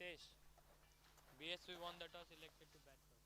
Hitesh, BSV won the toss, elected to bat first.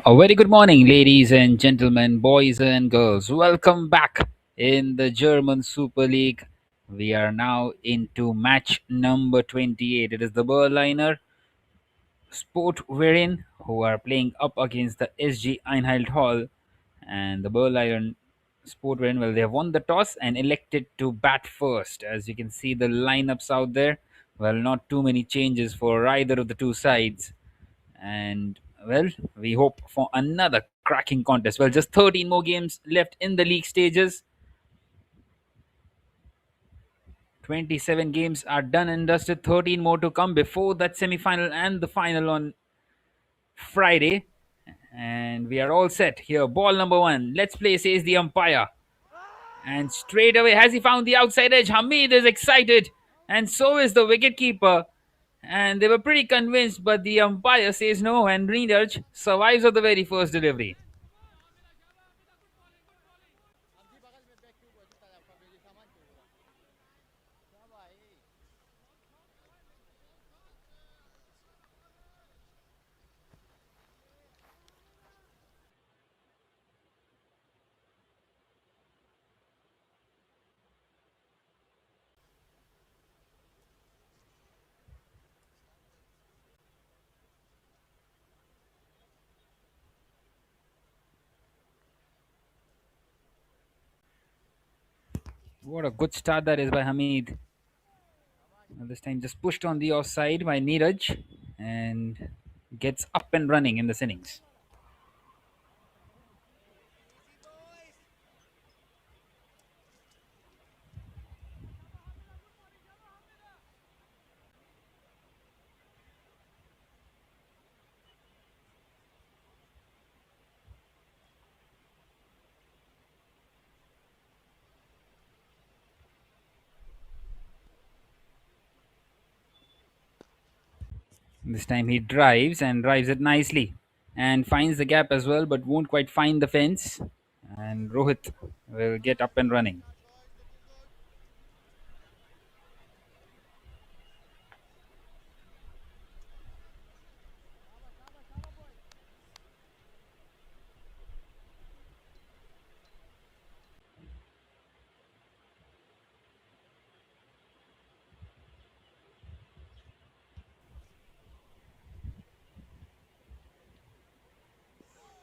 A very good morning, ladies and gentlemen, boys and girls. Welcome back in the German Super League. We are now into match number 28. It is the Berliner Sportverein who are playing up against the SG Einheit Hall. And the Berliner Sportverein, well, they have won the toss and elected to bat first. As you can see, the lineups out there, well, not too many changes for either of the two sides. And well, we hope for another cracking contest. Well, just 13 more games left in the league stages. 27 games are done and dusted, 13 more to come before that semi-final and the final on Friday. And we are all set here. Ball number one. Let's play, says the umpire. And straight away, has he found the outside edge? Hamid is excited, and so is the wicketkeeper. And they were pretty convinced, but the umpire says no, and Neeraj survives of the very first delivery. What a good start that is by Hamid. This time just pushed on the offside by Neeraj and gets up and running in this innings. This time he drives and drives it nicely and finds the gap as well, but won't quite find the fence. And Rohit will get up and running.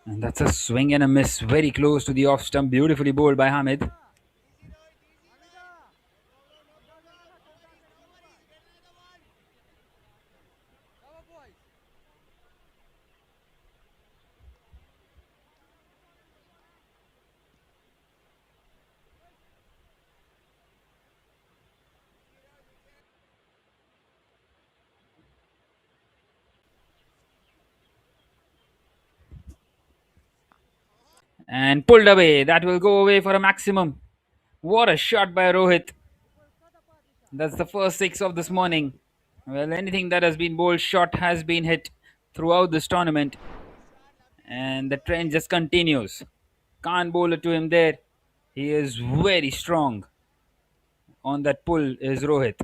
And that's a swing and a miss, very close to the off stump, beautifully bowled by Hamid. And pulled away. That will go away for a maximum. What a shot by Rohit. That's the first six of this morning. Well, anything that has been bowled short has been hit throughout this tournament. And the trend just continues. Can't bowl it to him there. He is very strong on that pull, is Rohit.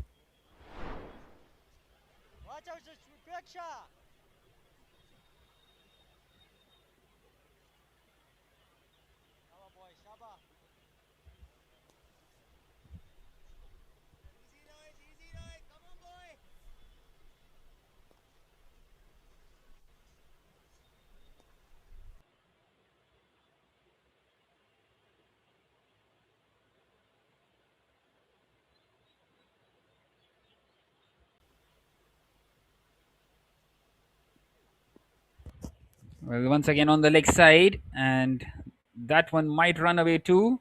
Well, once again on the leg side, and that one might run away too.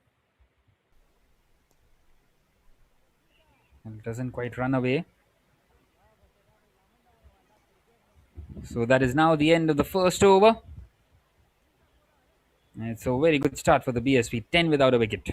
And doesn't quite run away. So that is now the end of the first over. And it's a very good start for the BSV, 10 without a wicket.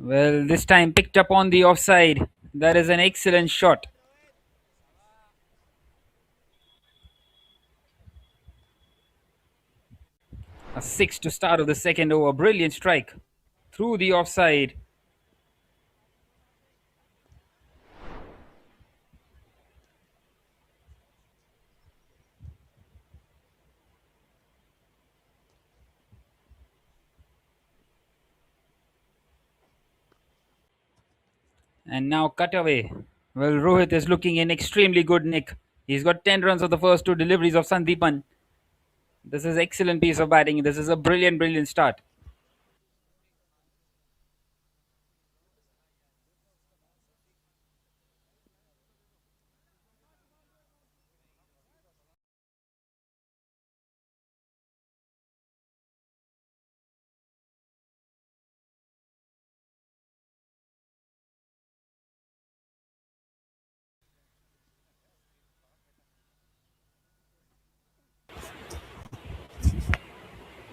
Well, this time picked up on the offside. That is an excellent shot. A six to start of the second over. Brilliant strike through the offside. And now cut away. Well, Rohit is looking in extremely good nick. He's got 10 runs of the first two deliveries of Sandeepan. This is excellent piece of batting. This is a brilliant, brilliant start.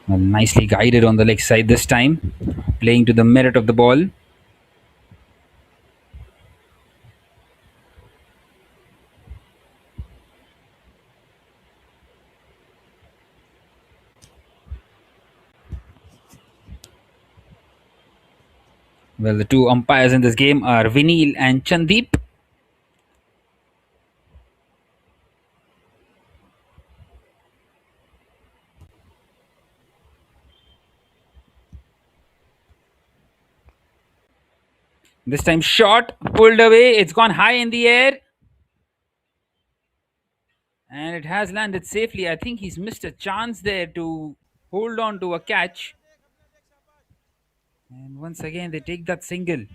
Well, nicely guided on the leg side this time, playing to the merit of the ball. Well, the two umpires in this game are Vinil and Chandeep. This time shot, pulled away. It's gone high in the air. And it has landed safely. I think he's missed a chance there to hold on to a catch. And once again, they take that single.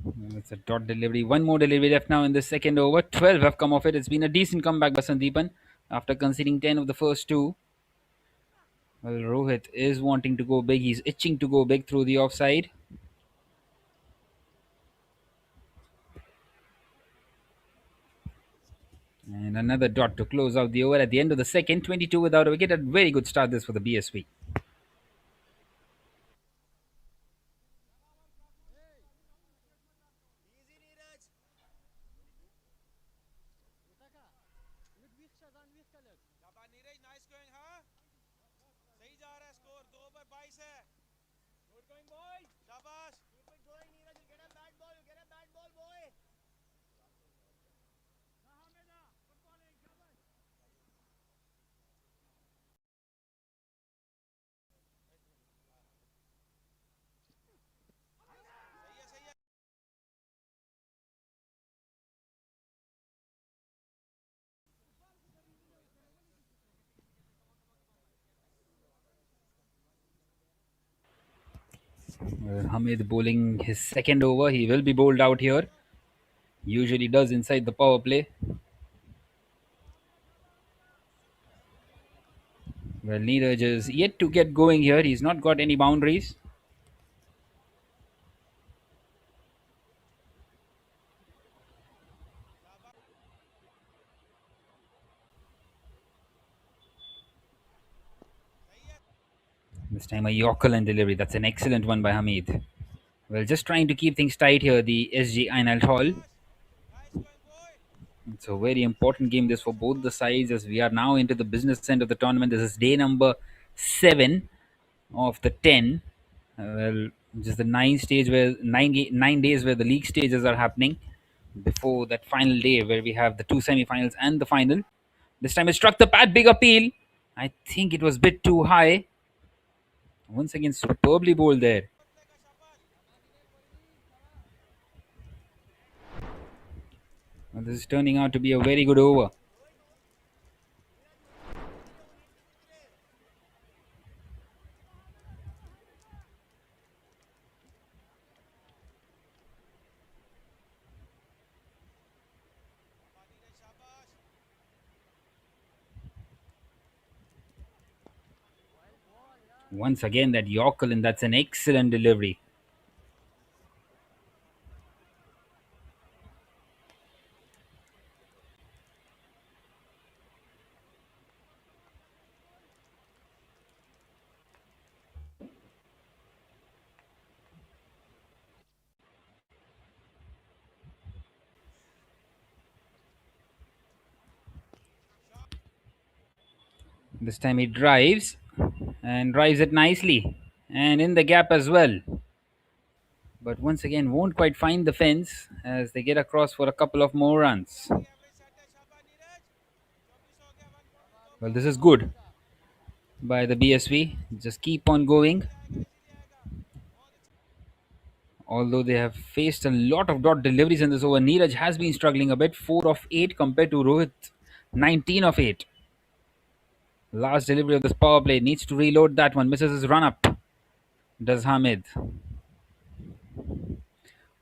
Well, it's a dot delivery. One more delivery left now in the second over. 12 have come off it. It's been a decent comeback by Sandeepan after conceding 10 of the first two. Well, Rohit is wanting to go big. He's itching to go big through the offside. And another dot to close out the over at the end of the second. 22 without a wicket. A very good start this for the BSV. Hamid bowling his second over. He will be bowled out here. Usually does inside the power play. Well, Neeraj is yet to get going here. He's not got any boundaries. This time a Yorker and delivery. That's an excellent one by Hamid. Well, just trying to keep things tight here. The SG Einheit Hall. It's a very important game this for both the sides as we are now into the business end of the tournament. This is day number 7 of the 10. Well, which is the 9 days where the league stages are happening before that final day where we have the two semi-finals and the final. This time it struck the pad, big appeal. I think it was a bit too high. Once again, superbly bowled there. Well, this is turning out to be a very good over. Once again, that Yorker, and that's an excellent delivery. This time he drives and drives it nicely and in the gap as well. But once again, won't quite find the fence as they get across for a couple of more runs. Well, this is good by the BSV. Just keep on going. Although they have faced a lot of dot deliveries in this over, Neeraj has been struggling a bit. 4 of 8 compared to Rohit, 19 of 8. Last delivery of this power play, needs to reload that one. Misses his run up. Does Hamid.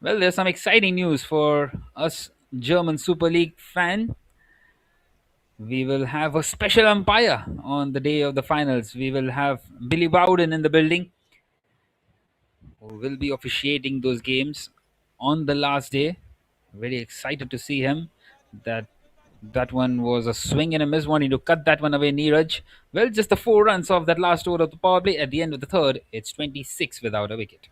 Well, there's some exciting news for us German Super League fan. We will have a special umpire on the day of the finals. We will have Billy Bowden in the building, who will be officiating those games on the last day. Very excited to see him. That that one was a swing and a miss, wanting to cut that one away. Neeraj. Well, just the 4 runs of that last over of the power play. At the end of the third, it's 26 without a wicket.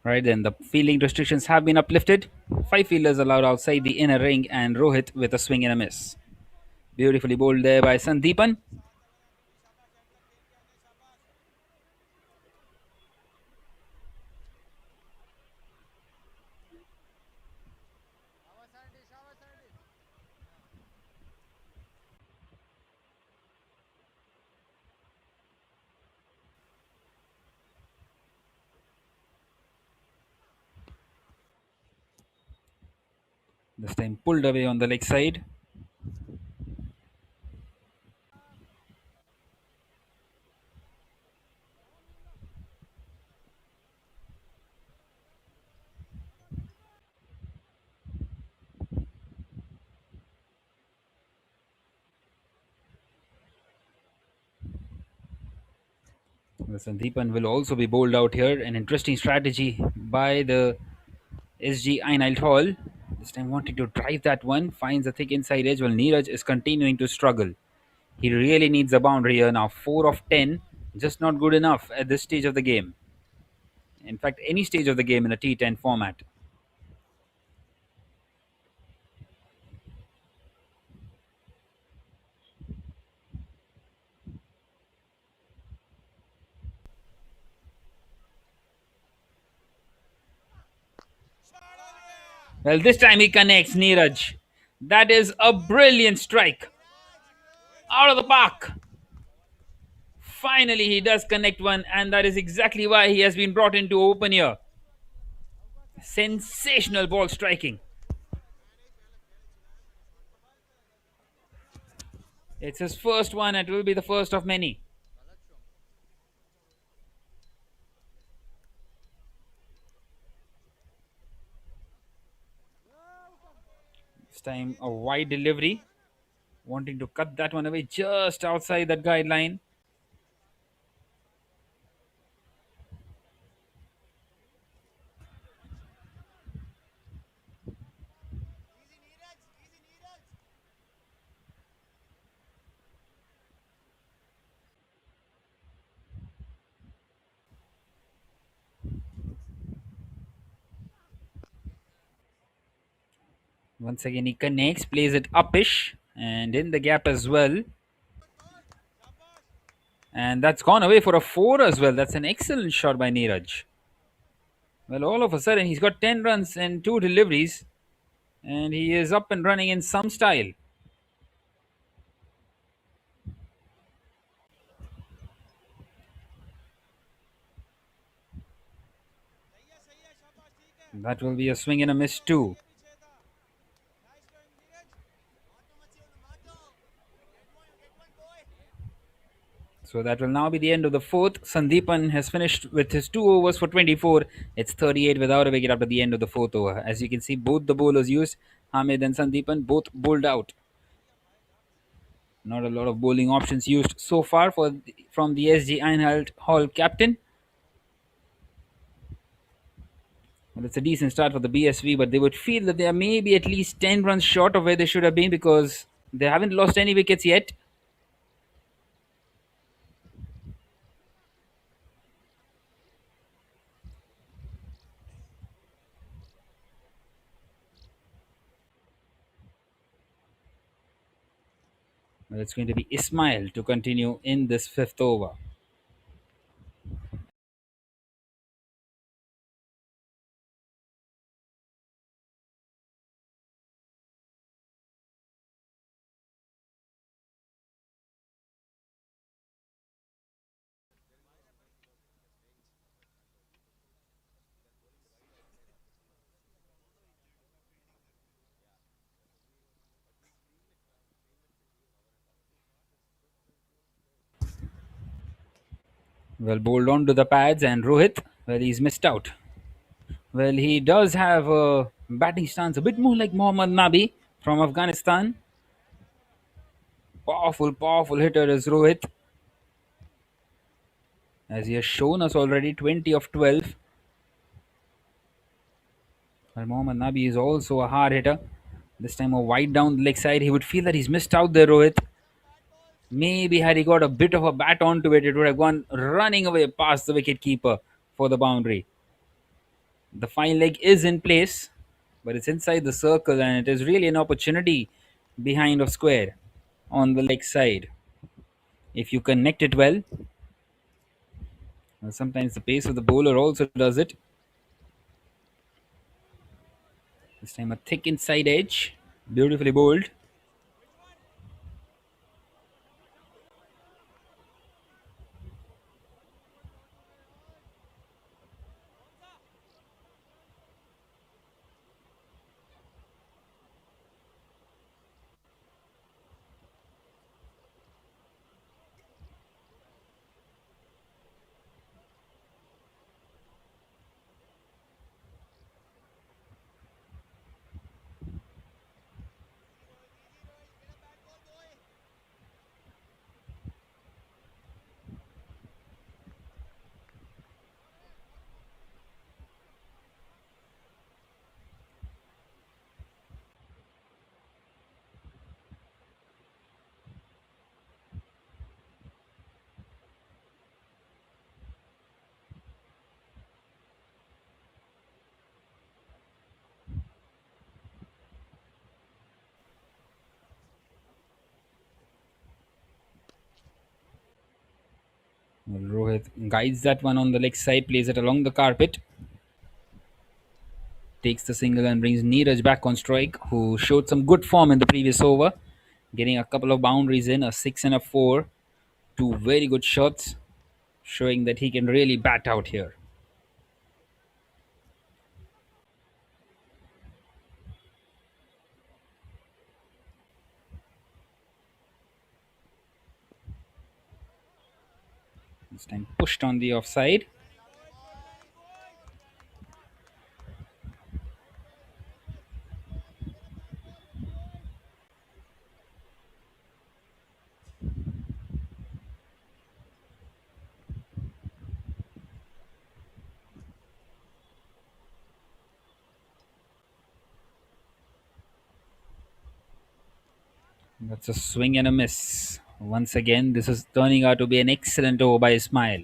Right then, the fielding restrictions have been uplifted. 5 fielders allowed outside the inner ring, and Rohit with a swing and a miss. Beautifully bowled there by Sandeepan. This time pulled away on the leg side. The Sandeepan will also be bowled out here. An interesting strategy by the SG Einheit Hall. This time wanting to drive that one. Finds a thick inside edge while Neeraj is continuing to struggle. He really needs a boundary here now. 4 of 10. Just not good enough at this stage of the game. In fact, any stage of the game in a T10 format. Well, this time he connects Neeraj. That is a brilliant strike. Out of the park. Finally, he does connect one, and that is exactly why he has been brought into open here. Sensational ball striking. It's his first one, and it will be the first of many. This time, a wide delivery. Wanting to cut that one away just outside that guideline. Once again, he connects, plays it upish, and in the gap as well. And that's gone away for a four as well. That's an excellent shot by Neeraj. Well, all of a sudden, he's got 10 runs and two deliveries, and he is up and running in some style. That will be a swing and a miss, too. So that will now be the end of the fourth. Sandeepan has finished with his 2 overs for 24. It's 38 without a wicket after the end of the fourth over. As you can see, both the bowlers used, Hamid and Sandeepan, both bowled out. Not a lot of bowling options used so far from the SG Einheit Hall captain. Well, it's a decent start for the BSV, but they would feel that they are maybe at least 10 runs short of where they should have been because they haven't lost any wickets yet. Well, it's going to be Ismail to continue in this fifth over. Well, bowled on to the pads, and Rohit, well, he's missed out. Well, he does have a batting stance a bit more like Mohammad Nabi from Afghanistan. Powerful, powerful hitter is Rohit, as he has shown us already 20 of 12. Well, Mohammad Nabi is also a hard hitter. This time a wide down the leg side. He would feel that he's missed out there, Rohit. Maybe had he got a bit of a bat onto it, it would have gone running away past the wicket keeper for the boundary. The fine leg is in place, but it's inside the circle, and it is really an opportunity behind of square on the leg side. If you connect it well, sometimes the pace of the bowler also does it. This time a thick inside edge, beautifully bowled. Well, Rohit guides that one on the leg side, plays it along the carpet, takes the single and brings Neeraj back on strike, who showed some good form in the previous over, getting a couple of boundaries in, a 6 and a 4. Two very good shots, showing that he can really bat out here. This time pushed on the offside. That's a swing and a miss. Once again, this is turning out to be an excellent over by Ismail.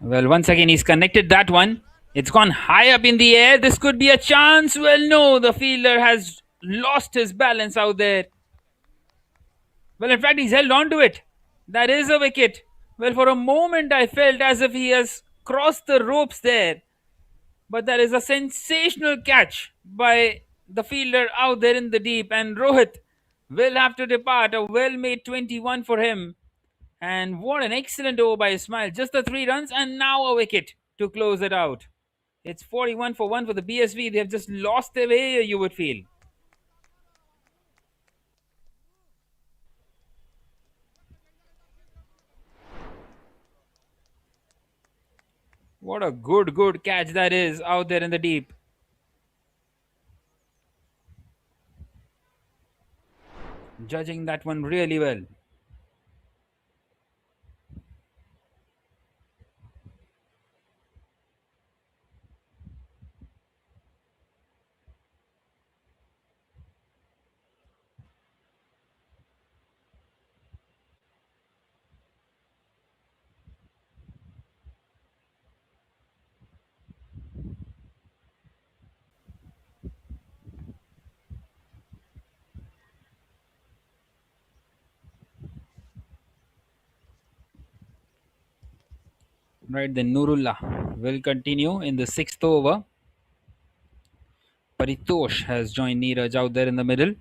Well, once again, he's connected that one. It's gone high up in the air. This could be a chance. Well, no, the fielder has lost his balance out there. Well, in fact, he's held on to it. That is a wicket. Well, for a moment, I felt as if he has crossed the ropes there. But that is a sensational catch by the fielder out there in the deep. And Rohit will have to depart. A well made 21 for him. And what an excellent over by Ismail. Just the 3 runs and now a wicket to close it out. It's 41 for 1 for the BSV. They have just lost their way, you would feel. What a good catch that is out there in the deep. Judging that one really well. Right then, Nurullah will continue in the 6th over. Paritosh has joined Neeraj out there in the middle.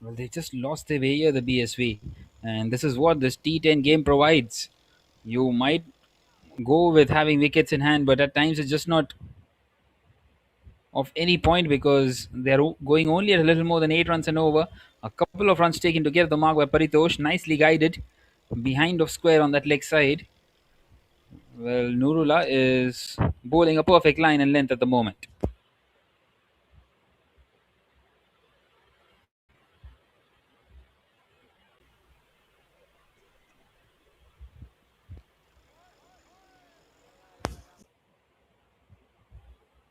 Well, they just lost their way here, the BSV. And this is what this T10 game provides. You might go with having wickets in hand, but at times it's just not of any point because they're going only at a little more than 8 runs and over. A couple of runs taken to get the mark by Paritosh, nicely guided behind of square on that leg side. Well, Nurullah is bowling a perfect line and length at the moment.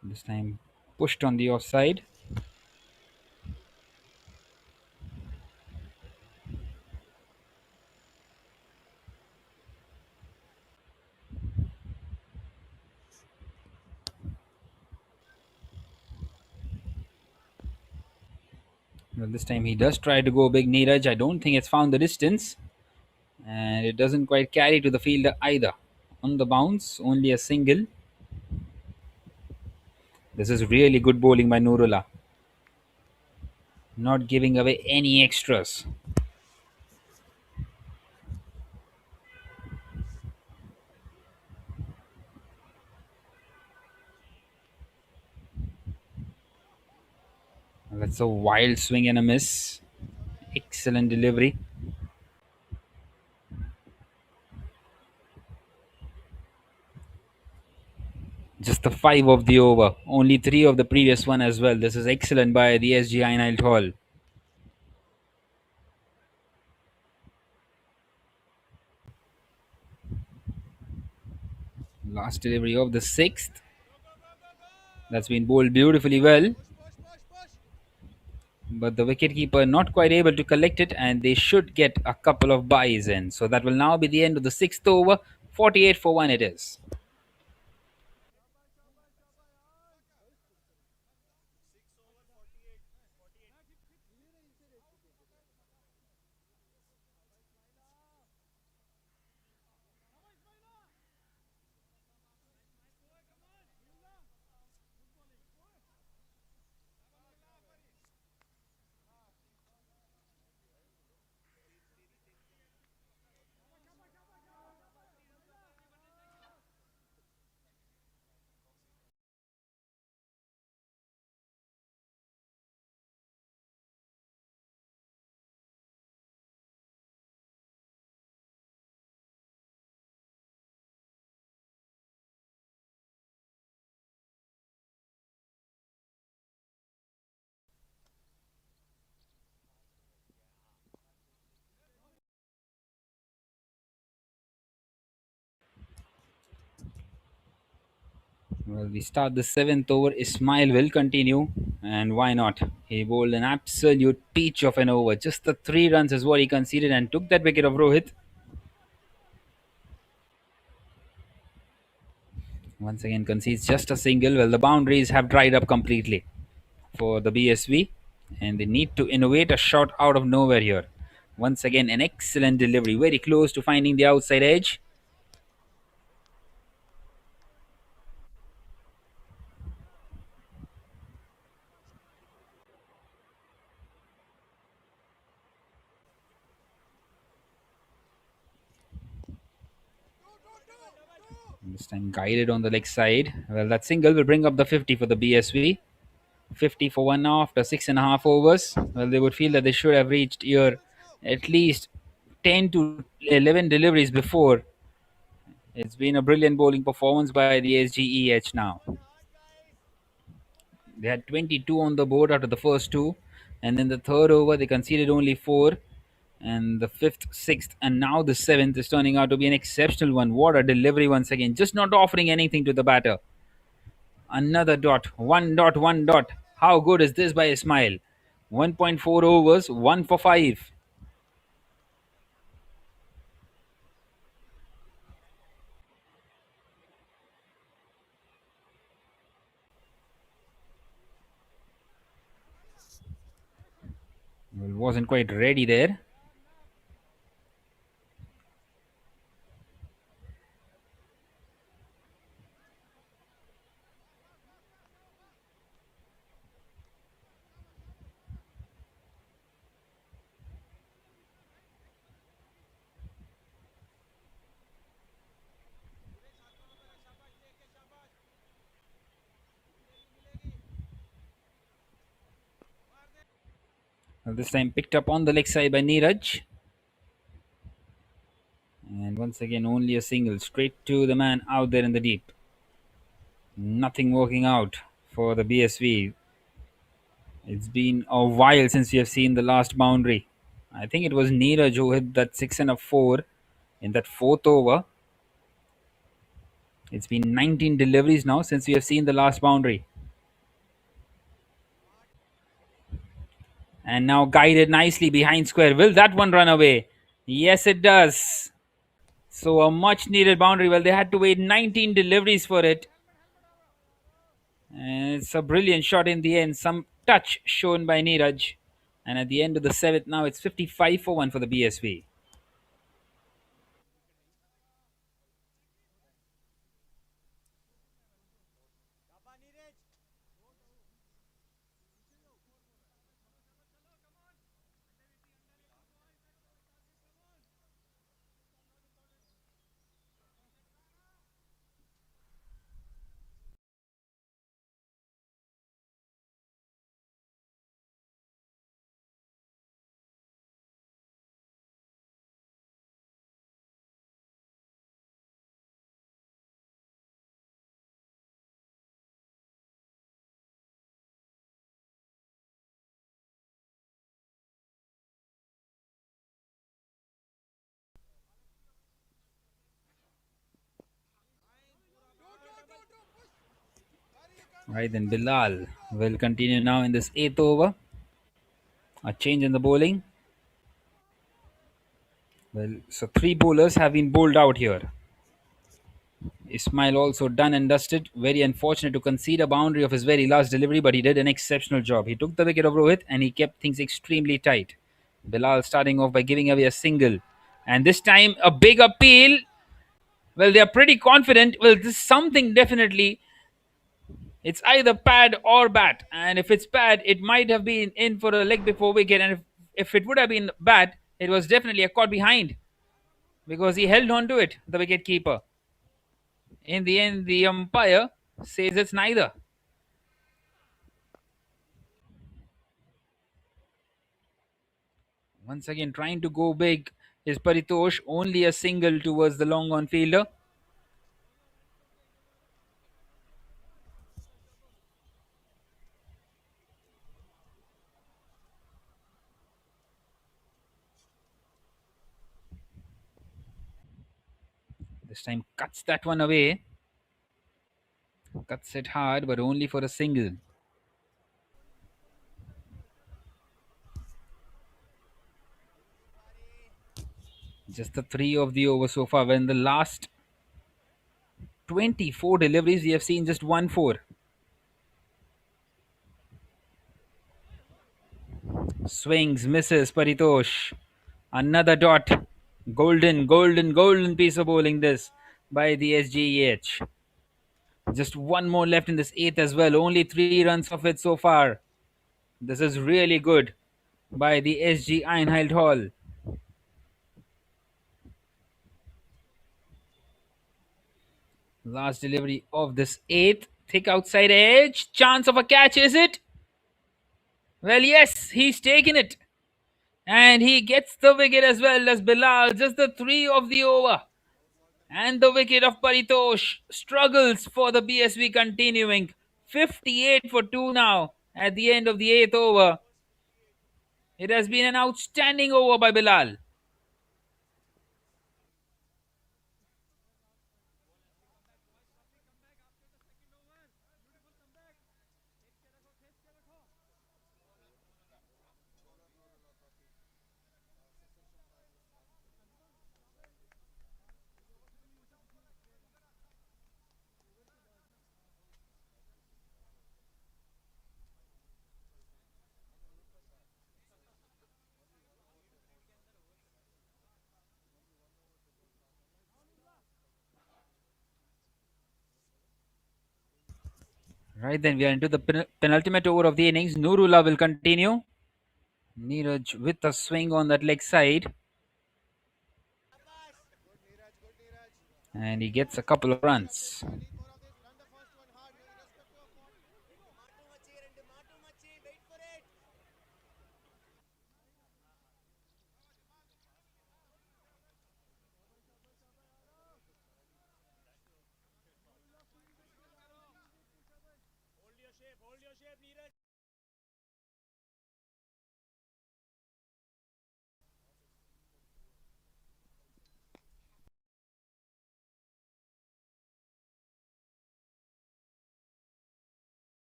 This time pushed on the offside. Well, this time he does try to go big, Neeraj. I don't think it's found the distance. And it doesn't quite carry to the fielder either. On the bounce, only a single. This is really good bowling by Nurullah. Not giving away any extras. That's a wild swing and a miss. Excellent delivery. Just the 5 of the over. Only 3 of the previous one as well. This is excellent by the SG Einheit Hall. Last delivery of the 6th. That's been bowled beautifully well. But the wicketkeeper not quite able to collect it, and they should get a couple of byes in. So that will now be the end of the 6th over. 48 for 1 it is. Well, we start the seventh over. Ismail will continue, and why not? He bowled an absolute peach of an over. Just the 3 runs is what he conceded and took that wicket of Rohit. Once again, concedes just a single. Well, the boundaries have dried up completely for the BSV, and they need to innovate a shot out of nowhere here. Once again, an excellent delivery, very close to finding the outside edge. This time guided on the leg side. Well, that single will bring up the 50 for the BSV. 50 for one now after 6.5 overs. Well, they would feel that they should have reached here at least 10 to 11 deliveries before. It's been a brilliant bowling performance by the SGEH now. They had 22 on the board after the first two, and then the third over they conceded only four, and the fifth, sixth, and now the seventh is turning out to be an exceptional one. What a delivery once again, just not offering anything to the batter. Another dot, one dot, one dot. How good is this by Ismail? 1.4 overs, 1 for 5. Well, wasn't quite ready there. Well, this time picked up on the leg side by Neeraj. And once again, only a single straight to the man out there in the deep. Nothing working out for the BSV. It's been a while since we have seen the last boundary. I think it was Neeraj who hit that 6 and a 4 in that fourth over. It's been 19 deliveries now since we have seen the last boundary. And now guided nicely behind square. Will that one run away? Yes, it does. So a much needed boundary. Well, they had to wait 19 deliveries for it. And it's a brilliant shot in the end. Some touch shown by Neeraj. And at the end of the seventh, now it's 55 for 1 for the BSV. Right then, Bilal will continue now in this eighth over. A change in the bowling. Well, so 3 bowlers have been bowled out here. Ismail also done and dusted. Very unfortunate to concede a boundary of his very last delivery, but he did an exceptional job. He took the wicket of Rohit and he kept things extremely tight. Bilal starting off by giving away a single. And this time a big appeal. Well, they are pretty confident. Well, this is something definitely. It's either pad or bat. And if it's pad, it might have been in for a leg before wicket. And if it would have been bat, it was definitely a caught behind because he held on to it, the wicket keeper. In the end, the umpire says it's neither. Once again, trying to go big is Paritosh, only a single towards the long on fielder. This time cuts that one away. Cuts it hard, but only for a single. Just the three of the over so far. When the last 24 deliveries, we have seen just 1 4. Swings, misses, Paritosh. Another dot. Golden, golden, golden piece of bowling this by the SGEH. Just one more left in this eighth as well. Only 3 runs of it so far. This is really good by the SG Einheit Hall. Last delivery of this eighth. Thick outside edge. Chance of a catch, is it? Well, yes, he's taken it. And he gets the wicket as well as Bilal. Just the three of the over. And the wicket of Paritosh struggles for the BSV continuing. 58 for 2 now at the end of the eighth over. It has been an outstanding over by Bilal. Right then, we are into the penultimate over of the innings. Nurullah will continue. Neeraj with a swing on that leg side. And he gets a couple of runs.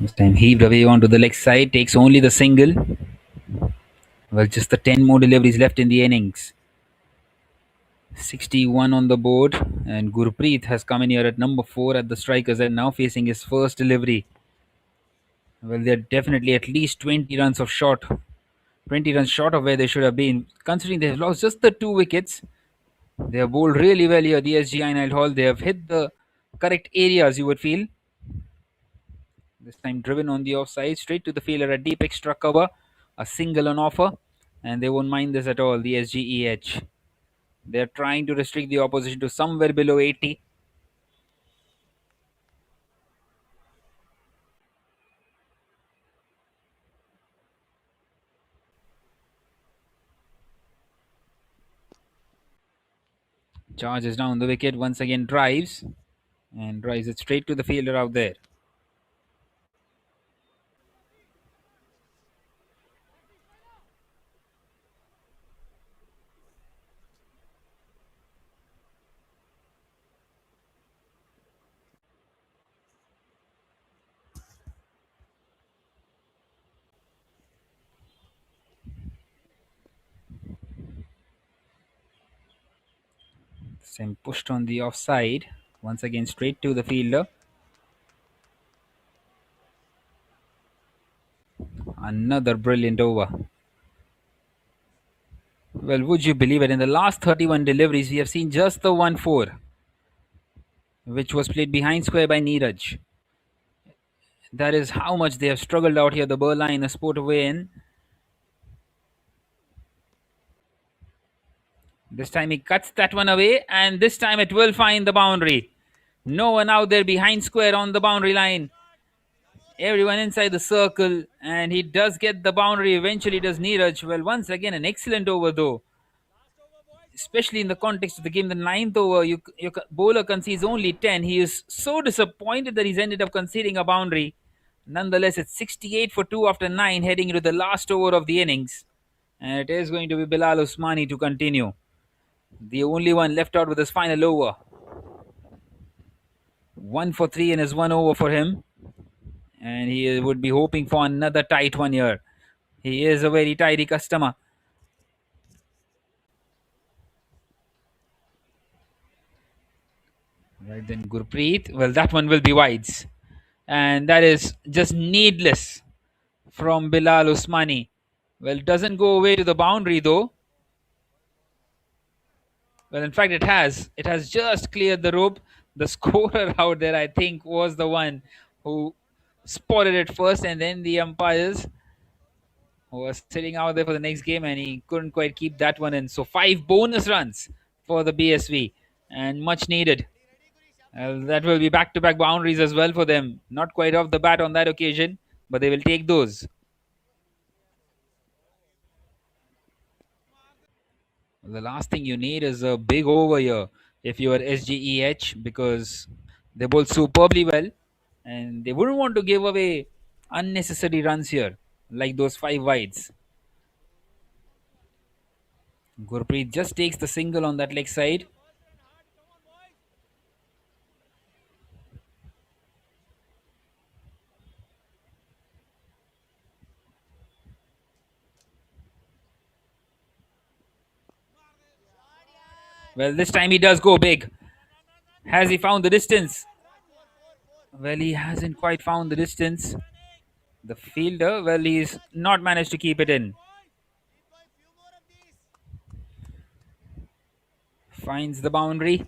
This time heaved away onto the leg side, takes only the single. Well, just the 10 more deliveries left in the innings. 61 on the board, and Gurpreet has come in here at number 4 at the strikers and now facing his first delivery. Well, they're definitely at least 20 runs of short. 20 runs short of where they should have been. Considering they've lost just the 2 wickets, they have bowled really well here, the SG Einheit Hall. They have hit the correct areas, you would feel. This time driven on the offside, straight to the fielder at deep extra cover. A single on offer, and they won't mind this at all, the SGEH. They're trying to restrict the opposition to somewhere below 80. Charges down the wicket, once again drives, and drives it straight to the fielder out there. Same pushed on the offside, once again straight to the fielder. Another brilliant over. Well, would you believe it? In the last 31 deliveries, we have seen just the 1 4, which was played behind square by Neeraj. That is how much they have struggled out here, the Berlin, a sport away in. This time he cuts that one away, and this time it will find the boundary. No one out there behind square on the boundary line. Everyone inside the circle, and he does get the boundary. Eventually does Neeraj. Well, once again, an excellent over though. Especially in the context of the game, the ninth over, your bowler concedes only 10. He is so disappointed that he's ended up conceding a boundary. Nonetheless, it's 68 for 2 after 9, heading into the last over of the innings. And it is going to be Bilal Usmani to continue. The only one left out with his final over. 1 for 3 in his 1 over for him. And he would be hoping for another tight one here. He is a very tidy customer. Right then, Gurpreet. Well, that one will be wides. And that is just needless from Bilal Usmani. Well, it doesn't go away to the boundary though. Well, in fact, it has. It has just cleared the rope. The scorer out there, I think, was the one who spotted it first, and then the umpires who was sitting out there for the next game, and he couldn't quite keep that one in. So 5 bonus runs for the BSV, and much needed. That will be back-to-back boundaries as well for them. Not quite off the bat on that occasion, but they will take those. The last thing you need is a big over here if you are SGEH, because they bowl superbly well and they wouldn't want to give away unnecessary runs here like those 5 wides. Gurpreet just takes the single on that leg side. Well, this time he does go big. Has he found the distance? Well, he hasn't quite found the distance. The fielder, well, he's not managed to keep it in. Finds the boundary.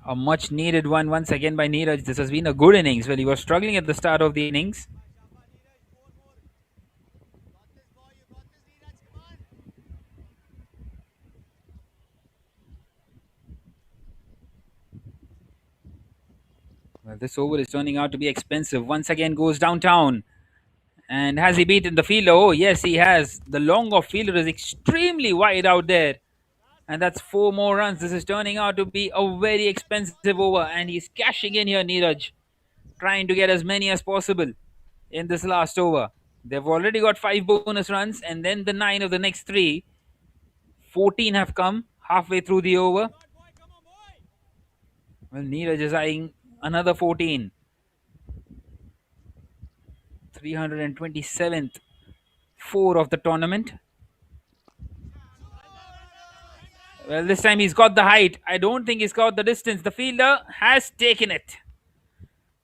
A much needed one once again by Neeraj. This has been a good innings. Well, he was struggling at the start of the innings. Well, this over is turning out to be expensive. Once again goes downtown. And has he beaten the fielder? Oh, yes, he has. The long off fielder is extremely wide out there. And that's 4 more runs. This is turning out to be a very expensive over. And he's cashing in here, Neeraj. Trying to get as many as possible in this last over. They've already got 5 bonus runs. And then the 9 of the next 3. 14 have come halfway through the over. Well, Neeraj is eyeing another 14. 327th 4 of the tournament. Well, this time he's got the height. I don't think he's got the distance. The fielder has taken it.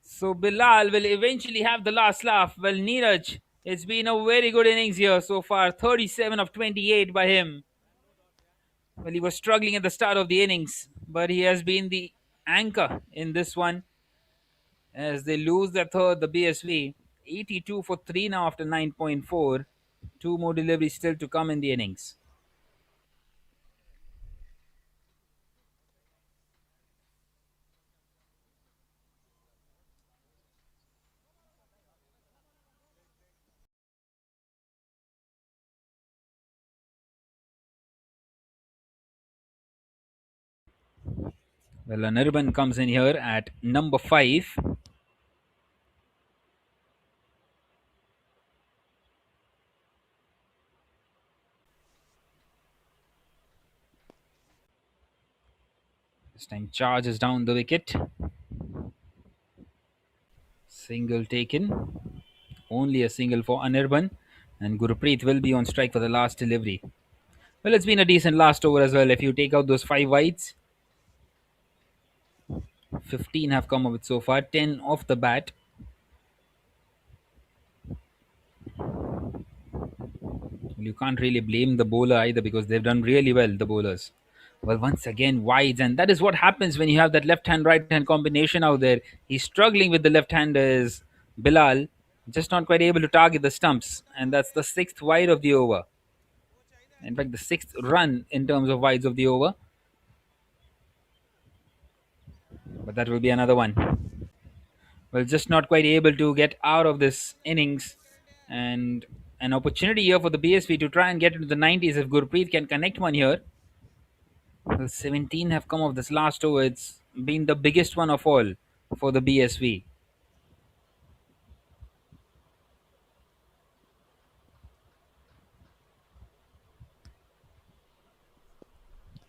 So Bilal will eventually have the last laugh. Well, Neeraj, it's been a very good innings here so far. 37 of 28 by him. Well, he was struggling at the start of the innings, but he has been the anchor in this one as they lose their third, the BSV. 82 for 3 now after 9.4. 2 more deliveries still to come in the innings. Well, an urban comes in here at number 5. This time charges down the wicket. Single taken. Only a single for Anirban. And Gurpreet will be on strike for the last delivery. Well, it's been a decent last over as well. If you take out those 5 wides, 15 have come of it so far. 10 off the bat. You can't really blame the bowler either because they've done really well, the bowlers. Well, once again, wides, and that is what happens when you have that left hand right hand combination out there. He's struggling with the left handers, Bilal, just not quite able to target the stumps, and that's the 6th wide of the over. In fact, the 6th run in terms of wides of the over. But that will be another one. Well, just not quite able to get out of this innings, and an opportunity here for the BSV to try and get into the 90s if Gurpreet can connect one here. Well, 17 have come of this last over. It's been the biggest one of all for the BSV.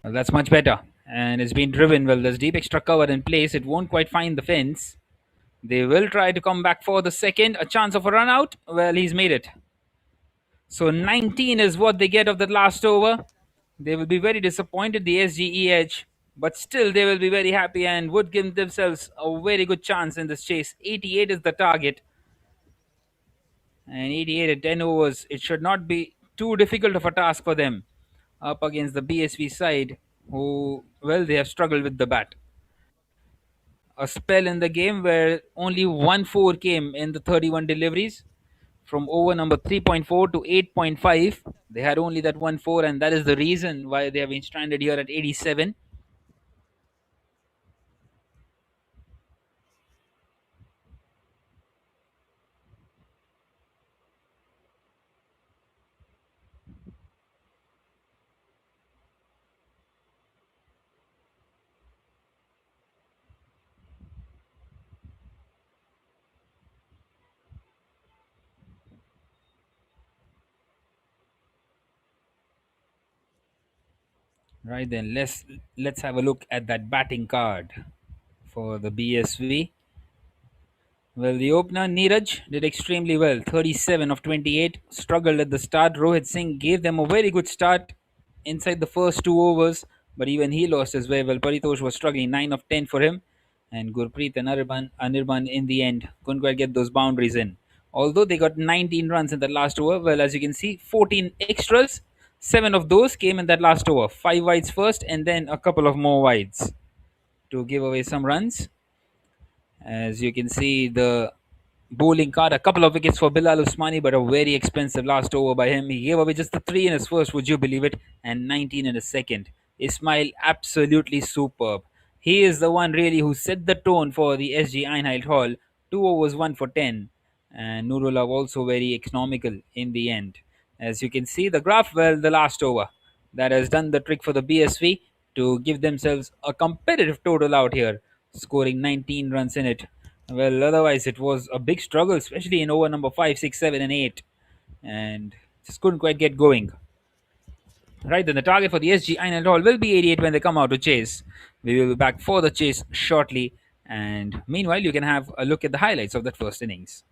Well, that's much better. And it's been driven well. There's deep extra cover in place. It won't quite find the fence. They will try to come back for the second. A chance of a run out. Well, he's made it. So 19 is what they get of that last over. They will be very disappointed, the SGE edge, but still they will be very happy and would give themselves a very good chance in this chase. 88 is the target, and 88 at 10 overs. It should not be too difficult of a task for them up against the BSV side, who, well, they have struggled with the bat. A spell in the game where only 1 4 came in the 31 deliveries from over number 3.4 to 8.5. They had only that 1 4, and that is the reason why they have been stranded here at 87. Right then, let's have a look at that batting card for the BSV. Well, the opener Neeraj did extremely well, 37 of 28. Struggled at the start. Rohit Singh gave them a very good start inside the first 2 overs, but even he lost his way. Well, Paritosh was struggling, 9 of 10 for him, and Gurpreet and Anirban in the end couldn't quite get those boundaries in. Although they got 19 runs in that last over, well, as you can see, 14 extras. 7 of those came in that last over. 5 wides first, and then a couple of more wides to give away some runs. As you can see, the bowling card, a couple of wickets for Bilal Usmani, but a very expensive last over by him. He gave away just the 3 in his first, would you believe it, and 19 in his second. Ismail, absolutely superb. He is the one really who set the tone for the SG Einheit Hall. 2 overs, 1 for 10. And Nurullah also very economical in the end. As you can see, the graph, well, the last over. That has done the trick for the BSV to give themselves a competitive total out here, scoring 19 runs in it. Well, otherwise, it was a big struggle, especially in over number 5, 6, 7, and 8. And just couldn't quite get going. Right then, the target for the SG Einheit Hall will be 88 when they come out to chase. We will be back for the chase shortly. And meanwhile, you can have a look at the highlights of that first innings.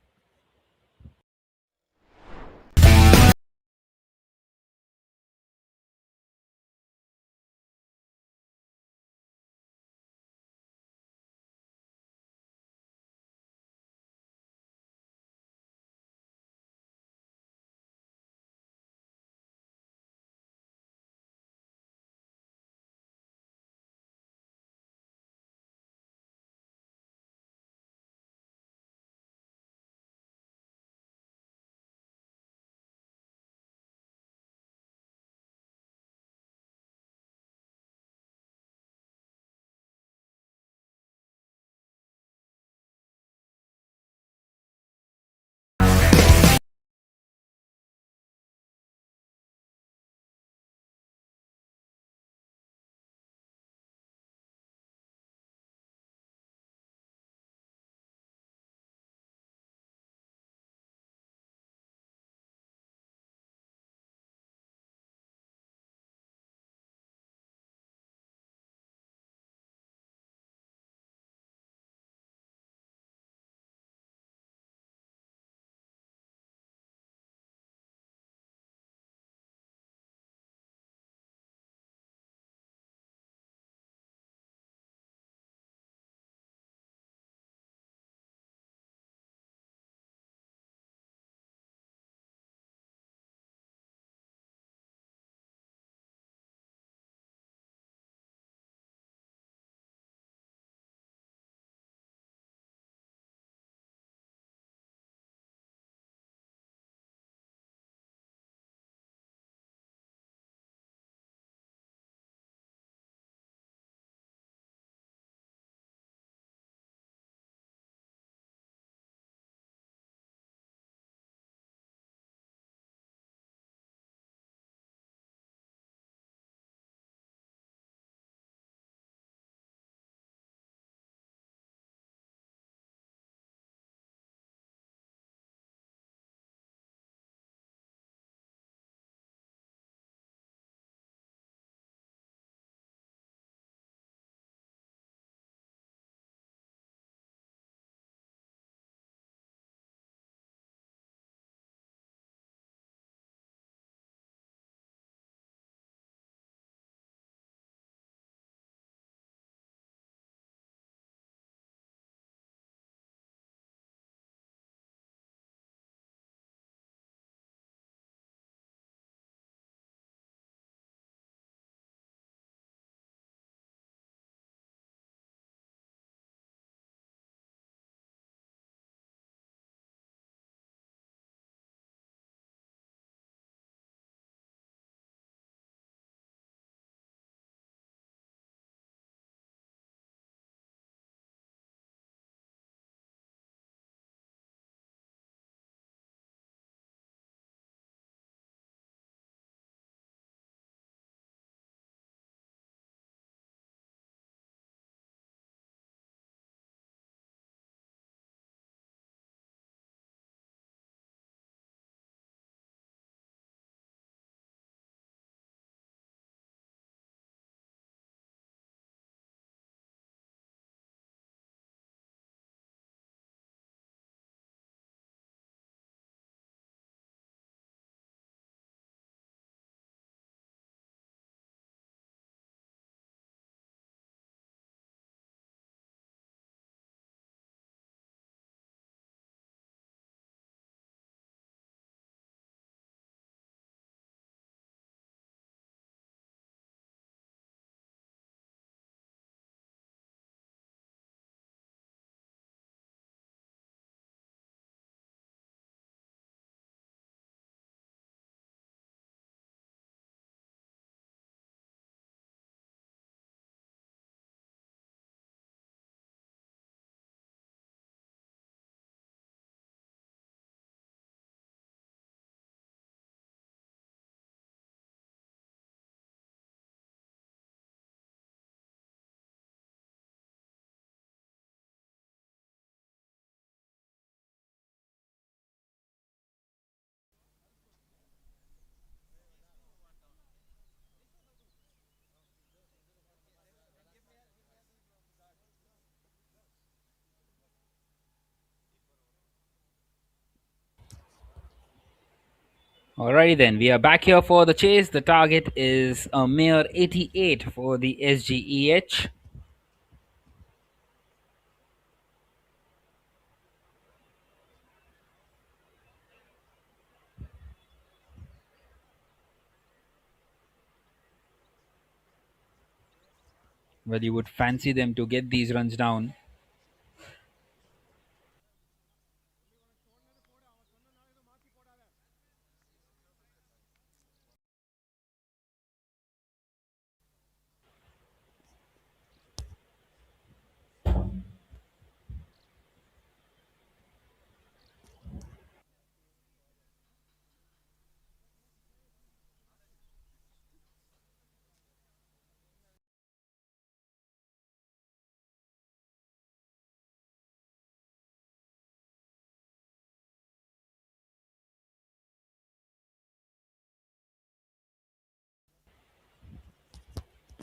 Alrighty then, we are back here for the chase. The target is a mere 88 for the SGEH. Well, you would fancy them to get these runs down.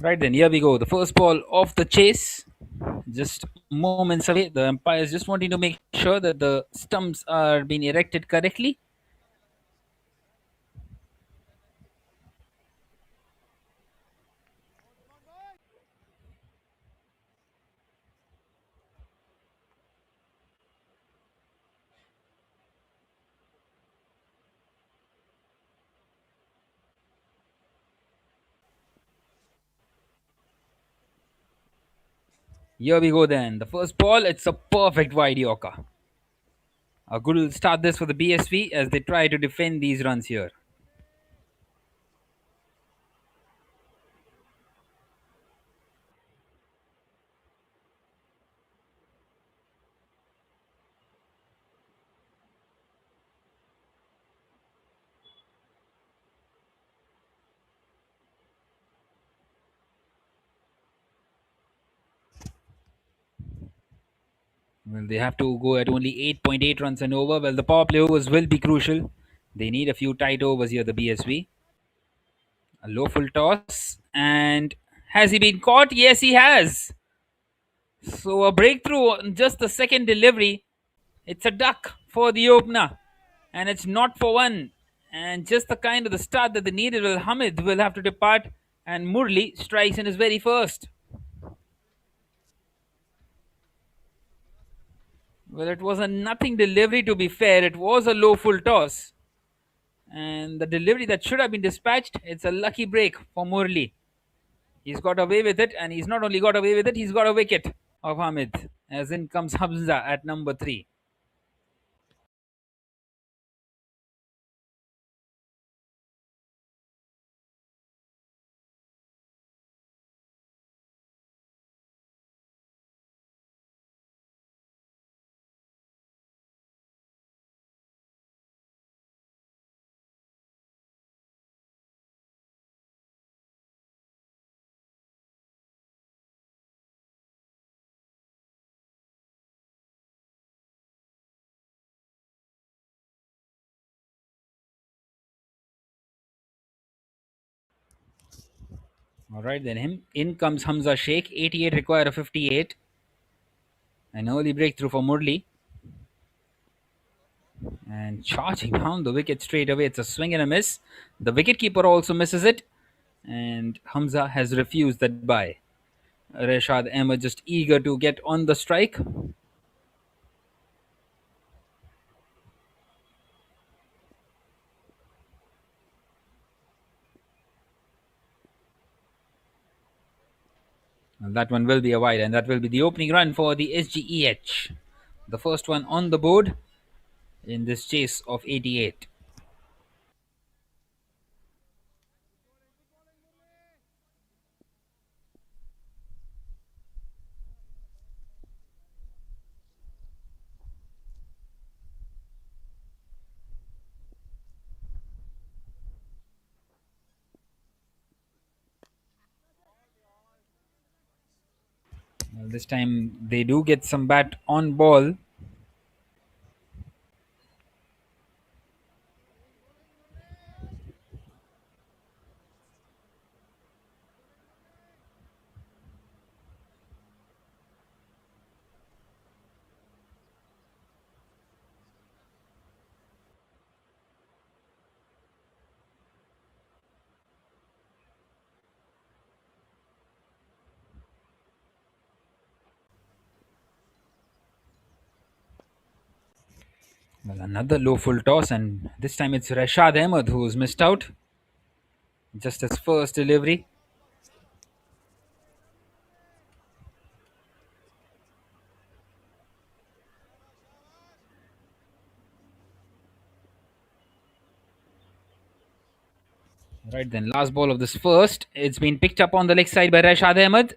Right then, here we go. The first ball of the chase. Just moments away. The umpire is just wanting to make sure that the stumps are being erected correctly. Here we go then. The first ball, it's a perfect wide Yorker. A good start this for the BSV as they try to defend these runs here. Well, they have to go at only 8.8 runs and over. Well, the power play overs will be crucial. They need a few tight overs here, the BSV. A low full toss. And has he been caught? Yes, he has. So a breakthrough on just the second delivery. It's a duck for the opener. And it's not for one. And just the kind of the start that they needed. Well, Hamid will have to depart. And Murli strikes in his very first. Well, it was a nothing delivery to be fair. It was a low full toss. And the delivery that should have been dispatched, it's a lucky break for Murli. He's got away with it, and he's not only got away with it, he's got a wicket of Hamid. As in comes Hamza at number 3. All right, then him in comes Hamza Sheikh. 88 require a 58. An early breakthrough for Murli. And charging down the wicket straight away. It's a swing and a miss. The wicketkeeper also misses it. And Hamza has refused that bye. Reshad Ahmed just eager to get on the strike. And that one will be a wide, and that will be the opening run for the SGEH. The first one on the board in this chase of 88. Well, this time they do get some bat on ball. Well, another low full toss, and this time it's Rashad Ahmed who's missed out. Just his first delivery. Right then, last ball of this first. It's been picked up on the leg side by Rashad Ahmed.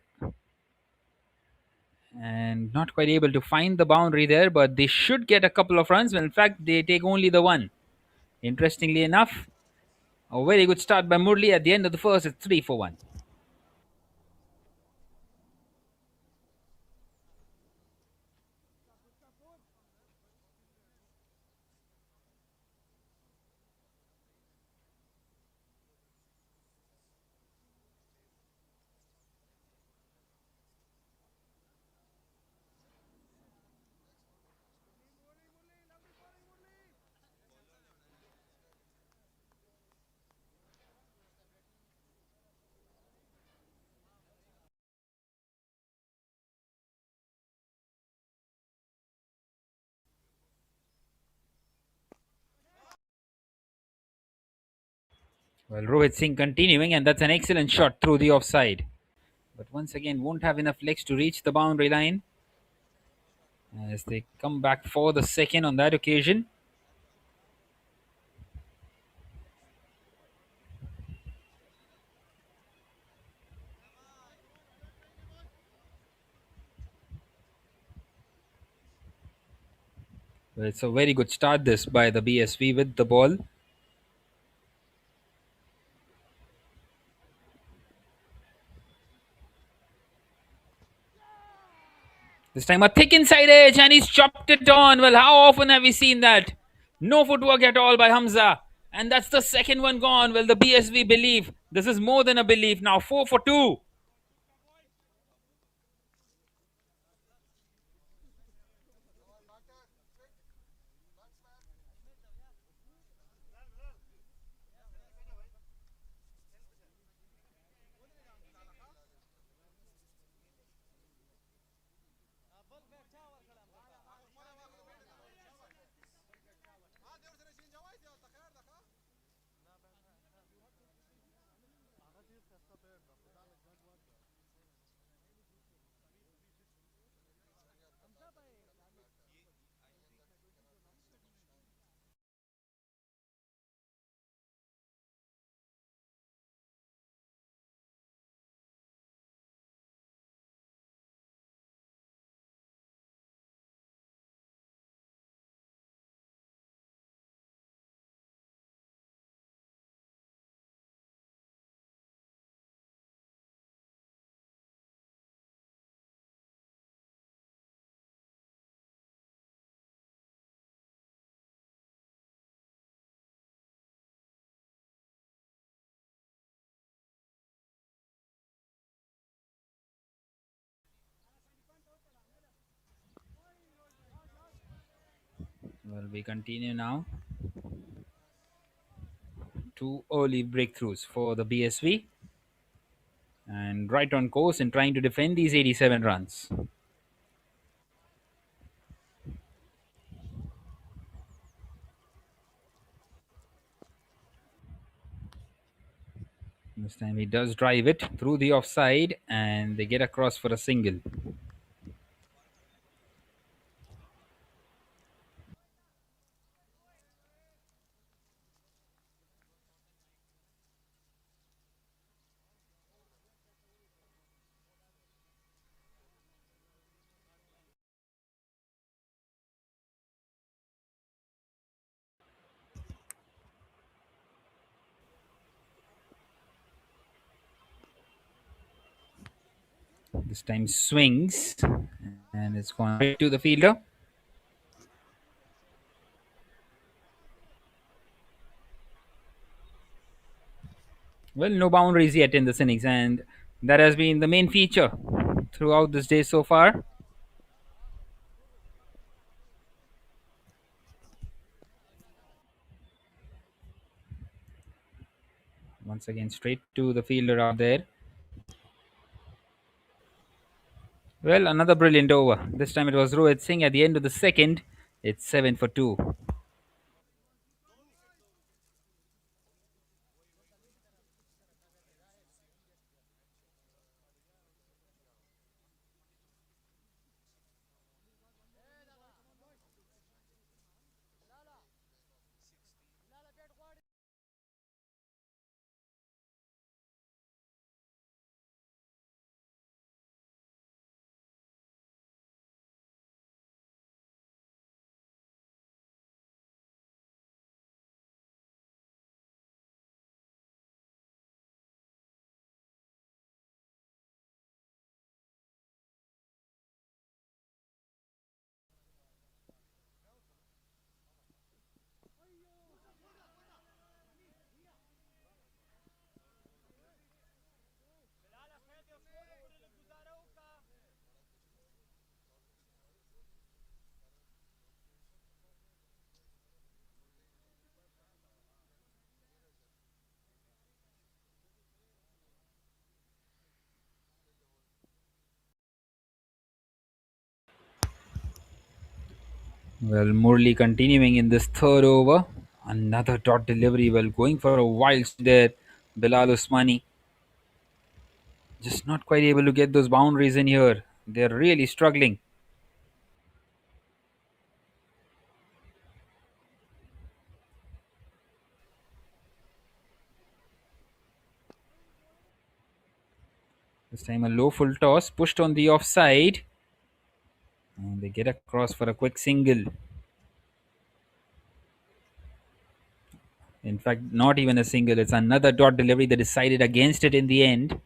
And not quite able to find the boundary there, but they should get a couple of runs. Well, in fact, they take only the one. Interestingly enough, a very good start by Murli at the end of the first. It's 3 for 1. Well, Rohit Singh continuing, and that's an excellent shot through the offside. But once again, won't have enough legs to reach the boundary line as they come back for the second on that occasion. Well, it's a very good start this by the BSV with the ball. This time a thick inside edge and he's chopped it on. Well, how often have we seen that? No footwork at all by Hamza. And that's the second one gone. Well, the BSV believe. This is more than a belief now. 4 for 2. Well, we continue now. Two early breakthroughs for the BSV. And right on course in trying to defend these 87 runs. This time he does drive it through the offside and they get across for a single. This time swings and it's gone right to the fielder. Well, no boundaries yet in this innings, and that has been the main feature throughout this day so far. Once again, straight to the fielder out there. Well, another brilliant over. This time it was Rohit Singh at the end of the second. It's 7 for 2. Well, Murli continuing in this third over. Another dot delivery. Well, going for a wild there. Bilal Usmani just not quite able to get those boundaries in here. They're really struggling. This time a low full toss pushed on the offside. And they get across for a quick single. In fact, not even a single. It's another dot delivery that decided against it in the end.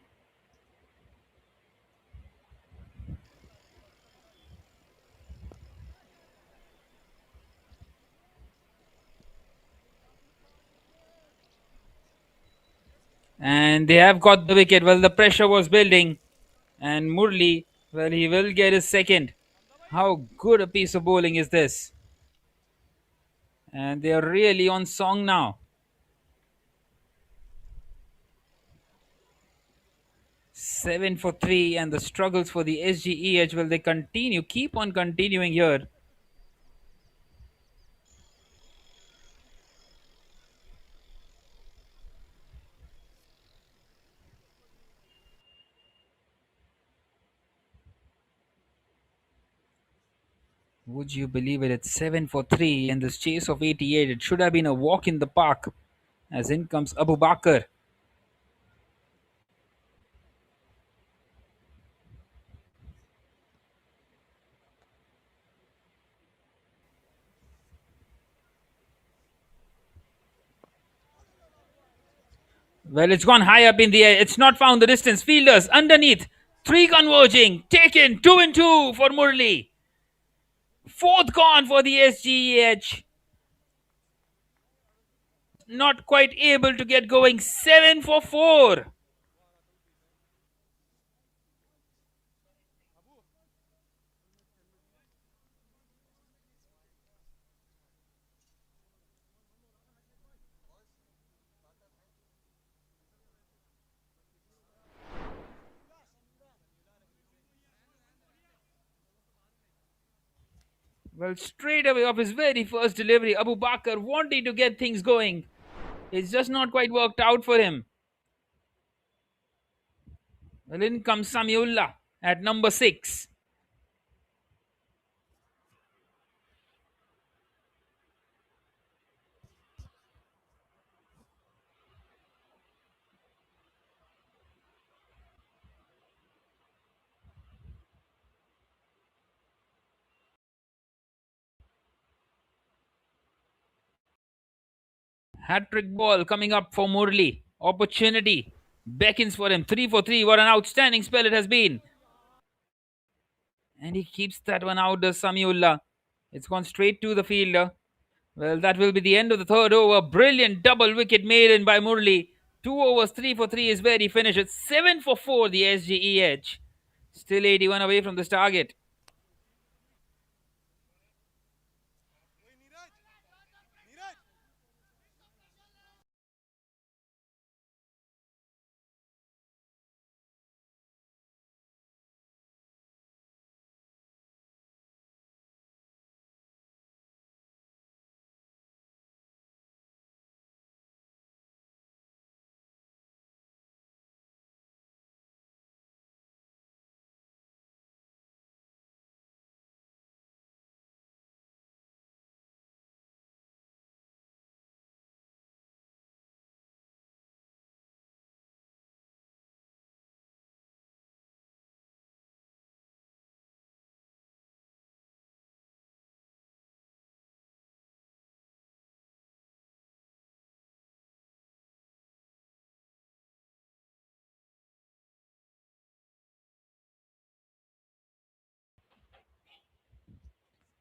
And they have got the wicket. Well, the pressure was building. And Murli, well, he will get his second. How good a piece of bowling is this? And they are really on song now. 7 for 3, and the struggles for the SGEH, will they continue? Keep on continuing here. Would you believe it? It's 7 for 3 in this chase of 88. It should have been a walk in the park. As in comes Abu Bakr. Well, it's gone high up in the air. It's not found the distance. Fielders underneath. Three converging. Taken. 2 and 2 for Murli. Fourth gone for the SGEH. Not quite able to get going. 7 for 4. Well, straight away off his very first delivery, Abu Bakr wanting to get things going. It's just not quite worked out for him. Well, in comes Samiullah at number 6. Hat trick ball coming up for Murli. Opportunity beckons for him. 3 for 3. What an outstanding spell it has been. And he keeps that one out, does Samiullah. It's gone straight to the fielder. Well, that will be the end of the third over. Brilliant double wicket made in by Murli. 2 overs, 3 for 3 is where he finished. It's 7 for 4, the SGEH. Still 81 away from this target.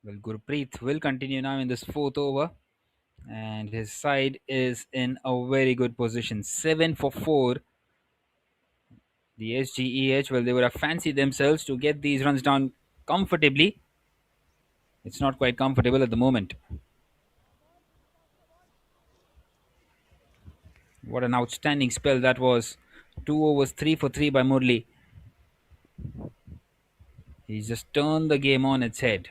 Well, Gurpreet will continue now in this fourth over. And his side is in a very good position. 7 for 4. The SGEH, well, they would have fancied themselves to get these runs down comfortably. It's not quite comfortable at the moment. What an outstanding spell that was. 2 overs, 3 for 3 by Murli. He's just turned the game on its head.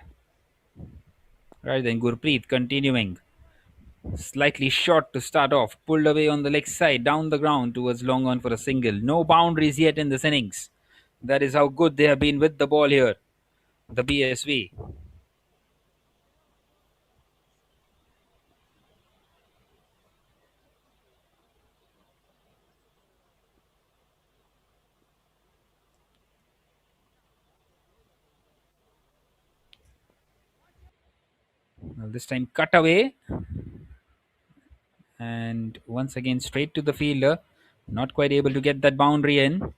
Right then, Gurpreet continuing. Slightly short to start off. Pulled away on the leg side, down the ground towards long on for a single. No boundaries yet in this innings. That is how good they have been with the ball here. The BSV. Well, this time cut away. And once again, straight to the fielder. Not quite able to get that boundary in.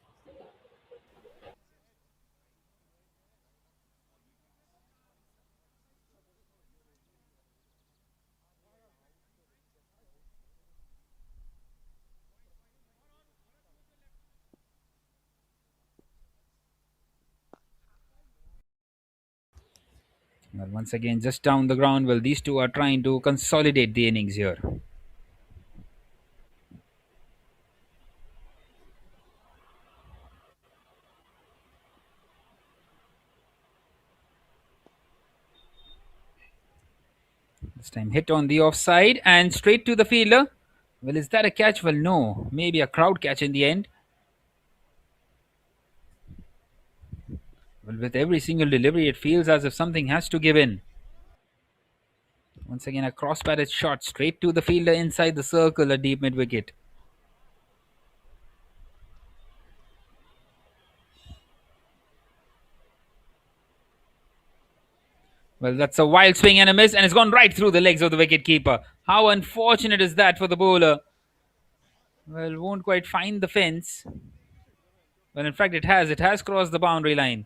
Well, once again, just down the ground. Well, these two are trying to consolidate the innings here. This time hit on the offside and straight to the fielder. Well, is that a catch? Well, no. Maybe a crowd catch in the end. Well, with every single delivery, it feels as if something has to give in. Once again, a cross-batted shot straight to the fielder inside the circle, a deep mid-wicket. Well, that's a wild swing and a miss, and it's gone right through the legs of the wicket-keeper. How unfortunate is that for the bowler? Well, won't quite find the fence. Well, in fact, it has. It has crossed the boundary line.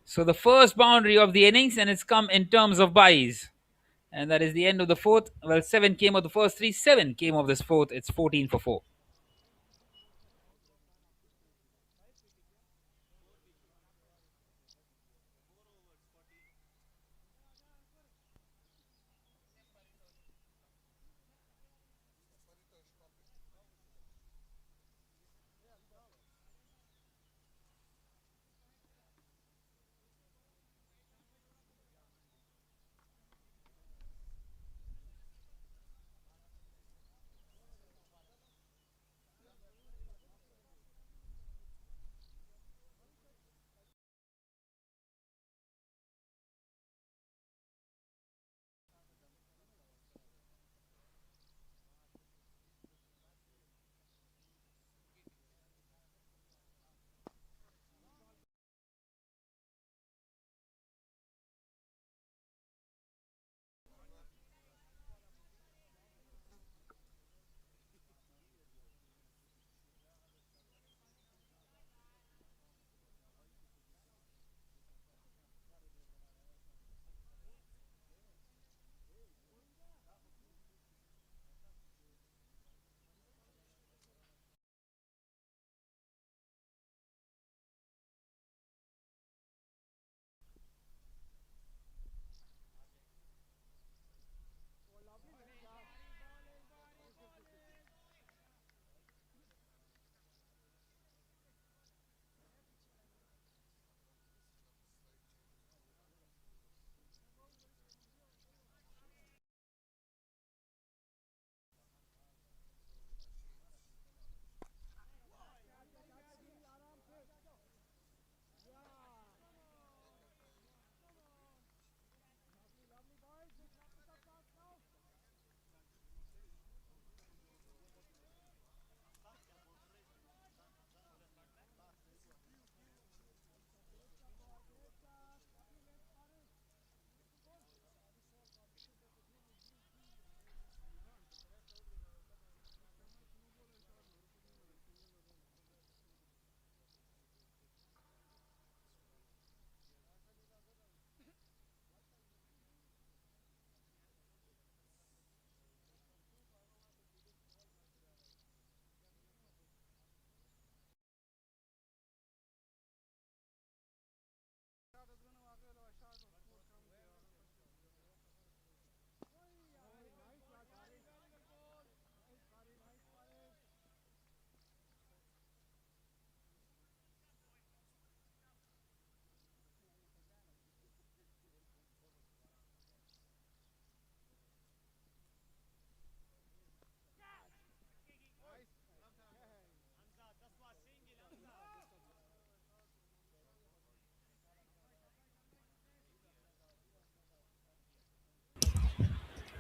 So the first boundary of the innings, and it's come in terms of byes. And that is the end of the fourth. Well, 7 came of the first three, 7 came of this fourth. It's 14 for 4.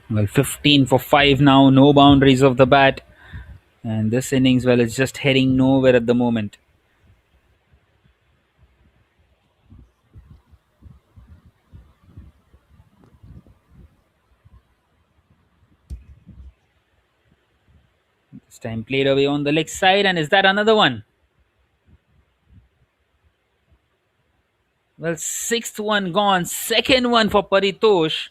Well, 15 for 5 now, no boundaries of the bat. And this innings, well, it's just heading nowhere at the moment. This time played away on the leg side, and is that another one? Well, sixth one gone, second one for Paritosh.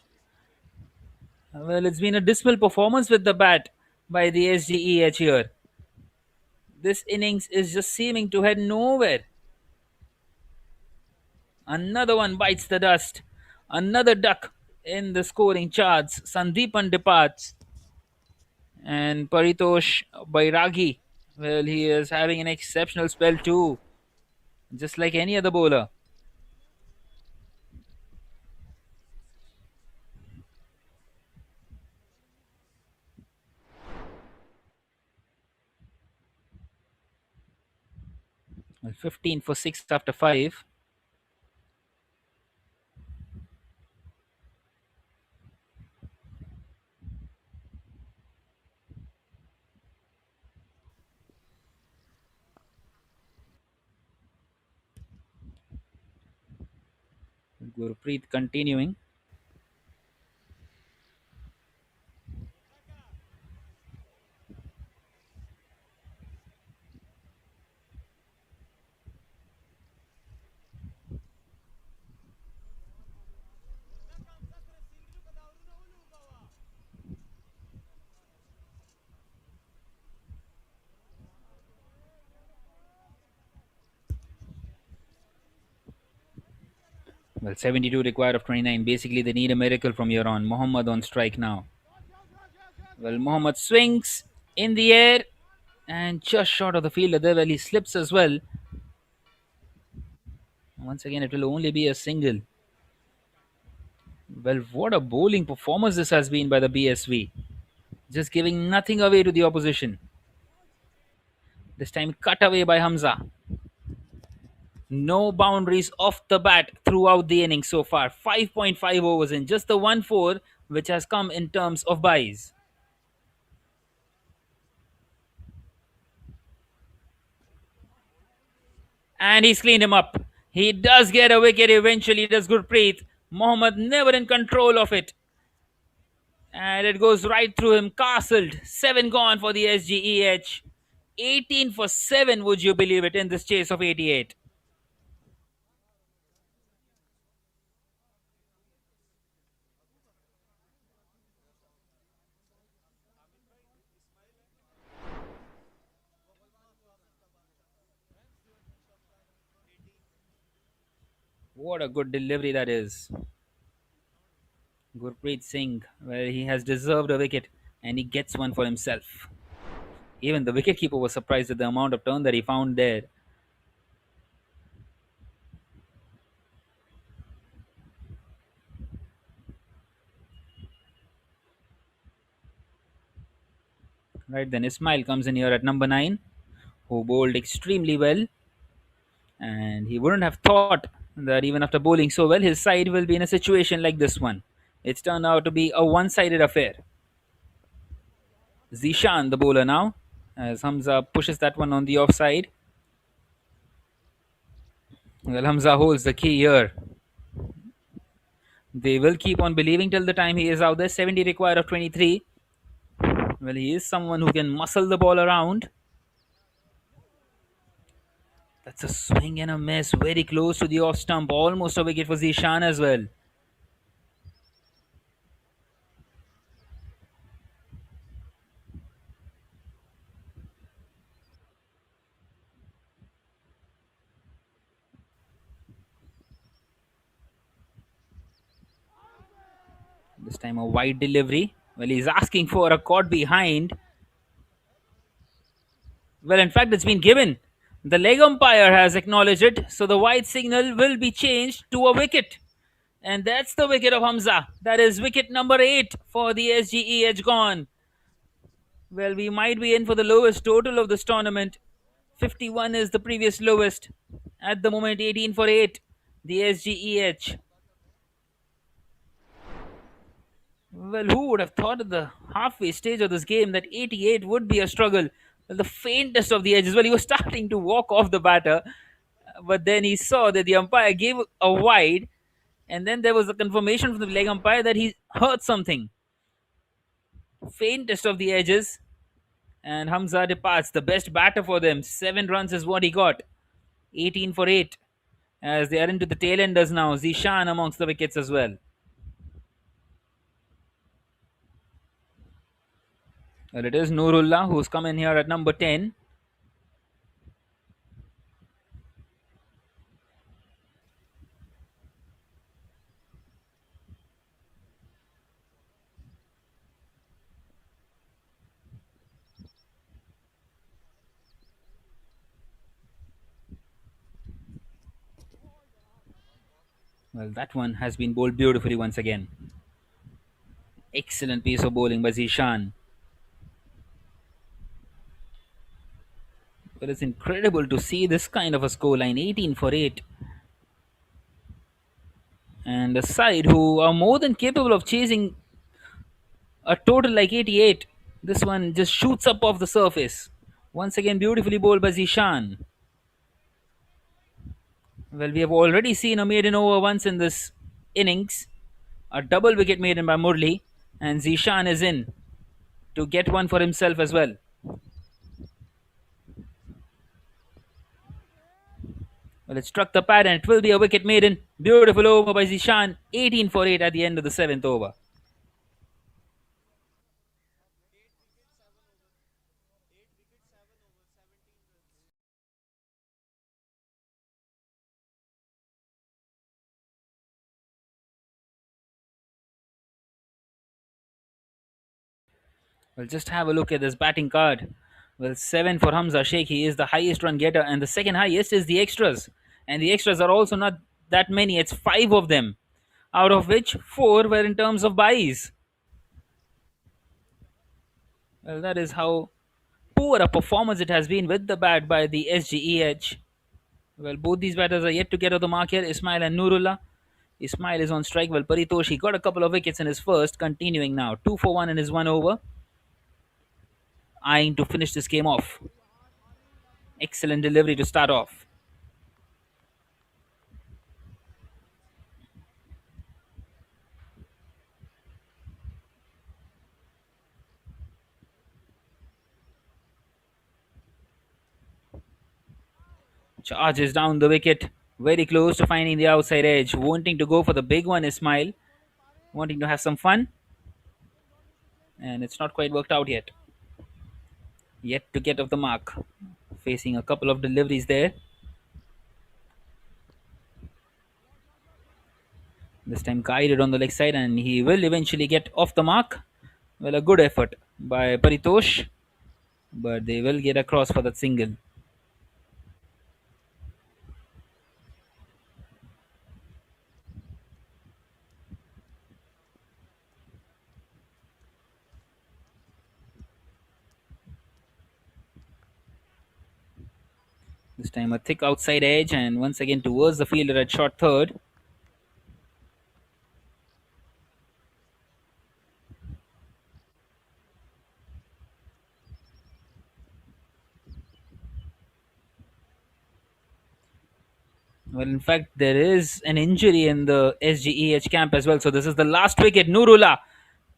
Well, it's been a dismal performance with the bat by the SGEH here. This innings is just seeming to head nowhere. Another one bites the dust. Another duck in the scoring charts. Sandeepan departs. And Paritosh Bairagi, well, he is having an exceptional spell too, just like any other bowler. Well, 15 for 6 after 5. Gurpreet continuing. Well, 72 required of 29. Basically, they need a miracle from here on. Mohammad on strike now. Well, Mohammad swings in the air and just short of the fielder there. Well, he slips as well. Once again, it will only be a single. Well, what a bowling performance this has been by the BSV. Just giving nothing away to the opposition. This time cut away by Hamza. No boundaries off the bat throughout the innings so far. 5.5 overs in, just the 1-4 which has come in terms of byes. And he's cleaned him up. He does get a wicket eventually, does Gurpreet. Mohammad never in control of it. And it goes right through him, castled. 7 gone for the SGEH. 18 for 7, would you believe it, in this chase of 88. What a good delivery that is. Gurpreet Singh, where he has deserved a wicket and he gets one for himself. Even the wicketkeeper was surprised at the amount of turn that he found there. Right then, Ismail comes in here at number 9, who bowled extremely well. And he wouldn't have thought that even after bowling so well, his side will be in a situation like this one. It's turned out to be a one sided affair. Zishan, the bowler now, as Hamza pushes that one on the offside. Well, Hamza holds the key here. They will keep on believing till the time he is out there. 70 required of 23. Well, he is someone who can muscle the ball around. That's a swing and a miss. Very close to the off stump. Almost a wicket for Zishan as well. This time a wide delivery. Well, he's asking for a caught behind. Well, in fact, it's been given. The leg umpire has acknowledged it, so the white signal will be changed to a wicket. And that's the wicket of Hamza. That is wicket number 8 for the SGEH gone. Well, we might be in for the lowest total of this tournament. 51 is the previous lowest. At the moment, 18 for 8. The SGEH. Well, who would have thought at the halfway stage of this game that 88 would be a struggle? Well, the faintest of the edges. Well, he was starting to walk off the batter, but then he saw that the umpire gave a wide, and then there was a confirmation from the leg umpire that he hurt something. Faintest of the edges, and Hamza departs. The best batter for them. 7 runs is what he got. 18 for 8. As they are into the tail enders now. Zishan amongst the wickets as well. Well, it is Nurullah who's come in here at number 10. Well, that one has been bowled beautifully once again. Excellent piece of bowling by Zishan. Well, it's incredible to see this kind of a scoreline, 18 for 8. And a side who are more than capable of chasing a total like 88. This one just shoots up off the surface. Once again, beautifully bowled by Zishan. Well, we have already seen a maiden over once in this innings. A double wicket maiden by Murli. And Zishan is in to get one for himself as well. Well, it struck the pad and it will be a wicket maiden. Beautiful over by Zishan. 18 for 8 at the end of the 7th over. Well, just have a look at this batting card. Well, 7 for Hamza Sheikh. He is the highest run getter, and the second highest is the extras. And the extras are also not that many, it's 5 of them, out of which 4 were in terms of buys. Well, that is how poor a performance it has been with the bat by the SGEH. Well, both these batters are yet to get off the mark here, Ismail and Nurullah. Ismail is on strike. Well, Paritosh, he got a couple of wickets in his first, continuing now. 2 for 1 in his 1 over. Eyeing to finish this game off. Excellent delivery to start off. Charges down the wicket. Very close to finding the outside edge. Wanting to go for the big one, Ismail. Wanting to have some fun. And it's not quite worked out yet. Yet to get off the mark. Facing a couple of deliveries there. This time guided on the leg side, and he will eventually get off the mark. Well, a good effort by Paritosh. But they will get across for that single. This time a thick outside edge, and once again towards the fielder at short third. Well, in fact, there is an injury in the SGEH camp as well. So this is the last wicket. Nurullah.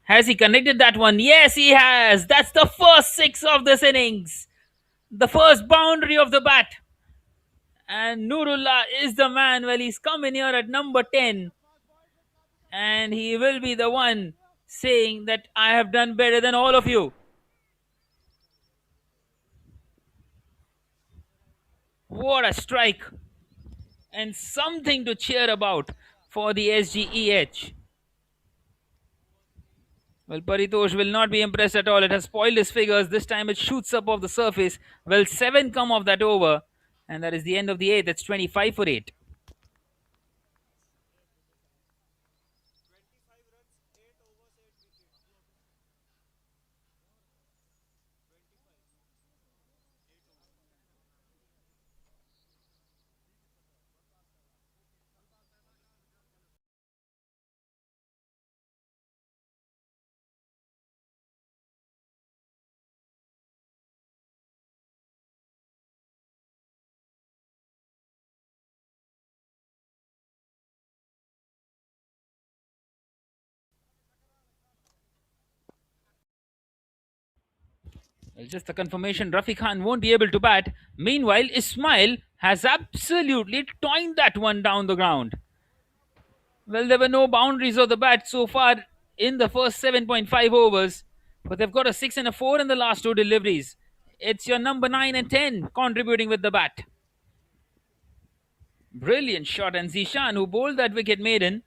Has he connected that one? Yes, he has. That's the first 6 of this innings. The first boundary of the bat. And Nurullah is the man. Well, he's come in here at number 10. And he will be the one saying that I have done better than all of you. What a strike. And something to cheer about for the SGEH. Well, Paritosh will not be impressed at all. It has spoiled his figures. This time it shoots up off the surface. Well, 7 come off that over. And that is the end of the 8th. That's 25 for 8. Well, just a confirmation, Rafi Khan won't be able to bat. Meanwhile, Ismail has absolutely toyed that one down the ground. Well, there were no boundaries of the bat so far in the first 7.5 overs, but they've got a 6 and a 4 in the last two deliveries. It's your number 9 and 10 contributing with the bat. Brilliant shot, and Zishan, who bowled that wicket maiden,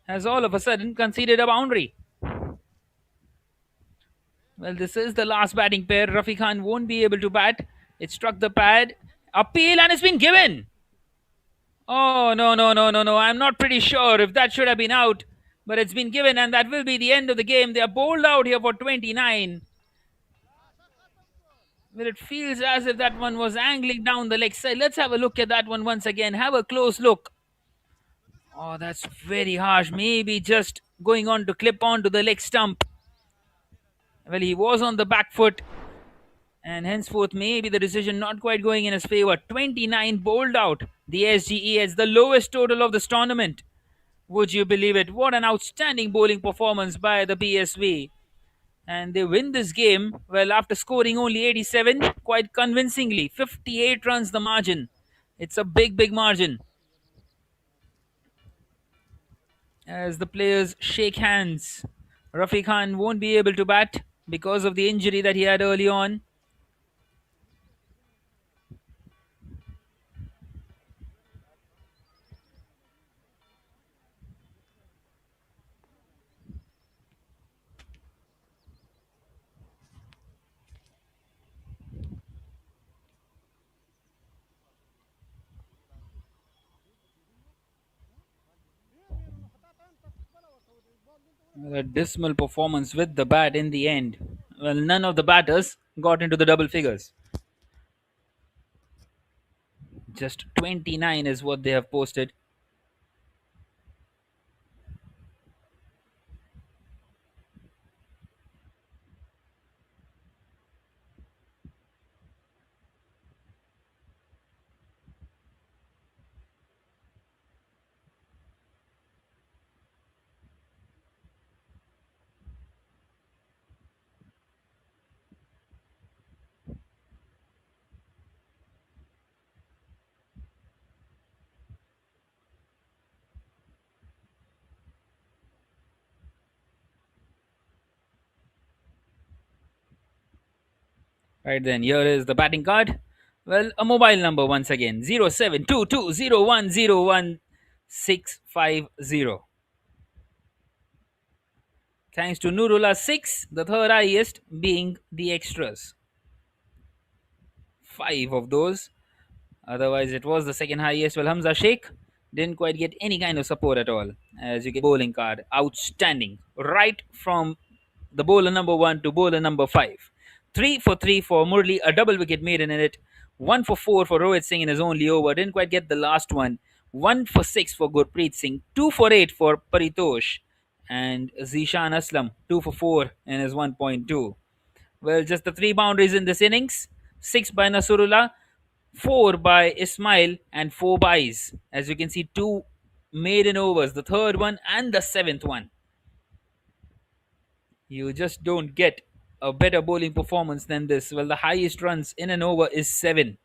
has all of a sudden conceded a boundary. Well, this is the last batting pair. Rafi Khan won't be able to bat. It struck the pad. Appeal, and it's been given. Oh, no, no, no, no, no. I'm not pretty sure if that should have been out, but it's been given, and that will be the end of the game. They are bowled out here for 29. Well, it feels as if that one was angling down the leg side. Let's have a look at that one once again. Have a close look. Oh, that's very harsh. Maybe just going on to clip onto the leg stump. Well, he was on the back foot, and henceforth, maybe the decision not quite going in his favor. 29 bowled out. The SGEH, the lowest total of this tournament. Would you believe it? What an outstanding bowling performance by the BSV. And they win this game, well, after scoring only 87, quite convincingly. 58 runs the margin. It's a big, big margin. As the players shake hands, Rafi Khan won't be able to bat because of the injury that he had early on. A dismal performance with the bat in the end. Well, none of the batters got into the double figures. Just 29 is what they have posted. Right then, here is the batting card. Well, a mobile number once again, 0722010165. Thanks to Nurullah 6, the third highest being the extras. 5 of those. Otherwise, it was the second highest. Well, Hamza Sheikh didn't quite get any kind of support at all. As you get bowling card, outstanding. Right from the bowler number 1 to bowler number 5. 3 for 3 for Murli, a double wicket maiden in it. 1 for 4 for Rohit Singh in his only over. Didn't quite get the last one. 1 for 6 for Gurpreet Singh. 2 for 8 for Paritosh. And Zishan Aslam, 2 for 4 in his 1.2. Well, just the 3 boundaries in this innings. 6 by Nasurullah, 4 by Ismail, and 4 byes. As you can see, 2 maiden overs, the third one and the seventh one. You just don't get a better bowling performance than this. Well, the highest runs in an over is 7.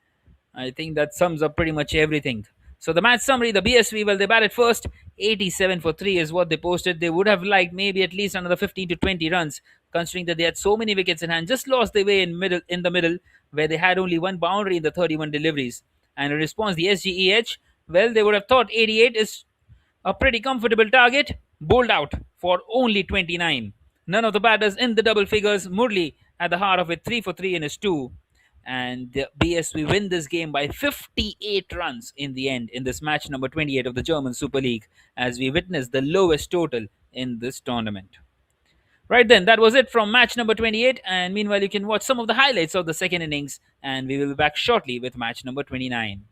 I think that sums up pretty much everything. So the match summary, the BSV, well, they batted first. 87 for 3 is what they posted. They would have liked maybe at least another 15 to 20 runs, considering that they had so many wickets in hand. Just lost their way in the middle, where they had only one boundary in the 31 deliveries. And in response, the SGEH, well, they would have thought 88 is a pretty comfortable target, bowled out for only 29. None of the batters in the double figures. Murli at the heart of it, 3 for 3 in his 2. And the BSV win this game by 58 runs in the end in this match number 28 of the German Super League, as we witnessed the lowest total in this tournament. Right then, that was it from match number 28. And meanwhile, you can watch some of the highlights of the second innings, and we will be back shortly with match number 29.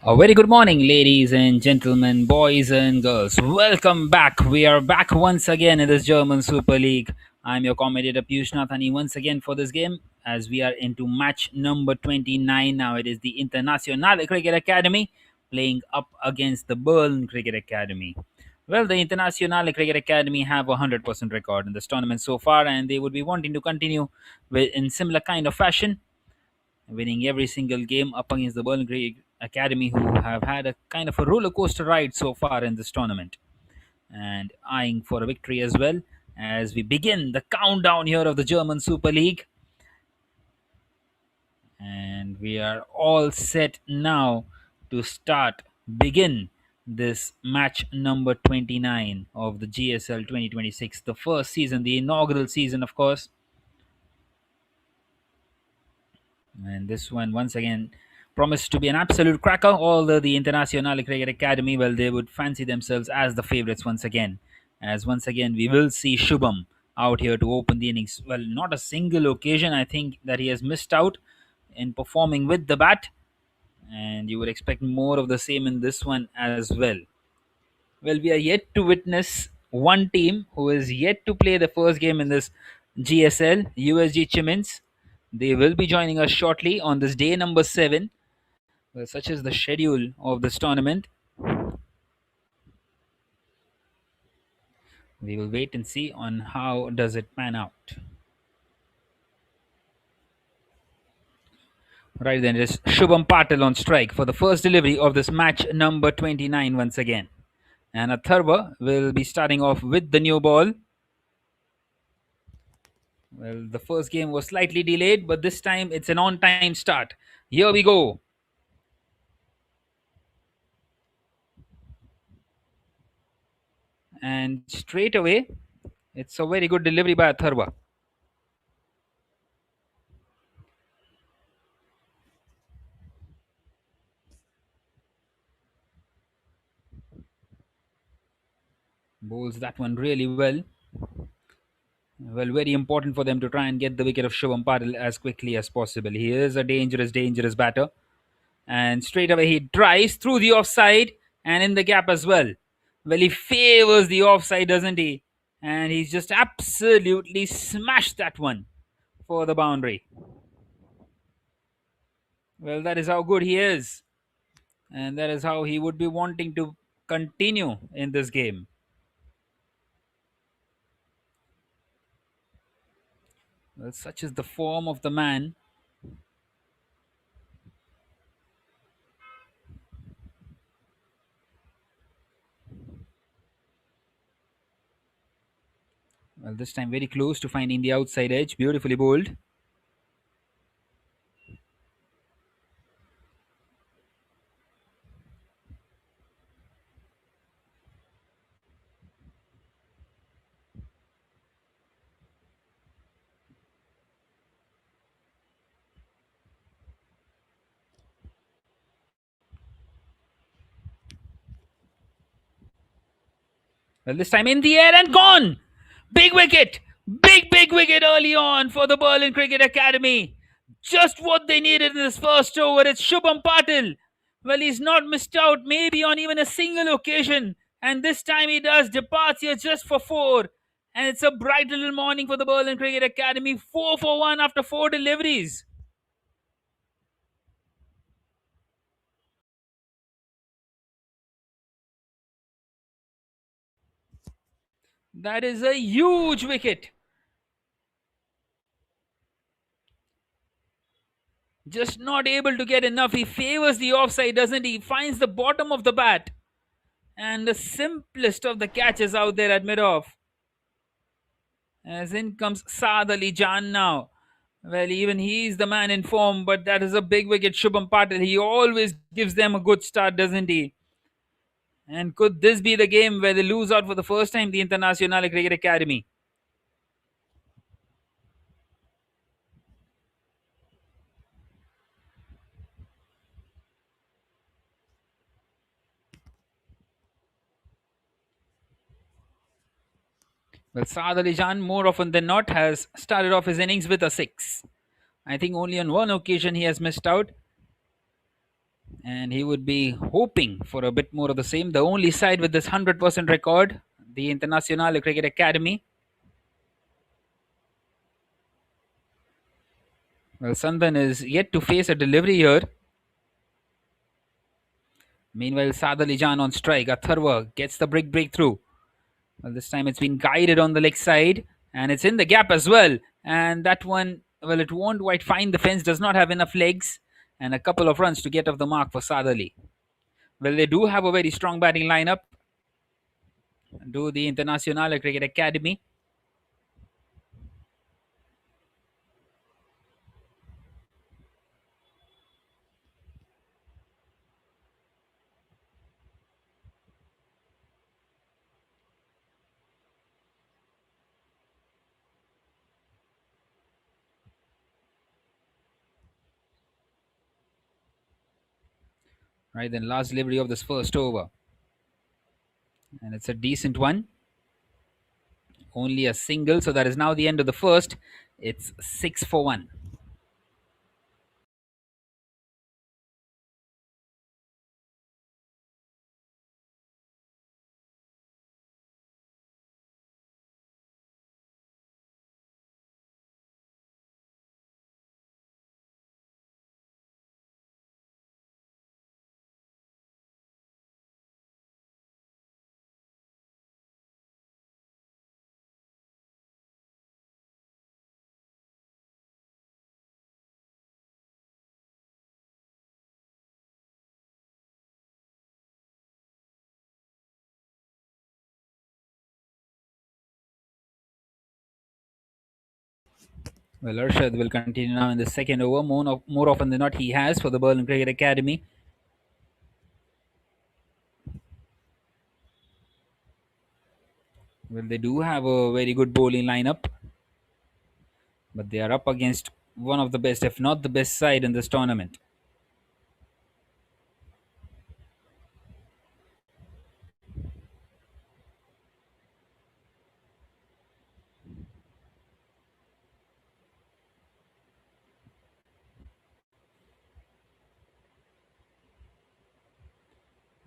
A very good morning, ladies and gentlemen, boys and girls. Welcome back. We are back once again in this German Super League. I'm your commentator Piyush Nathani once again for this game as we are into match number 29. Now it is the Internationale Cricket Academy playing up against the Berlin Cricket Academy. Well, the Internationale Cricket Academy have a 100% record in this tournament so far, and they would be wanting to continue in similar kind of fashion, winning every single game up against the Belgrade Academy, who have had a kind of a roller coaster ride so far in this tournament, and eyeing for a victory as well as we begin the countdown here of the German Super League. And we are all set now to begin this match number 29 of the GSL 2026, the first season, the inaugural season, of course. And this one, once again, promised to be an absolute cracker. Although the Internationale Cricket Academy, well, they would fancy themselves as the favourites once again. As once again, we will see Shubham out here to open the innings. Well, not a single occasion, I think, that he has missed out in performing with the bat. And you would expect more of the same in this one as well. Well, we are yet to witness one team who is yet to play the first game in this GSL, USG Chemnitz. They will be joining us shortly on this day number 7. Well, such is the schedule of this tournament. We will wait and see on how does it pan out. Right then, it is Shubham Patil on strike for the first delivery of this match number 29 once again. And Atharva will be starting off with the new ball. Well, the first game was slightly delayed, but this time it's an on time start. Here we go. And straight away, it's a very good delivery by Atharva. Bowls that one really well. Well, very important for them to try and get the wicket of Shubham Patil as quickly as possible. He is a dangerous batter. And straight away he drives through the offside and in the gap as well. Well, he favors the offside, doesn't he? And he's just absolutely smashed that one for the boundary. Well, that is how good he is. And that is how he would be wanting to continue in this game. Well, such is the form of the man. Well, this time very close to finding the outside edge. Beautifully bowled. Well, this time in the air and gone. Big wicket. Big wicket early on for the Berlin Cricket Academy. Just what they needed in this first over. It's Shubham Patil. Well, he's not missed out maybe on even a single occasion. And this time he does. Departs here just for 4. And it's a bright little morning for the Berlin Cricket Academy. 4 for 1 after 4 deliveries. That is a huge wicket. Just not able to get enough. He favors the offside, doesn't he? Finds the bottom of the bat. And the simplest of the catches out there at mid-off. As in comes Saad Ali Jan now. Well, even he's the man in form, but that is a big wicket. Shubham Patil, he always gives them a good start, doesn't he? And could this be the game where they lose out for the first time, the Internationale Cricket Academy? Well, Saad Ali Jan, more often than not, has started off his innings with a 6. I think only on one occasion he has missed out. And he would be hoping for a bit more of the same. The only side with this 100% record, the Internationale Cricket Academy. Well, Sandan is yet to face a delivery here. Meanwhile, Saad Ali Jan on strike. Atharva gets the breakthrough. Well, this time it's been guided on the leg side and it's in the gap as well. And that one, well, it won't quite find the fence, does not have enough legs, and a couple of runs to get off the mark for Saad Ali. Well, they do have a very strong batting lineup. Do the Internationale Cricket Academy. Right, then last delivery of this first over. And it's a decent one. Only a single, so that is now the end of the first. It's 6 for 1. Well, Arshad will continue now in the second over. More often than not, he has for the Berlin Cricket Academy. Well, they do have a very good bowling lineup, but they are up against one of the best, if not the best side in this tournament.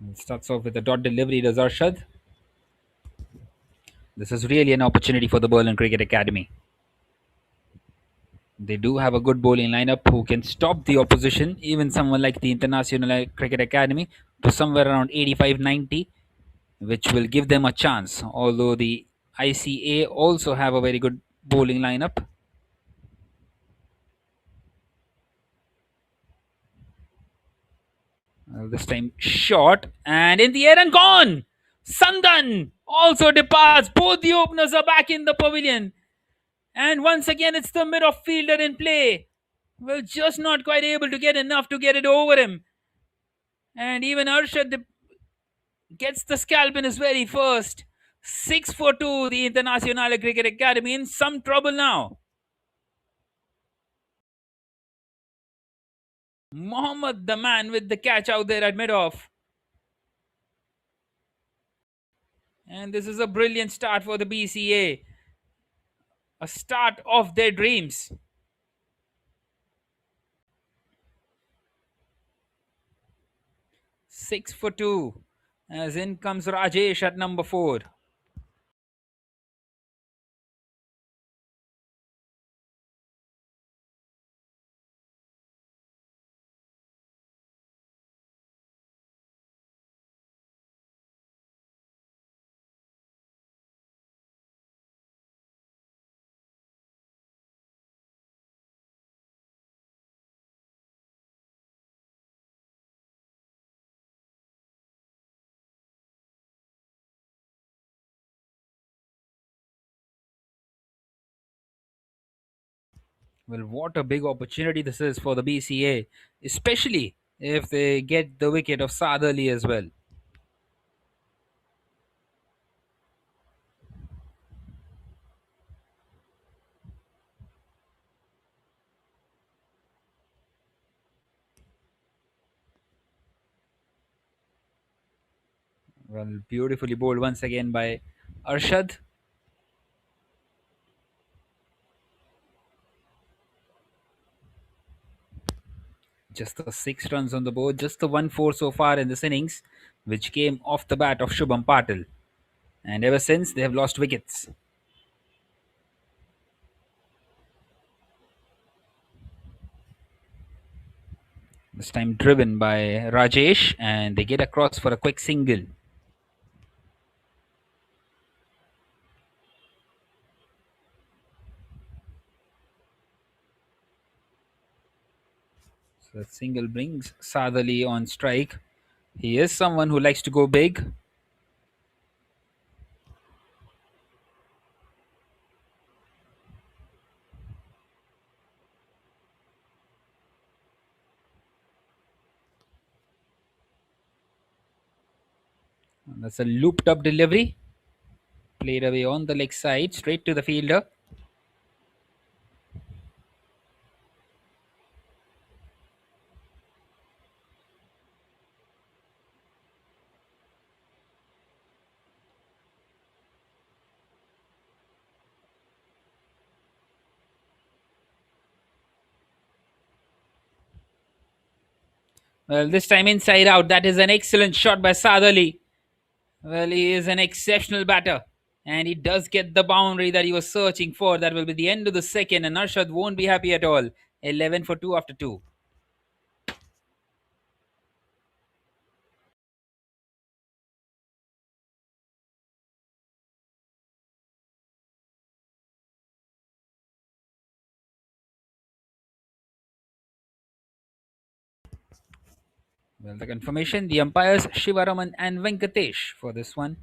It starts off with a dot delivery to Arshad. This is really an opportunity for the Berlin Cricket Academy. They do have a good bowling lineup who can stop the opposition, even someone like the International Cricket Academy, to somewhere around 85-90, which will give them a chance. Although the ICA also have a very good bowling lineup. This time short and in the air and gone. Sandan also departs. Both the openers are back in the pavilion. And once again, it's the mid-off fielder in play. Well, just not quite able to get enough to get it over him. And even Arshad gets the scalp in his very first. 6 for 2, the Internationale Cricket Academy in some trouble now. Mohammad, the man with the catch out there at mid-off. And this is a brilliant start for the BCA. A start of their dreams. 6 for 2. As in comes Rajesh at number 4. Well, what a big opportunity this is for the BCA, especially if they get the wicket of Saad Ali as well. Well, beautifully bowled once again by Arshad. Just the 6 runs on the board, just the 1-4 so far in this innings, which came off the bat of Shubham Patil. And ever since, they have lost wickets. This time driven by Rajesh, and they get across for a quick single. So that single brings Sadali on strike. He is someone who likes to go big. And that's a looped up delivery. Played away on the leg side, straight to the fielder. Well, this time inside out. That is an excellent shot by Sadali. Well, he is an exceptional batter. And he does get the boundary that he was searching for. That will be the end of the second, and Arshad won't be happy at all. 11 for 2 after 2. Well, the confirmation, the umpires Shivaraman and Venkatesh for this one.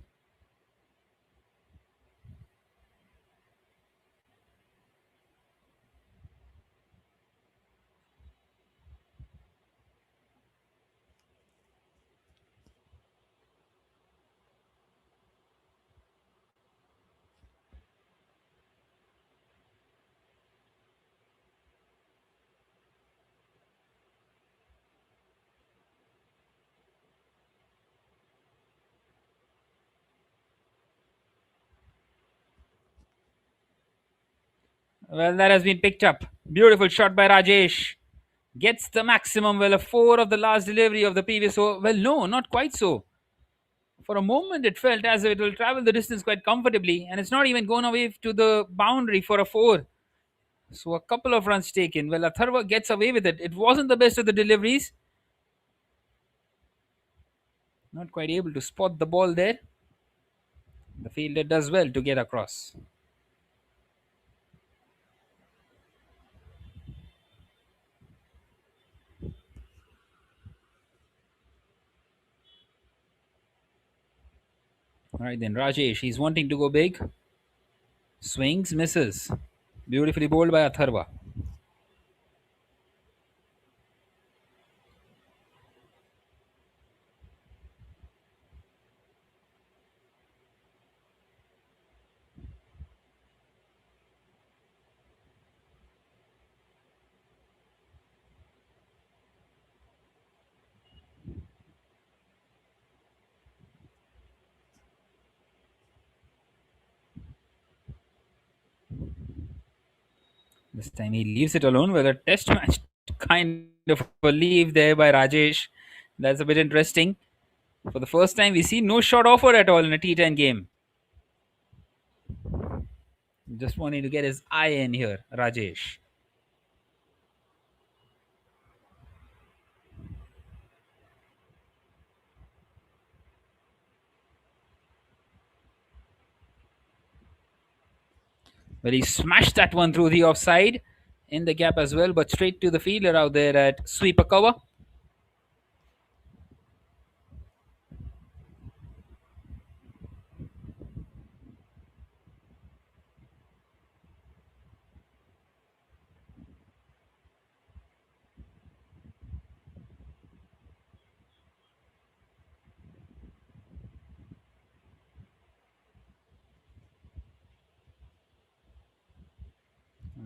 Well, that has been picked up. Beautiful shot by Rajesh. Gets the maximum. Well, a 4 of the last delivery of the previous over. Well, no, not quite so. For a moment, it felt as if it will travel the distance quite comfortably, and it's not even gone away to the boundary for a 4. So a couple of runs taken. Well, Atharva gets away with it. It wasn't the best of the deliveries. Not quite able to spot the ball there. The fielder does well to get across. All right, then Rajesh, he's wanting to go big. Swings, misses. Beautifully bowled by Atharva. This time he leaves it alone with a test match kind of a leave there by Rajesh. That's a bit interesting. For the first time, we see no shot offer at all in a T10 game. Just wanting to get his eye in here, Rajesh. Well, he smashed that one through the offside in the gap as well, but straight to the fielder out there at sweeper cover.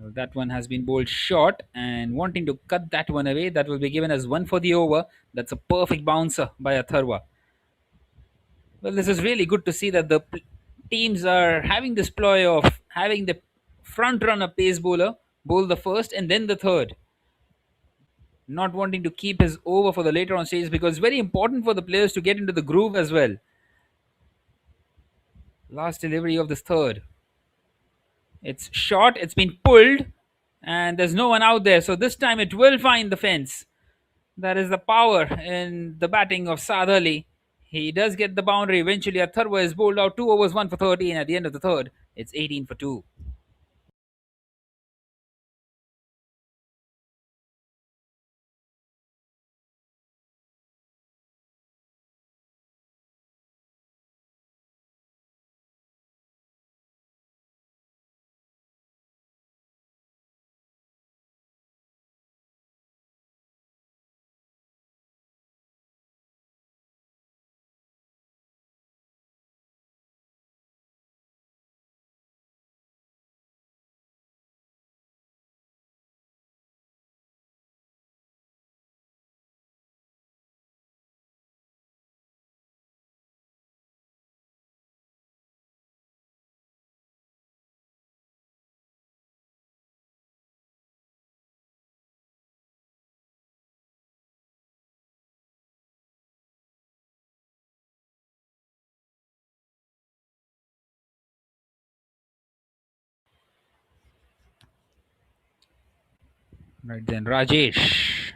That one has been bowled short, and wanting to cut that one away, that will be given as one for the over. That's a perfect bouncer by Atharva. Well, this is really good to see that the teams are having this ploy of having the front runner pace bowler bowl the first and then the third. not wanting to keep his over for the later on stage because it's very important for the players to get into the groove as well. Last delivery of this third. It's short, it's been pulled, and there's no one out there. So this time it will find the fence. That is the power in the batting of Saad Ali. He does get the boundary eventually. A third is bowled out. 2 overs, 1 for 13 at the end of the third. It's 18 for 2. Right then, Rajesh.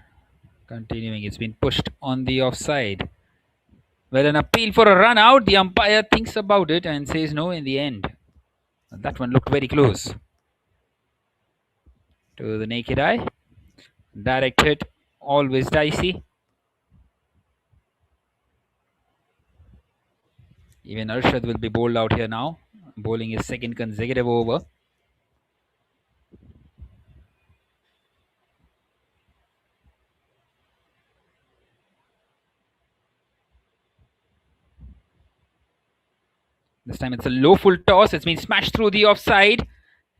Continuing, it's been pushed on the offside. Well, an appeal for a run out. The umpire thinks about it and says no in the end. That one looked very close to the naked eye. Direct hit, always dicey. Even Arshad will be bowled out here now, bowling his second consecutive over. This time it's a low full toss. It's been smashed through the offside.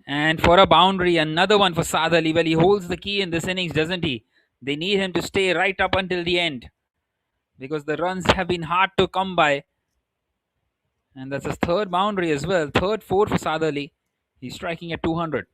And for a boundary, another one for Saad Ali. Well, he holds the key in this innings, doesn't he? They need him to stay right up until the end because the runs have been hard to come by. And that's his third boundary as well. Third, fourth for Saad Ali. He's striking at 200.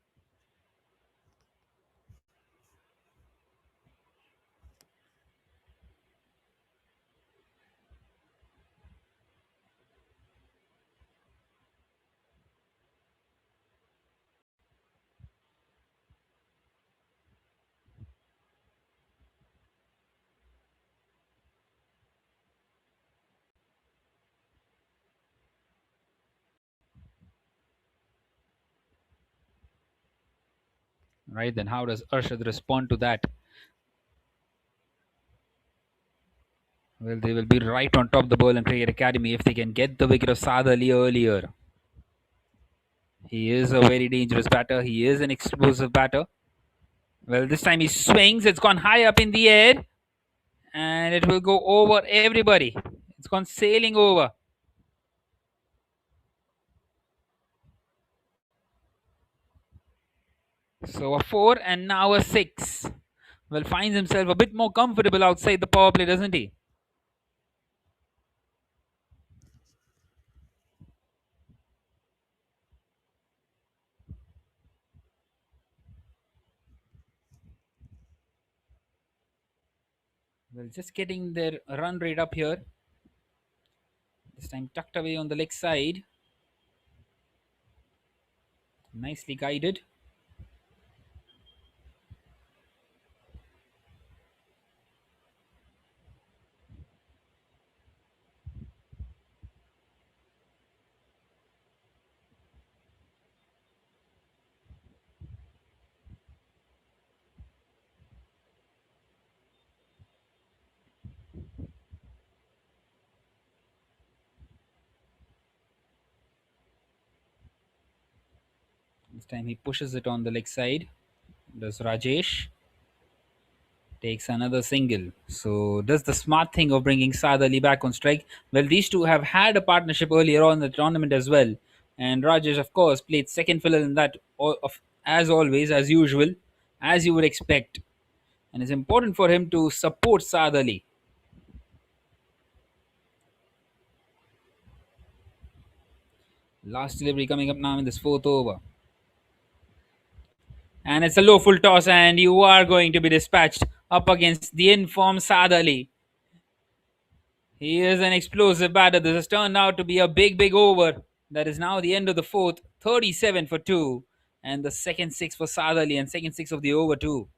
Right then, how does Arshad respond to that? Well, they will be right on top of the Berlin Cricket-Akademie if they can get the wicket of Saad Ali earlier. He is a very dangerous batter. He is an explosive batter. Well, this time he swings. It's gone high up in the air. And it will go over everybody. It's gone sailing over. So a 4 and now a 6. Well, finds himself a bit more comfortable outside the power play, doesn't he? Well, just getting their run rate up here. This time tucked away on the leg side. Nicely guided. This time he pushes it on the leg side. Does Rajesh. Takes another single. So does the smart thing of bringing Saad Ali back on strike. Well, these two have had a partnership earlier on in the tournament as well. And Rajesh, of course, played second fiddle in that, as always, as usual, as you would expect. And it's important for him to support Saad Ali. Last delivery coming up now in this fourth over. And it's a low full toss, and you are going to be dispatched. up against the informed Saad Ali. He is an explosive batter. This has turned out to be a big over. That is now the end of the fourth. 37 for 2. And the second six for Saad Ali and second six of the over too.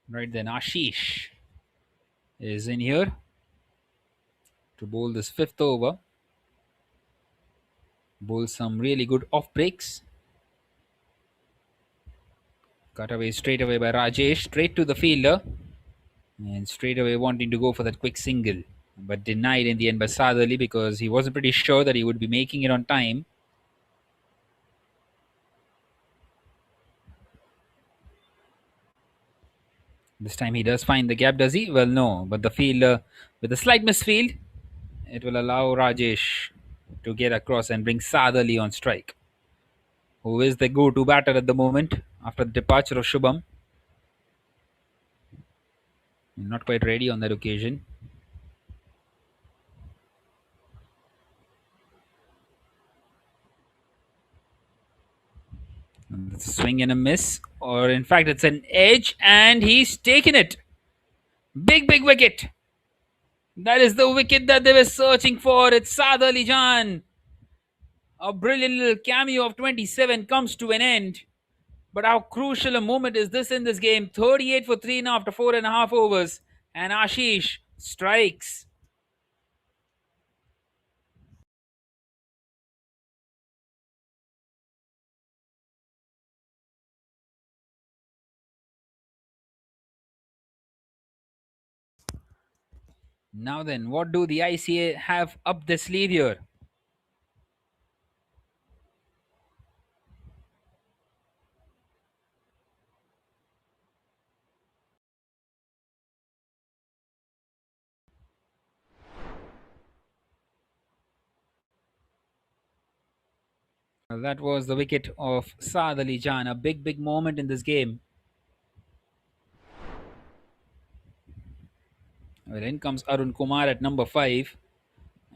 Right then, Ashish is in here to bowl this fifth over. Bowl some really good off breaks. Cut away straight away by Rajesh, straight to the fielder. And straight away wanting to go for that quick single. But denied in the end by Saad Ali because he wasn't pretty sure that he would be making it on time. This time he does find the gap, does he? Well, no. But the fielder, with a slight misfield, it will allow Rajesh to get across and bring Saad Ali on strike, who is the go-to batter at the moment after the departure of Shubham. Not quite ready on that occasion. And it's a swing and a miss, or in fact, it's an edge, and he's taken it. Big wicket. That is the wicket that they were searching for. It's Saad Ali Jan. A brilliant little cameo of 27 comes to an end. But how crucial a moment is this in this game? 38 for 3 now after 4.5 overs. And Ashish strikes. Now then, what do the ICA have up their sleeve here? Well, that was the wicket of Saad Ali Jan. A big moment in this game. Well, in comes Arun Kumar at number 5.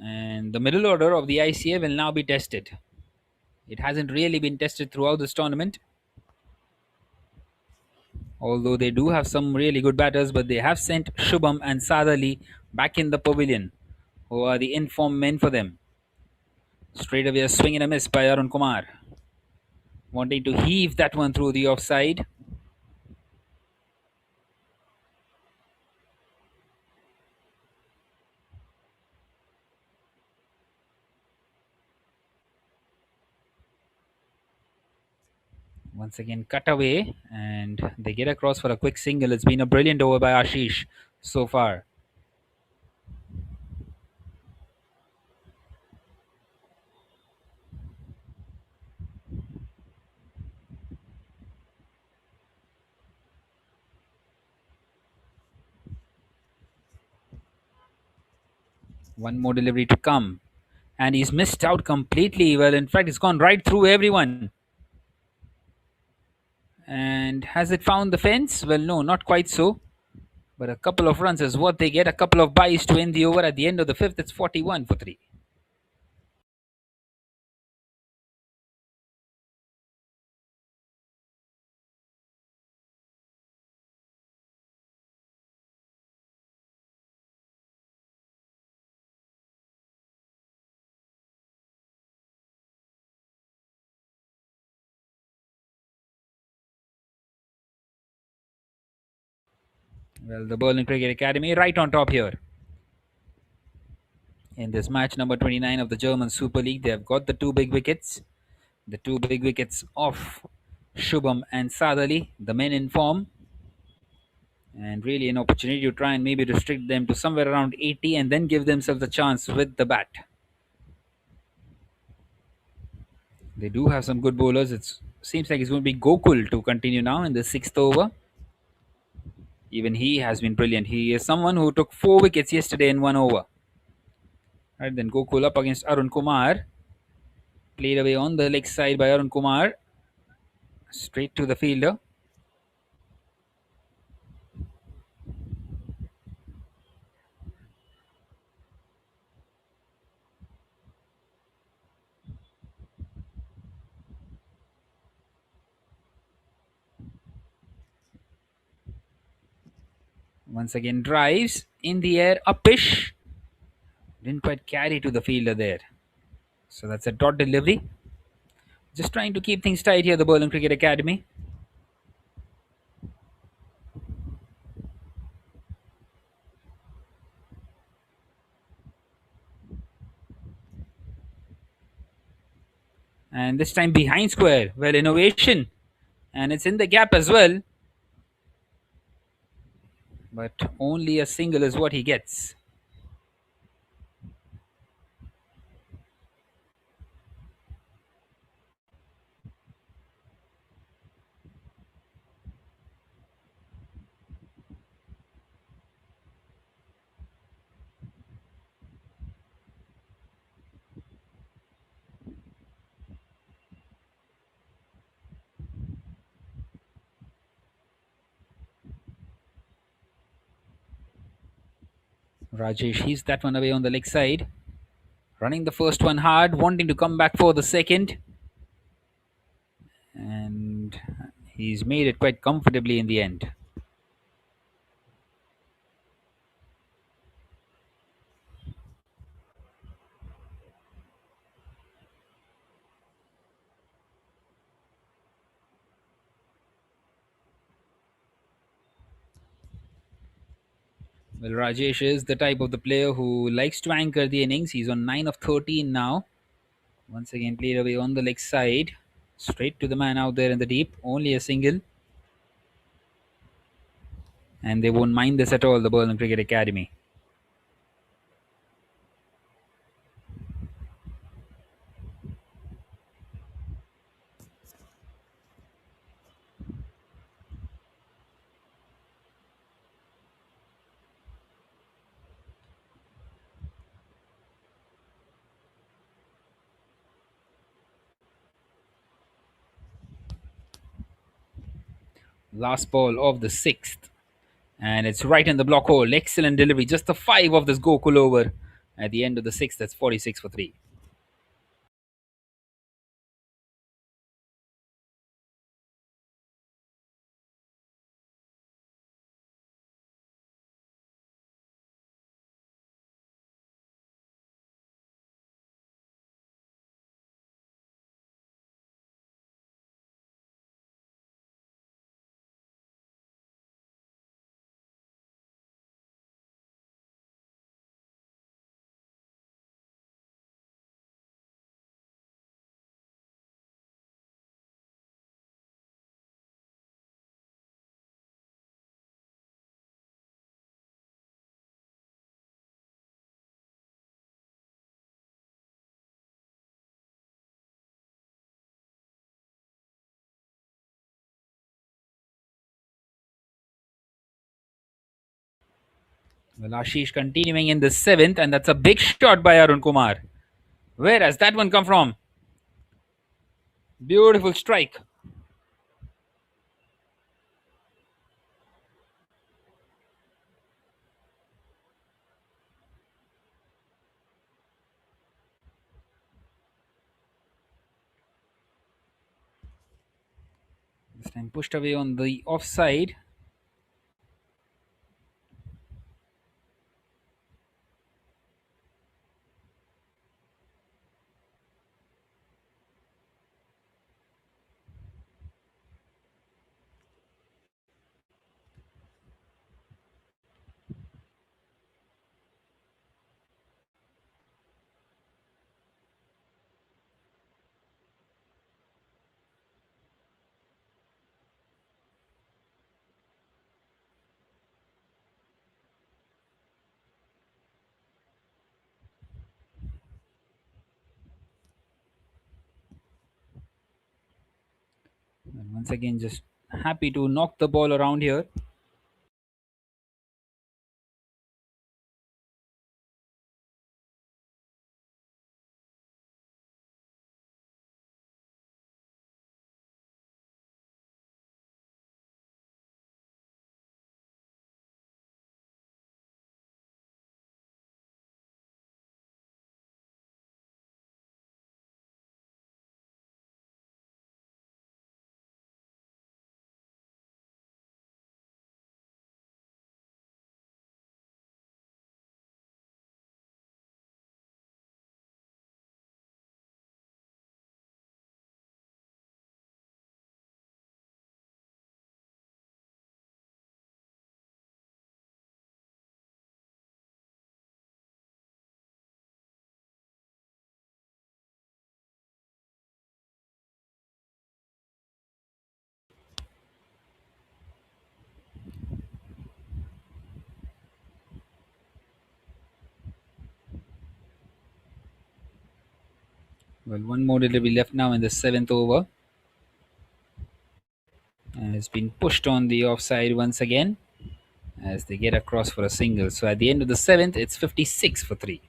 And the middle order of the ICA will now be tested. It hasn't really been tested throughout this tournament. Although they do have some really good batters, but they have sent Shubham and Saad Ali back in the pavilion, who are the informed men for them. Straight away a swing and a miss by Arun Kumar. Wanting to heave that one through the offside. Once again cut away and they get across for a quick single. It's been a brilliant over by Ashish so far. One more delivery to come. And he's missed out completely. Well, in fact, it's gone right through everyone. And has it found the fence? Well, no, not quite so. But a couple of runs is what they get. A couple of byes to end the over at the end of the fifth. It's 41 for 3. Well, the Berlin Cricket-Akademie right on top here. In this match number 29 of the German Super League, they have got the two big wickets. The two big wickets of Shubham and Saad Ali, the men in form. And really an opportunity to try and maybe restrict them to somewhere around 80 and then give themselves a chance with the bat. They do have some good bowlers. It seems like it's going to be Gokul to continue now in the sixth over. Even he has been brilliant. He is someone who took 4 wickets yesterday in 1 over. Right then, Gokul up against Arun Kumar. Played away on the leg side by Arun Kumar. Straight to the fielder. Once again, drives in the air, upish. Didn't quite carry to the fielder there. So that's a dot delivery. Just trying to keep things tight here, the Berlin Cricket Academy. And this time behind square. Well, innovation. And it's in the gap as well. But only a single is what he gets. Rajesh, he's that one away on the leg side. Running the first one hard, wanting to come back for the second. And he's made it quite comfortably in the end. Well, Rajesh is the type of the player who likes to anchor the innings. He's on 9 of 13 now. Once again, played away on the leg side. Straight to the man out there in the deep. Only a single. And they won't mind this at all, the Berlin Cricket Academy. Last ball of the sixth. And it's right in the block hole. Excellent delivery. Just the 5 of this Gokul over. At the end of the sixth, that's 46 for 3. Well, Ashish continuing in the seventh, and that's a big shot by Arun Kumar. Where has that one come from? Beautiful strike. This time pushed away on the offside. Once again, just happy to knock the ball around here. Well, one more delivery left now in the seventh over. And it's been pushed on the offside once again as they get across for a single. So at the end of the seventh, it's 56 for 3.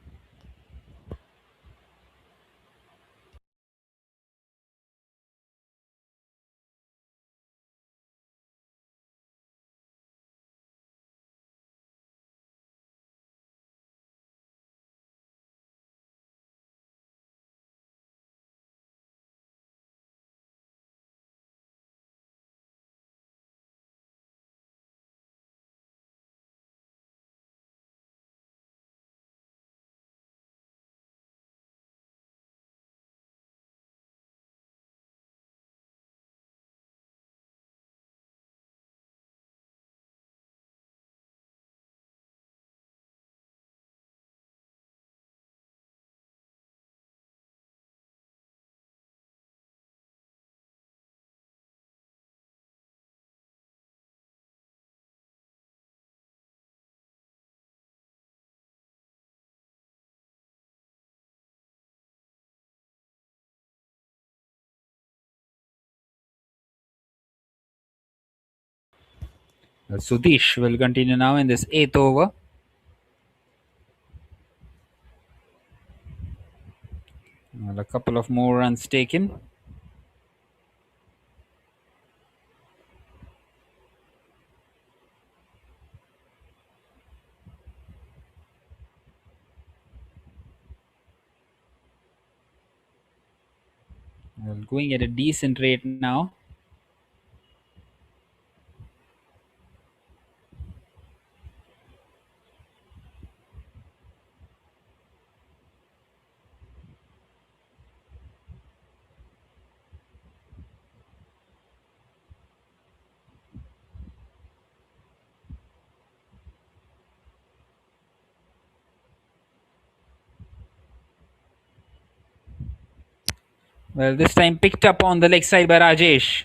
Sudhish will continue now in this eighth over. Well, a couple of more runs taken. Well, going at a decent rate now. Well, this time picked up on the leg side by Rajesh.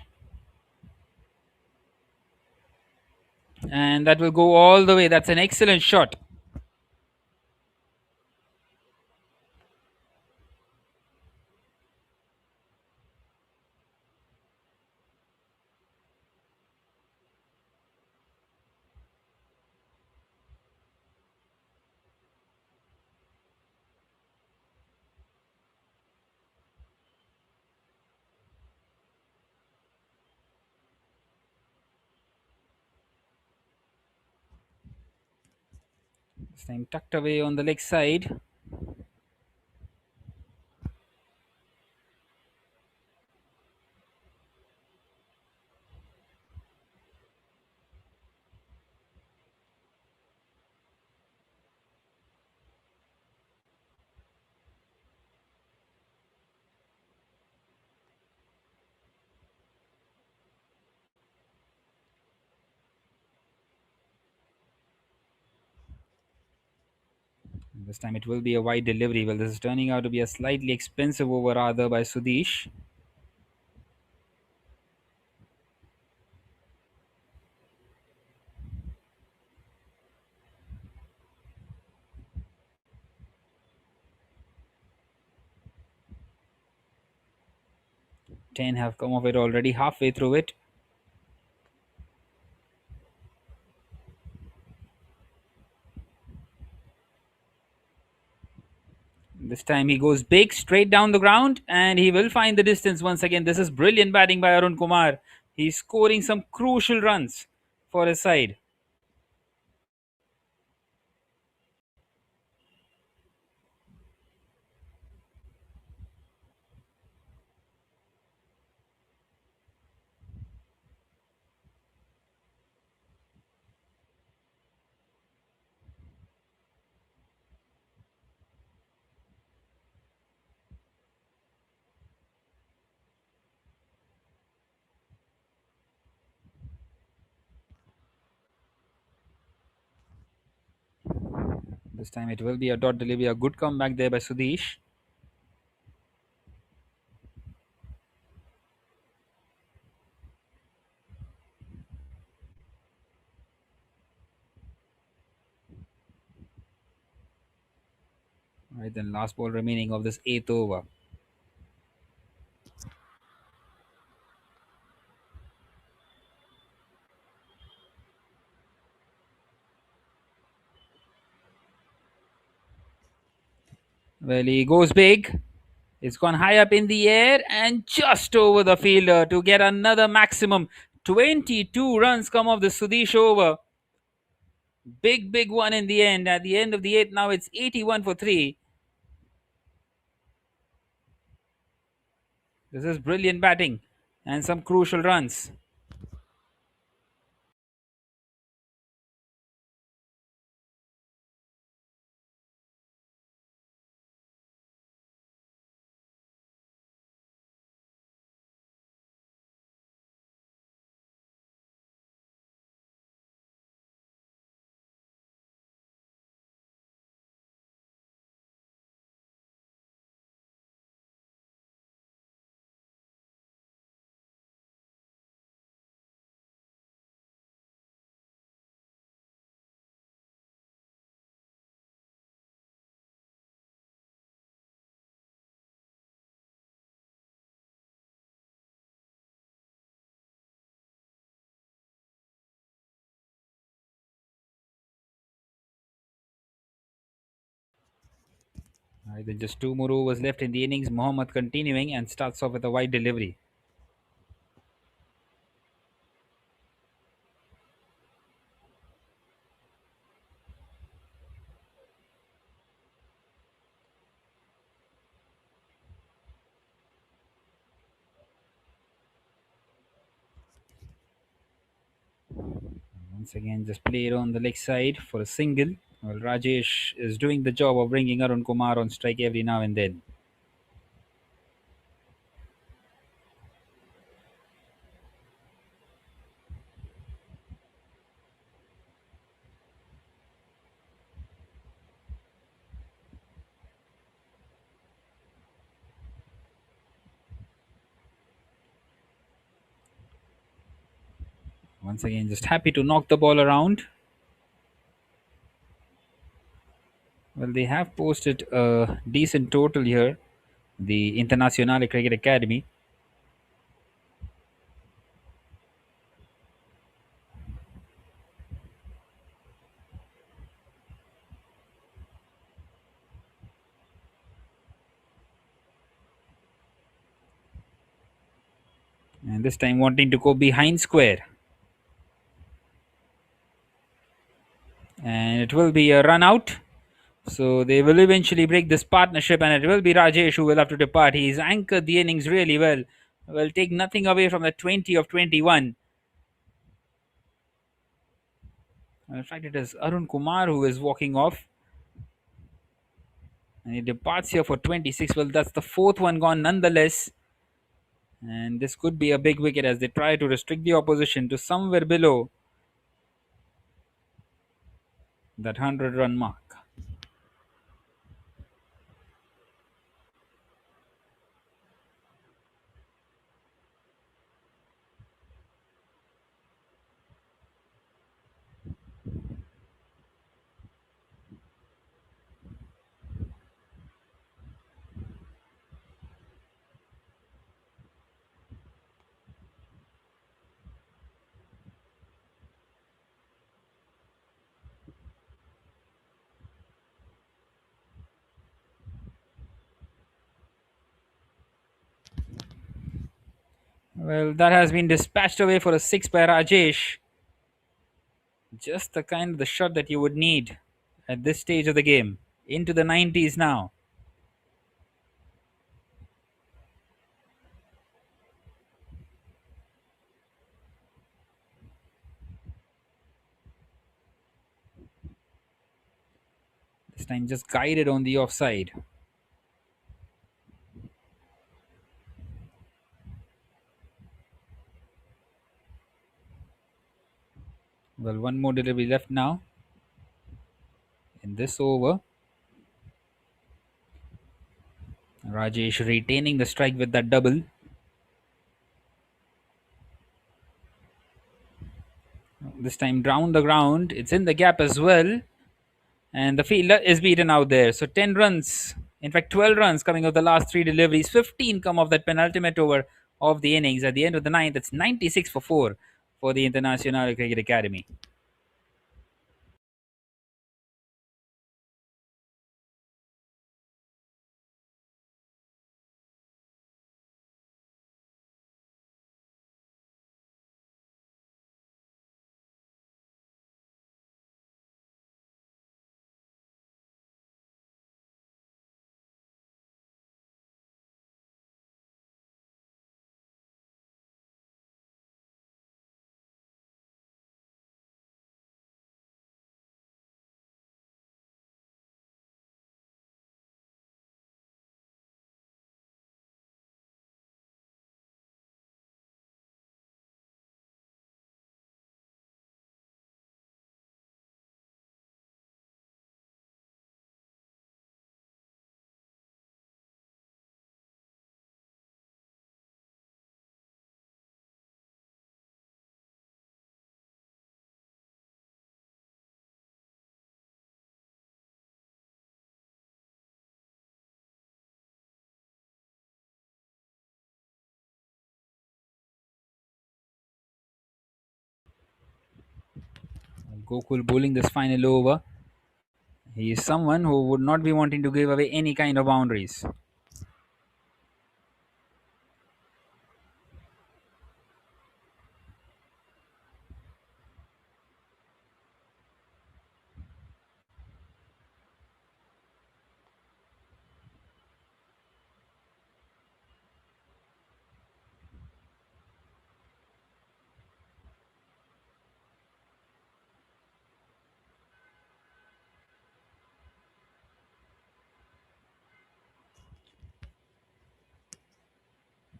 And that will go all the way. That's an excellent shot. This time tucked away on the leg side. This time it will be a wide delivery. Well, this is turning out to be a slightly expensive over rather by Sudhish. 10 have come of it already, halfway through it. This time he goes big, straight down the ground, and he will find the distance once again. This is brilliant batting by Arun Kumar. He's scoring some crucial runs for his side. This time it will be a dot delivery, a good comeback there by Sudesh. Right, then last ball remaining of this eighth over. Well, he goes big. It's gone high up in the air and just over the fielder to get another maximum. 22 runs come off the Sudesh over. Big one in the end. At the end of the eighth, now it's 81 for 3. This is brilliant batting and some crucial runs. Right, then just 2 more overs left in the innings. Mohammad continuing and starts off with a wide delivery. Once again, just played on the leg side for a single. Well, Rajesh is doing the job of bringing Arun Kumar on strike every now and then. Once again, just happy to knock the ball around. Well, they have posted a decent total here, the Internationale Cricket-Akademie. And this time wanting to go behind square. And it will be a run out. So they will eventually break this partnership, and it will be Rajesh who will have to depart. He's anchored the innings really well. Will take nothing away from the 20 of 21. In fact, it is Arun Kumar who is walking off. And he departs here for 26. Well, that's the fourth one gone nonetheless. And this could be a big wicket as they try to restrict the opposition to somewhere below that 100-run mark. Well, that has been dispatched away for a six by Rajesh. Just the kind of the shot that you would need at this stage of the game. Into the 90s now. This time just guided on the offside. Well, one more delivery left now in this over. Rajesh retaining the strike with that double. This time down the ground. It's in the gap as well. And the fielder is beaten out there. So 10 runs. In fact, 12 runs coming of the last three deliveries. 15 come off that penultimate over of the innings. At the end of the ninth, it's 96 for 4 for the Internationale Cricket Academy. Gokul bowling this final over. He is someone who would not be wanting to give away any kind of boundaries.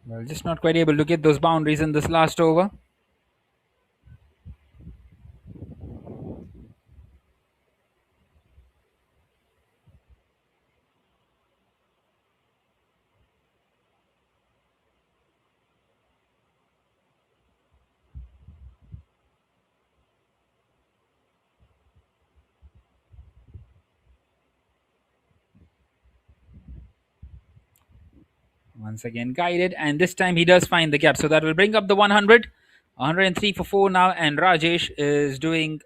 Well, just not quite able to get those boundaries in this last over. Once again guided, and this time he does find the gap. So that will bring up the 100. 103 for 4 now, and Rajesh is doing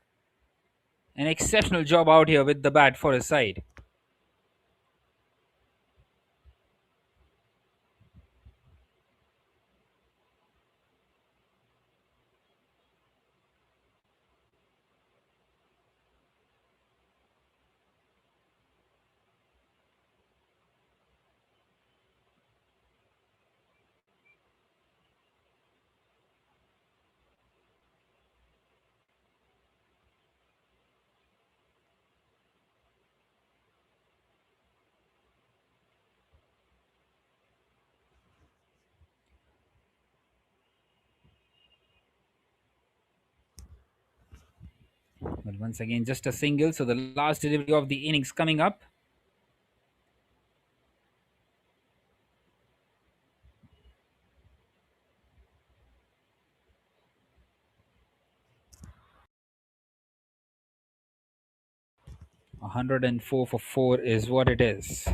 an exceptional job out here with the bat for his side. But once again, just a single. So the last delivery of the innings coming up. $104 for 4 is what it is.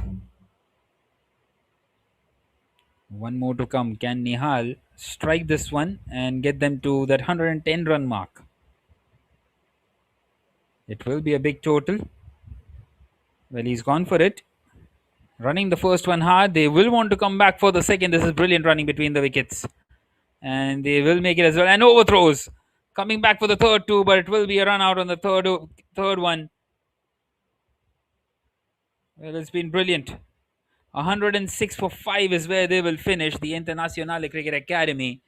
One more to come. Can Nihal strike this one and get them to that 110 run mark? It will be a big total. Well, he's gone for it. Running the first one hard. They will want to come back for the second. This is brilliant running between the wickets. And they will make it as well. And overthrows. Coming back for the third two, but it will be a run out on the third one. Well, it's been brilliant. 106 for 5 is where they will finish, the Internationale Cricket Academy.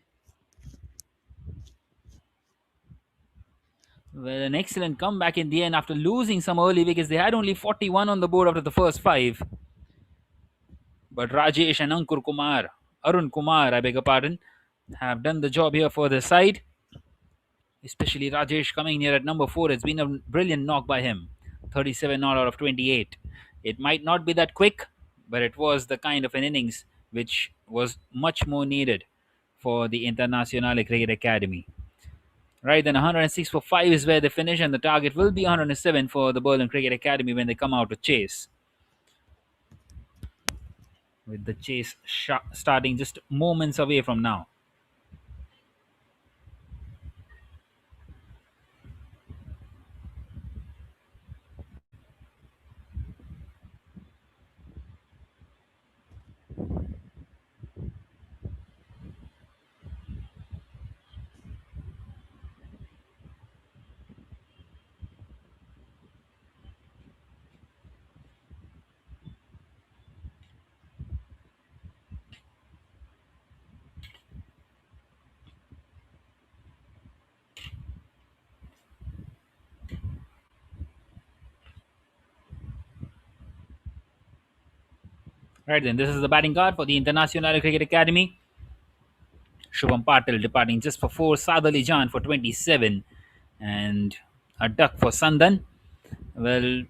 Well, an excellent comeback in the end after losing some early wickets. They had only 41 on the board after the first 5. But Rajesh and Arun Kumar, I beg your pardon, have done the job here for the side. Especially Rajesh coming here at number 4. It's been a brilliant knock by him. 37 not out of 28. It might not be that quick, but it was the kind of an innings which was much more needed for the Internationale Cricket Academy. Right then, 106 for 5 is where they finish, and the target will be 107 for the Berlin Cricket Academy when they come out to chase. With the chase starting just moments away from now. Right then, this is the batting card for the International Cricket Academy. Shubham Patil departing just for 4, Saad Ali Jan for 27, and a duck for Sandan. Well,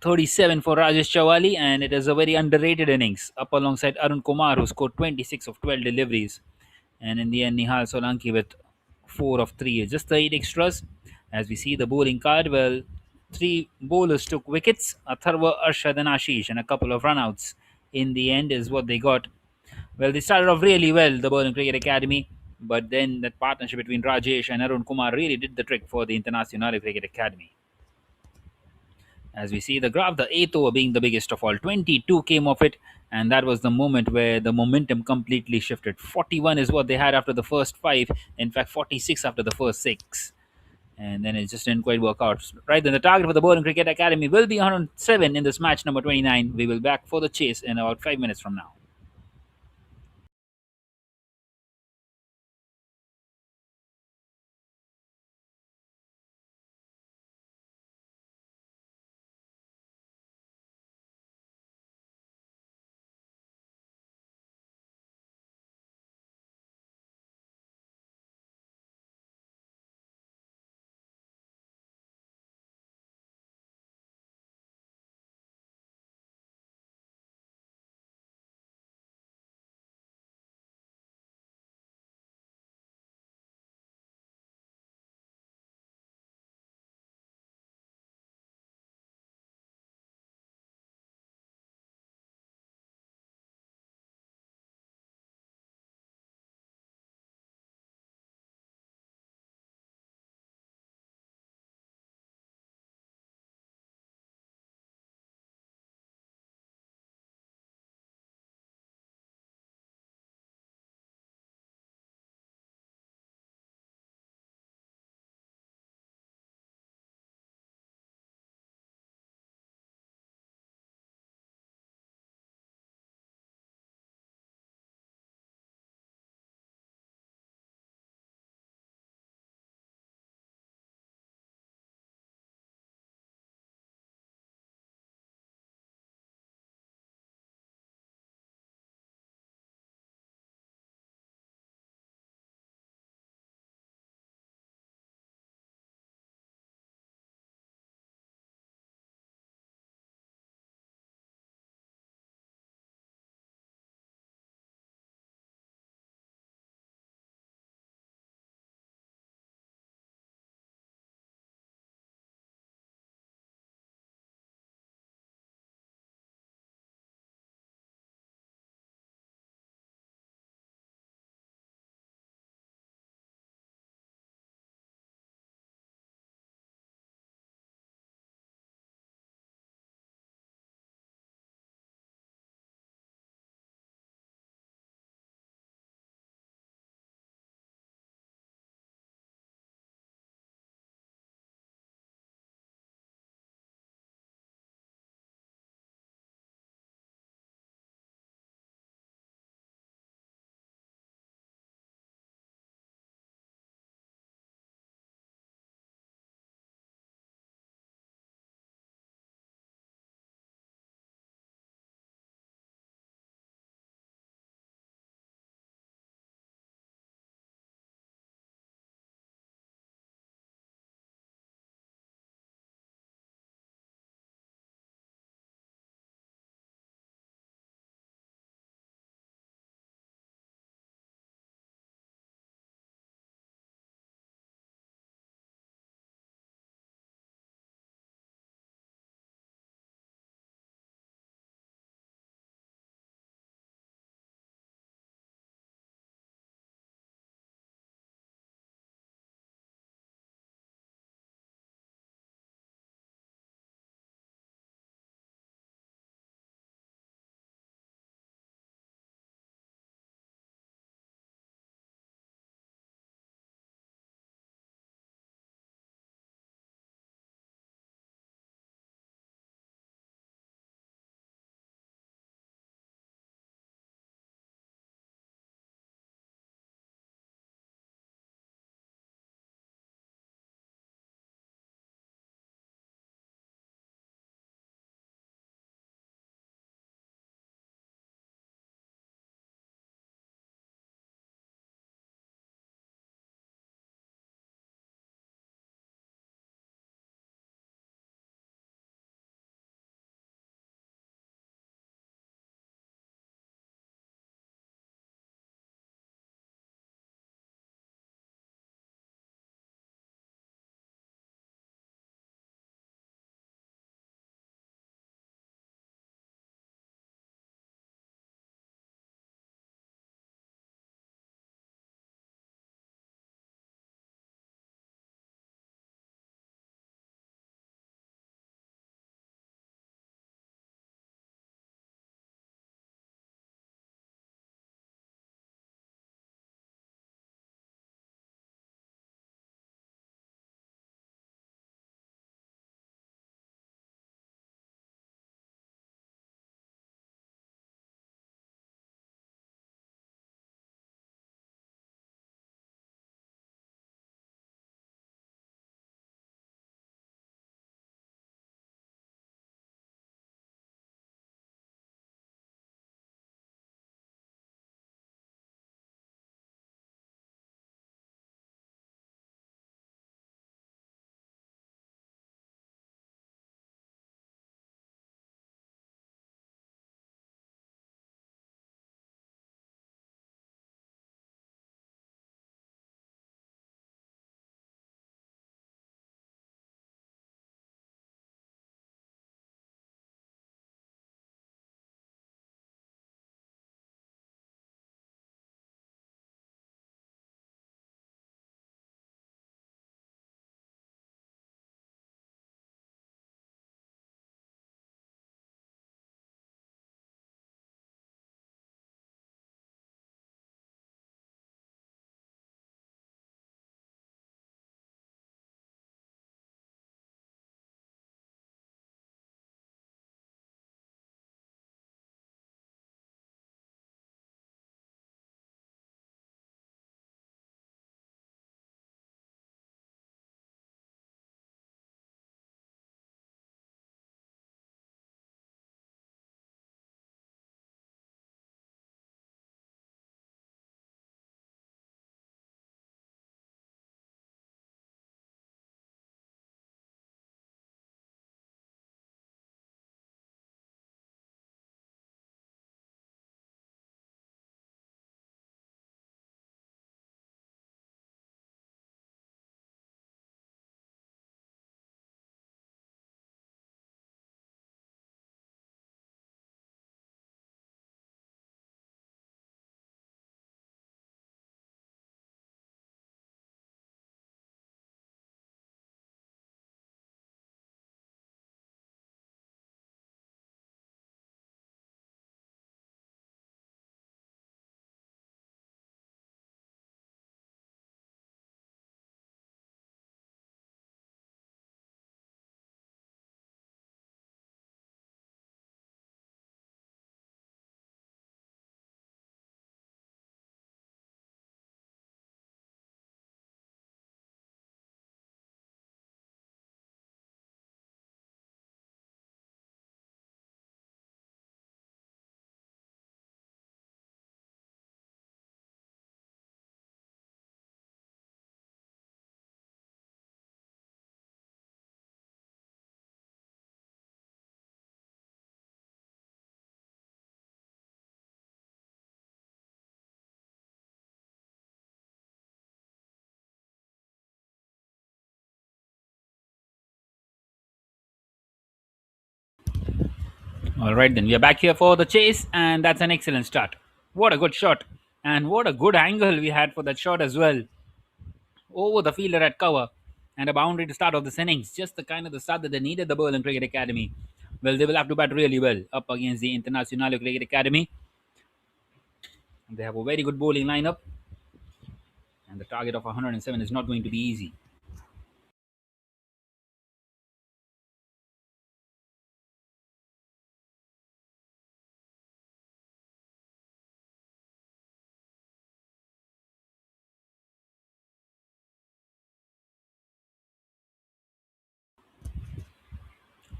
37 for Rajesh Chawali, and it is a very underrated innings, up alongside Arun Kumar, who scored 26 of 12 deliveries. And in the end, Nihal Solanki with 4 of 3, just the 8 extras. As we see the bowling card, well, 3 bowlers took wickets, Atharva, Arshad, and Ashish, and a couple of runouts. In the end, is what they got. Well, they started off really well, the Berlin Cricket Academy, but then that partnership between Rajesh and Arun Kumar really did the trick for the International Cricket Academy. As we see the graph, the 8th over being the biggest of all, 22 came of it, and that was the moment where the momentum completely shifted. 41 is what they had after the first 5, in fact, 46 after the first 6. And then it just didn't quite work out. Right then, the target for the Berlin Cricket Academy will be 107 in this match number 29. We will back for the chase in about 5 minutes from now. All right, then we are back here for the chase, and that's an excellent start. What a good shot, and what a good angle we had for that shot as well. Over the fielder at cover, and a boundary to start off this innings. Just the kind of the start that they needed the Berlin Cricket Academy. Well, they will have to bat really well up against the Internationale Cricket Academy. They have a very good bowling lineup, and the target of 107 is not going to be easy.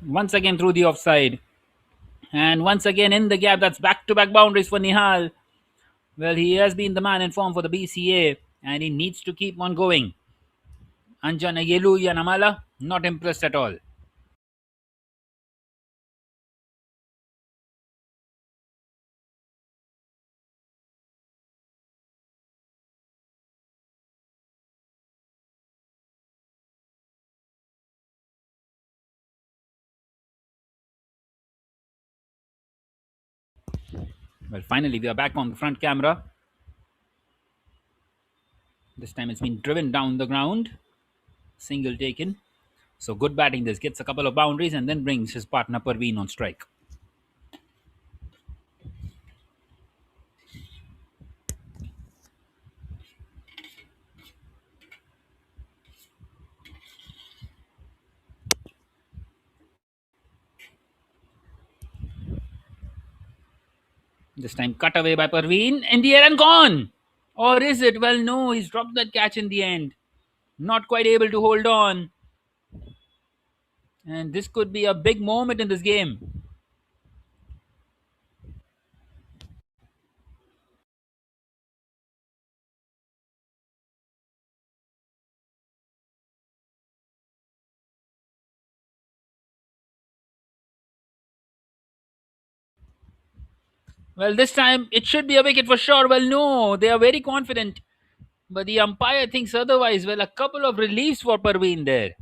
Once again through the offside, and once again in the gap. That's back-to-back boundaries for Nihal. Well, he has been the man in form for the BCA, and he needs to keep on going. Anjana Yelu Yanamala, not impressed at all. Well, finally, we are back on the front camera. This time it's been driven down the ground. Single taken. So good batting. This gets a couple of boundaries and then brings his partner Parveen on strike. This time cut away by Parveen. In the air and gone. Or is it? Well, no, he's dropped that catch in the end. Not quite able to hold on. And this could be a big moment in this game. Well, this time it should be a wicket for sure. Well, no, they are very confident. But the umpire thinks otherwise. Well, a couple of reliefs for Parveen there.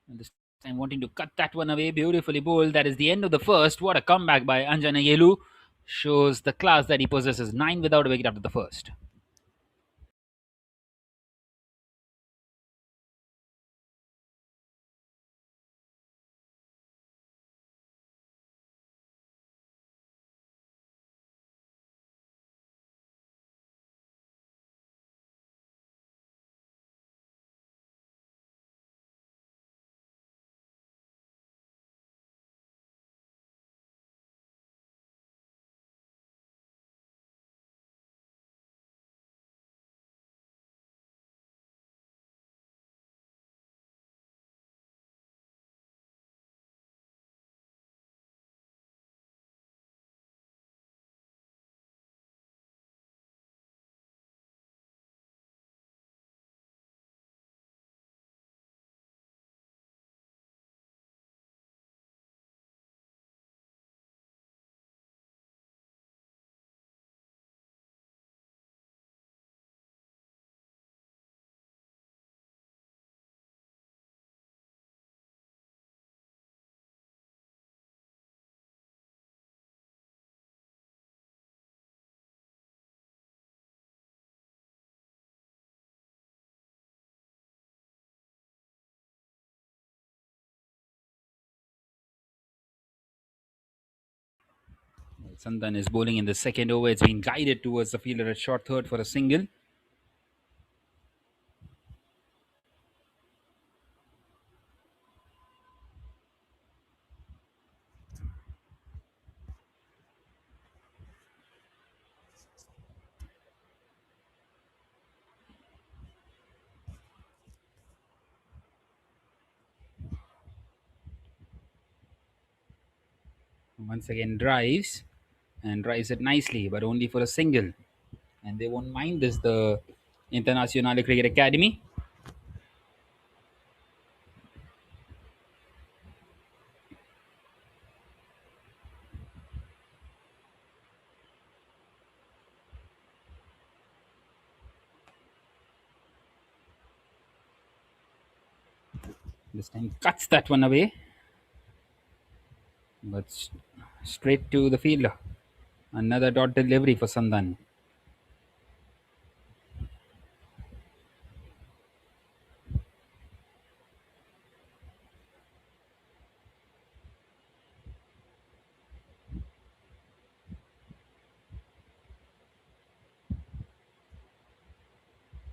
And this time wanting to cut that one away. Beautifully bowled. That is the end of the first. What a comeback by Anjana Yelu. Shows the class that he possesses. 9 without a wicket after the first. Sandan is bowling in the second over. It's been guided towards the fielder at short third for a single. Once again drives and drives it nicely, but only for a single. And they won't mind this. The Internationale Cricket-Akademie. This time cuts that one away, but straight to the fielder. Another dot delivery for Sandan.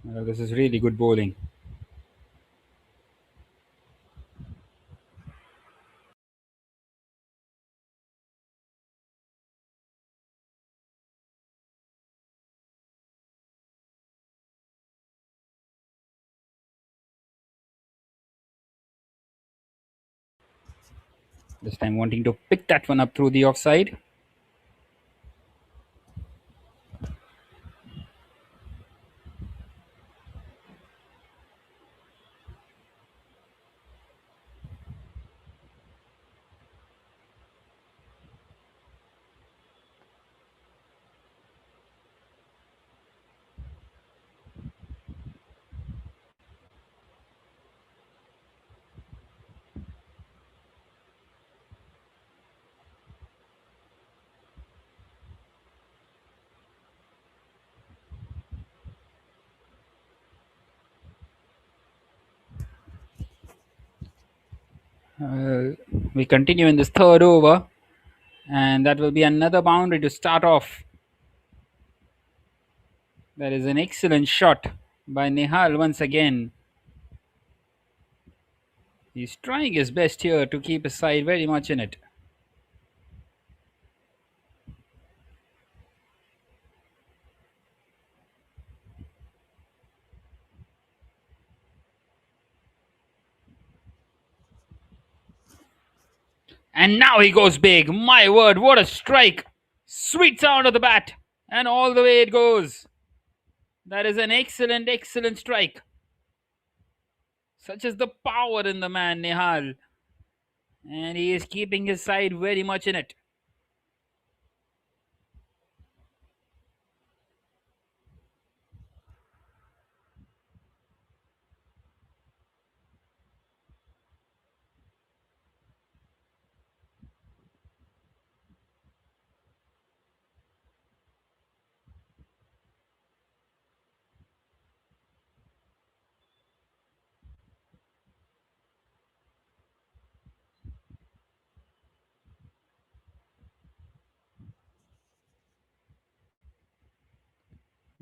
This is really good bowling. This time wanting to pick that one up through the offside. We continue in this third over, and that will be another boundary to start off. That is an excellent shot by Nihal once again. He's trying his best here to keep his side very much in it. And now he goes big. My word, what a strike! Sweet sound of the bat, and all the way it goes. That is an excellent, excellent strike. Such is the power in the man, Nihal. And he is keeping his side very much in it.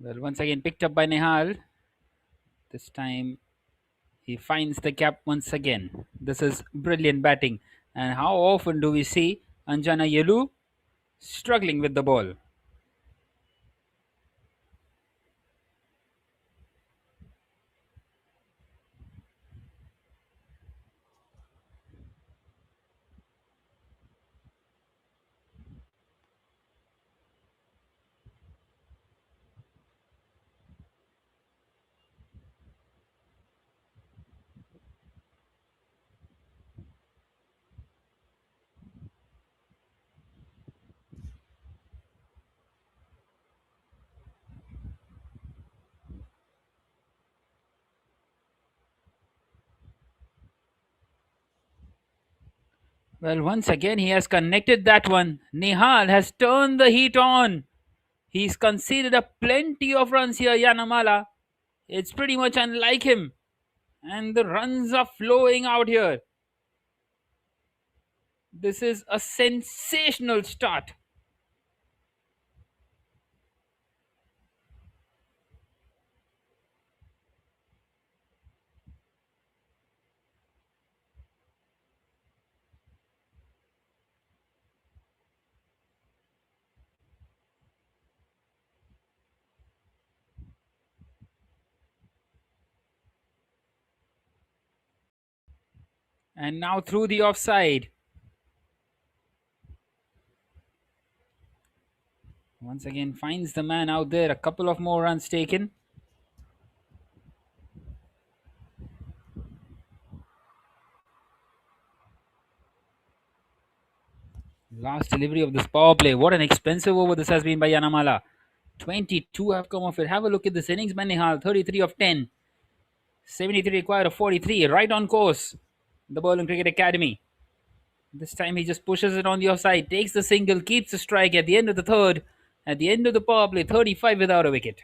Well, once again picked up by Nihal. This time he finds the gap once again. This is brilliant batting. And how often do we see Anjana Yelu struggling with the ball? Well, once again he has connected that one. Nihal has turned the heat on. He's conceded a plenty of runs here, Yanamala. It's pretty much unlike him. And the runs are flowing out here. This is a sensational start. And now through the offside. Once again finds the man out there. A couple of more runs taken. Last delivery of this power play. What an expensive over this has been by Yanamala. 22 have come off it. Have a look at this innings, Manihal. 33 of 10. 73 required of 43. Right on course. The Berlin Cricket Academy. This time he just pushes it on the offside. Takes the single. Keeps the strike at the end of the third. At the end of the power play. 35 without a wicket.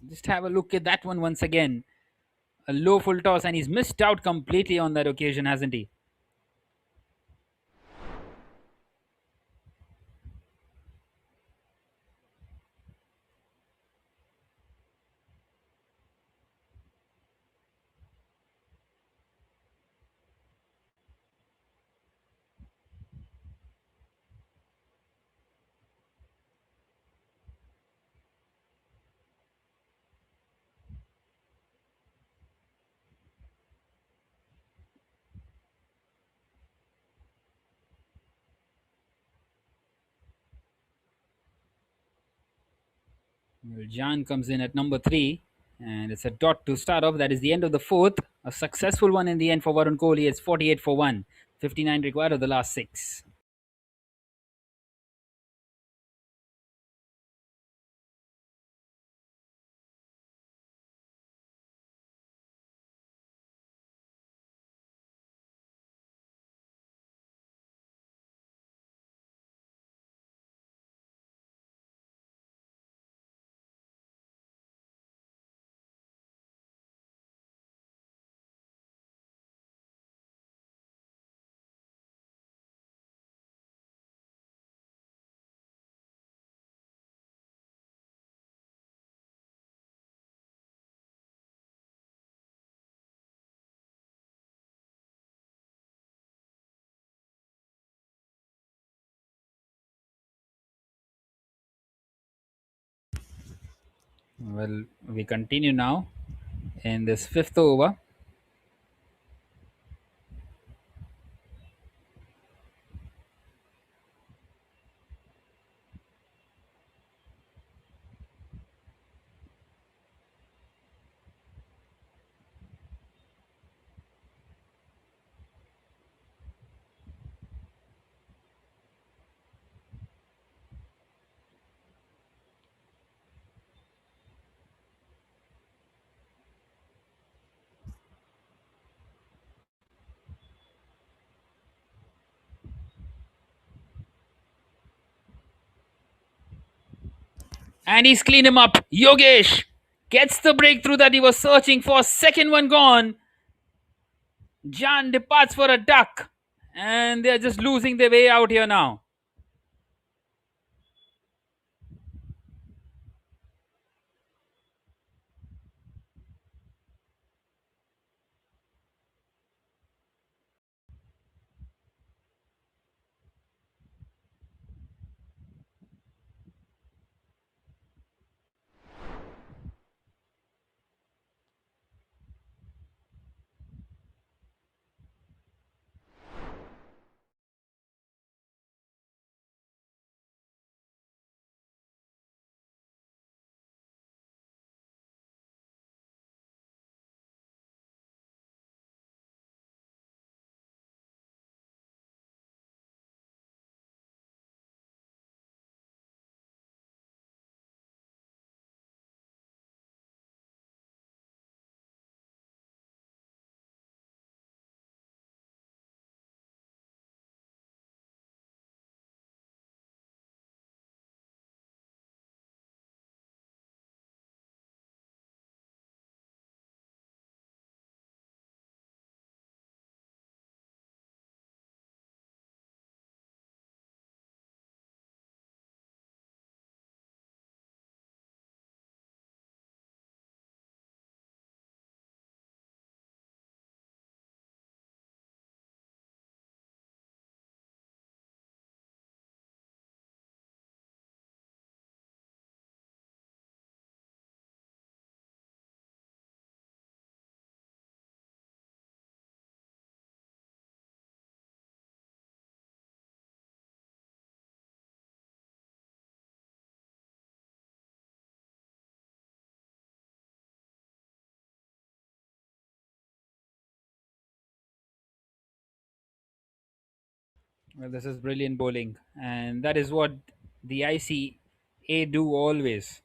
Just have a look at that one once again. A low full toss, and he's missed out completely on that occasion, hasn't he? Well, Jan comes in at number 3, and it's a dot to start off. That is the end of the fourth. A successful one in the end for Varun Kohli. It's 48 for 1. 59 required of the last 6. Well, we continue now in this fifth over. And he's cleaned him up. Yogesh gets the breakthrough that he was searching for. Second one gone. Jan departs for a duck. And they're just losing their way out here now. Well, this is brilliant bowling. And that is what the ICA do always.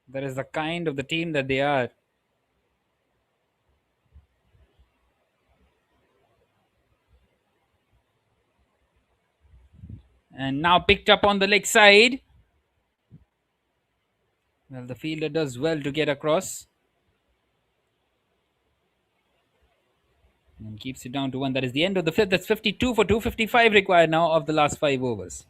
That is the kind of the team that they are. And now picked up on the leg side. Well, the fielder does well to get across and keeps it down to 1. That is the end of the fifth. That's 52 for 255 required now of the last 5 overs.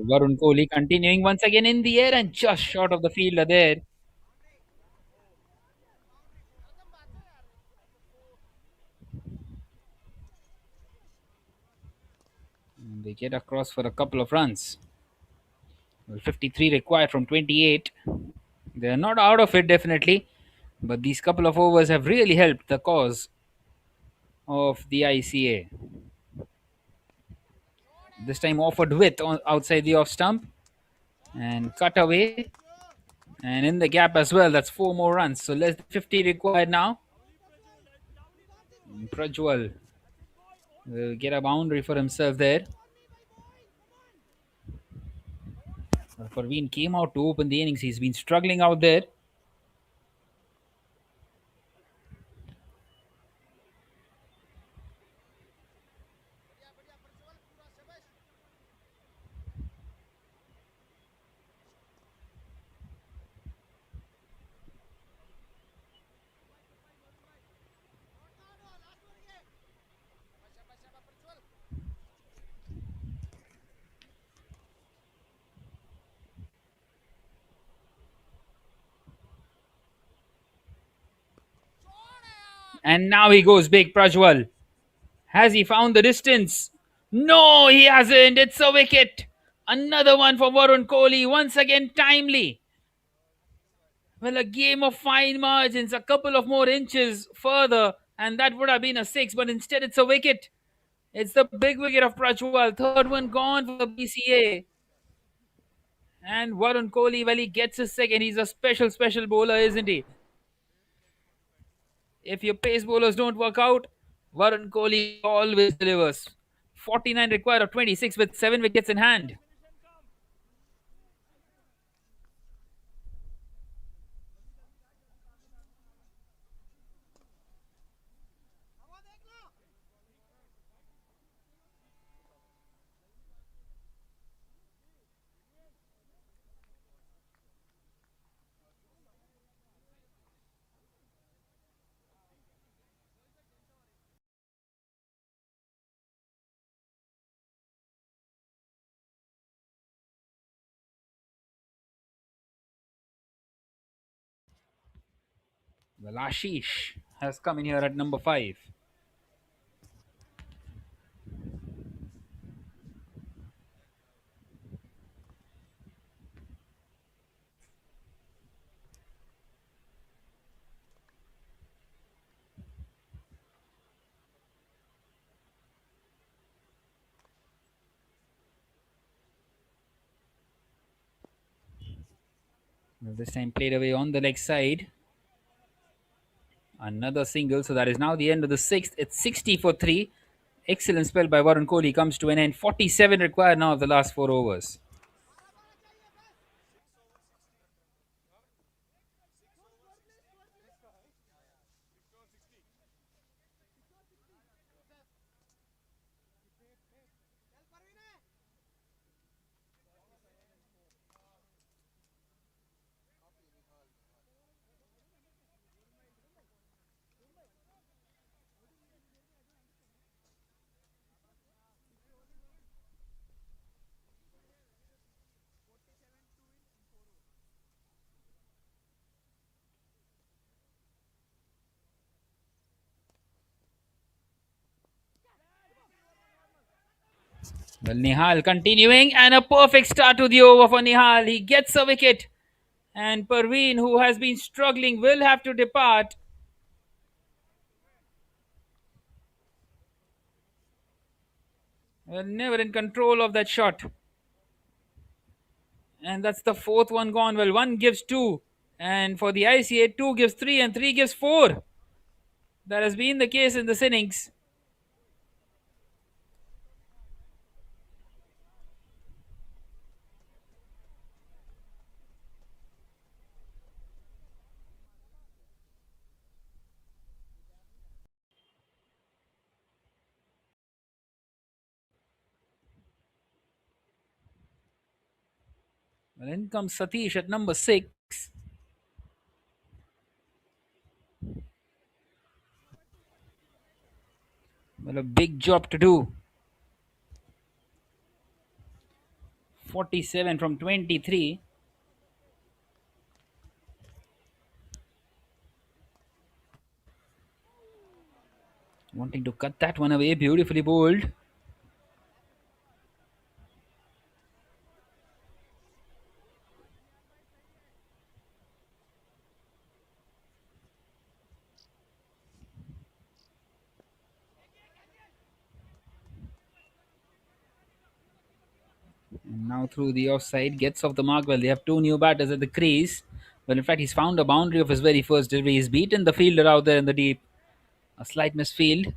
Varun Kohli continuing once again in the air and just short of the fielder there. And they get across for a couple of runs. Well, 53 required from 28. They're not out of it definitely, but these couple of overs have really helped the cause of the ICA. This time offered width on outside the off stump and cut away. And in the gap as well, that's four more runs. So less than 50 required now. And Prajwal will get a boundary for himself there. Parveen came out to open the innings. He's been struggling out there. And now he goes big, Prajwal. Has he found the distance? No, he hasn't. It's a wicket. Another one for Varun Kohli. Once again, timely. Well, a game of fine margins, a couple of more inches further, and that would have been a six, but instead it's a wicket. It's the big wicket of Prajwal. Third one gone for the BCA. And Varun Kohli, well, he gets his second. He's a special bowler, isn't he? If your pace bowlers don't work out, Varun Kohli always delivers. 49 required of 26 with 7 wickets in hand. Well, Ashish has come in here at number 5. Well, this time played away on the leg side. Another single, so that is now the end of the sixth. It's 60 for 3. Excellent spell by Varun Kohli comes to an end. 47 required now of the last 4 overs. Well, Nihal continuing and a perfect start to the over for Nihal. He gets a wicket. And Parveen, who has been struggling, will have to depart. Well, never in control of that shot. And that's the fourth one gone. Well, one gives two. And for the ICA, two gives three and three gives four. That has been the case in this innings. Well, in comes Satish at number 6. Well, a big job to do. 47 from 23. Wanting to cut that one away. Beautifully bowled. And now through the offside. Gets off the mark. Well, they have two new batters at the crease. Well, in fact, he's found a boundary of his very first delivery. He's beaten the fielder out there in the deep. A slight misfield.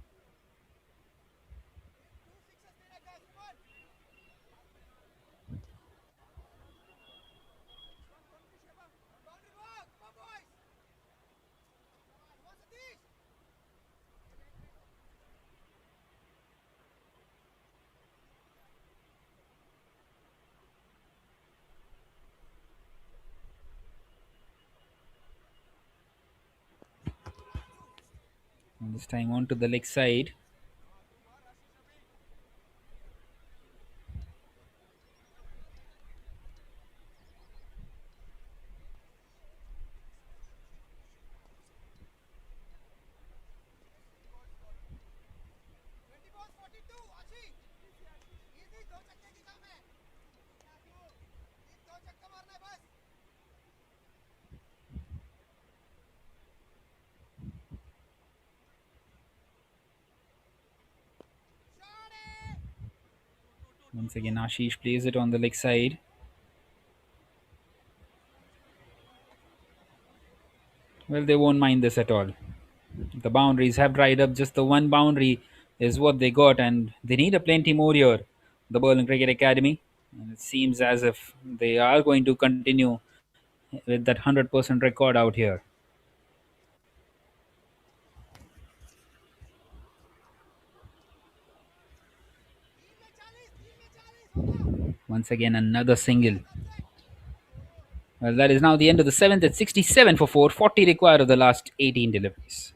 And this time on to the leg side. Once again, Ashish plays it on the leg side. Well, they won't mind this at all. The boundaries have dried up. Just the one boundary is what they got, and they need a plenty more here. The Berlin Cricket Academy. And it seems as if they are going to continue with that 100% record out here. Once again, another single. Well, that is now the end of the seventh at 67 for 4, 40 required of the last 18 deliveries.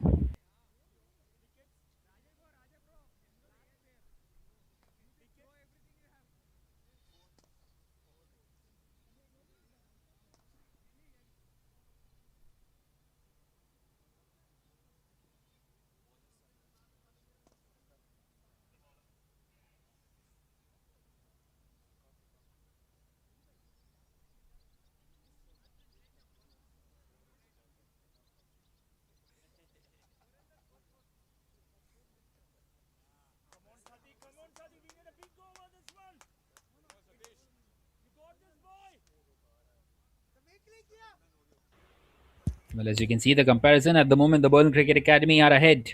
Well, as you can see, the comparison at the moment, the Berlin Cricket Academy are ahead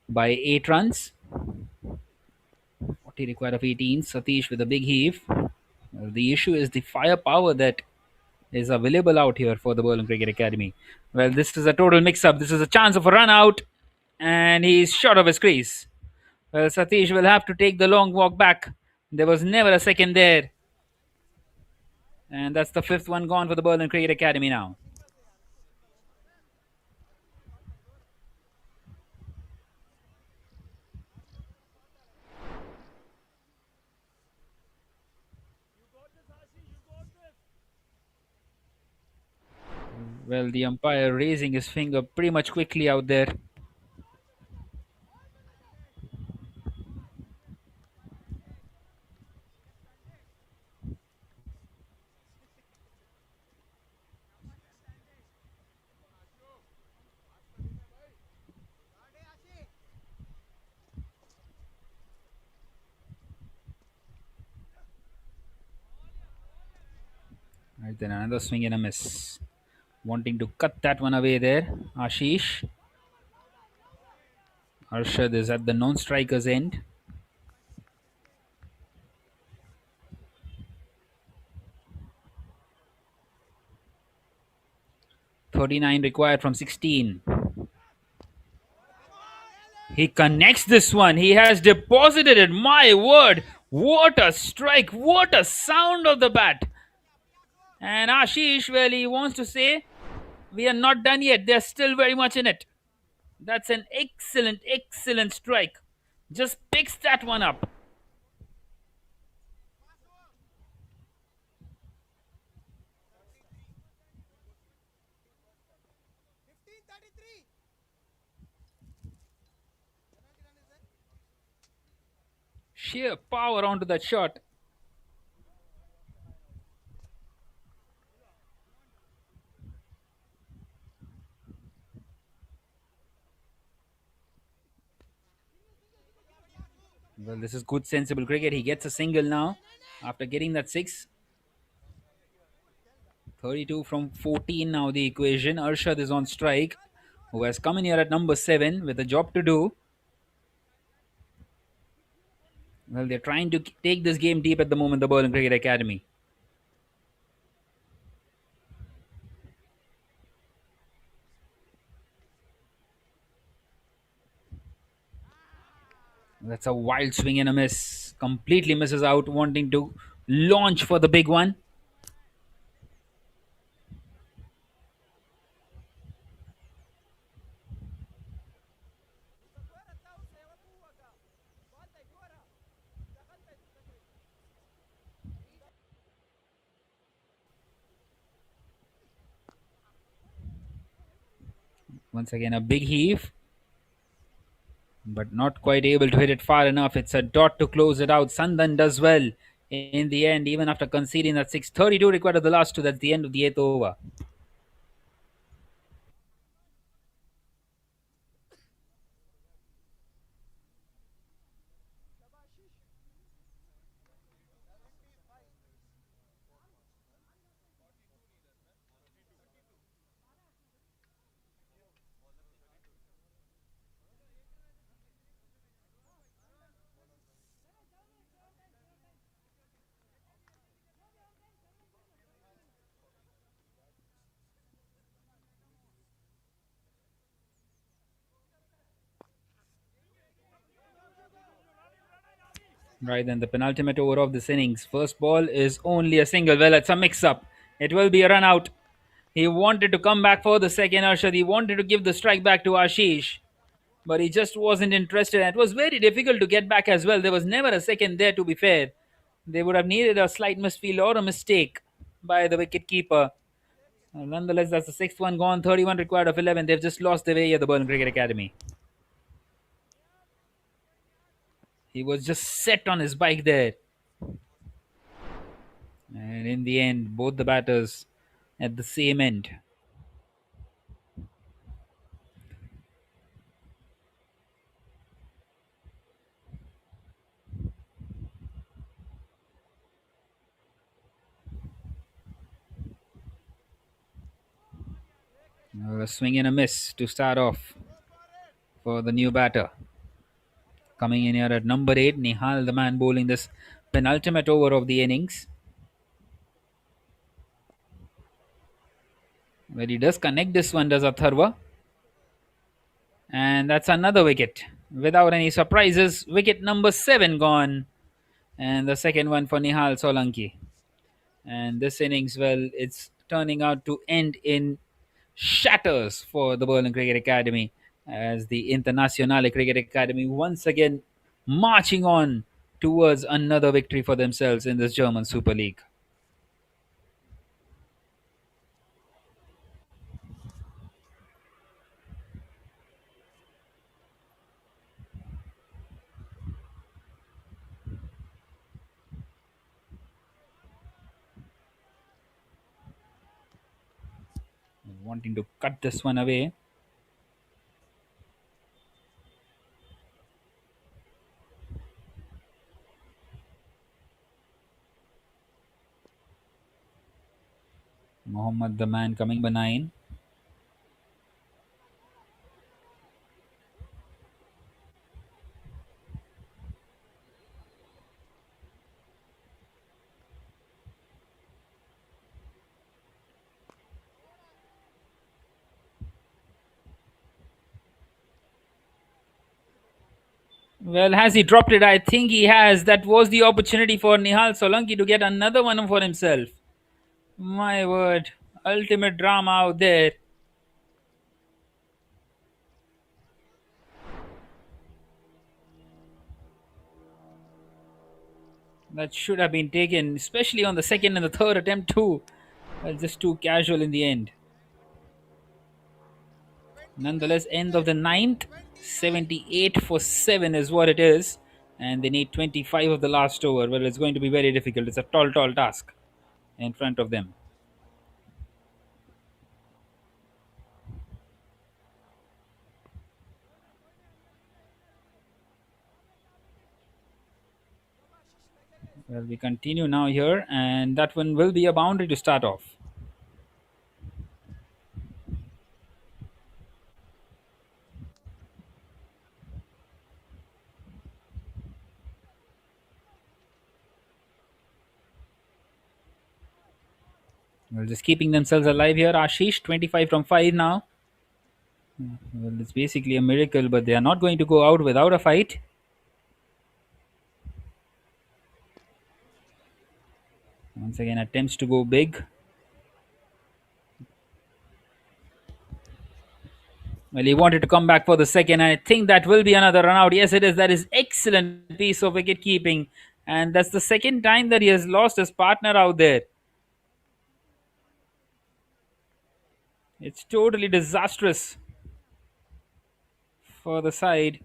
by 8 runs. 40 required of 18. Satish with a big heave. Well, the issue is the firepower that is available out here for the Berlin Cricket Academy. Well, this is a total mix-up. This is a chance of a run out, and he's short of his crease. Well, Satish will have to take the long walk back. There was never a second there. And that's the fifth one gone for the Berlin Cricket Academy now. Well, the umpire raising his finger pretty much quickly out there. Right, then another swing and a miss. Wanting to cut that one away there. Ashish. Arshad is at the non-striker's end. .39 required from 16. He connects this one. He has deposited it. My word. What a strike. What a sound of the bat. And Ashish, well, he wants to say, we are not done yet. They're still very much in it. That's an excellent, excellent strike. Just picks that one up. Sheer power onto that shot. Well, this is good, sensible cricket. He gets a single now after getting that six. 32 from 14 now the equation. Arshad is on strike, who has come in here at number 7 with a job to do. Well, they're trying to take this game deep at the moment, the Berlin Cricket Academy. That's a wild swing and a miss. Completely misses out, wanting to launch for the big one. Once again, a big heave, but not quite able to hit it far enough. It's a dot to close it out. Sandan does well in the end, even after conceding that 6:32 required of the last two. That's the end of the 8th over. Right then, the penultimate over of this innings. First ball is only a single. Well, it's a mix up. It will be a run out. He wanted to come back for the second, Arshad. He wanted to give the strike back to Ashish, but he just wasn't interested. And it was very difficult to get back as well. There was never a second there, to be fair. They would have needed a slight misfield or a mistake by the wicket keeper. Nonetheless, that's the sixth one gone. 31 required of 11. They've just lost their way at the Berlin Cricket Academy. He was just set on his bike there. And in the end, both the batters at the same end. A swing and a miss to start off for the new batter. Coming in here at number 8, Nihal, the man bowling this penultimate over of the innings. Where he does connect this one, does Atharva. And that's another wicket. Without any surprises, wicket number 7 gone. And the second one for Nihal Solanki. And this innings, well, it's turning out to end in shatters for the Berlin Cricket Academy as the Internationale Cricket Academy once again marching on towards another victory for themselves in this German Super League. Wanting to cut this one away. Mohammad, the man, coming by 9. Well, has he dropped it? I think he has. That was the opportunity for Nihal Solanki to get another one for himself. My word. Ultimate drama out there. That should have been taken, especially on the second and the third attempt too. Well, just too casual in the end. Nonetheless, end of the ninth, 78 for 7 is what it is. And they need 25 of the last over. Well, it's going to be very difficult. It's a tall, tall task in front of them. Well, we continue now here, and that one will be a boundary to start off. Well, just keeping themselves alive here. Ashish, 25 from 5 now. Well, it's basically a miracle, but they are not going to go out without a fight. Once again, attempts to go big. Well, he wanted to come back for the second, and I think that will be another run out. Yes, it is. That is excellent piece of wicket keeping, and that's the second time that he has lost his partner out there. It's totally disastrous for the side.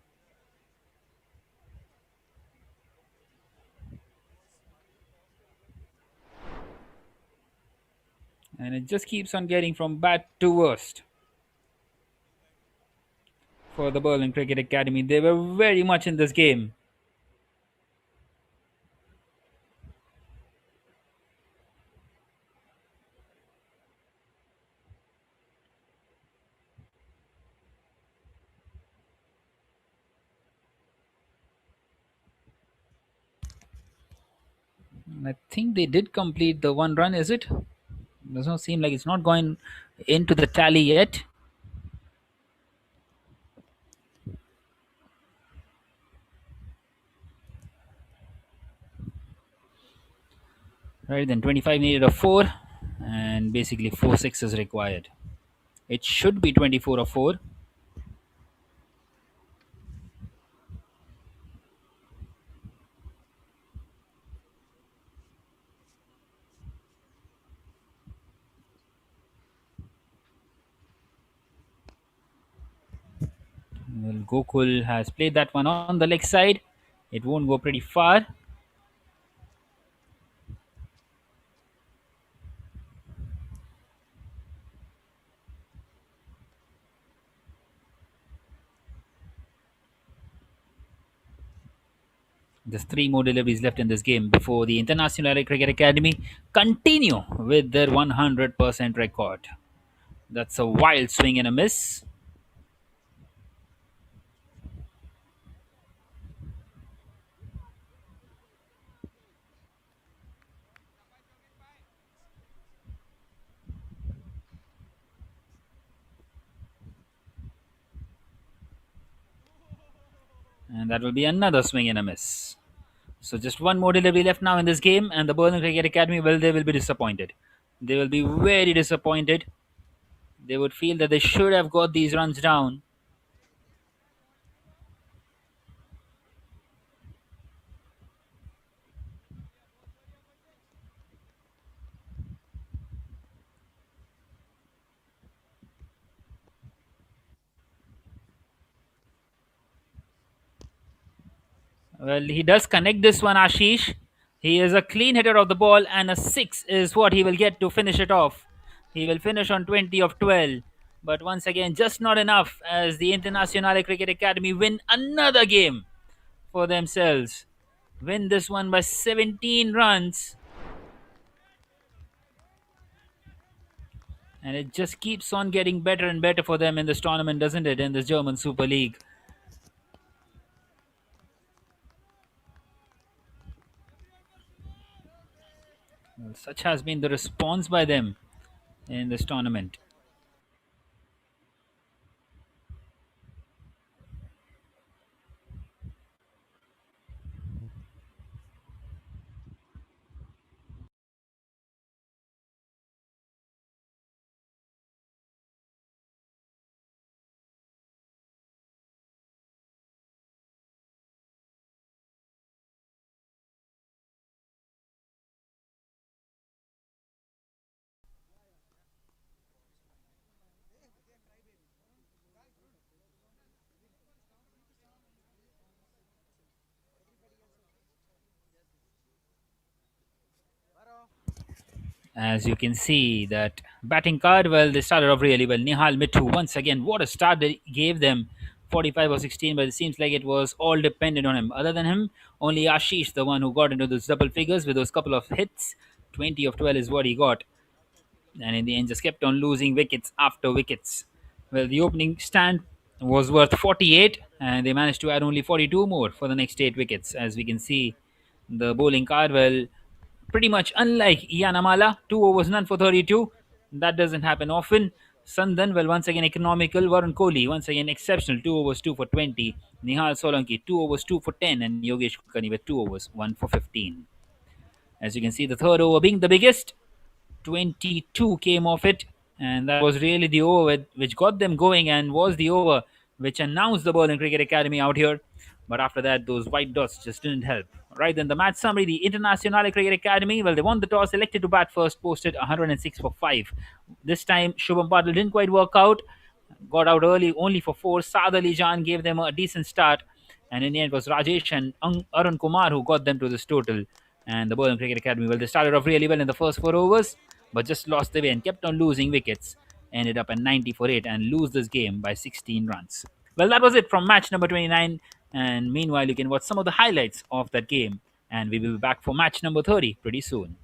And it just keeps on getting from bad to worst for the Berlin Cricket Academy. They were very much in this game. I think they did complete the one run, is it? Does not seem like it's not going into the tally yet. Right then, 25 needed a 4, and basically 4 sixes required. It should be 24 or 4. Well, Gokul has played that one on the leg side. It won't go pretty far. There's 3 more deliveries left in this game before the Internationale Cricket Academy continue with their 100% record. That's a wild swing and a miss. And that will be another swing and a miss. So just one more delivery left now in this game, and the Berlin Cricket Academy, well, they will be disappointed. They will be very disappointed. They would feel that they should have got these runs down. Well, he does connect this one, Ashish. He is a clean hitter of the ball, and a 6 is what he will get to finish it off. He will finish on 20 of 12. But once again, just not enough as the Internationale Cricket Academy win another game for themselves. Win this one by 17 runs. And it just keeps on getting better and better for them in this tournament, doesn't it? In this German Super League. Well, such has been the response by them in this tournament. As you can see, that batting card, well, they started off really well. Nihal Mithu, once again, what a start they gave them. 45 or 16, but it seems like it was all dependent on him. Other than him, only Ashish, the one who got into those double figures with those couple of hits. 20 of 12 is what he got. And in the end, just kept on losing wickets after wickets. Well, the opening stand was worth 48, and they managed to add only 42 more for the next 8 wickets. As we can see, the bowling card, well, pretty much unlike Yanamala, 2 overs none for 32. That doesn't happen often. Sandan, well, once again economical. Varun Kohli, once again exceptional, 2 overs 2 for 20. Nihal Solanki, 2 overs 2 for 10. And Yogesh Kulkarni with 2 overs 1 for 15. As you can see, the third over being the biggest, 22 came off it, and that was really the over which got them going and was the over which announced the Berlin Cricket Academy out here. But after that, those white dots just didn't help. Right then, the match summary: the Internationale Cricket Academy, well, they won the toss, elected to bat first, posted 106 for 5. This time, Shubham Patil didn't quite work out, got out early only for 4. Saad Ali Jan gave them a decent start, and in the end, it was Rajesh and Arun Kumar who got them to this total. And the Berlin Cricket Academy, well, they started off really well in the first 4 overs, but just lost the way and kept on losing wickets. Ended up at 90 for 8 and lose this game by 16 runs. Well, that was it from match number 29. And meanwhile, you can watch some of the highlights of that game. And we will be back for match number 30 pretty soon.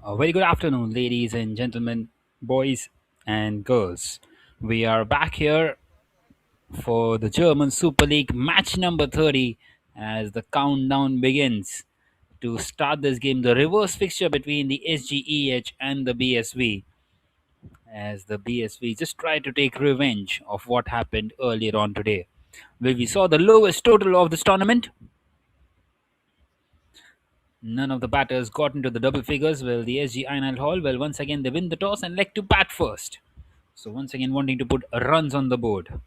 A very good afternoon, ladies and gentlemen, boys and girls. We are back here for the German Super League match number 30 as the countdown begins to start this game. The reverse fixture between the SGEH and the BSV, as the BSV just tried to take revenge of what happened earlier on today, where we saw the lowest total of this tournament. None of the batters got into the double figures. Well, the SG Einheit Hall, well, once again they win the toss and like to bat first. So once again wanting to put runs on the board.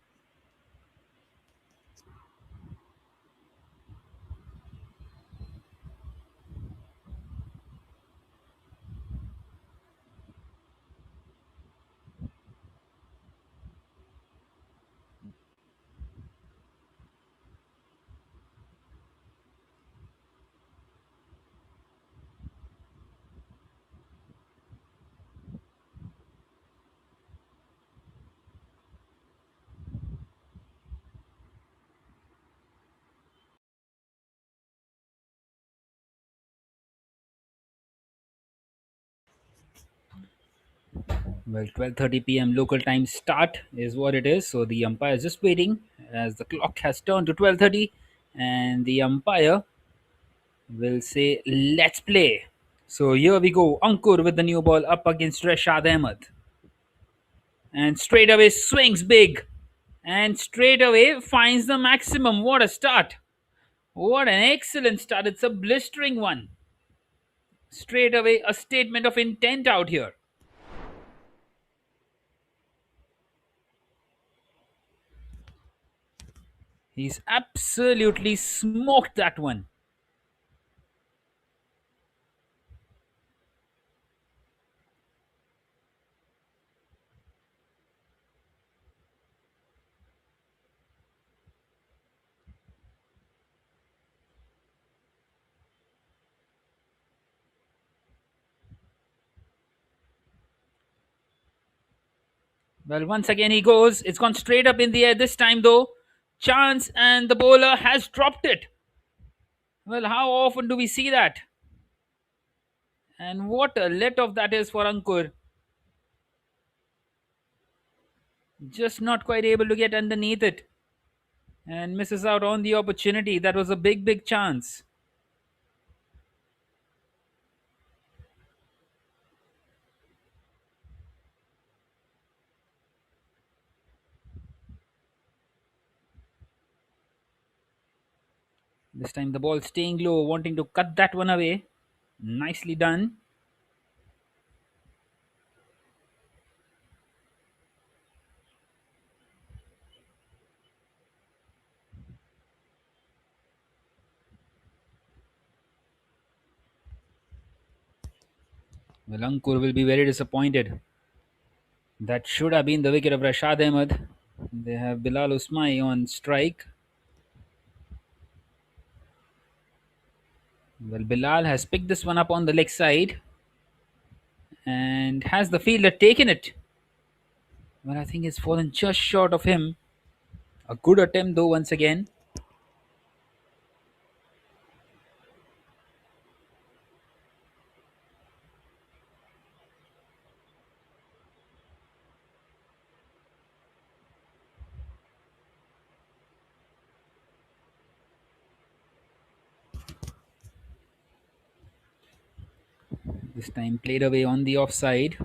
Well, 12:30 p.m. local time start is what it is. So the umpire is just waiting as the clock has turned to 12:30, and the umpire will say, "Let's play." So here we go. Ankur with the new ball up against Rashad Ahmed, and straight away swings big, and straight away finds the maximum. What a start! What an excellent start! It's a blistering one. Straight away, a statement of intent out here. He's absolutely smoked that one. Well, once again he goes. It's gone straight up in the air this time, though. Chance, and the bowler has dropped it. Well, how often do we see that? And what a let off that is for Ankur. Just not quite able to get underneath it. And misses out on the opportunity. That was a big, big chance. This time the ball staying low, wanting to cut that one away. Nicely done. Well, Ankur will be very disappointed. That should have been the wicket of Rashad Ahmed. They have Bilal Usmai on strike. Well, Bilal has picked this one up on the leg side. And has the fielder taken it? Well, I think it's fallen just short of him. A good attempt, though, once again. This time played away on the offside.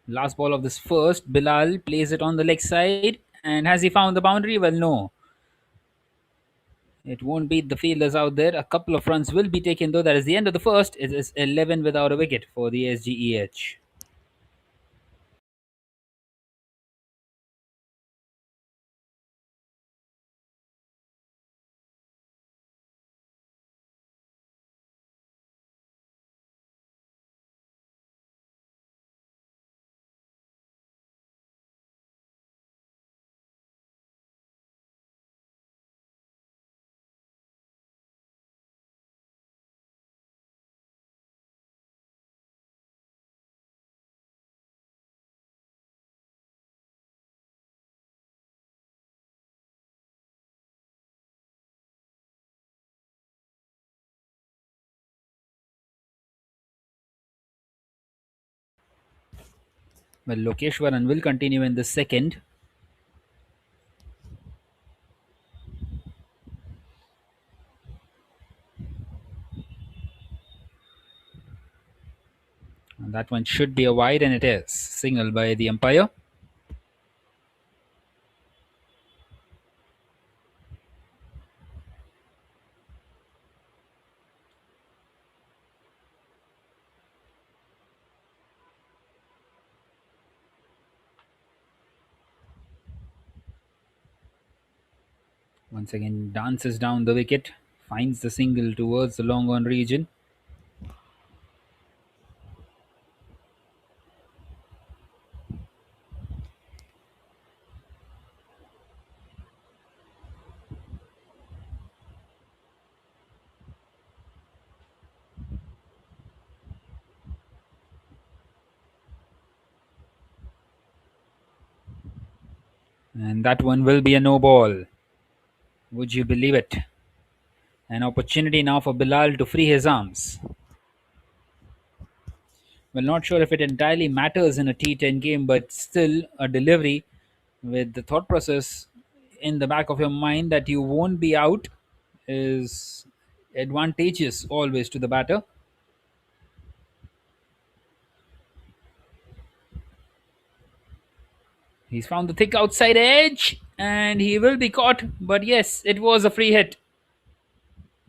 Last ball of this first, Bilal plays it on the leg side. And has he found the boundary? Well, no. It won't beat the fielders out there. A couple of runs will be taken, though. That is the end of the first. It is 11 without a wicket for the SGEH. Well, Lokeshwaran will continue in the second. And that one should be a wide, and it is. Signal by the umpire. Once again, dances down the wicket, finds the single towards the long on region. And that one will be a no ball. Would you believe it? An opportunity now for Bilal to free his arms. Well, not sure if it entirely matters in a T10 game, but still a delivery with the thought process in the back of your mind that you won't be out is advantageous always to the batter. He's found the thick outside edge and he will be caught. But yes, it was a free hit.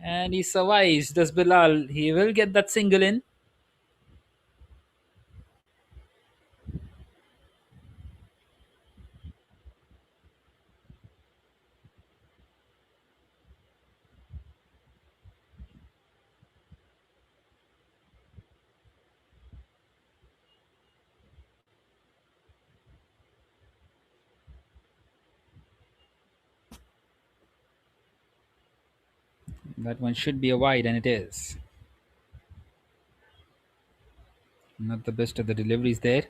And he survives. Does Bilal? He will get that single in. That one should be a wide, and it is. Not the best of the deliveries there.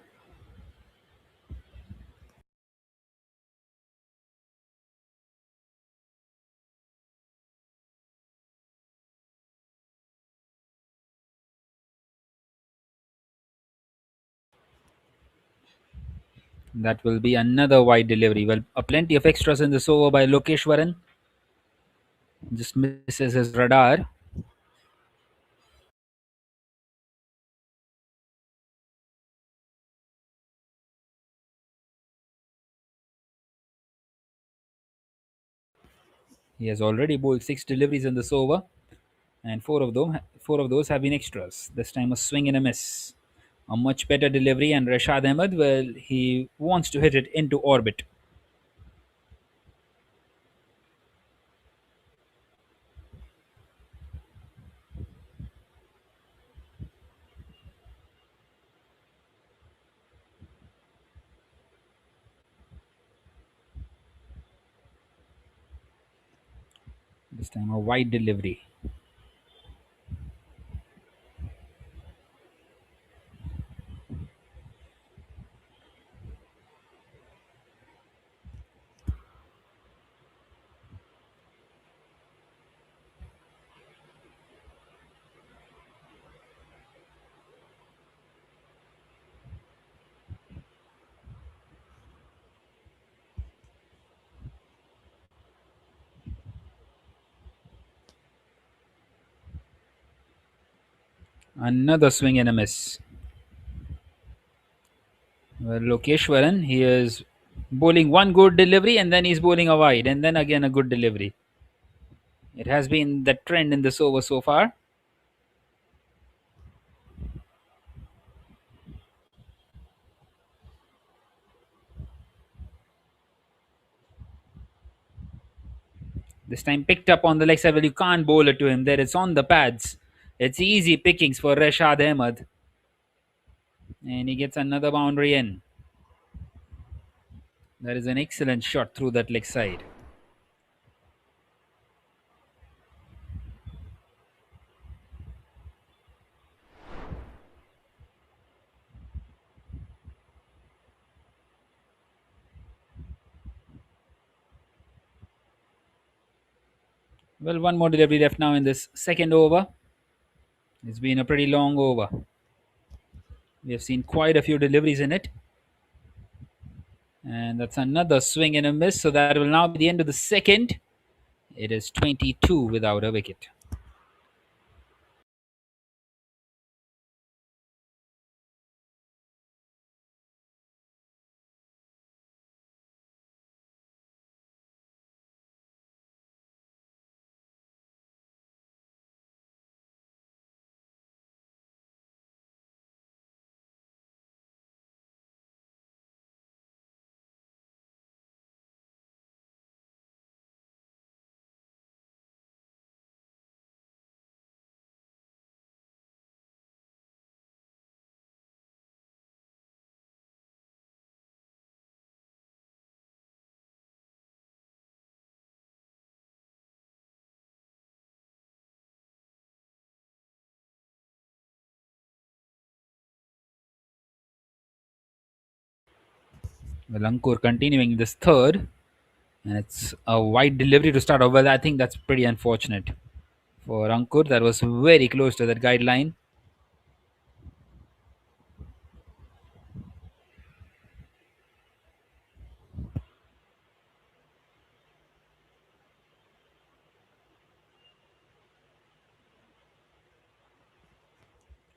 That will be another wide delivery. Well, plenty of extras in this over by Lokeshwaran. Just misses his radar. He has already bowled 6 deliveries in this over, and four of those have been extras. This time a swing and a miss. A much better delivery, and Rashad Ahmed, well, he wants to hit it into orbit. This time a wide delivery. Another swing and a miss. Well, Lokeshwaran, he is bowling one good delivery and then he's bowling a wide and then again a good delivery. It has been the trend in this over so far. This time picked up on the leg side. Well, you can't bowl it to him there. It's on the pads. It's easy pickings for Rashad Ahmed. And he gets another boundary in. That is an excellent shot through that leg side. Well, one more delivery left now in this second over. It's been a pretty long over. We have seen quite a few deliveries in it. And that's another swing and a miss. So that will now be the end of the second. It is 22 without a wicket. Well, Ankur continuing this third. And it's a wide delivery to start off. Well, I think that's pretty unfortunate for Ankur. That was very close to that guideline.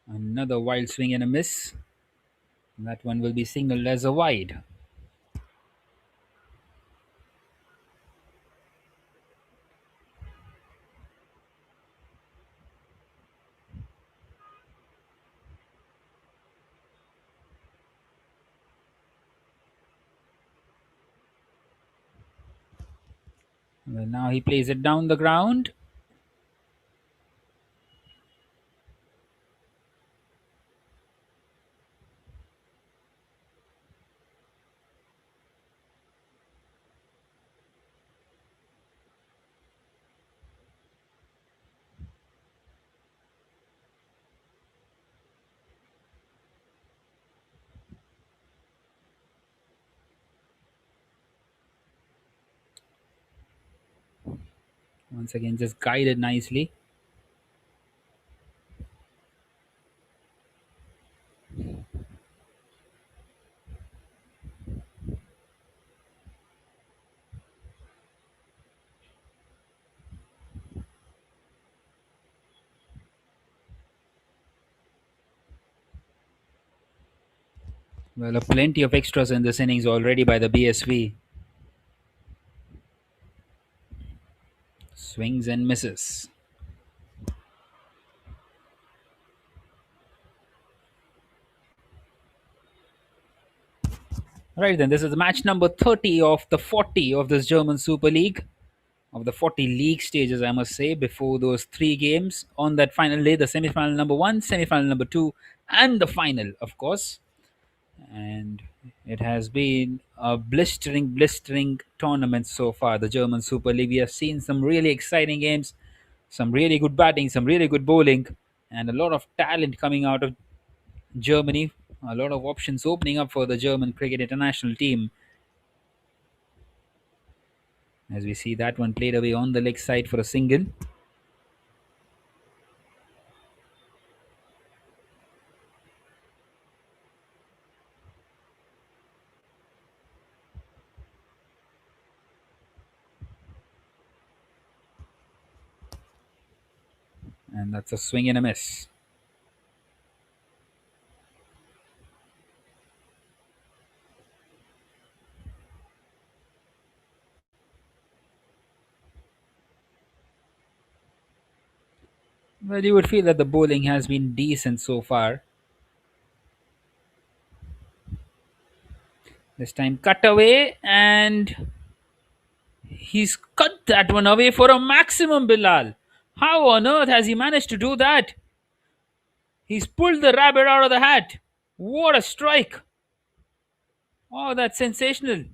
Another wild swing and a miss. That one will be signaled as a wide. Well, now he plays it down the ground. Once again, just guided nicely. Well, plenty of extras in this innings already by the BSV. Swings and misses. Right then, this is match number 30 of the 40 of this German Super League, of the 40 league stages, I must say, before those three games on that final day, the semi final number one, semi final number two, and the final, of course. And it has been a blistering tournament so far, the German Super League. We have seen some really exciting games, some really good batting, some really good bowling, and a lot of talent coming out of Germany. A lot of options opening up for the German cricket international team. As we see that one played away on the leg side for a single. And that's a swing and a miss. Well, you would feel that the bowling has been decent so far. This time cut away, and he's cut that one away for a maximum, Bilal. How on earth has he managed to do that? He's pulled the rabbit out of the hat. What a strike! Oh, that's sensational.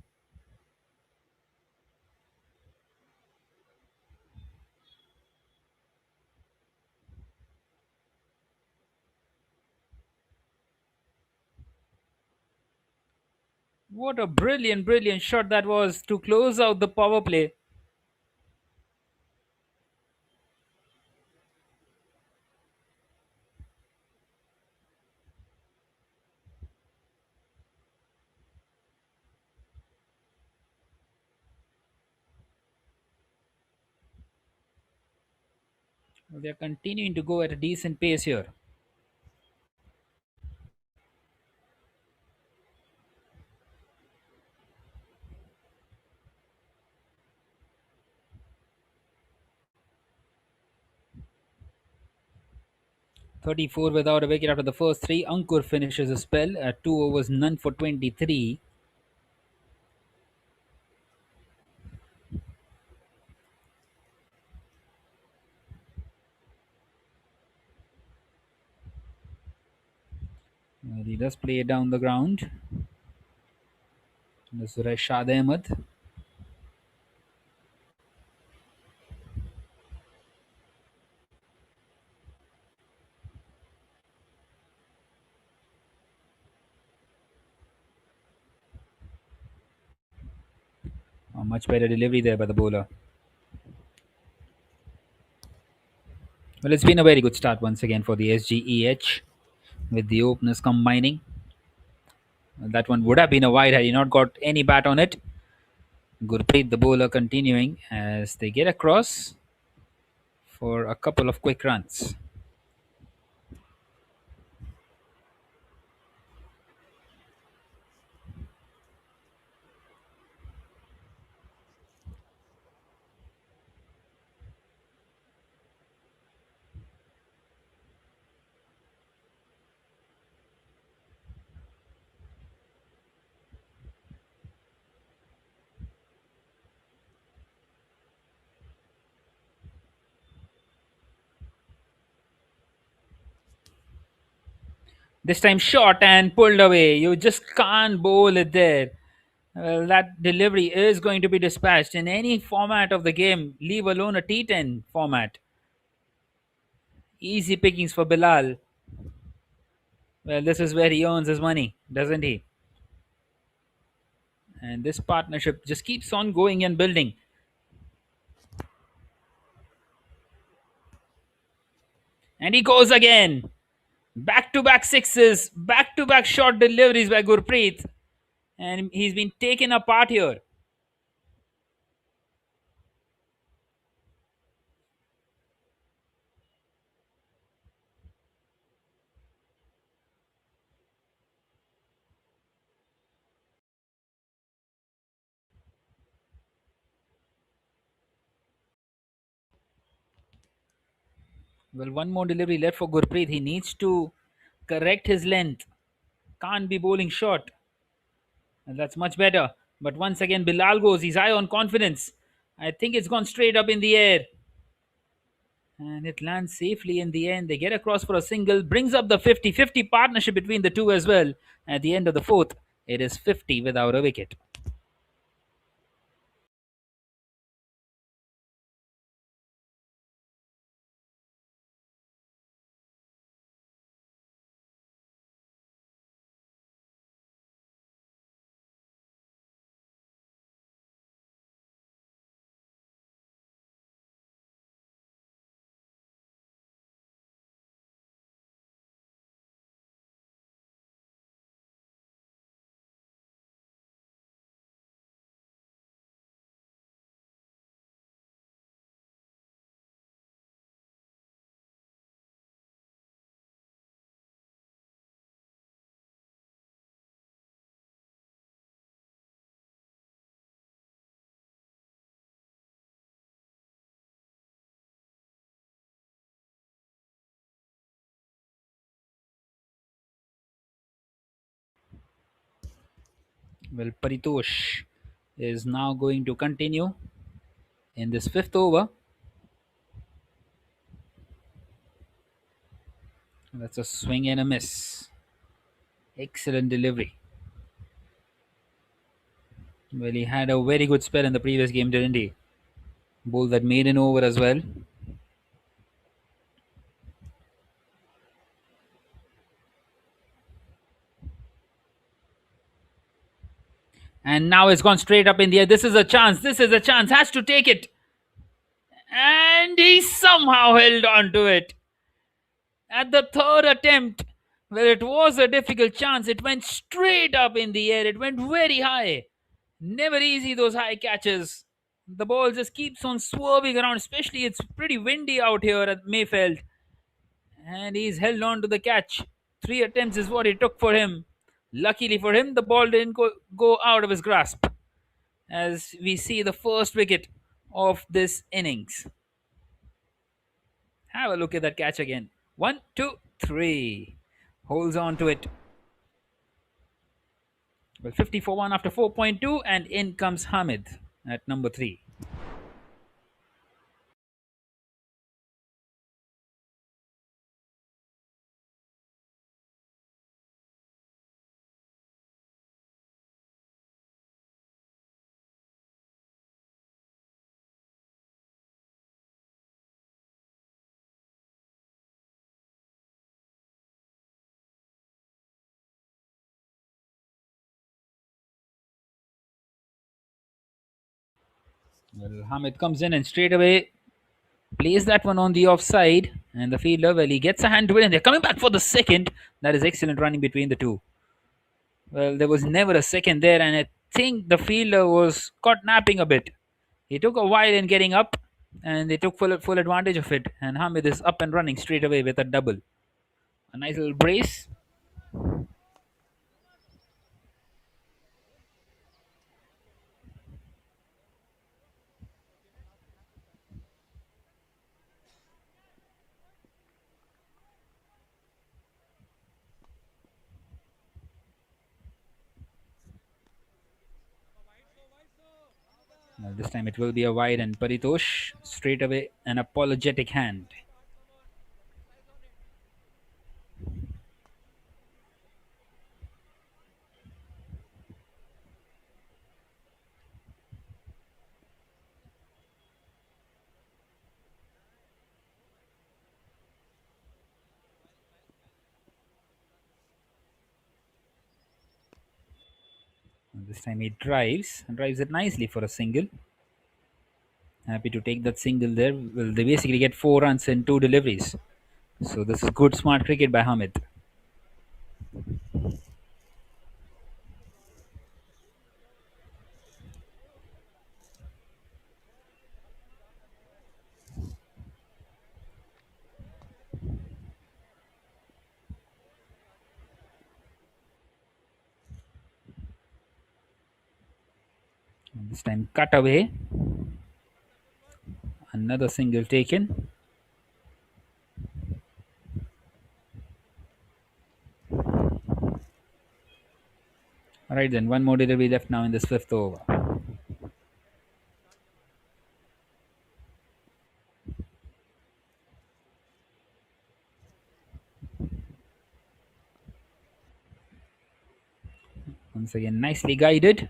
What a brilliant shot that was to close out the power play. They're continuing to go at a decent pace here. 34 without a wicket after the first three. Ankur finishes a spell at 2 overs, none for 23. He does play it down the ground. This is Rashad Ahmed. A much better delivery there by the bowler. Well, it's been a very good start once again for the SGEH with the openers combining. That one would have been a wide had he not got any bat on it. Gurpreet, the bowler, continuing as they get across for a couple of quick runs. This time short and pulled away. You just can't bowl it there. Well, that delivery is going to be dispatched in any format of the game, leave alone a T10 format. Easy pickings for Bilal. Well, this is where he earns his money, doesn't he? And this partnership just keeps on going and building. And he goes again. Back to back sixes, back to back short deliveries by Gurpreet. And he's been taken apart here. Well, one more delivery left for Gurpreet. He needs to correct his length. Can't be bowling short. And that's much better. But once again, Bilal goes. He's high on confidence. I think it's gone straight up in the air. And it lands safely in the end. They get across for a single. Brings up the 50-50 partnership between the two as well. At the end of the fourth, it is 50 without a wicket. Well, Paritosh is now going to continue in this fifth over. That's a swing and a miss. Excellent delivery. Well, he had a very good spell in the previous game, didn't he? Bowled that maiden over as well. And now it's gone straight up in the air. This is a chance. This is a chance. Has to take it. And he somehow held on to it. At the third attempt, well, it was a difficult chance. It went straight up in the air. It went very high. Never easy, those high catches. The ball just keeps on swerving around, especially it's pretty windy out here at Maifeld. And he's held on to the catch. 3 attempts is what it took for him. Luckily for him, the ball didn't go out of his grasp. As we see the first wicket of this innings. Have a look at that catch again. 1, 2, 3. Holds on to it. Well, 50 for 1 after 4.2, and in comes Hamid at number 3. Well, Hamid comes in and straight away plays that one on the offside. And the fielder, well, he gets a hand to it, and they're coming back for the second. That is excellent running between the two. Well, there was never a second there, and I think the fielder was caught napping a bit. He took a while in getting up, and they took full advantage of it. And Hamid is up and running straight away with a double. A nice little brace. Now this time it will be a wide, and Paritosh straight away an apologetic hand. And this time he drives it nicely for a single. Happy to take that single there. Well, they basically get 4 runs in 2 deliveries. So this is good, smart cricket by Hamid. And this time cut away. Another single taken. Alright then, one more delivery left now in this fifth over. Once again, nicely guided.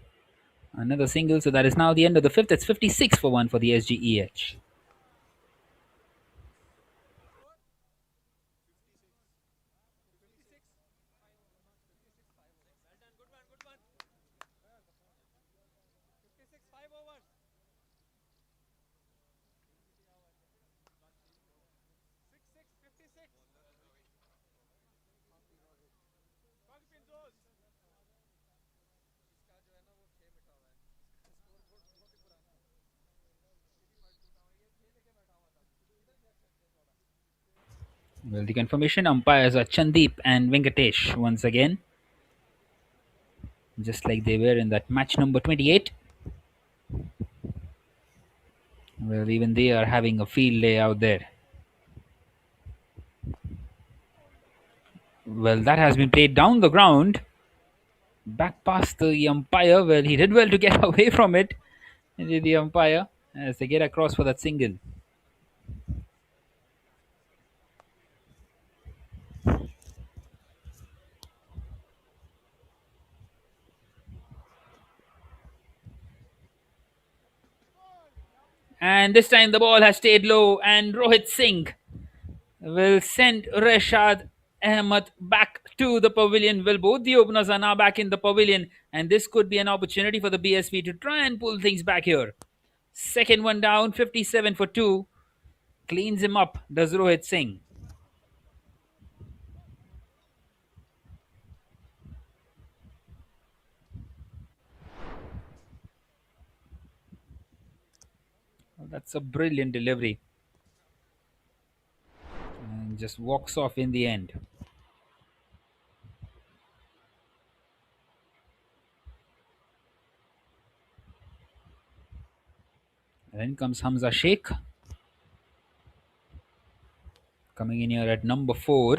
Another single, so that is now the end of the fifth. It's 56 for 1 for the SGEH. Well, the confirmation umpires are Chandeep and Venkatesh once again, just like they were in that match number 28. Well, even they are having a field day out there. Well, that has been played down the ground, back past the umpire. Well, he did well to get away from it, the umpire, as they get across for that single. And this time the ball has stayed low, and Rohit Singh will send Rashad Ahmed back to the pavilion. Well, both the openers are now back in the pavilion, and this could be an opportunity for the BSV to try and pull things back here. Second one down, 57 for 2. Cleans him up, does Rohit Singh. Well, that's a brilliant delivery. And just walks off in the end. And then comes Hamza Sheikh, coming in here at number 4.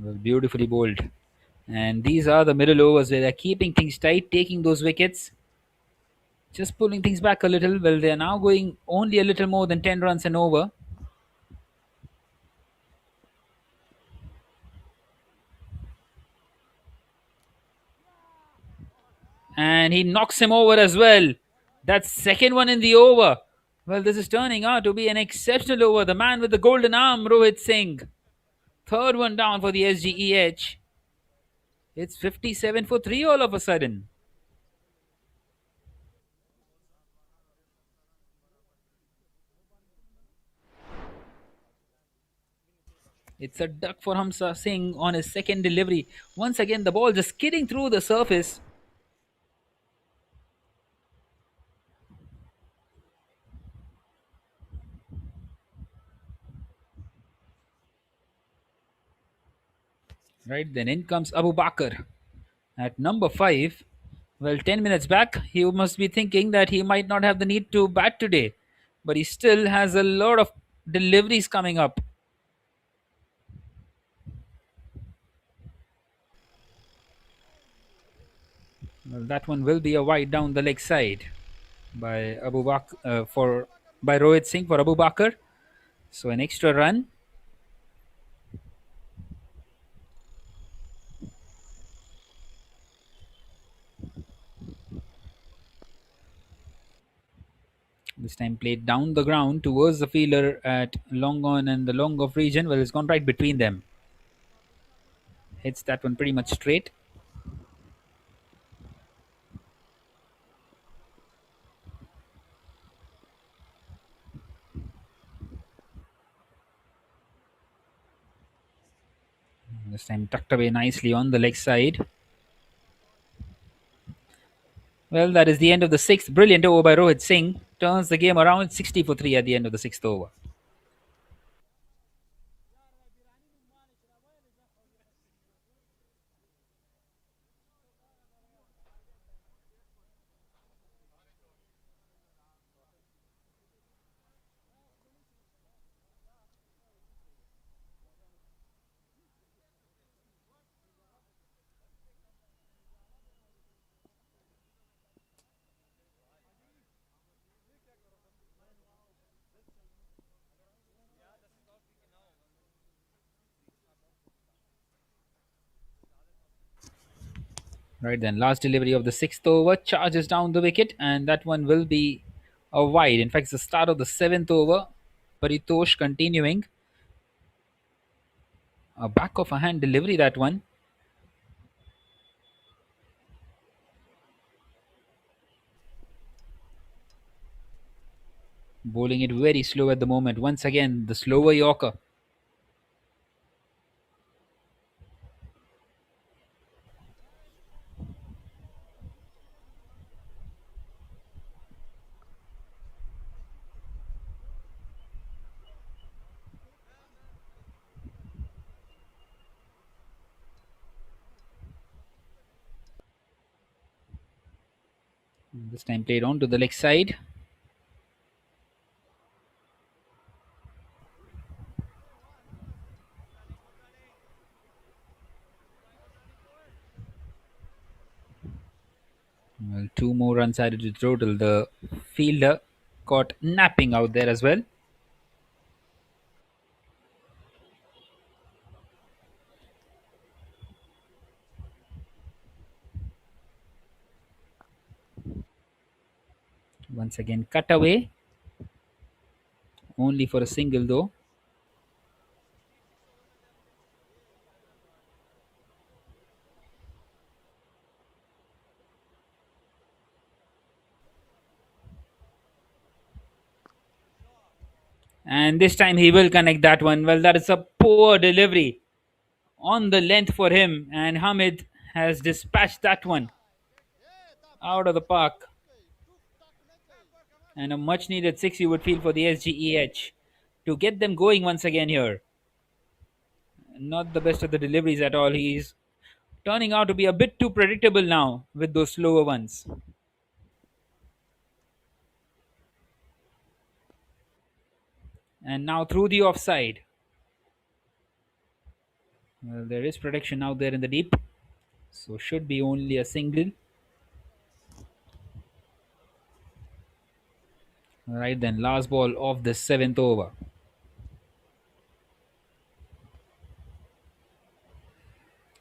Well, beautifully bowled. And these are the middle overs where they're keeping things tight, taking those wickets, just pulling things back a little. Well, they are now going only a little more than 10 runs and over. And he knocks him over as well. That's second one in the over. Well, this is turning out to be an exceptional over. The man with the golden arm, Rohit Singh. Third one down for the SGEH. It's 57 for 3 all of a sudden. It's a duck for Hamza Singh on his second delivery. Once again, the ball just skidding through the surface. Right then, in comes Abu Bakr at number 5. Well, 10 minutes back, he must be thinking that he might not have the need to bat today. But he still has a lot of deliveries coming up. Well, that one will be a wide down the leg side by Abu Bakr for by Rohit Singh for Abu Bakr. So an extra run. This time played down the ground towards the fielder at long on and the long off region. Well, it's gone right between them. Hits that one pretty much straight. This time tucked away nicely on the leg side. Well, that is the end of the sixth. Brilliant over by Rohit Singh. Turns the game around 60 for 3 at the end of the sixth over. Right then, last delivery of the sixth over charges down the wicket, and that one will be a wide. In fact, it's the start of the seventh over. Paritosh continuing. A back of a hand delivery, that one. Bowling it very slow at the moment. Once again, the slower Yorker. This time played on to the leg side. Well, two more runs added to total. The fielder caught napping out there as well. Once again, cut away. Only for a single though. And this time he will connect that one. Well, that is a poor delivery on the length for him. And Hamid has dispatched that one out of the park. And a much needed six, you would feel, for the SGEH to get them going once again here. Not the best of the deliveries at all. He's turning out to be a bit too predictable now with those slower ones. And now through the offside. Well, there is protection out there in the deep. So should be only a single. Right then, last ball of the seventh over.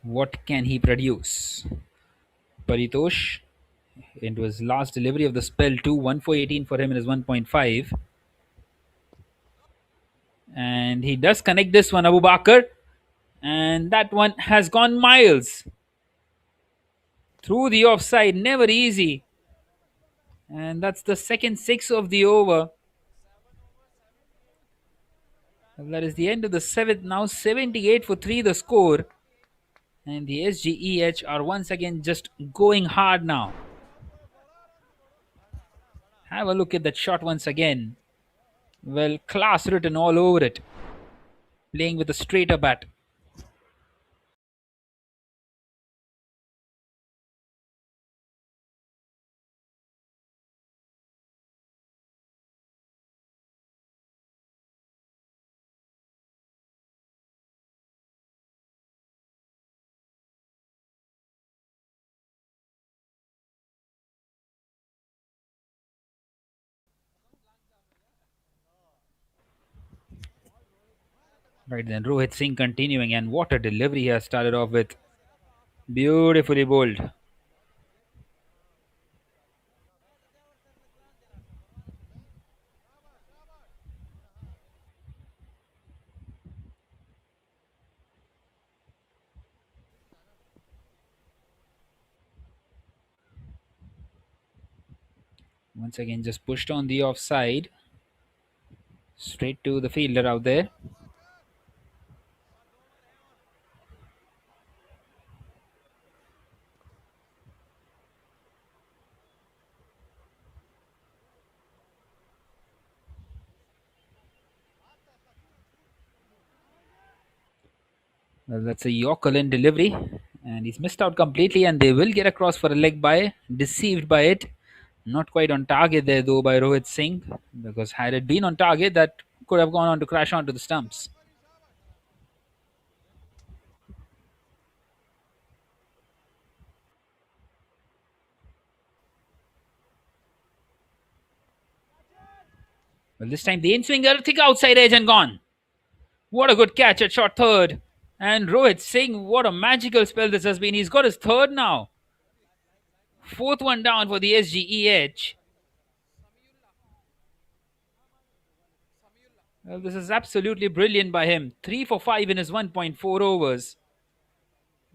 What can he produce? Paritosh into his last delivery of the spell, 2 1 for 18 for him in his 1.5. And he does connect this one, Abu Bakr. And that one has gone miles. Through the offside, never easy. And that's the second six of the over. Well, that is the end of the seventh now. 78 for 3 the score. And the SGEH are once again just going hard now. Have a look at that shot once again. Well, class written all over it. Playing with a straighter bat. Right then, Rohit Singh continuing, and what a delivery he has started off with. Beautifully bowled. Once again, just pushed on the offside. Straight to the fielder out there. Well, that's a Yorker in delivery. And he's missed out completely, and they will get across for a leg by. Deceived by it. Not quite on target there, though, by Rohit Singh. Because had it been on target, that could have gone on to crash onto the stumps. Well, this time the in-swinger, thick outside edge and gone. What a good catch at short third. And Rohit Singh, what a magical spell this has been. He's got his third now. Fourth one down for the SGEH. Well, this is absolutely brilliant by him. 3 for 5 in his 1.4 overs.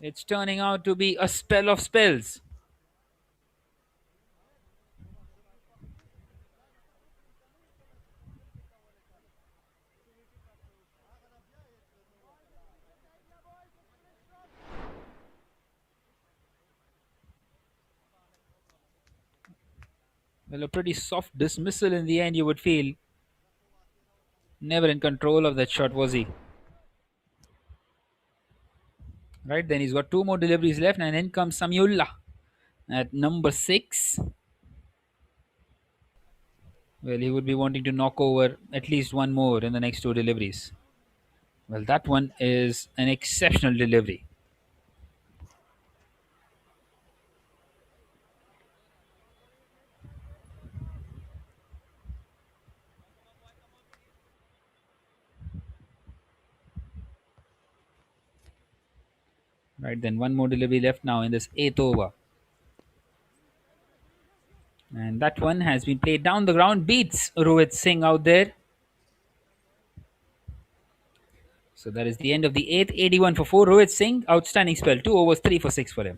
It's turning out to be a spell of spells. Well, a pretty soft dismissal in the end, you would feel. Never in control of that shot, was he? Right, then he's got two more deliveries left, and in comes Samiullah at number 6. Well, he would be wanting to knock over at least one more in the next two deliveries. Well, that one is an exceptional delivery. Right, then one more delivery left now in this 8th over. And that one has been played down the ground, beats Rohit Singh out there. So that is the end of the 8th, 81 for 4. Rohit Singh, outstanding spell. 2 overs, 3 for 6 for him.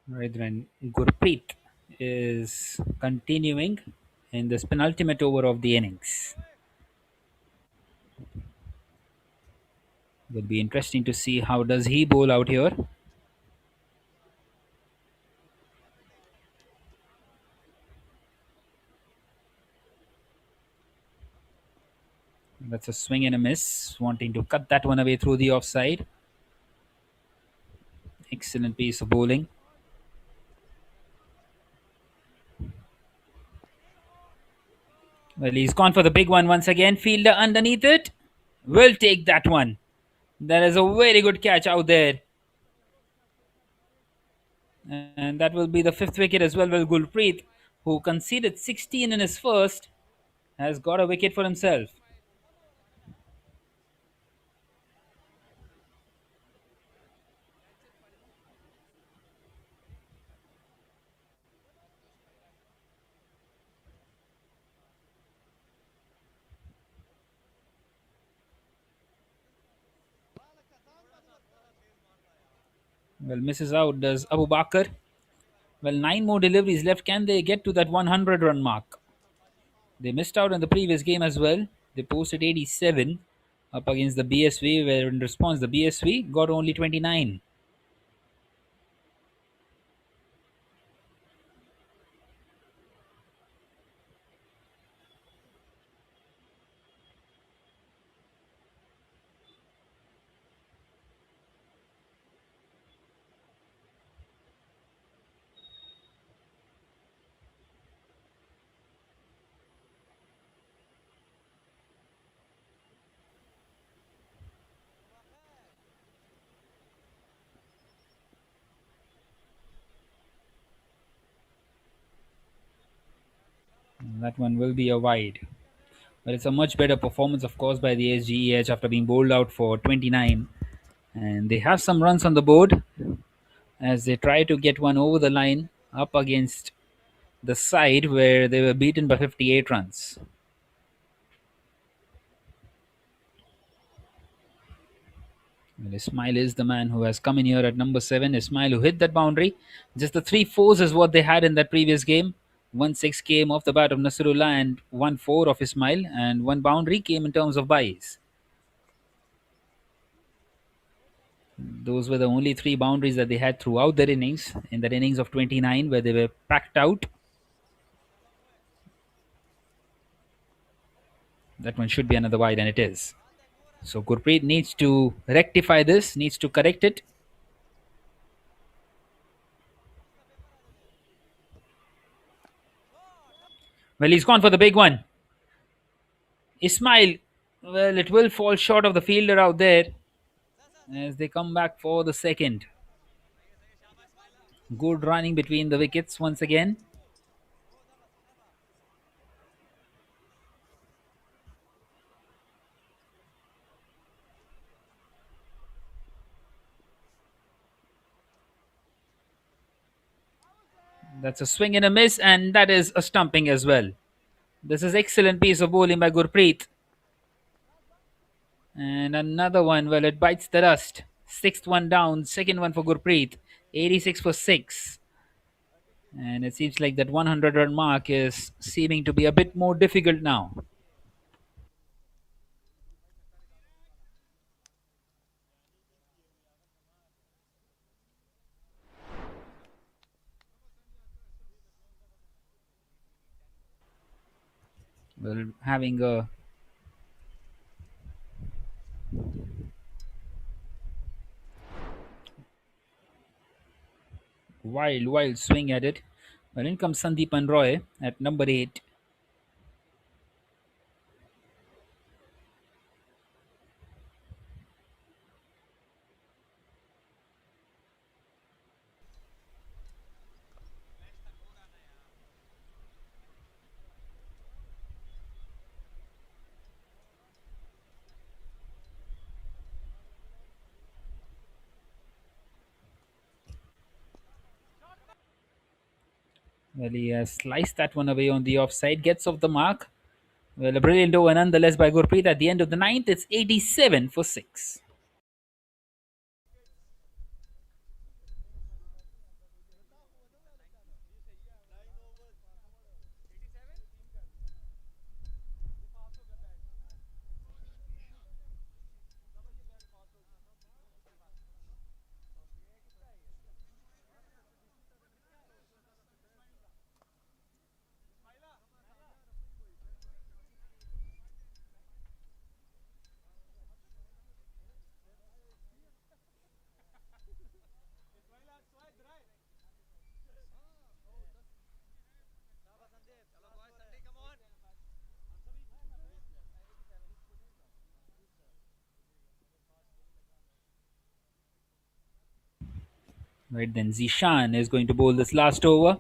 Right, then Gurpreet is continuing in this penultimate over of the innings. Will be interesting to see how does he bowl out here. That's a swing and a miss, wanting to cut that one away through the offside. Excellent piece of bowling. Well, he's gone for the big one once again. Fielder underneath it. Will take that one. That is a very good catch out there. And that will be the 5th wicket as well. Well, Gulpreet, who conceded 16 in his first, has got a wicket for himself. Well, misses out does Abu Bakr. Well, 9 more deliveries left. Can they get to that 100 run mark? They missed out in the previous game as well. They posted 87 up against the BSV, where in response the BSV got only 29. That one will be a wide. But it's a much better performance, of course, by the SGEH after being bowled out for 29. And they have some runs on the board as they try to get one over the line up against the side where they were beaten by 58 runs. Well, Ismail is the man who has come in here at number 7. Ismail who hit that boundary. Just the 3 4s is what they had in that previous game. 1 6 came off the bat of Nasrullah and 1 4 of Ismail, and one boundary came in terms of byes. Those were the only 3 boundaries that they had throughout their innings, in that innings of 29 where they were packed out. That one should be another wide, and it is. So Gurpreet needs to rectify this, needs to correct it. Well, he's gone for the big one. Ismail, well, it will fall short of the fielder out there as they come back for the second. Good running between the wickets once again. That's a swing and a miss, and that is a stumping as well. This is excellent piece of bowling by Gurpreet. And another one, well, it bites the dust. Sixth one down, second one for Gurpreet. 86 for 6. And it seems like that 100 run mark is seeming to be a bit more difficult now. Well, having a wild swing at it. Well, in comes Sandeepan Roy at number 8. Well, he has sliced that one away on the offside, gets off the mark. Well, a brilliant over nonetheless by Gurpreet. At the end of the ninth, it's 87 for 6. Right then, Zishan is going to bowl this last over.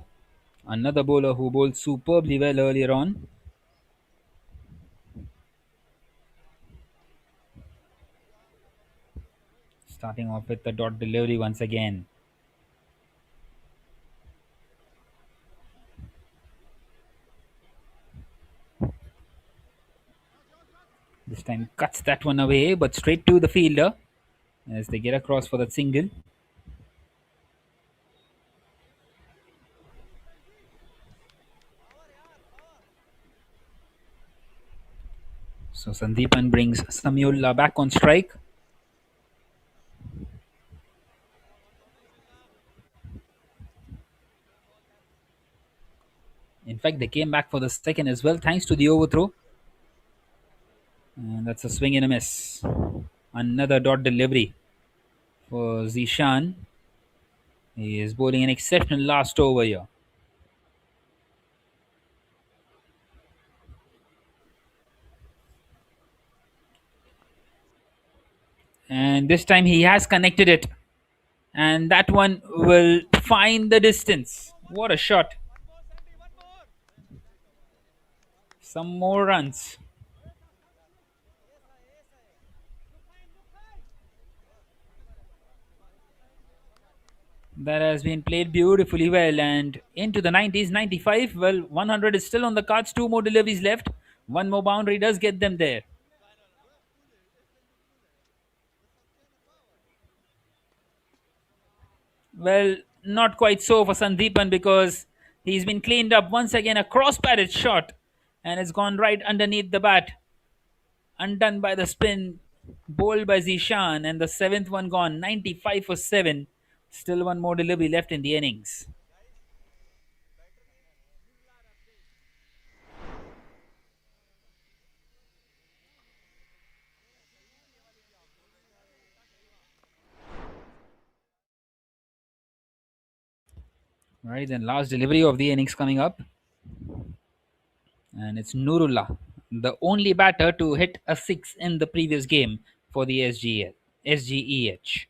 Another bowler who bowled superbly well earlier on. Starting off with the dot delivery once again. This time cuts that one away, but straight to the fielder as they get across for that single. So Sandeepan brings Samiullah back on strike. In fact, they came back for the second as well, thanks to the overthrow. And that's a swing and a miss. Another dot delivery for Zishan. He is bowling an exceptional last over here. And this time he has connected it. And that one will find the distance. What a shot. Some more runs. That has been played beautifully well and into the 90s, 95. Well, 100 is still on the cards. Two more deliveries left. One more boundary does get them there. Well, not quite so for Sandeepan because he's been cleaned up once again. A cross batted shot and it's gone right underneath the bat. Undone by the spin, bowled by Zishan, and the seventh one gone. 95 for 7. Still one more delivery left in the innings. Right, then last delivery of the innings coming up. And it's Nurullah, the only batter to hit a six in the previous game for the SGEH.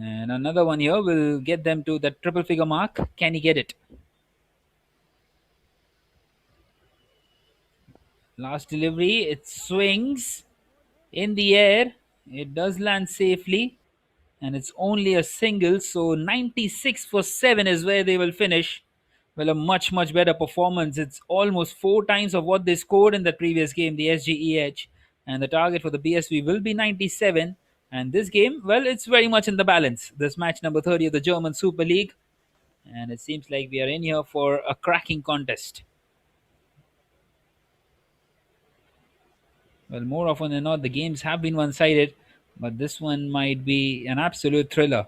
And another one here will get them to the triple figure mark. Can he get it? Last delivery, it swings in the air. It does land safely, and it's only a single. So 96 for 7 is where they will finish. Well, a much better performance. It's almost four times of what they scored in the previous game, the SGEH. And the target for the BSV will be 97. And this game, well, it's very much in the balance. This match number 30 of the German Super League. And it seems like we are in here for a cracking contest. Well, more often than not, the games have been one sided, but this one might be an absolute thriller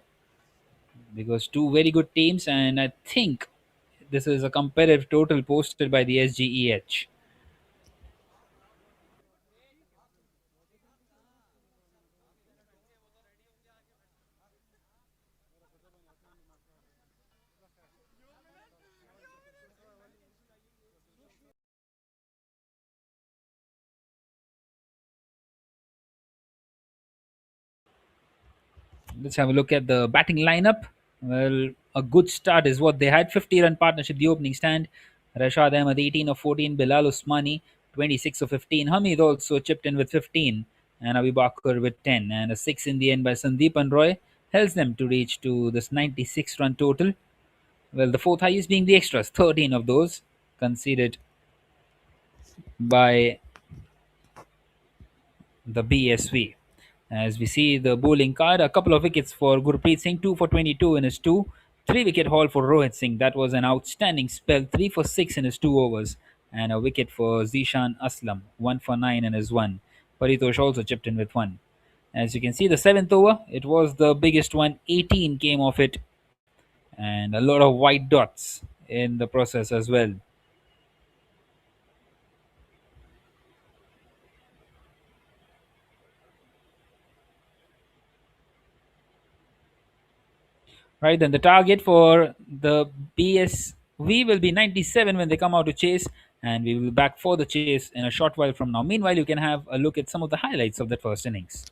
because two very good teams, and I think this is a competitive total posted by the SGEH. Let's have a look at the batting lineup. Well, a good start is what they had. 50-run partnership, the opening stand. Rashad Ahmed, 18 of 14. Bilal Usmani, 26 of 15. Hamid also chipped in with 15. And Abu Bakr with 10. And a 6 in the end by Sandeep and Roy helps them to reach to this 96-run total. Well, the fourth highest being the extras, 13 of those conceded by the BSV. As we see the bowling card, a couple of wickets for Gurpreet Singh, 2 for 22 in his two. 3 wicket haul for Rohit Singh. That was an outstanding spell. 3 for 6 in his 2 overs. And a wicket for Zishan Aslam. 1 for 9 in his one. Paritosh also chipped in with 1. As you can see, the seventh over, it was the biggest one. 18 came off it. And a lot of white dots in the process as well. Right, then the target for the BSV will be 97 when they come out to chase, and we will be back for the chase in a short while from now. Meanwhile, you can have a look at some of the highlights of that first innings.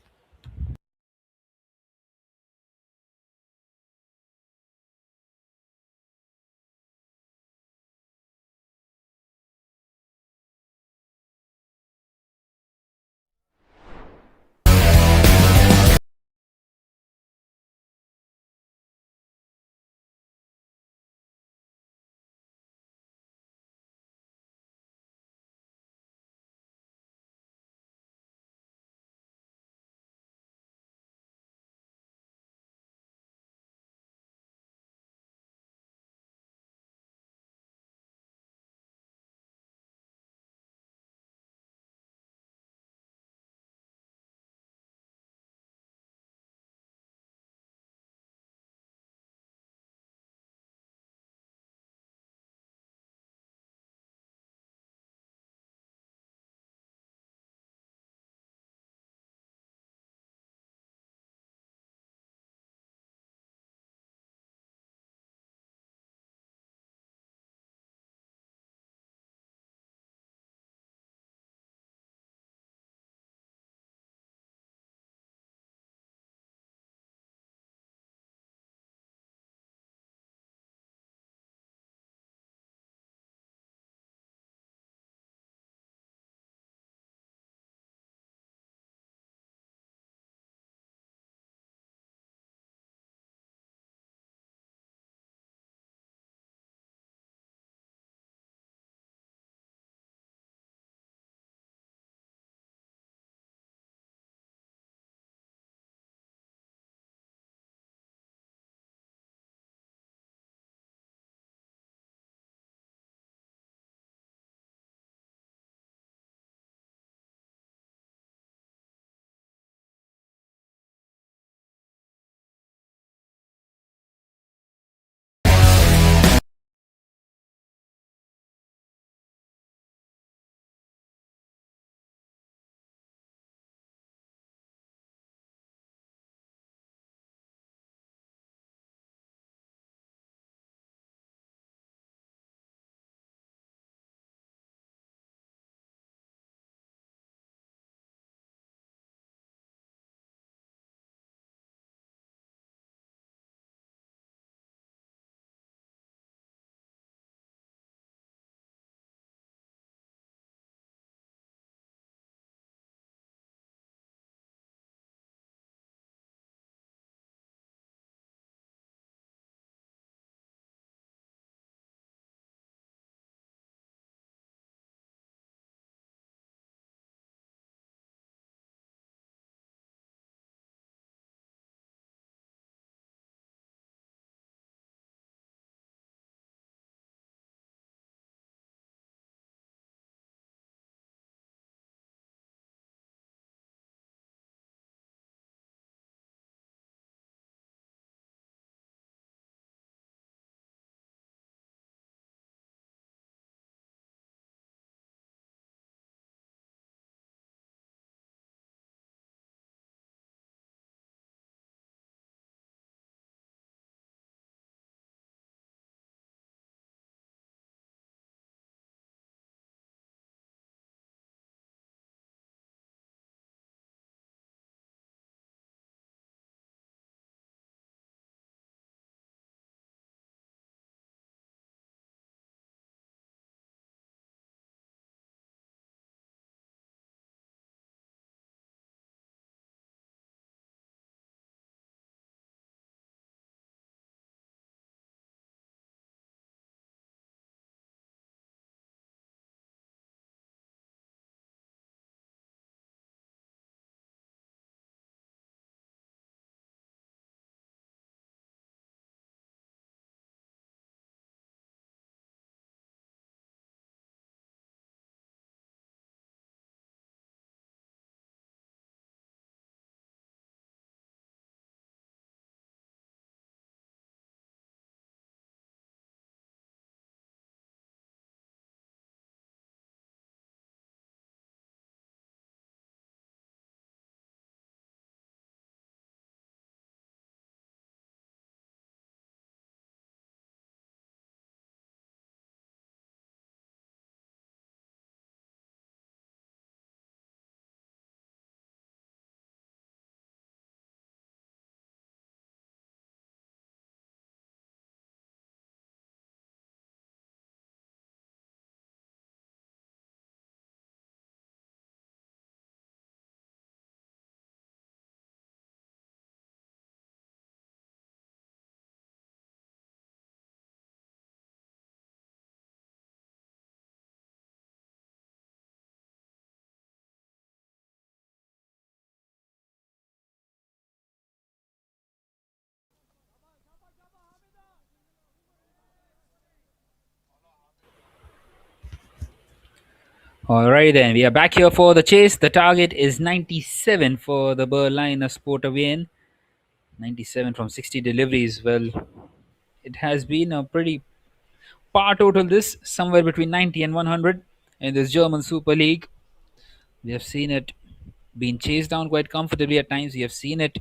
Alright then, we are back here for the chase. The target is 97 for the Berliner Sportverein. 97 from 60 deliveries. Well, it has been a pretty par total this, somewhere between 90 and 100 in this German Super League. We have seen it being chased down quite comfortably at times. We have seen it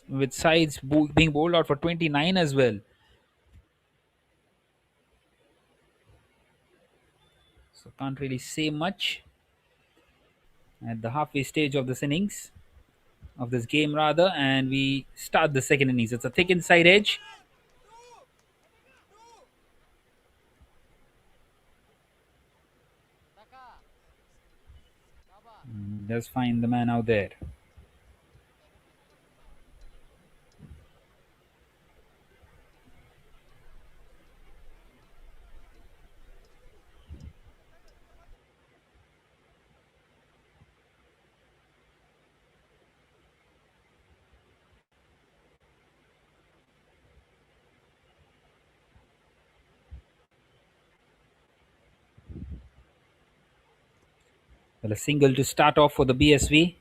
with sides being bowled out for 29 as well. So can't really say much at the halfway stage of this innings, of this game rather, and we start the second innings. It's a thick inside edge. Does find the man out there. Well, a single to start off for the BSV,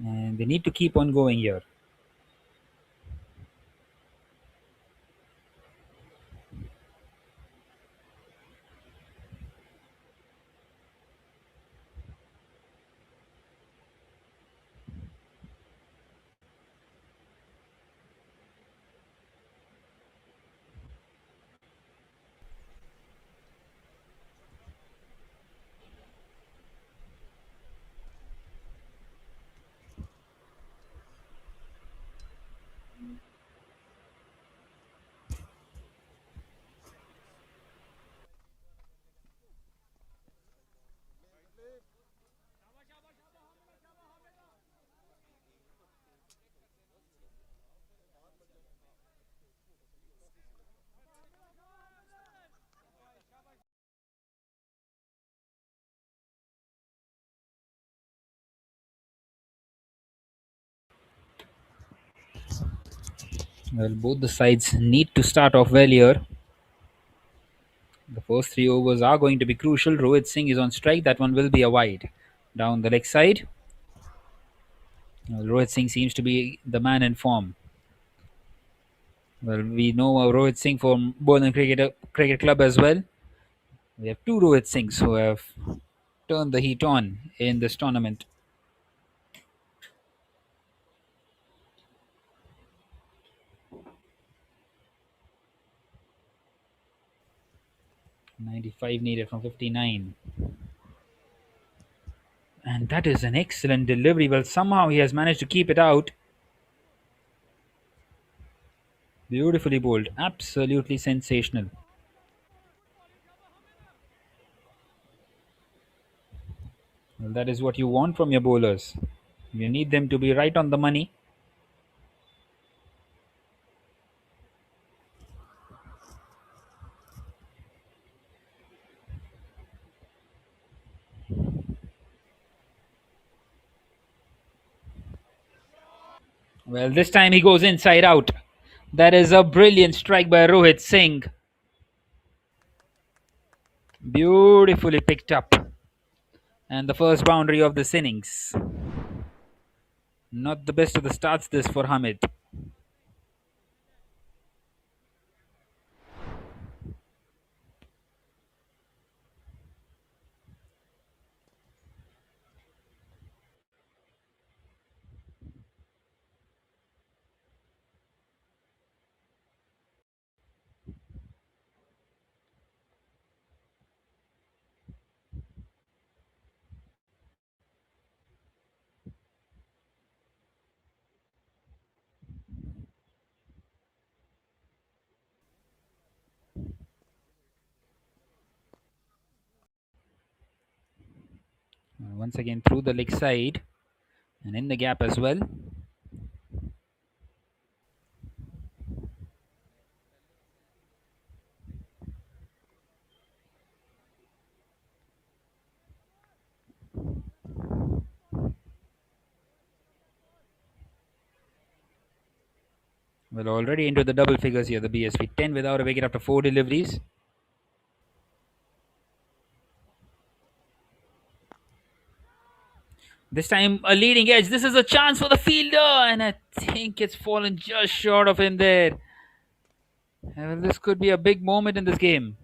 and they need to keep on going here. Well, both the sides need to start off well here. The first 3 overs are going to be crucial. Rohit Singh is on strike. That one will be a wide. Down the leg side. Well, Rohit Singh seems to be the man in form. Well, we know Rohit Singh from Berlin Cricket Club as well. We have two Rohit Singhs who have turned the heat on in this tournament. 95 needed from 59. And that is an excellent delivery. Well, somehow he has managed to keep it out. Beautifully bowled. Absolutely sensational. Well, that is what you want from your bowlers. You need them to be right on the money. Well, this time he goes inside out. That is a brilliant strike by Rohit Singh. Beautifully picked up. And the first boundary of this innings. Not the best of the starts this for Hamid. Once again through the leg side and in the gap as well. Well, already into the double figures here, the BSV 10 without a wicket after 4 deliveries. This time a leading edge. This is a chance for the fielder, and I think it's fallen just short of him there. Well, this could be a big moment in this game.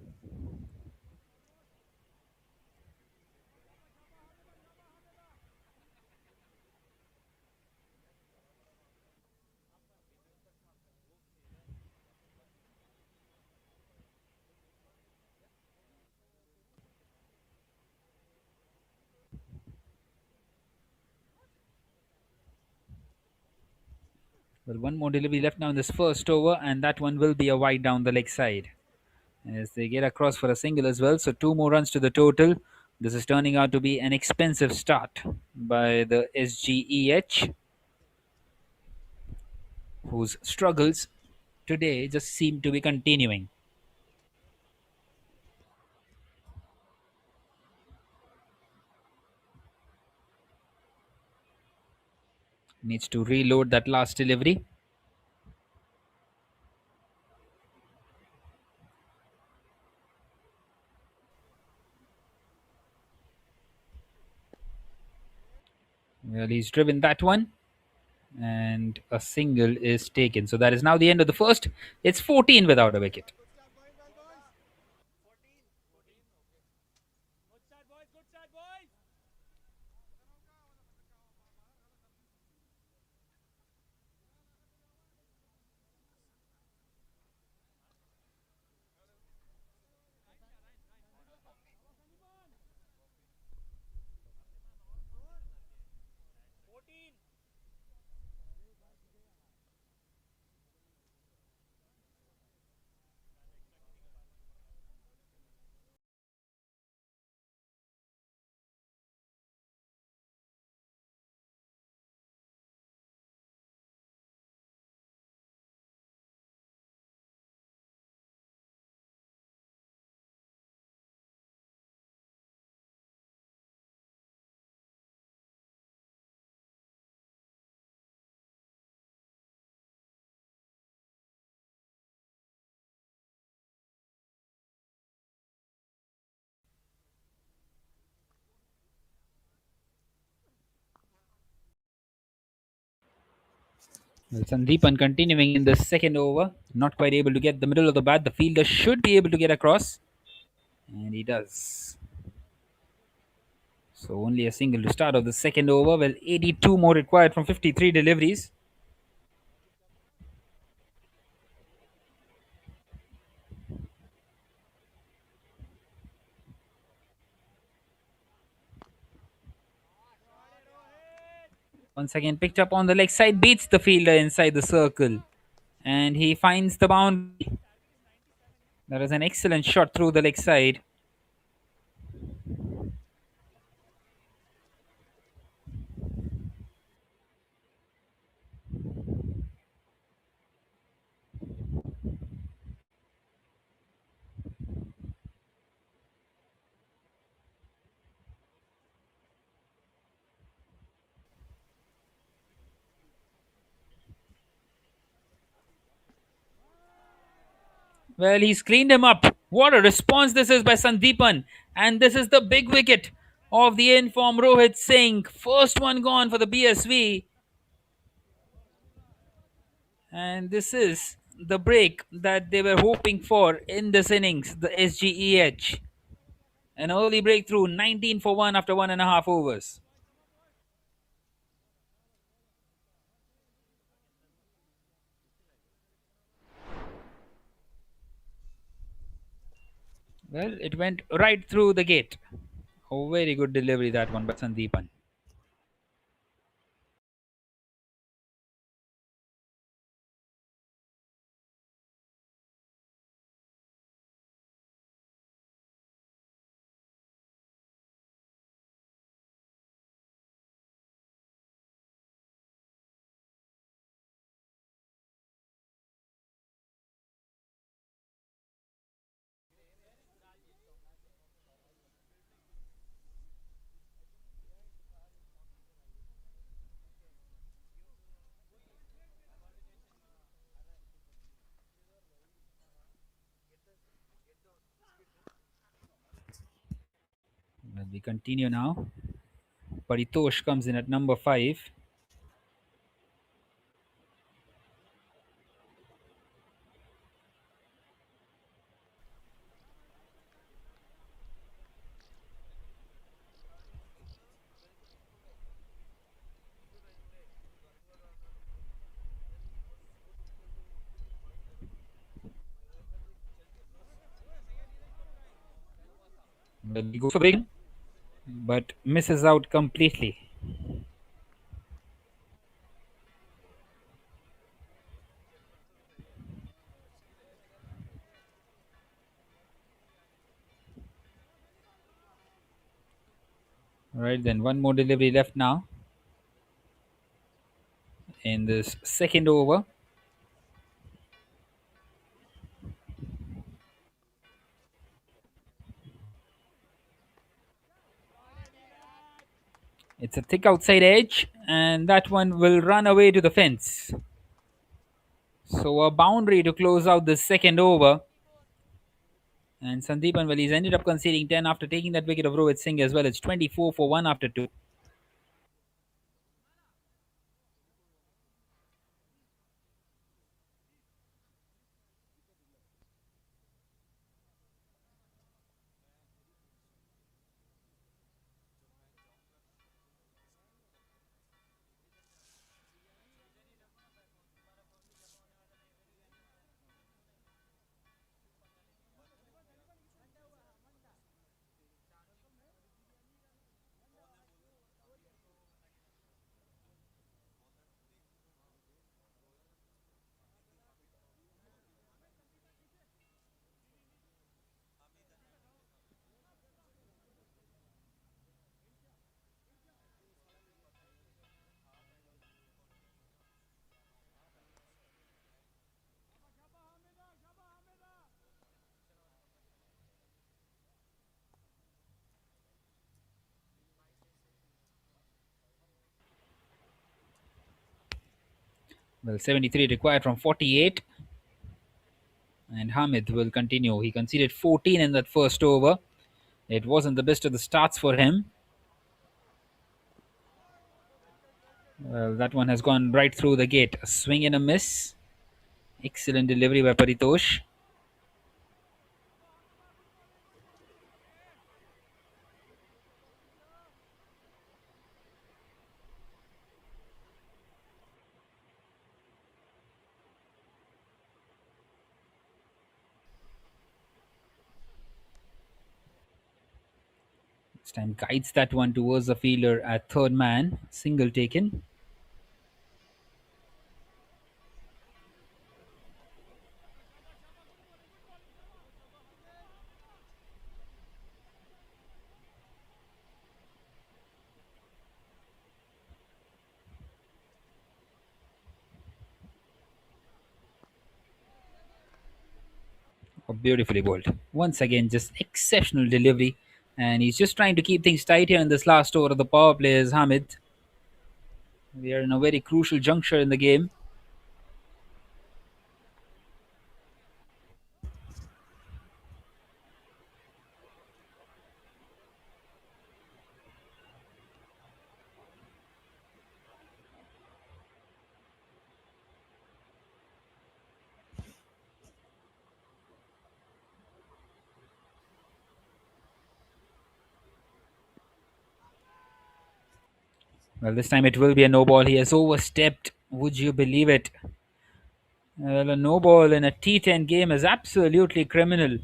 Well, one more delivery left now in this first over, and that one will be a wide down the leg side. As they get across for a single as well, so two more runs to the total. This is turning out to be an expensive start by the SGEH, whose struggles today just seem to be continuing. Needs to reload that last delivery. Well, he's driven that one, and a single is taken. So that is now the end of the first. It's 14 without a wicket. Well, Sandeepan continuing in the second over, not quite able to get the middle of the bat. The fielder should be able to get across, and he does. So only a single to start of the second over. Well, 82 more required from 53 deliveries. Once again, picked up on the leg side, beats the fielder inside the circle, and he finds the boundary. That is an excellent shot through the leg side. Well, he's cleaned him up. What a response this is by Sandeepan. And this is the big wicket of the informed Rohit Singh. First one gone for the BSV. And this is the break that they were hoping for in this innings, the SGEH. An early breakthrough, 19 for 1 after 1.5 overs. Well, it went right through the gate. A very good delivery, that one by Sandeepan. Well, we continue now. Paritosh comes in at number 5. Well, he goes for big, but misses out completely. Right then, one more delivery left now in this second over. It's a thick outside edge, and that one will run away to the fence. So a boundary to close out the second over. And Sandeepan, well, he's ended up conceding 10 after taking that wicket of Rohit Singh as well. It's 24 for 1 after 2. Well, 73 required from 48. And Hamid will continue. He conceded 14 in that first over. It wasn't the best of the starts for him. Well, that one has gone right through the gate. A swing and a miss. Excellent delivery by Paritosh. This time guides that one towards the fielder at third man. Single taken. Oh, beautifully bowled. Once again, just exceptional delivery. And he's just trying to keep things tight here in this last over of the power play is Hamid. We are in a very crucial juncture in the game. Well, this time it will be a no ball. He has overstepped. Would you believe it? Well, a no ball in a T10 game is absolutely criminal.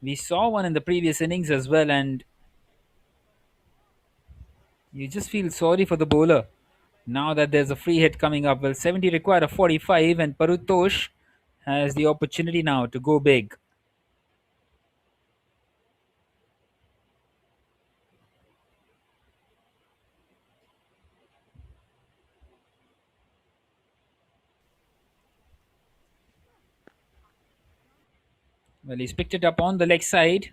We saw one in the previous innings as well, and you just feel sorry for the bowler. Now that there's a free hit coming up, well, 70 required a 45, and Parutosh has the opportunity now to go big. Well, he's picked it up on the leg side.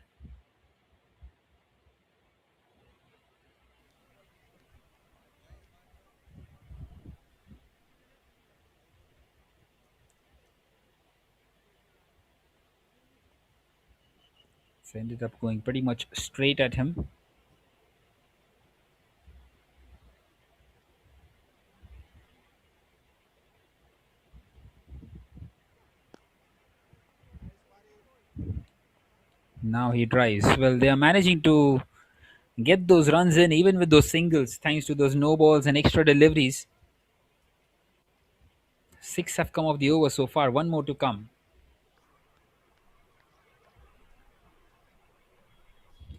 It's ended up going pretty much straight at him. Now he drives. Well, they are managing to get those runs in even with those singles thanks to those no balls and extra deliveries. Six have come off the over so far, one more to come.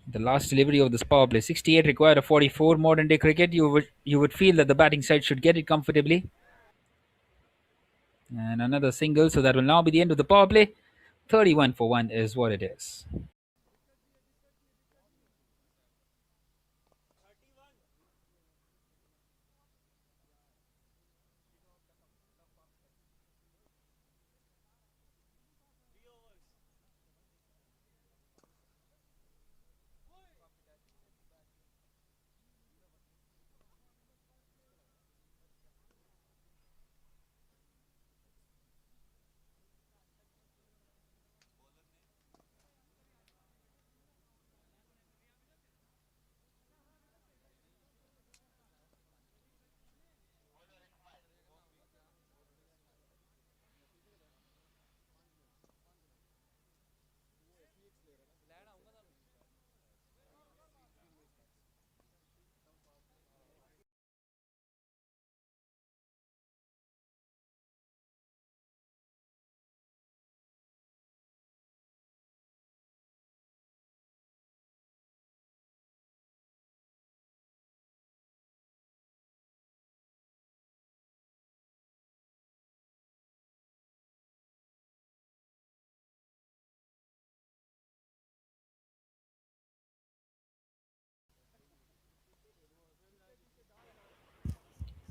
The last delivery of this power play, 68 required of 44. Modern day cricket, you would feel that the batting side should get it comfortably. And another single, so that will now be the end of the power play. 31 for 1 is what it is.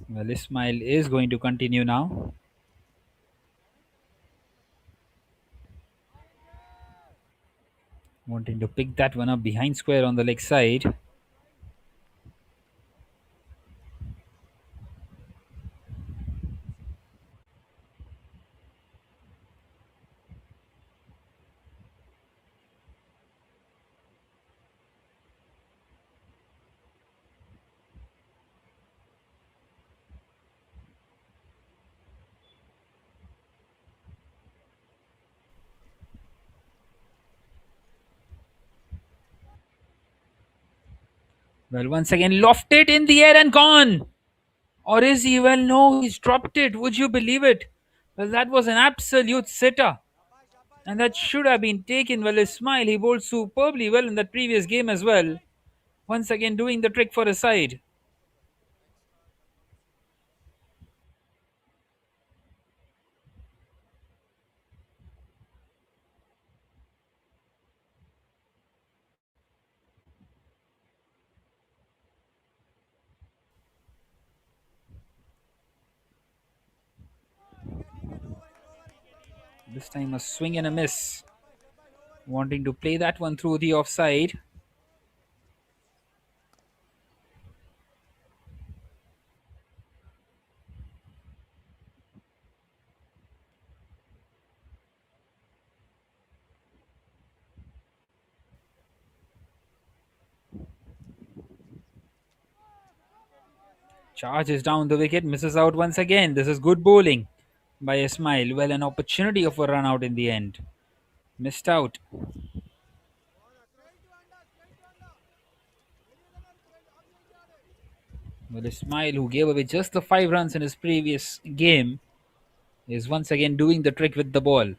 Well, Ismail is going to continue now. Wanting to pick that one up behind square on the leg side. Well, once again, lofted in the air and gone. Or is he? Well, no, he's dropped it. Would you believe it? Well, that was an absolute sitter. And that should have been taken. Well, Ismail, he bowled superbly well in that previous game as well. Once again, doing the trick for a side. This time a swing and a miss. Wanting to play that one through the offside. Charges down the wicket, misses out once again. This is good bowling by Ismail. Well, an opportunity of a run out in the end. Missed out. Well, Ismail, who gave away just the 5 runs in his previous game, is once again doing the trick with the ball.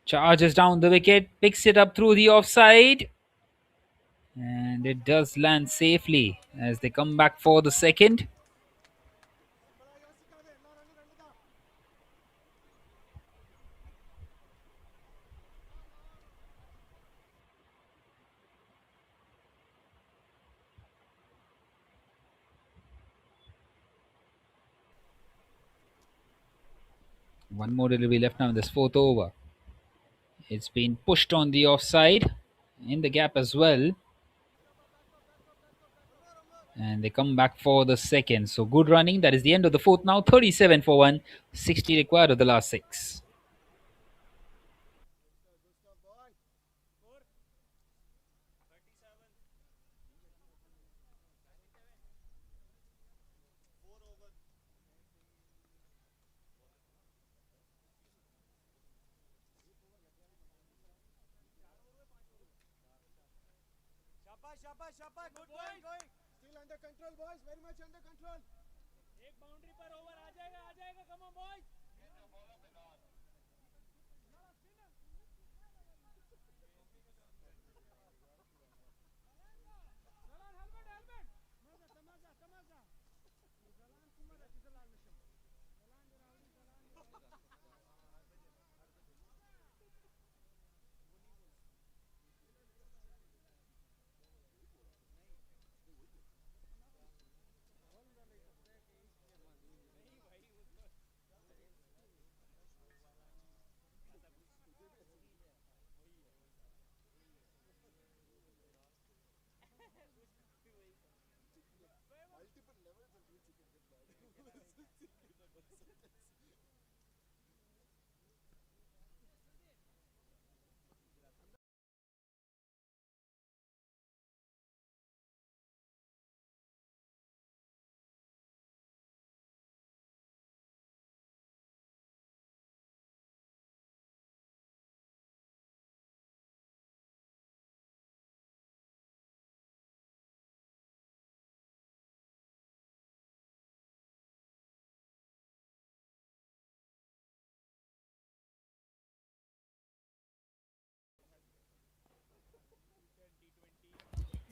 Charges down the wicket, picks it up through the offside, and it does land safely as they come back for the second. One more delivery left now in this fourth over. It's been pushed on the offside, in the gap as well. And they come back for the second. So good running. That is the end of the fourth now. 37 for 1. 60 required of the last 6.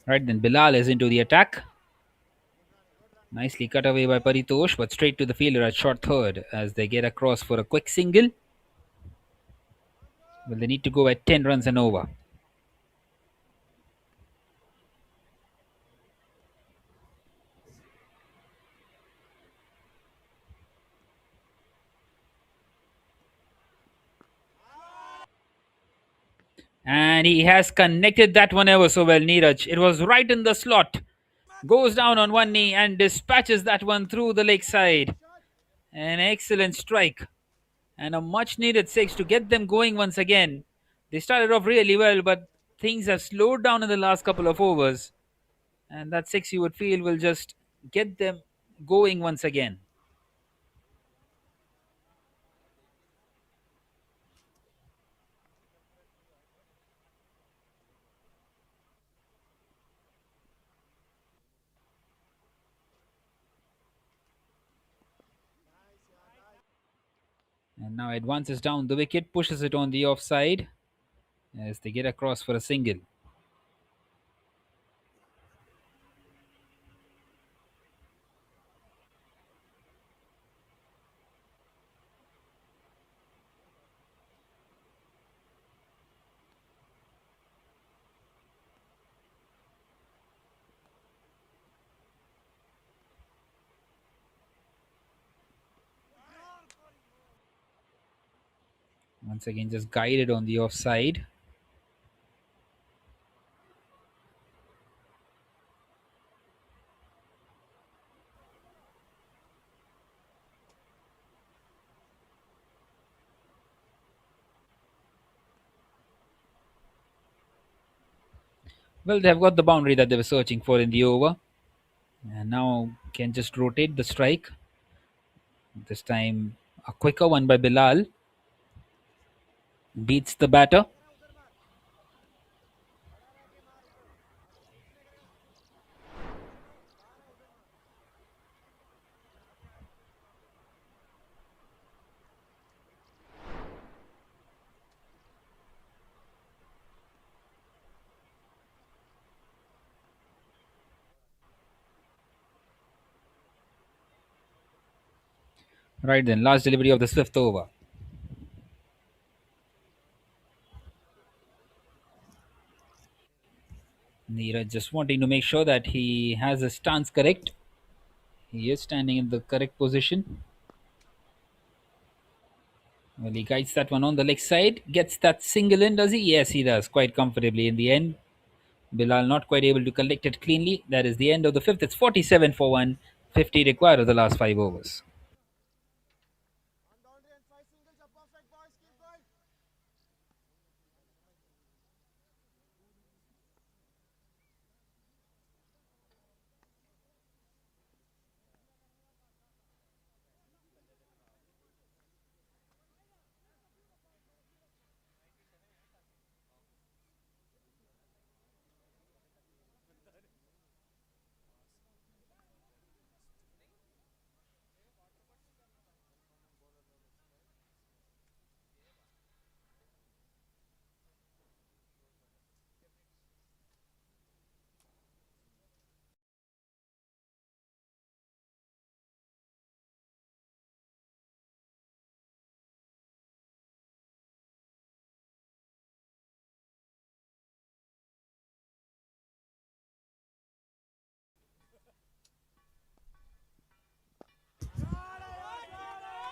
Right then, Bilal is into the attack. Nicely cut away by Paritosh, but straight to the fielder at short third as they get across for a quick single. Well, they need to go at 10 runs and over. And he has connected that one ever so well, Neeraj. It was right in the slot. Goes down on one knee and dispatches that one through the leg side. An excellent strike. And a much needed six to get them going once again. They started off really well, but things have slowed down in the last couple of overs. And that six, you would feel, will just get them going once again. And now advances down the wicket, pushes it on the offside as they get across for a single. Once again, just guided on the offside. Well, they've got the boundary that they were searching for in the over. And now can just rotate the strike. This time, a quicker one by Bilal. Beats the batter. Right then, last delivery of the fifth over. Neeraj just wanting to make sure that he has his stance correct. He is standing in the correct position. Well, he guides that one on the leg side. Gets that single in, does he? Yes, he does. Quite comfortably in the end. Bilal not quite able to collect it cleanly. That is the end of the fifth. It's 47 for 1. 50 required of the last 5 overs.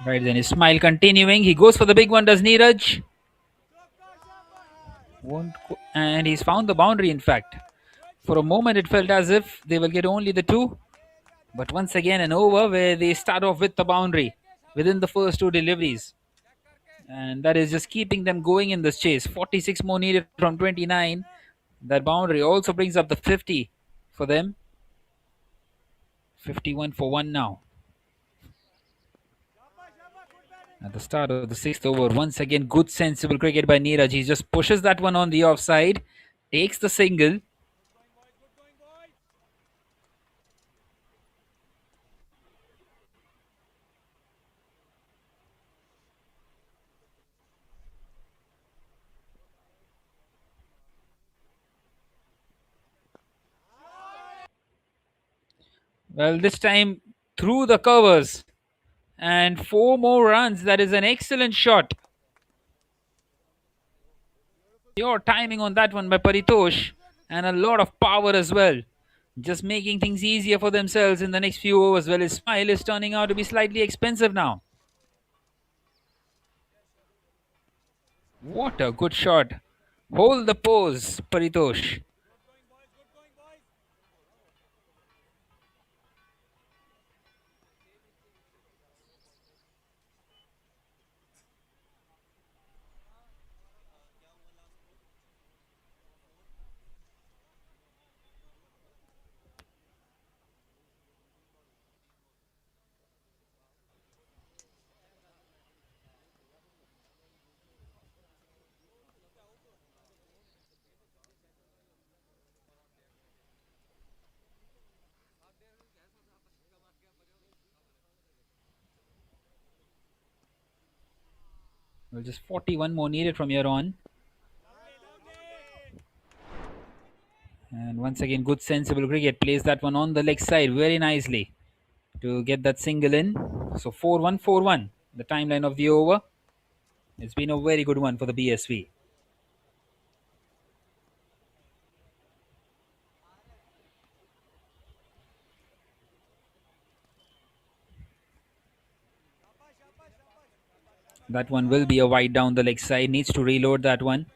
Right then, his smile continuing. He goes for the big one, does Neeraj? And he's found the boundary, in fact. For a moment, it felt as if they will get only the two. But once again, an over where they start off with the boundary within the first two deliveries. And that is just keeping them going in this chase. 46 more needed from 29. That boundary also brings up the 50 for them. 51 for one now. At the start of the sixth over, once again, good sensible cricket by Neeraj. He just pushes that one on the offside, takes the single. Well, this time through the covers. And four more runs. That is an excellent shot. Your timing on that one by Paritosh. And a lot of power as well. Just making things easier for themselves in the next few overs. Well, his smile is turning out to be slightly expensive now. What a good shot. Hold the pose, Paritosh. Well, just 41 more needed from here on. And once again, good sensible cricket. Plays that one on the leg side very nicely to get that single in. So 4-1, 4-1. The timeline of the over. It's been a very good one for the BSV. That one will be a wide down the leg side. Needs to reload that one.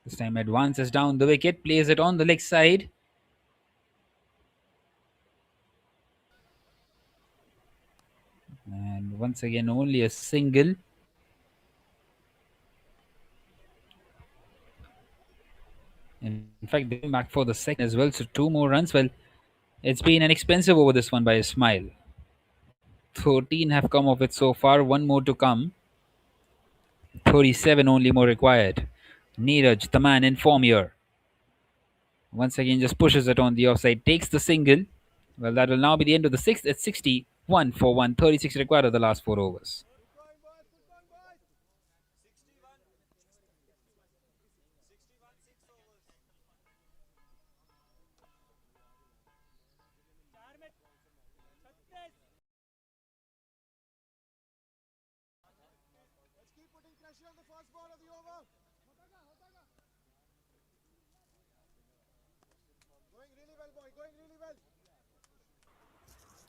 This time advances down the wicket, plays it on the leg side. And once again, only a single. In fact, they're back for the second as well. So two more runs. Well, it's been an expensive over this one by Ismail. 13 have come of it so far. One more to come. 37 only more required. Neeraj, the man in form here. Once again, just pushes it on the offside. Takes the single. Well, that will now be the end of the sixth at 61 for 1. 36 required of the last four overs.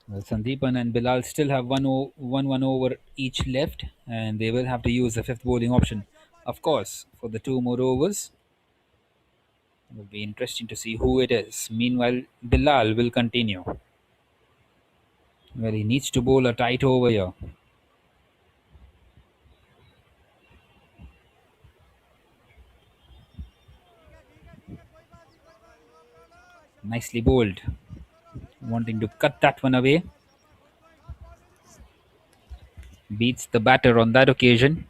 Well, Sandeepan and Bilal still have one over each left, and they will have to use the fifth bowling option. Of course, for the two more overs, it will be interesting to see who it is. Meanwhile, Bilal will continue. Well, he needs to bowl a tight over here. Nicely bowled. Wanting to cut that one away. Beats the batter on that occasion.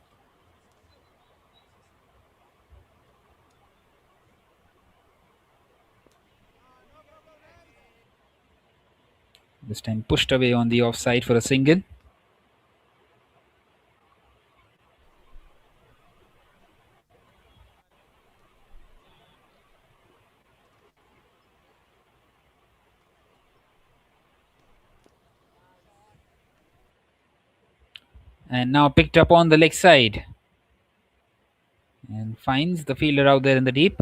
This time pushed away on the offside for a single. And now picked up on the leg side. And finds the fielder out there in the deep.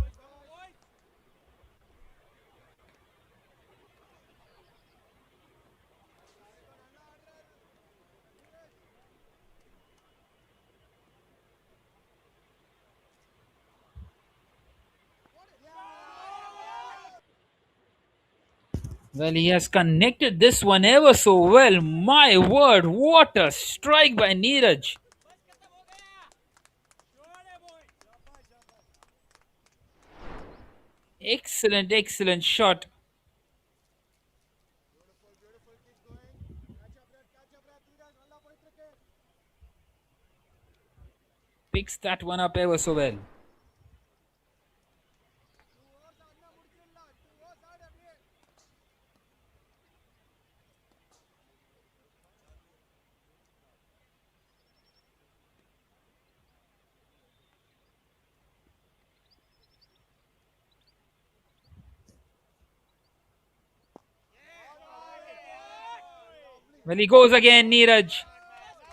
Well, he has connected this one ever so well. My word, what a strike by Neeraj. Excellent, excellent shot. Picks that one up ever so well. Well, he goes again, Neeraj.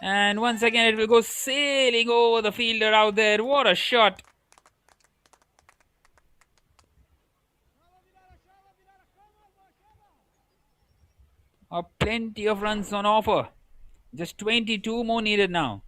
And once again, it will go sailing over the fielder out there. What a shot. Plenty of runs on offer. Just 22 more needed now.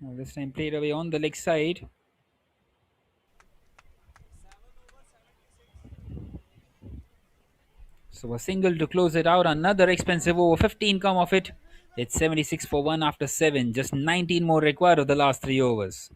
Well, this time played away on the leg side. So a single to close it out. Another expensive over. 15 come off it. It's 76 for 1 after 7. Just 19 more required of the last 3 overs.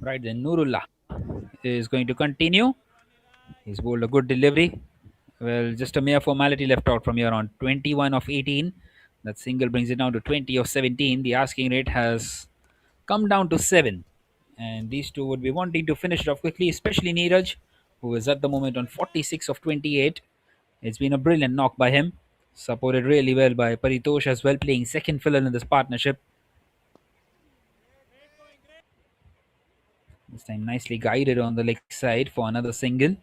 Right then, Nurullah is going to continue. He's bowled a good delivery. Well, just a mere formality left out from here on. 21 of 18. That single brings it down to 20 of 17. The asking rate has come down to 7. And these two would be wanting to finish it off quickly, especially Neeraj, who is at the moment on 46 of 28. It's been a brilliant knock by him. Supported really well by Paritosh as well, playing second fiddle in this partnership. This time nicely guided on the leg side for another single.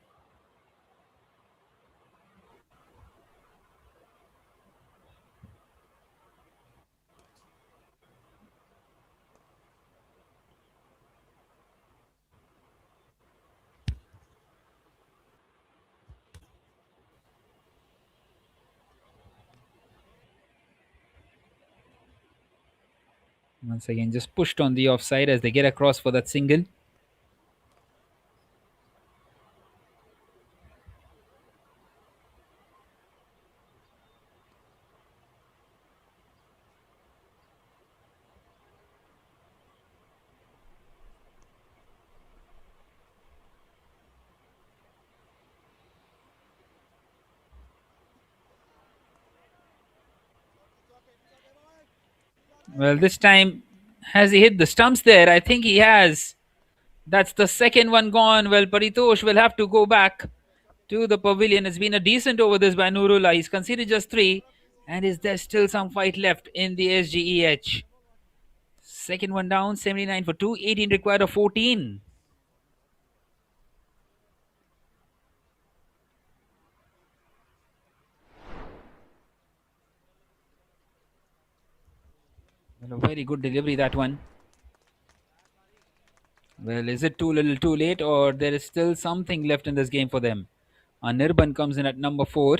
Once again, just pushed on the offside as they get across for that single. Well, this time, has he hit the stumps there? I think he has. That's the second one gone. Well, Paritosh will have to go back to the pavilion. It's been a decent over this by Nurullah. He's conceded just 3. And is there still some fight left in the SGEH? Second one down, 79 for 2. 18 required of 14. A very good delivery, that one. Well, is it too little too late, or there is still something left in this game for them? Nirban comes in at number 4.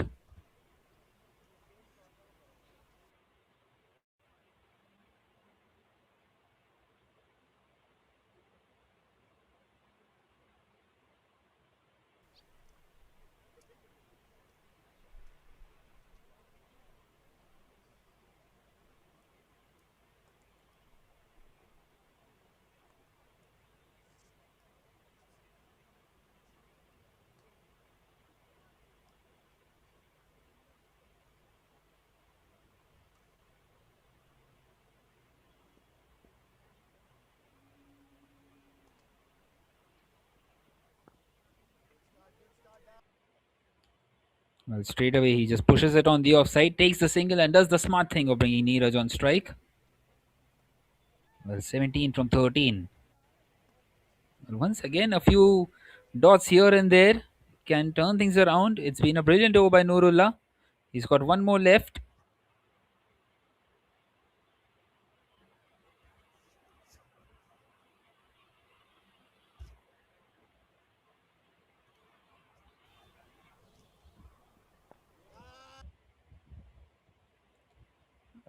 Well, straight away he just pushes it on the offside, takes the single, and does the smart thing of bringing Neeraj on strike. Well, 17 from 13. Well, once again, a few dots here and there can turn things around. It's been a brilliant over by Nurullah. He's got one more left.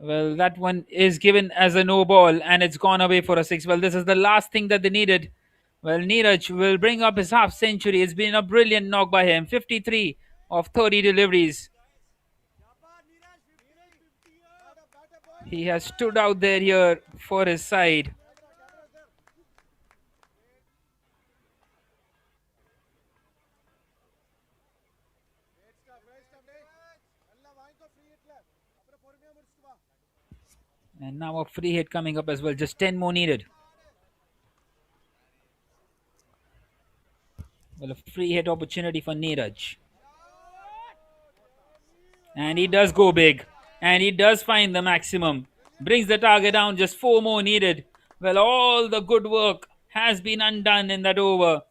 Well, that one is given as a no ball and it's gone away for a six. Well, this is the last thing that they needed. Well, Neeraj will bring up his half century. It's been a brilliant knock by him. 53 of 30 deliveries. He has stood out there here for his side. And now a free hit coming up as well. Just 10 more needed. Well, a free hit opportunity for Neeraj. And he does go big. And he does find the maximum. Brings the target down. Just 4 more needed. Well, all the good work has been undone in that over.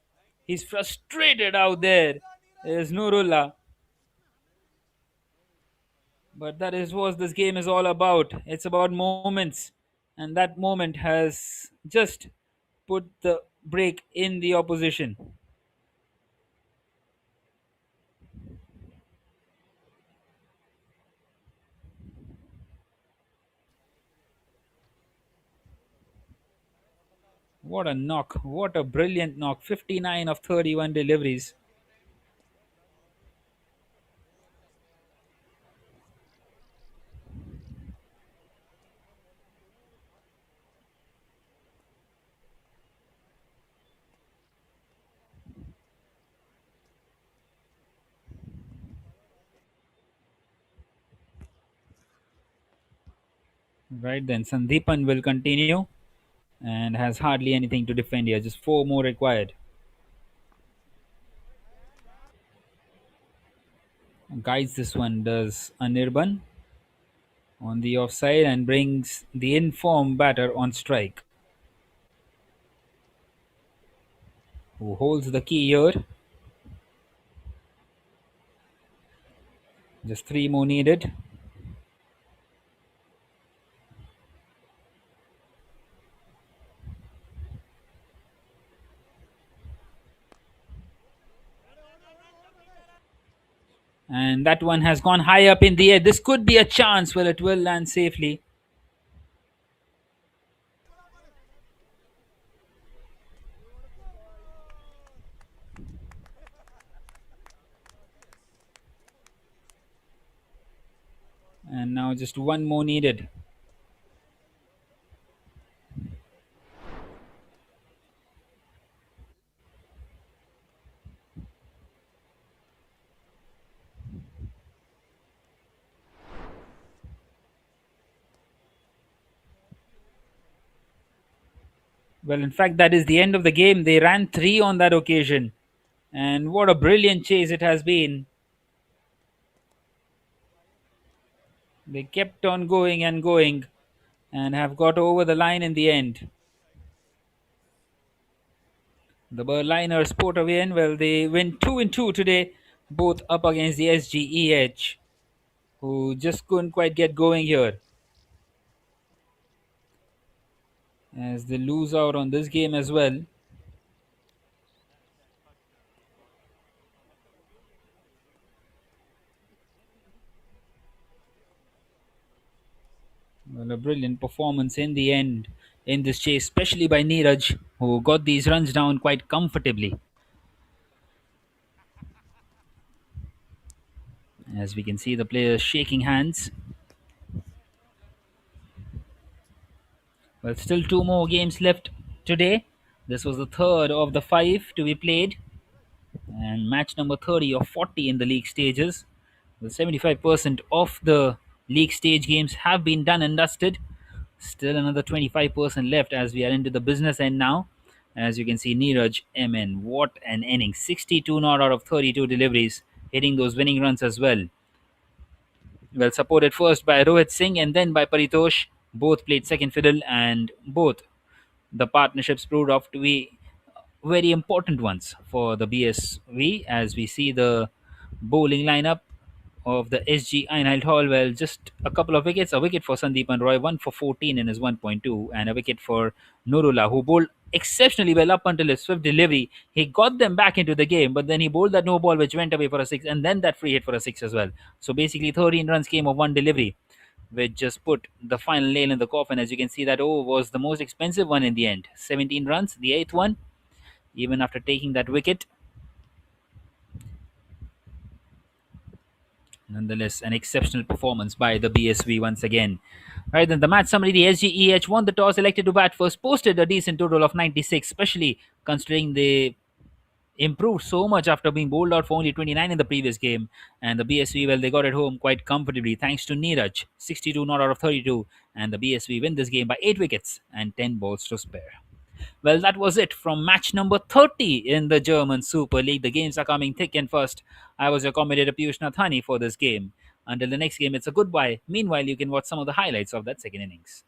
He's frustrated out there. There's Nurullah. But that is what this game is all about. It's about moments. And that moment has just put the break in the opposition. What a knock. What a brilliant knock. 59 of 31 deliveries. Right then, Sandeepan will continue and has hardly anything to defend here. Just 4 more required. Guides this one, does Anirban on the offside and brings the informed batter on strike, who holds the key here. Just 3 more needed. And that one has gone high up in the air. This could be a chance. Well, it will land safely. And now just 1 more needed. Well, in fact, that is the end of the game. They ran 3 on that occasion. And what a brilliant chase it has been. They kept on going and going and have got over the line in the end. The Berliners Sportverein, well, they win 2-2 today, both up against the SGEH, who just couldn't quite get going here. as they lose out on this game as well. Well, a brilliant performance in the end in this chase, especially by Neeraj, who got these runs down quite comfortably. As we can see the players shaking hands. Well, still two more games left today. This was the third of the five to be played, and match number 30 or 40 in the league stages. Well, 75% of the league stage games have been done and dusted. Still another 25% left as we are into the business end now. As you can see, Neeraj MN, what an inning! 62 not out of 32 deliveries, hitting those winning runs as well. Well, supported first by Rohit Singh and then by Paritosh. Both played second fiddle, and both the partnerships proved off to be very important ones for the BSV. As we see the bowling lineup of the SG Einheit Hall, well, just a couple of wickets. A wicket for Sandeepan Roy, one for 14 in his 1.2, and a wicket for Nurullah, who bowled exceptionally well up until his swift delivery. He got them back into the game, but then he bowled that no ball which went away for a six, and then that free hit for a six as well. So basically, 13 runs came of one delivery, which just put the final nail in the coffin. As you can see, that over was the most expensive one in the end. 17 runs, the eighth one, even after taking that wicket. Nonetheless, an exceptional performance by the BSV once again. Right then, the match summary: the SGEH won the toss, elected to bat first, posted a decent total of 96, especially considering they improved so much after being bowled out for only 29 in the previous game. And the BSV, well, they got it home quite comfortably thanks to Neeraj, 62 not out of 32. And the BSV win this game by 8 wickets and 10 balls to spare. Well, that was it from match number 30 in the German Super League. The games are coming thick and fast. I was your commentator Piyush Nathani for this game. Until the next game, it's a goodbye. Meanwhile, you can watch some of the highlights of that second innings.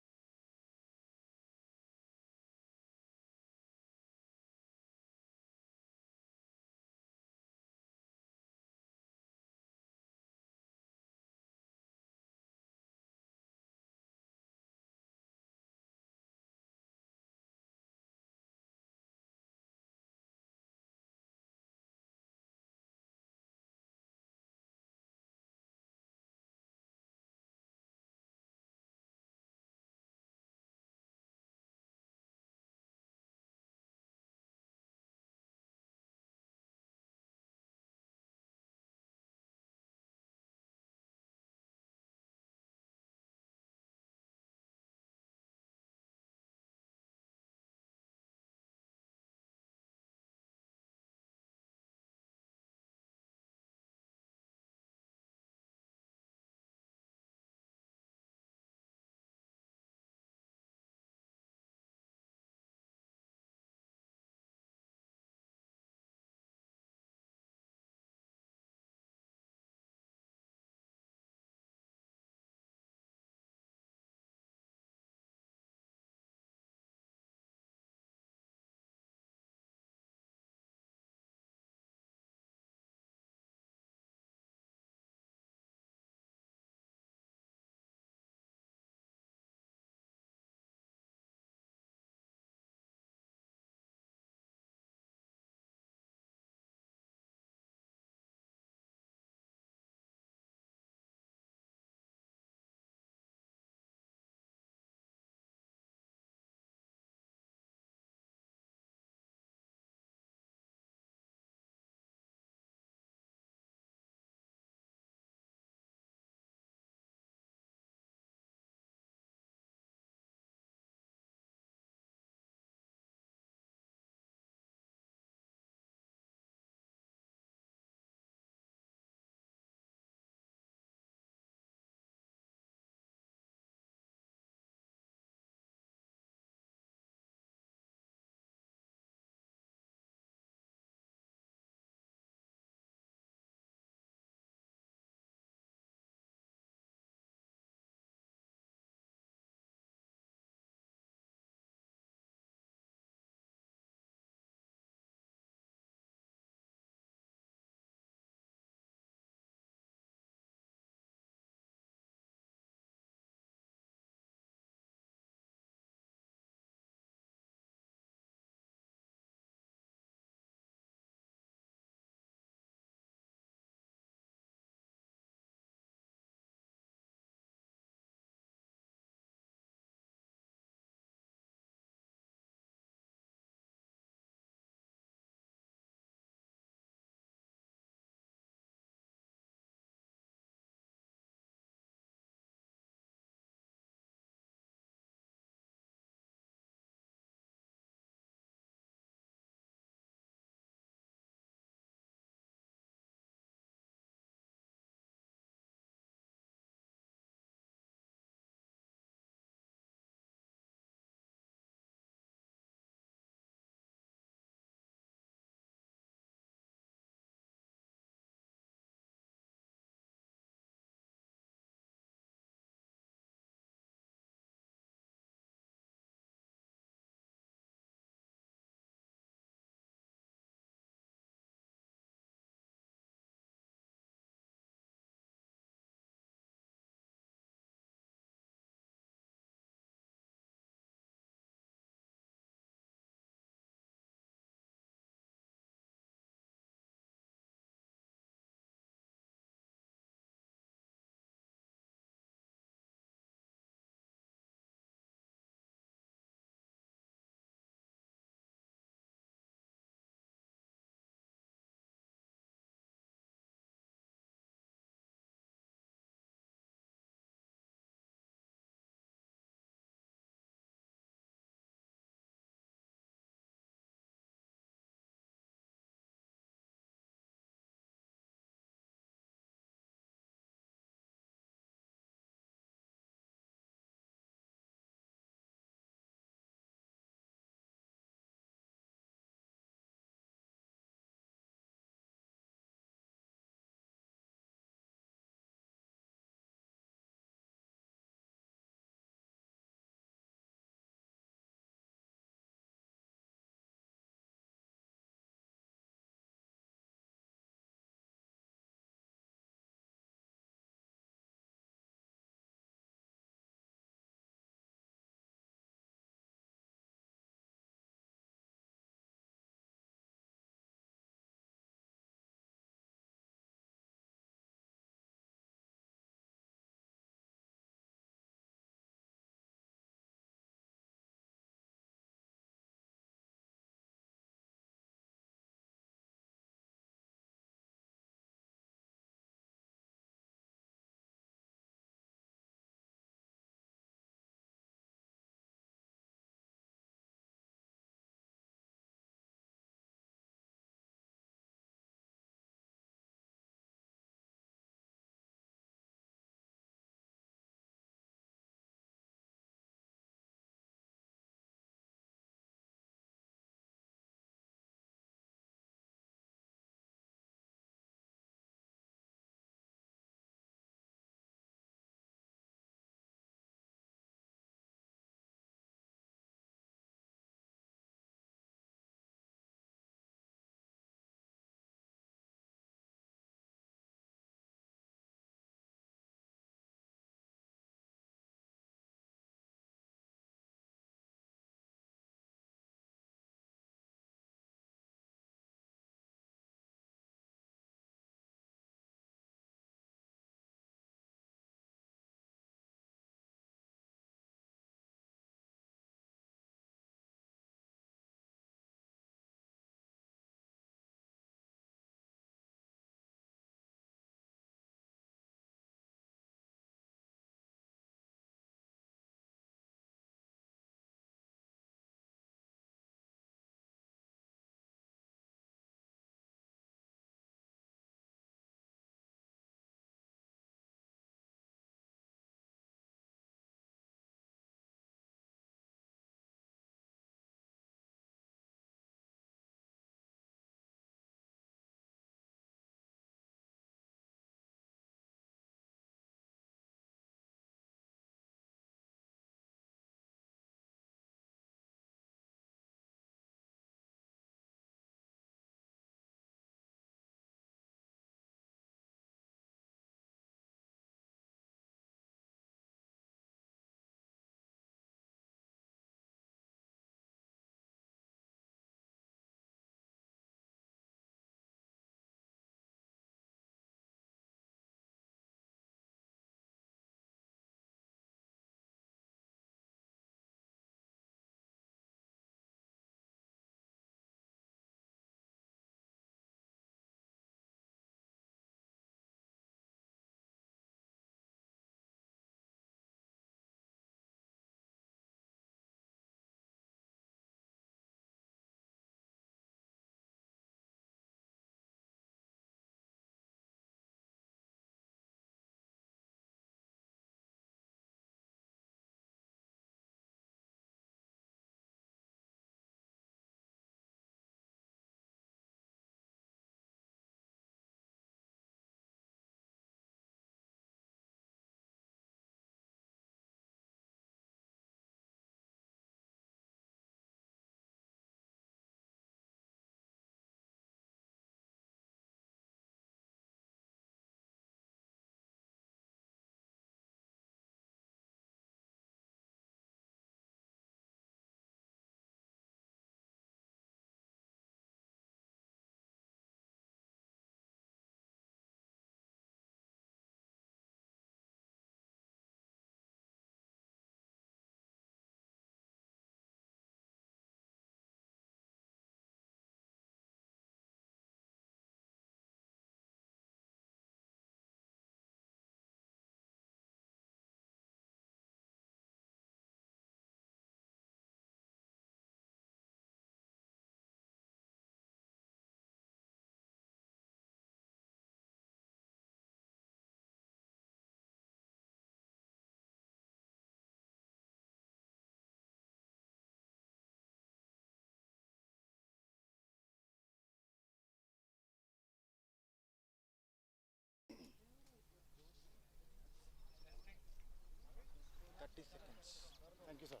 Thank you, sir.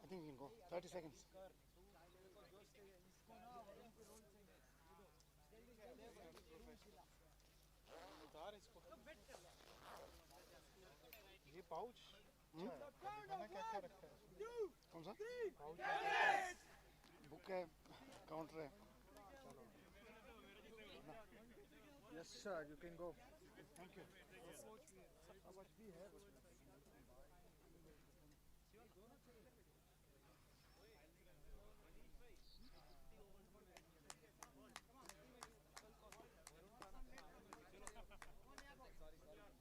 I think we can go. 30 seconds. ये pouch खाना क्या क्या रखा है कौन सा book है counter है Yes, sir. You can go. Thank you.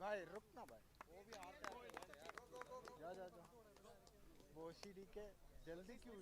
भाई रुक ना भाई वो भी आते आते जा जा जा वो सीढ़ी के जल्दी क्यों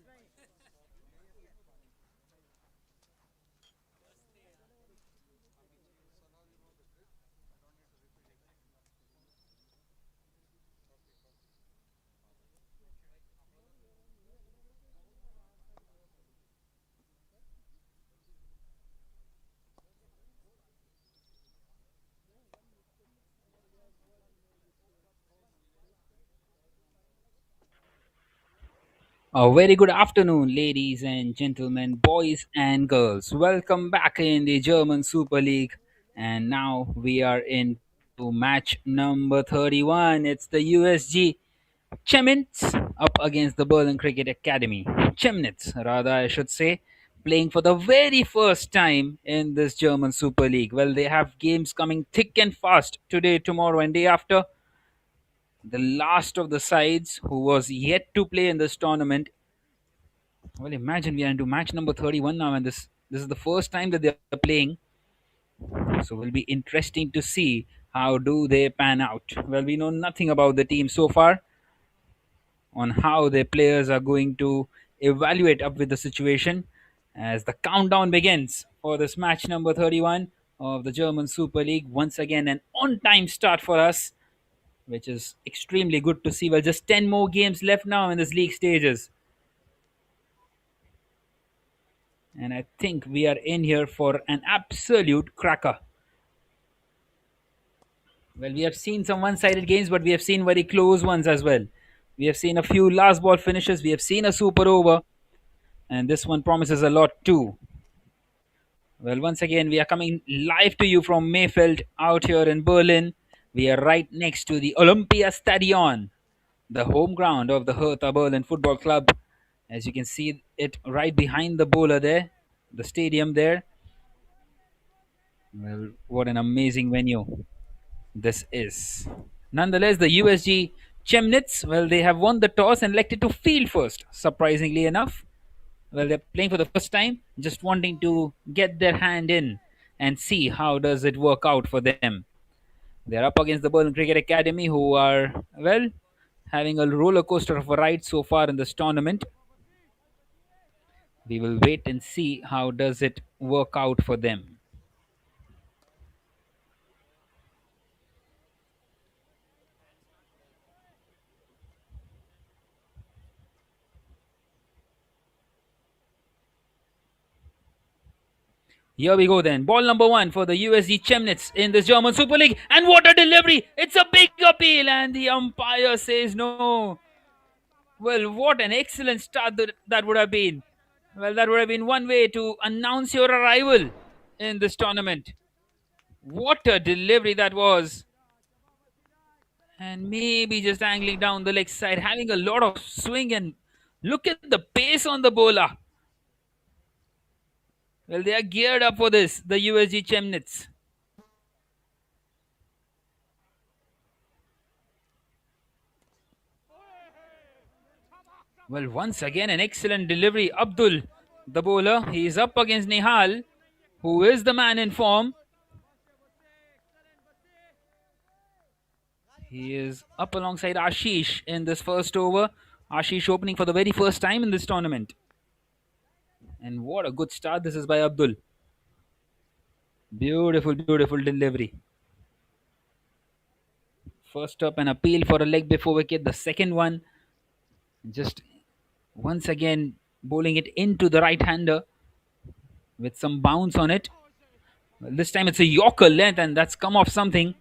A very good afternoon, ladies and gentlemen, boys and girls. Welcome back in the German Super League. And now we are into match number 31. It's the USG Chemnitz up against the Berlin Cricket-Akademie. Chemnitz, rather, I should say, playing for the very first time in this German Super League. Well, they have games coming thick and fast today, tomorrow, and day after. The last of the sides who was yet to play in this tournament. Well, imagine we are into match number 31 now, and this is the first time that they are playing. So, it will be interesting to see how do they pan out. Well, we know nothing about the team so far, on how their players are going to evaluate up with the situation as the countdown begins for this match number 31 of the German Super League. Once again, an on time start for us, which is extremely good to see. Well, just 10 more games left now in this league stages. And I think we are in here for an absolute cracker. Well, we have seen some one sided games, but we have seen very close ones as well. We have seen a few last ball finishes, we have seen a super over, and this one promises a lot too. Well, once again, we are coming live to you from Maifeld out here in Berlin. We are right next to the Olympia Stadion, the home ground of the Hertha Berlin Football Club. As you can see it right behind the bowler there, the stadium there. Well, what an amazing venue this is. Nonetheless, the USG Chemnitz, well, they have won the toss and elected to field first, surprisingly enough. Well, they're playing for the first time, just wanting to get their hand in and see how does it work out for them. They're up against the Berlin Cricket-Akademie, who are, well, having a roller coaster of a ride so far in this tournament. We will wait and see how does it work out for them. Here we go then. Ball number one for the USG Chemnitz in this German Super League. And what a delivery! It's a big appeal, and the umpire says no. Well, what an excellent start that would have been. Well, that would have been one way to announce your arrival in this tournament. What a delivery that was. And maybe just angling down the leg side, having a lot of swing, and look at the pace on the bowler. Well, they are geared up for this, the USG Chemnitz. Well, once again, an excellent delivery. Abdul, the bowler, he is up against Nihal, who is the man in form. He is up alongside Ashish in this first over. Ashish opening for the very first time in this tournament. And what a good start this is by Abdul. Beautiful, beautiful delivery. First up, an appeal for a leg before wicket. The second one, just once again bowling it into the right hander with some bounce on it. Well, this time it's a Yorker length, and that's come off something.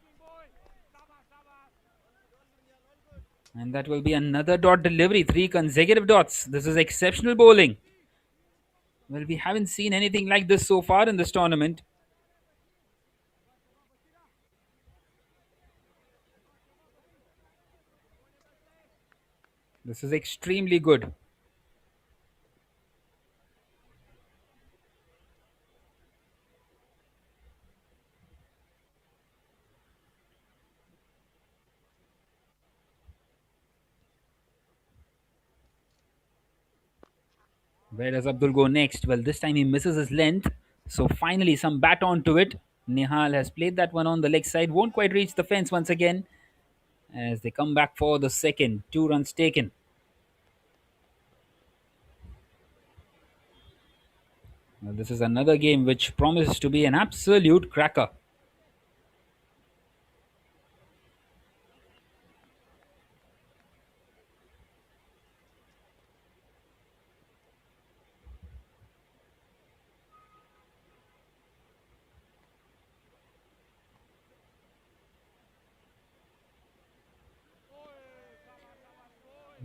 And that will be another dot delivery. 3 consecutive dots. This is exceptional bowling. Well, we haven't seen anything like this so far in this tournament. This is extremely good. Where does Abdul go next? Well, this time he misses his length. So finally, some bat onto it. Nihal has played that one on the leg side. Won't quite reach the fence once again as they come back for the second. 2 runs taken. Well, this is another game which promises to be an absolute cracker.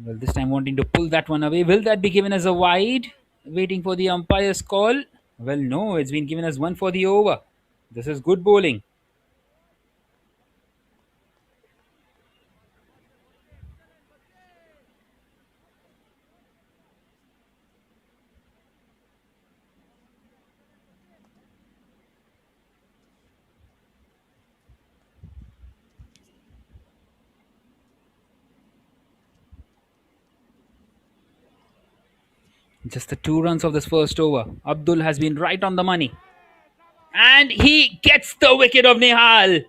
Well, this time wanting to pull that one away. Will that be given as a wide? Waiting for the umpire's call. Well, no, it's been given as one for the over. This is good bowling. Just the 2 runs of this first over. Abdul has been right on the money. And he gets the wicket of Nihal.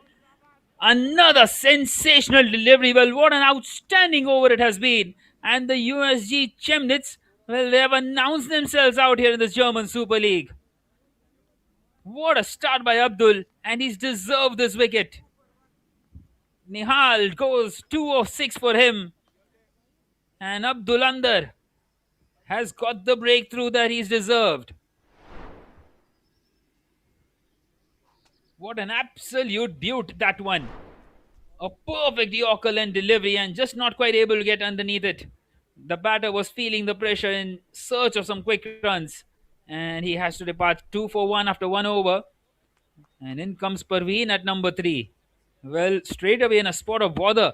Another sensational delivery. Well, what an outstanding over it has been. And the USG Chemnitz, well, they have announced themselves out here in this German Super League. What a start by Abdul, and he's deserved this wicket. Nihal goes 2 of 6 for him. And Abdul Andar has got the breakthrough that he's deserved. What an absolute beaut that one. A perfect Yorker length delivery and just not quite able to get underneath it. The batter was feeling the pressure in search of some quick runs. And he has to depart 2 for 1 after 1 over. And in comes Parveen at number 3. Well, straight away in a spot of bother.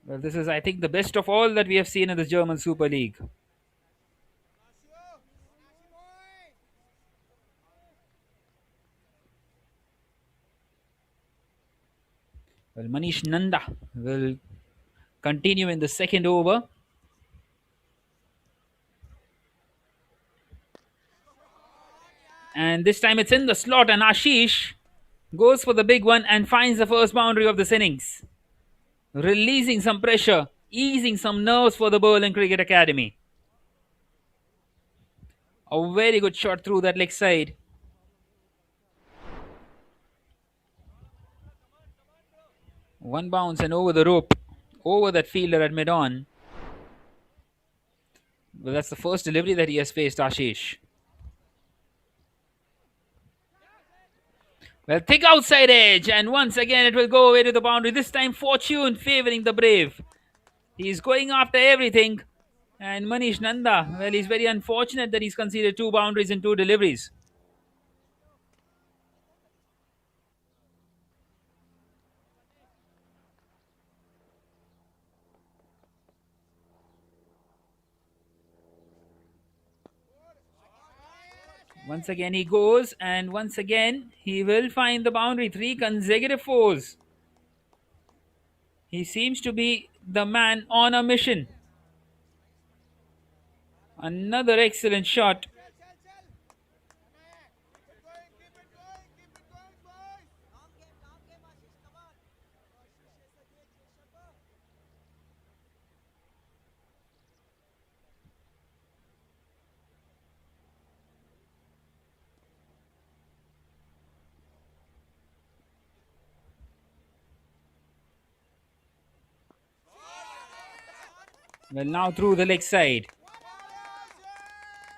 Well, this is, I think, the best of all that we have seen in the German Super League. Well, Manish Nanda will continue in the second over. And this time it's in the slot, and Ashish goes for the big one and finds the first boundary of this innings. Releasing some pressure, easing some nerves for the Berlin Cricket-Akademie. A very good shot through that leg side. One bounce and over the rope, over that fielder at mid-on. Well, that's the first delivery that he has faced, Ashish. Well, thick outside edge, and once again it will go away to the boundary. This time fortune favouring the brave. He's going after everything. And Manish Nanda, well, he's very unfortunate that he's conceded 2 boundaries in 2 deliveries. Once again he goes, and once again he will find the boundary. 3 consecutive 4s. He seems to be the man on a mission. Another excellent shot. Well, now through the leg side.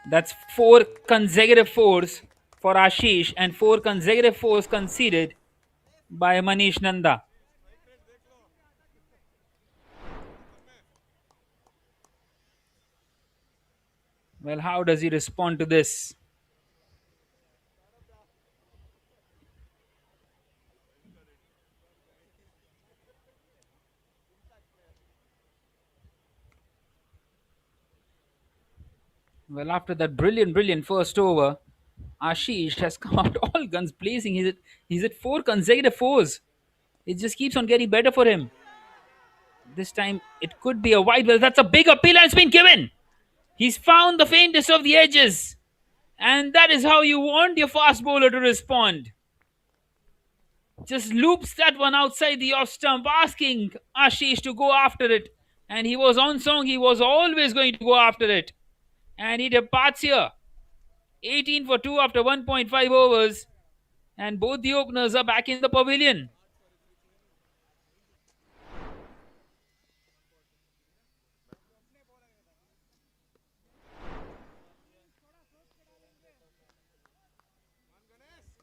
That's four consecutive fours for Ashish and four consecutive fours conceded by Manish Nanda. Well, how does he respond to this? Well, after that brilliant first over, Ashish has come out all guns blazing. He's at four consecutive fours. It just keeps on getting better for him. This time it could be a wide. Well, that's a big appeal and it's been given. He's found the faintest of the edges. And that is how you want your fast bowler to respond. Just loops that one outside the off stump, asking Ashish to go after it. And he was on song, he was always going to go after it. And he departs here. 18 for 2 after 1.5 overs. And both the openers are back in the pavilion.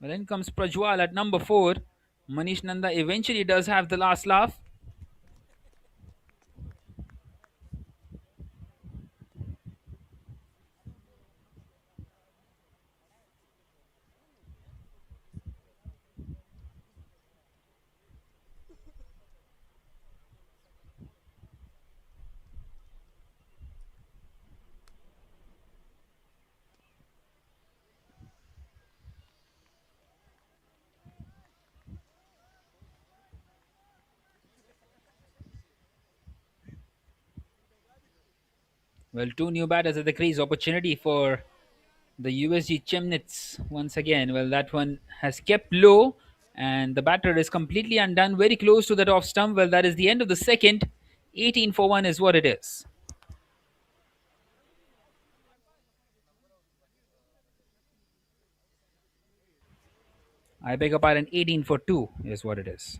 Well, in comes Prajwal at number 4. Manish Nanda eventually does have the last laugh. Well, two new batters at the crease. Opportunity for the USG Chemnitz once again. Well, that one has kept low, and the batter is completely undone, very close to that off stump. Well, that is the end of the second. 18 for 1 is what it is. I beg your pardon, 18 for 2 is what it is.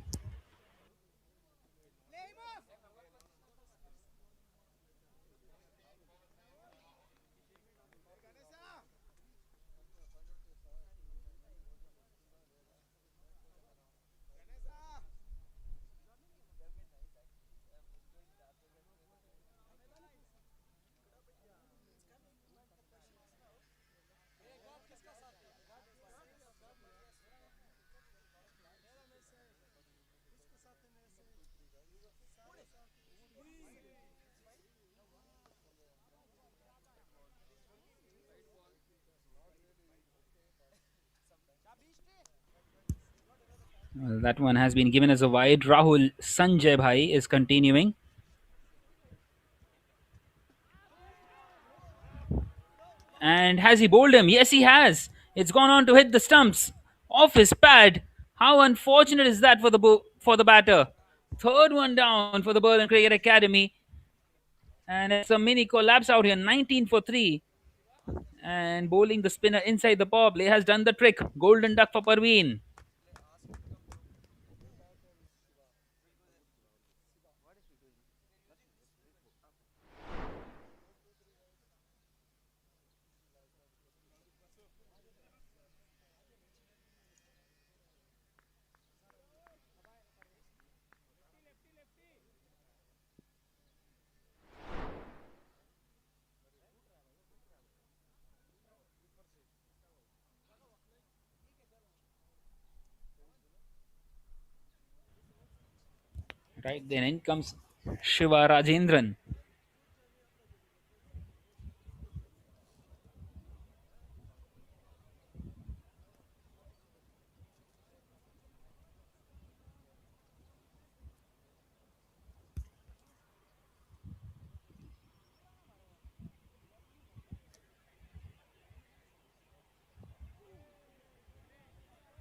Well, that one has been given as a wide. Rahul Sanjay Bhai is continuing. And has he bowled him? Yes, he has. It's gone on to hit the stumps off his pad. How unfortunate is that for the batter? Third one down for the Berlin Cricket Academy. And it's a mini collapse out here. 19 for 3. And bowling the spinner inside the power play has done the trick. Golden duck for Parveen. Right then in comes Shiva Rajendran.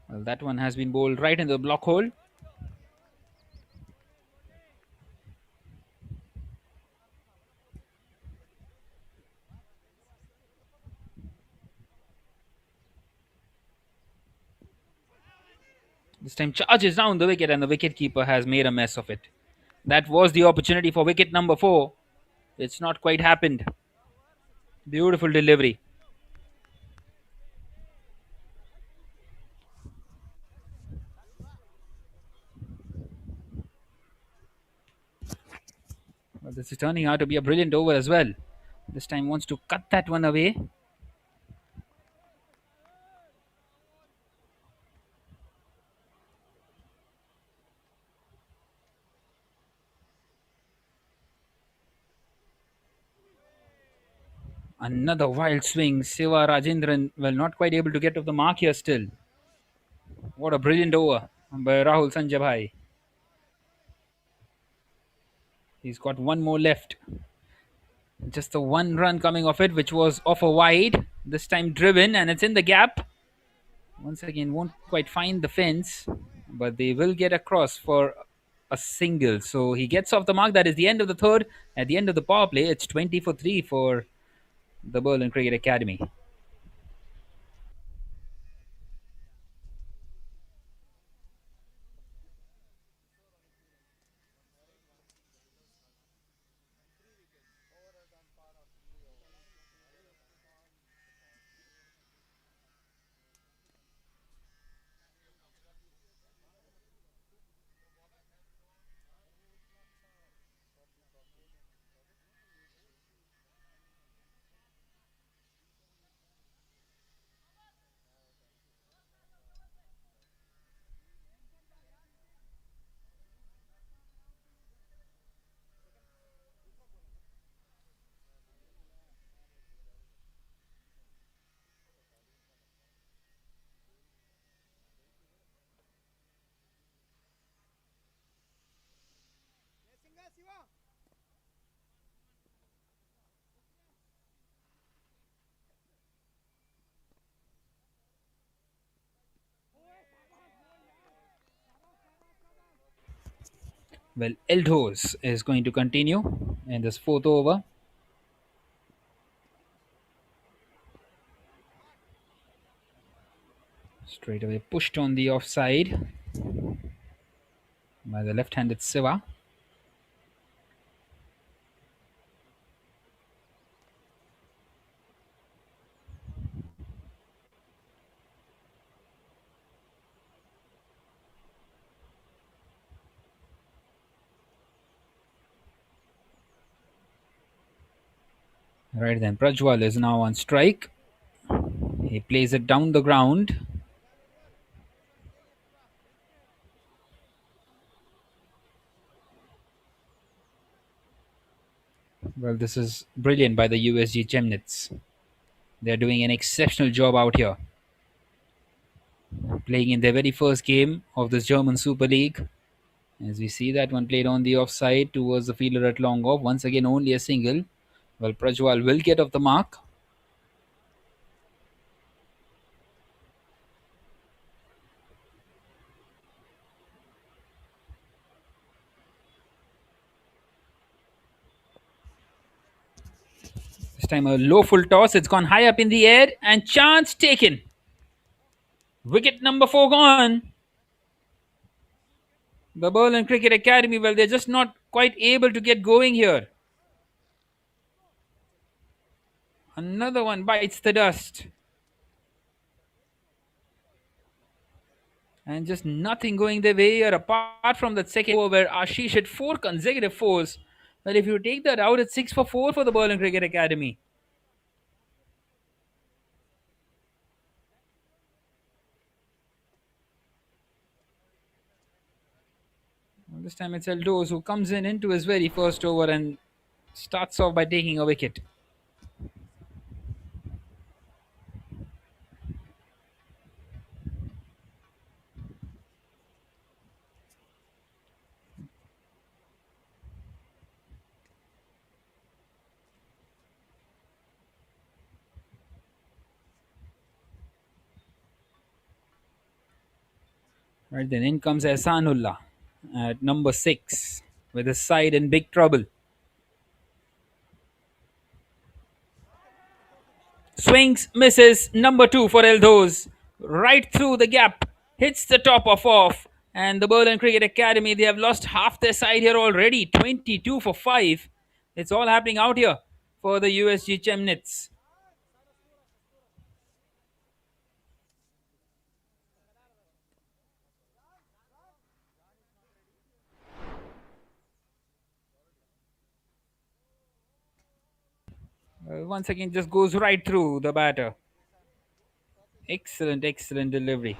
Well, that one has been bowled right into the block hole. This time charges down the wicket and the wicketkeeper has made a mess of it. That was the opportunity for wicket number 4. It's not quite happened. Beautiful delivery. Well, this is turning out to be a brilliant over as well. This time wants to cut that one away. Another wild swing. Siva Rajendran, well, not quite able to get off the mark here still. What a brilliant over by Rahul Sanjay. He's got one more left. Just the one run coming off it, which was off a wide. This time driven, and it's in the gap. Once again, won't quite find the fence, but they will get across for a single. So he gets off the mark. That is the end of the third. At the end of the power play, it's 20 for 3 for the Berlin Cricket Academy. Well, Eldhos is going to continue in this fourth over. Straight away pushed on the offside by the left-handed Siva. Right then, Prajwal is now on strike. He plays it down the ground. Well, this is brilliant by the USG Chemnitz. They're doing an exceptional job out here. Playing in their very first game of this German Super League. As we see that one played on the offside towards the fielder at long off. Once again, only a single. Well, Prajwal will get off the mark. This time a low full toss. It's gone high up in the air and chance taken. Wicket number 4 gone. The Berlin Cricket Academy, well, they're just not quite able to get going here. Another one bites the dust. And just nothing going their way here apart from that second over where Ashish hit 4 consecutive fours. Well, if you take that out, it's 6 for 4 for the Berlin Cricket Academy. Well, this time it's Eldos who comes in into his very first over and starts off by taking a wicket. Right then, in comes Ehsanullah at number 6 with his side in big trouble. Swings, misses, number 2 for Eldos. Right through the gap, hits the top of off. And the Berlin Cricket Academy, they have lost half their side here already. 22 for 5. It's all happening out here for the USG Chemnitz. Once again, just goes right through the batter. Excellent, excellent delivery.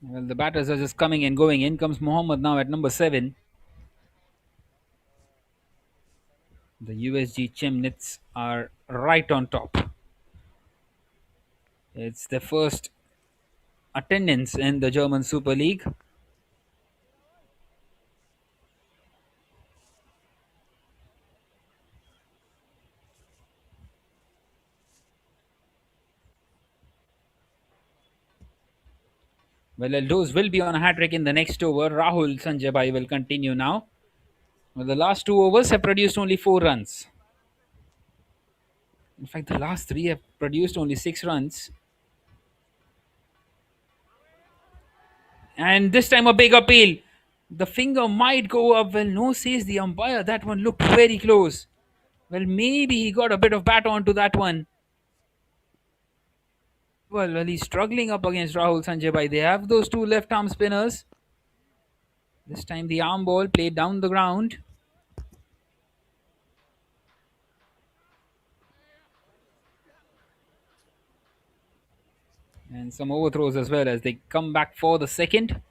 Well, the batters are just coming and going. In comes Mohammed now at number 7. The USG Chemnitz are right on top. It's the first attendance in the German Super League. Well, Eldos will be on a hat trick in the next over. Rahul Sanjay will continue now. Well, the last 2 overs have produced only 4 runs. In fact, the last 3 have produced only 6 runs. And this time a big appeal. The finger might go up. Well, no, says the umpire. That one looked very close. Well, maybe he got a bit of bat onto that one. Well, he's struggling up against Rahul Sanjay. They have those 2 left arm spinners. This time the arm ball played down the ground. And some overthrows as well as they come back for the second.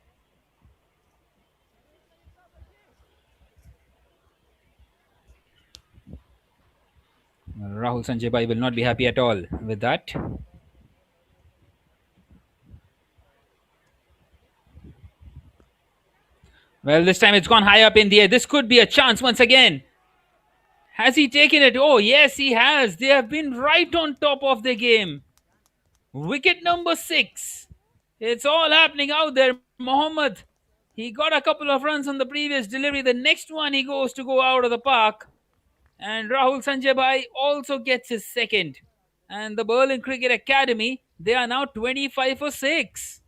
Rahul Sanjay will not be happy at all with that. Well, this time it's gone high up in the air. This could be a chance once again. Has he taken it? Oh, yes, he has. They have been right on top of the game. Wicket number 6. It's all happening out there. Mohammed, he got a couple of runs on the previous delivery. The next one he goes to go out of the park. And Rahul Sanjay also gets his second. And the Berlin Cricket-Akademie, they are now 25 for 6.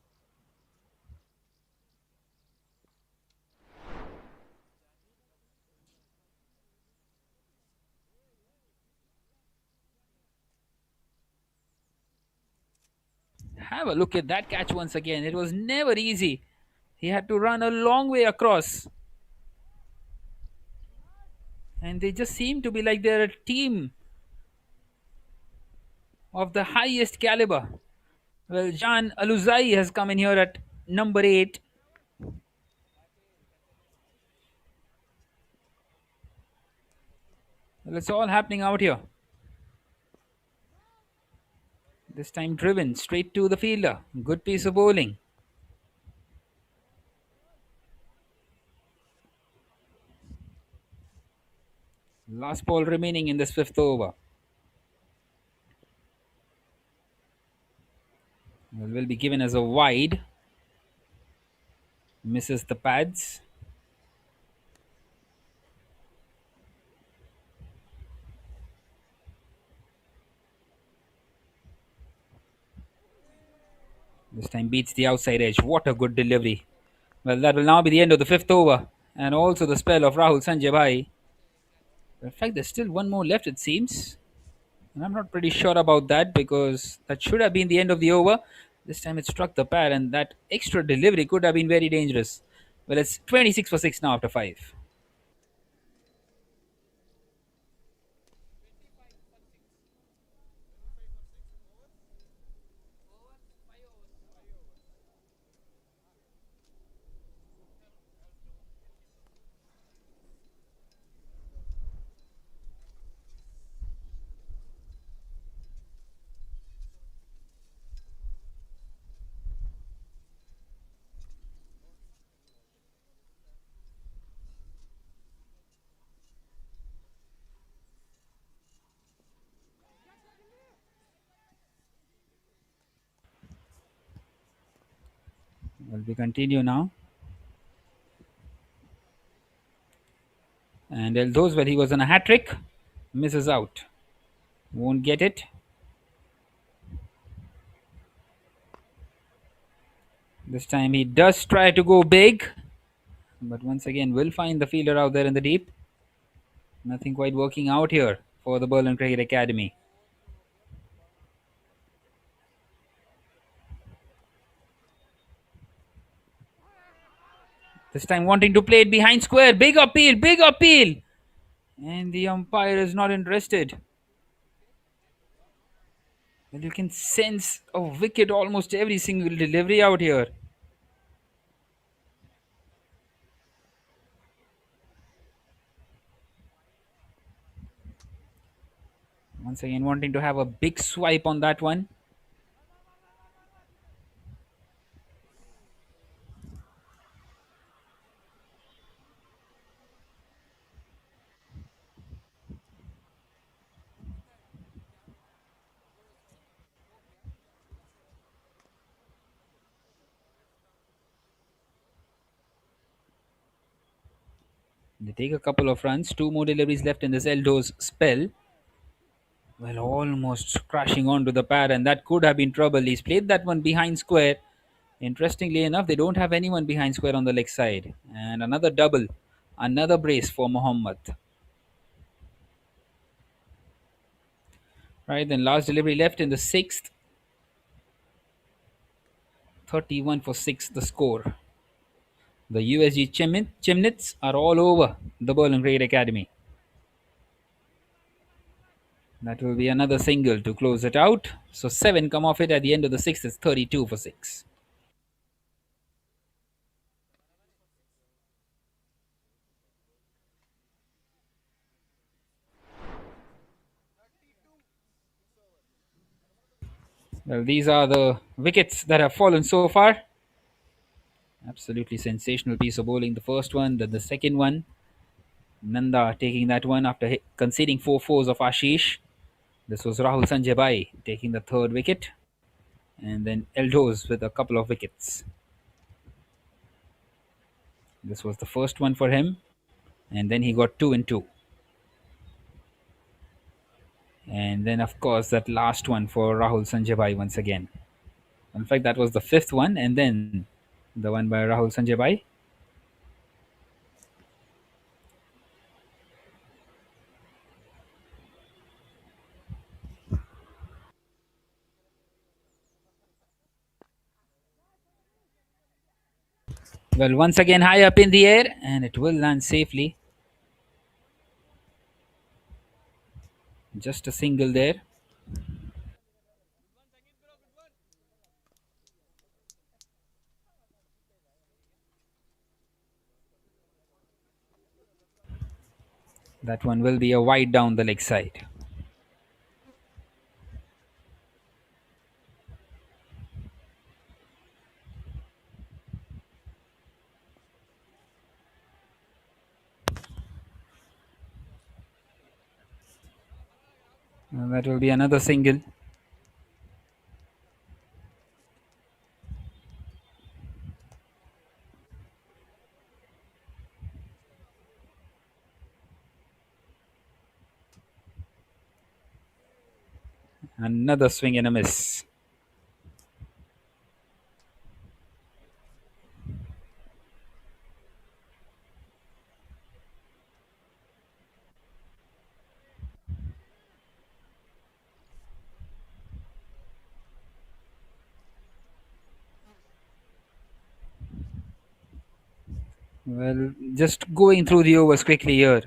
Have a look at that catch once again. It was never easy. He had to run a long way across. And they just seem to be like they're a team of the highest caliber. Well, Jan Aluzai has come in here at number 8. Well, it's all happening out here. This time driven straight to the fielder. Good piece of bowling. Last ball remaining in this 5th over. Will be given as a wide. Misses the pads. This time beats the outside edge. What a good delivery. Well, that will now be the end of the 5th over. And also the spell of Rahul Sanjay. In fact, there's still one more left, it seems. And I'm not pretty sure about that because that should have been the end of the over. This time it struck the pad, and that extra delivery could have been very dangerous. Well, it's 26 for 6 now after 5. Well, we continue now. And those where he was on a hat trick, misses out. Won't get it. This time he does try to go big, but once again will find the fielder out there in the deep. Nothing quite working out here for the Berlin Cricket Academy. This time wanting to play it behind square. Big appeal, big appeal. And the umpire is not interested. Well, you can sense a wicket almost every single delivery out here. Once again wanting to have a big swipe on that one. They take a couple of runs. 2 more deliveries left in this Eldo's spell. Well, almost crashing onto the pad, and that could have been trouble. He's played that one behind square. Interestingly enough, they don't have anyone behind square on the leg side. And another double. Another brace for Mohammad. Right, then last delivery left in the 6th. 31 for 6 the score. The USG Chemnitz are all over the Berlin Cricket Academy. That will be another single to close it out. So 7 come off it at the end of the 6th. It's 32 for 6. Well, these are the wickets that have fallen so far. Absolutely sensational piece of bowling. The first one, then the second one. Nanda taking that one after conceding 4 fours of Ashish. This was Rahul Sanjay Bhai taking the third wicket. And then Eldos with a couple of wickets. This was the first one for him. And then he got 2 and 2. And then, of course, that last one for Rahul Sanjay Bhai once again. In fact, that was the 5th one. And then the one by Rahul Sanjay Bhai. Well, once again, high up in the air, and it will land safely. Just a single there. That one will be a wide down the leg side. That will be another single. Another swing and a miss. Well, just going through the overs quickly here.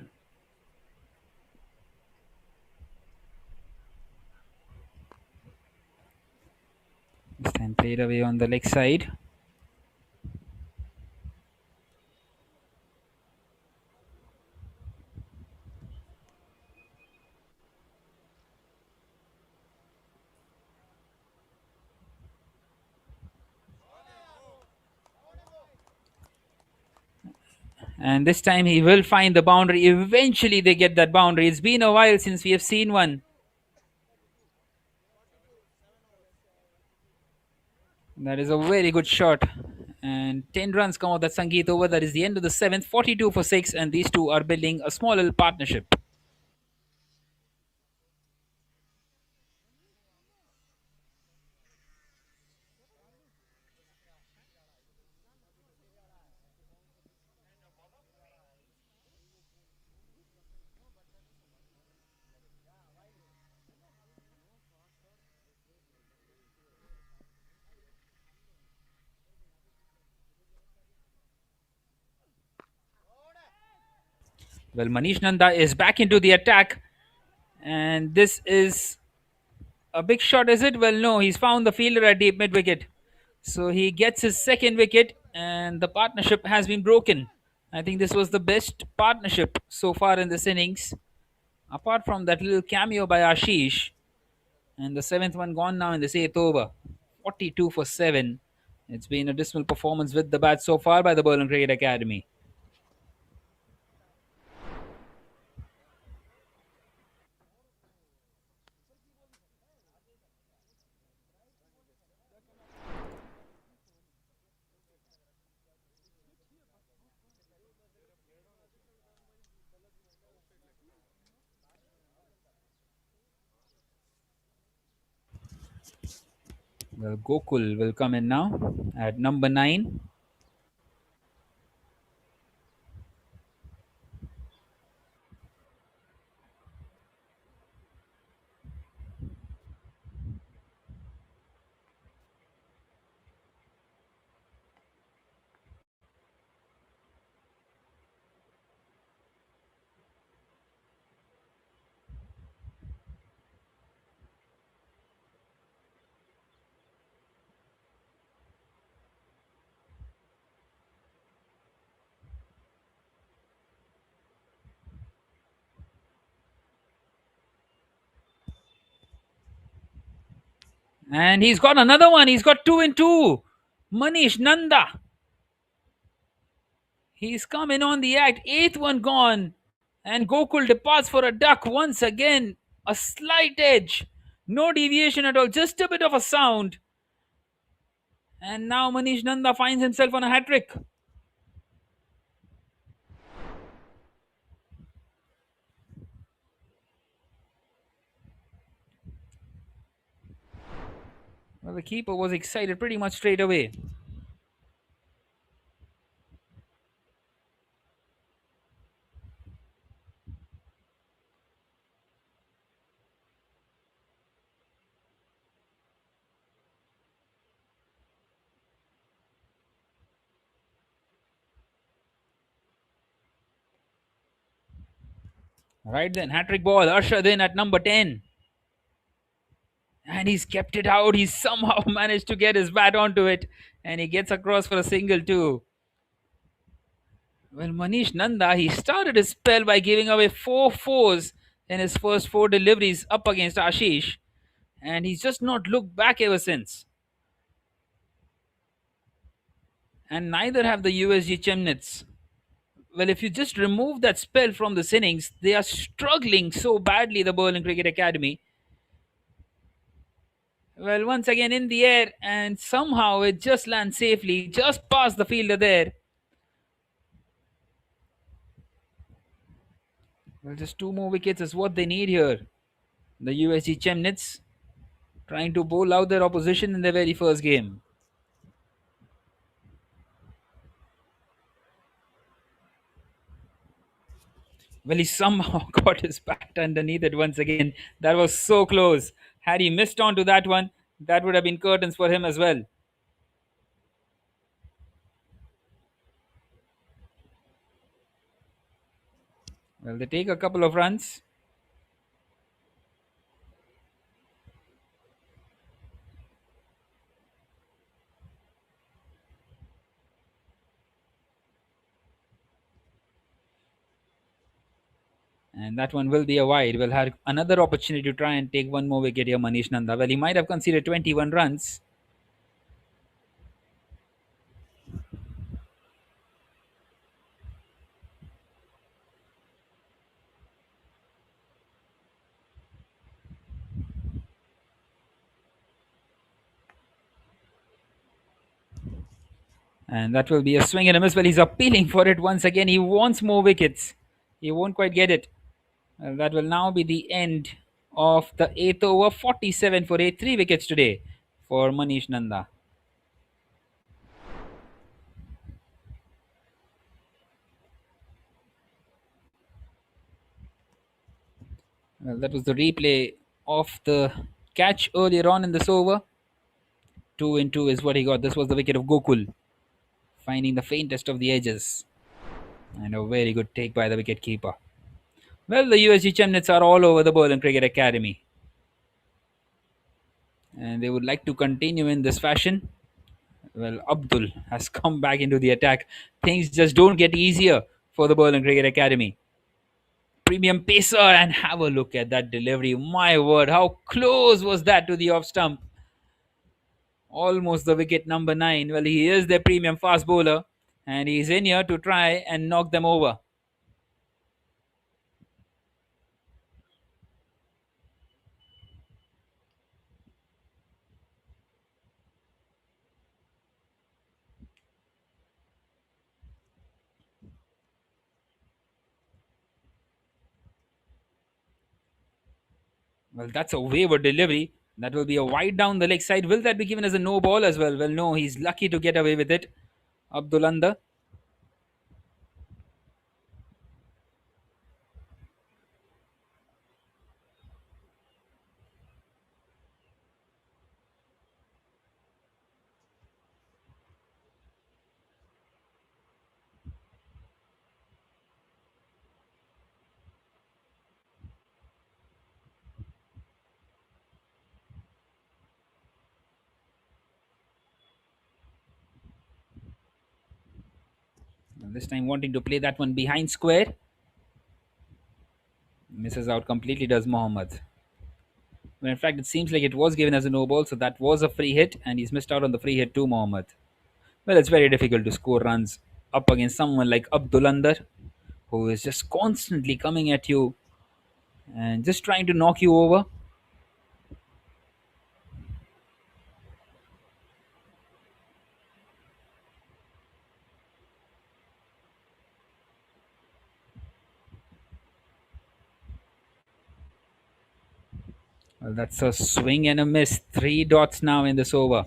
This time played away on the leg side. And this time he will find the boundary. Eventually they get that boundary. It's been a while since we have seen one. That is a very good shot. And 10 runs come out that Sangeet over. That is the end of the seventh. 42 for 6. And these two are building a small little partnership. Well, Manish Nanda is back into the attack. And this is a big shot, is it? Well, no, he's found the fielder at deep mid wicket. So he gets his second wicket, and the partnership has been broken. I think this was the best partnership so far in this innings, apart from that little cameo by Ashish. And the seventh one gone now in this eighth over. 42 for 7. It's been a dismal performance with the bat so far by the Berlin Cricket Academy. Well, Gokul will come in now at number 9. And he's got another one. He's got 2 in 2. Manish Nanda. He's coming on the act. Eighth one gone. And Gokul departs for a duck once again. A slight edge. No deviation at all. Just a bit of a sound. And now Manish Nanda finds himself on a hat trick. Well, the keeper was excited pretty much straight away. Right then, hat trick ball. Ushered in at number 10. And he's kept it out. He's somehow managed to get his bat onto it. And he gets across for a single too. Well, Manish Nanda, he started his spell by giving away 4 fours in his first 4 deliveries up against Ashish. And he's just not looked back ever since. And neither have the USG Chemnitz. Well, if you just remove that spell from this innings, they are struggling so badly, the Berlin Cricket Academy. Well, once again in the air, and somehow it just lands safely, just past the fielder there. Well, just 2 more wickets is what they need here. The USG Chemnitz trying to bowl out their opposition in their very first game. Well, he somehow got his bat underneath it once again. That was so close. Had he missed on to that one, that would have been curtains for him as well. Well, they take a couple of runs. And that one will be a wide. We'll have another opportunity to try and take one more wicket here, Manish Nanda. Well, he might have conceded 21 runs. And that will be a swing and a miss. Well, he's appealing for it once again. He wants more wickets. He won't quite get it. That will now be the end of the eighth over. 47 for 8. 3 wickets today for Manish Nanda. Well, that was the replay of the catch earlier on in this over. 2 in 2 is what he got. This was the wicket of Gokul, finding the faintest of the edges. And a very good take by the wicket keeper. Well, the USG Chemnitz are all over the Berlin Cricket Academy. And they would like to continue in this fashion. Well, Abdul has come back into the attack. Things just don't get easier for the Berlin Cricket Academy. Premium pacer, and have a look at that delivery. My word, how close was that to the off stump? Almost the wicket number 9. Well, he is their premium fast bowler, and he's in here to try and knock them over. Well, that's a wayward delivery. That will be a wide down the leg side. Will that be given as a no ball as well? Well, no, he's lucky to get away with it. Abdulanda. This time wanting to play that one behind square. Misses out completely, does Mohammad. Well, in fact, it seems like it was given as a no ball, so that was a free hit, and he's missed out on the free hit too, Mohammad. Well, it's very difficult to score runs up against someone like Abdulander, who is just constantly coming at you and just trying to knock you over. Well, that's a swing and a miss. 3 dots now in this over.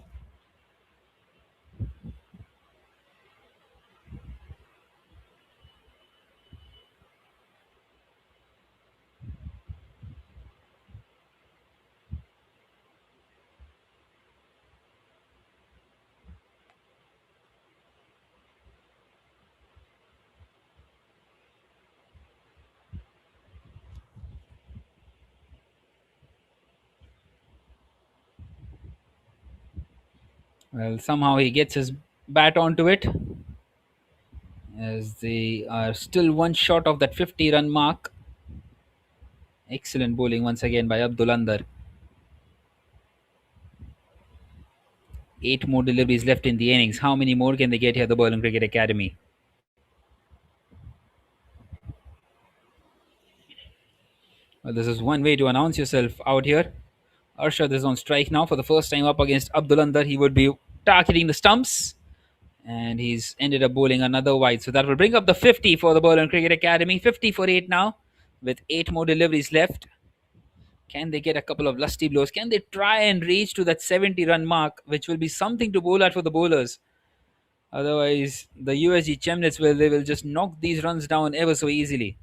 Well, somehow he gets his bat onto it as they are still one short of that 50 run mark. Excellent bowling once again by Abdulander. 8 more deliveries left in the innings. How many more can they get here, the Berlin Cricket Academy? Well, this is one way to announce yourself out here. Arshad is on strike now for the first time up against Abdulander. He would be targeting the stumps, and he's ended up bowling another wide. So that will bring up the 50 for the Berlin Cricket Academy. 50 for 8 now, with 8 more deliveries left. Can they get a couple of lusty blows? Can they try and reach to that 70 run mark, which will be something to bowl at for the bowlers? Otherwise, the USG Chemnitz will just knock these runs down ever so easily.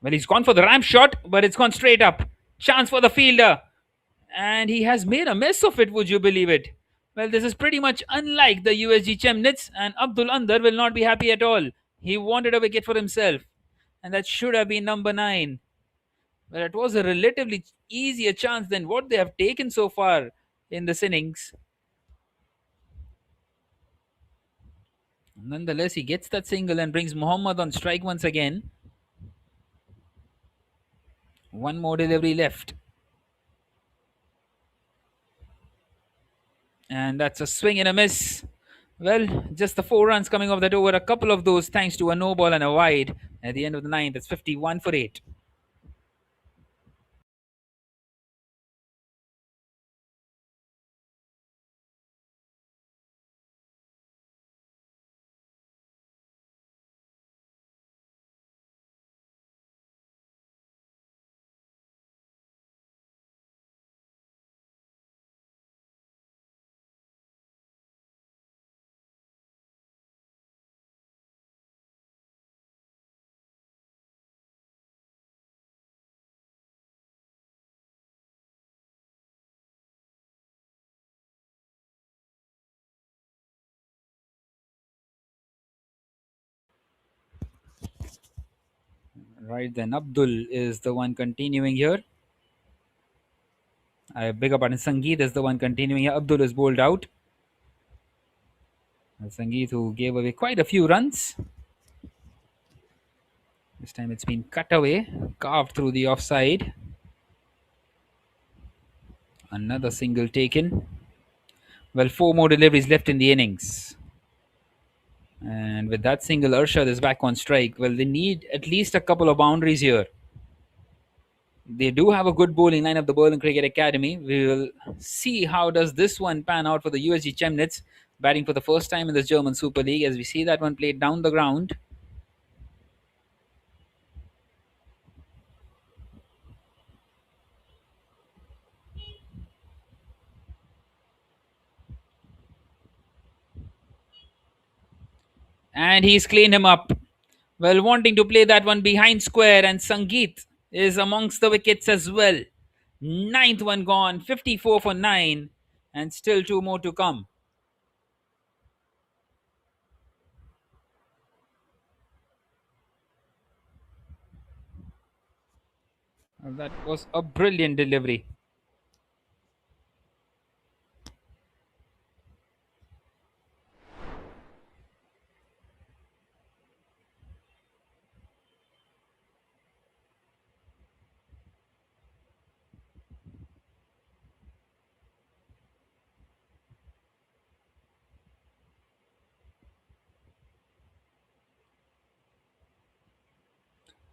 Well, he's gone for the ramp shot, but it's gone straight up. Chance for the fielder. And he has made a mess of it, would you believe it? Well, this is pretty much unlike the USG Chemnitz, and Abdul Andar will not be happy at all. He wanted a wicket for himself, and that should have been number 9. Well, it was a relatively easier chance than what they have taken so far in this innings. Nonetheless, he gets that single and brings Muhammad on strike once again. One more delivery left. And that's a swing and a miss. Well, just the 4 runs coming off that over. A couple of those thanks to a no ball and a wide at the end of the ninth. It's 51 for 8. Right then, Abdul is the one continuing here. I beg your pardon, Sangeet is the one continuing here. Abdul is bowled out. Sangeet, who gave away quite a few runs. This time it's been cut away, carved through the offside. Another single taken. Well, 4 more deliveries left in the innings. And with that single, Arshad is back on strike. Well, they need at least a couple of boundaries here. They do have a good bowling line of the Berlin Cricket-Akademie. We will see how does this one pan out for the USG Chemnitz, batting for the first time in this German Super League, as we see that one played down the ground. And he's cleaned him up. Well, wanting to play that one behind square, and Sangeet is amongst the wickets as well. Ninth one gone, 54 for 9, and still 2 more to come. That was a brilliant delivery.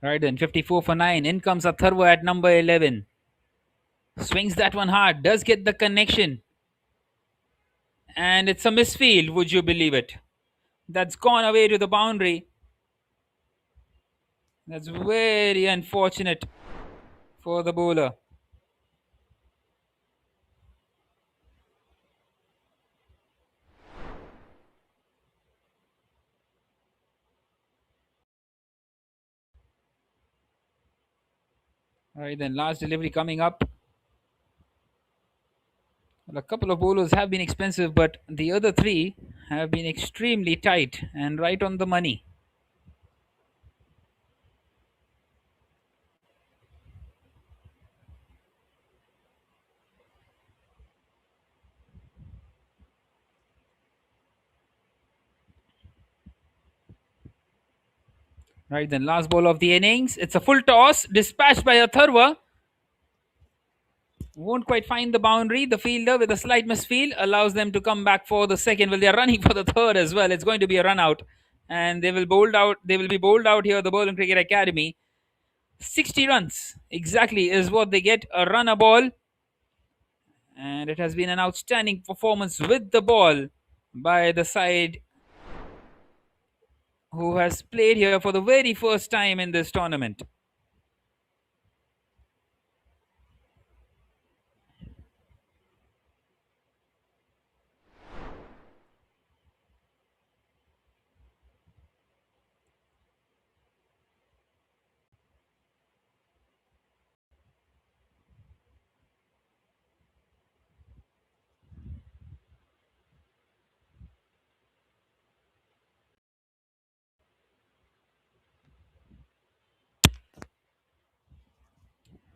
Right then, 54 for 9. In comes Atharva at number 11. Swings that one hard, does get the connection. And it's a misfield, would you believe it? That's gone away to the boundary. That's very unfortunate for the bowler. Right then, last delivery coming up. Well, a couple of bowlers have been expensive, but the other three have been extremely tight and right on the money. Right then, last ball of the innings. It's a full toss, dispatched by Atharva. Won't quite find the boundary. The fielder, with a slight misfield, allows them to come back for the second. Well, they're running for the third as well. It's going to be a run out, and they will bowled out. They will be bowled out here. The Berlin Cricket-Akademie. 60 runs exactly is what they get. A run a ball, and it has been an outstanding performance with the ball by the side who has played here for the very first time in this tournament.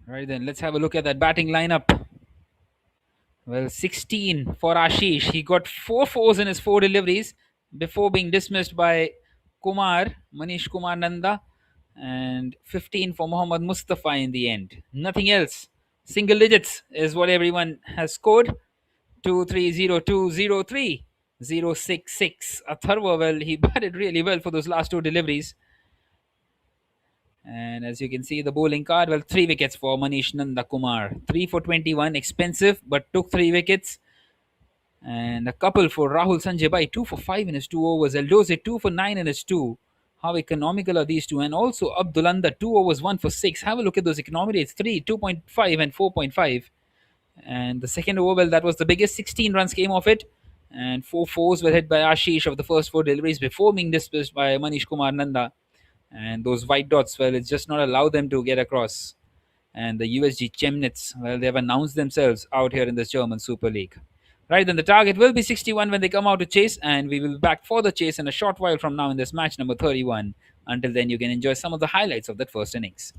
Right then, let's have a look at that batting lineup. Well, 16 for Ashish. He got 4 fours in his 4 deliveries before being dismissed by Manish Kumar Nanda, and 15 for Mohammad Mustafa in the end. Nothing else. Single digits is what everyone has scored. 2-3-0-2-0-3. 066. Atharva, well, he batted really well for those last two deliveries. And as you can see, the bowling card, well, 3 wickets for Manish Nanda Kumar. 3 for 21, expensive, but took 3 wickets. And a couple for Rahul Sanjay Bhai, 2 for 5 in his 2 overs. Eldoze, 2 for 9 in his 2. How economical are these two? And also Abdulanda, 2 overs, 1 for 6. Have a look at those economy rates, 3, 2.5 and 4.5. And the second over, well, that was the biggest. 16 runs came off it. And 4 fours were hit by Ashish of the first 4 deliveries before being dismissed by Manish Kumar Nanda. And those white dots, well, it's just not allowed them to get across. And the USG Chemnitz, well, they have announced themselves out here in this German Super League. Right, then the target will be 61 when they come out to chase, and we will be back for the chase in a short while from now in this match number 31. Until then, you can enjoy some of the highlights of that first innings.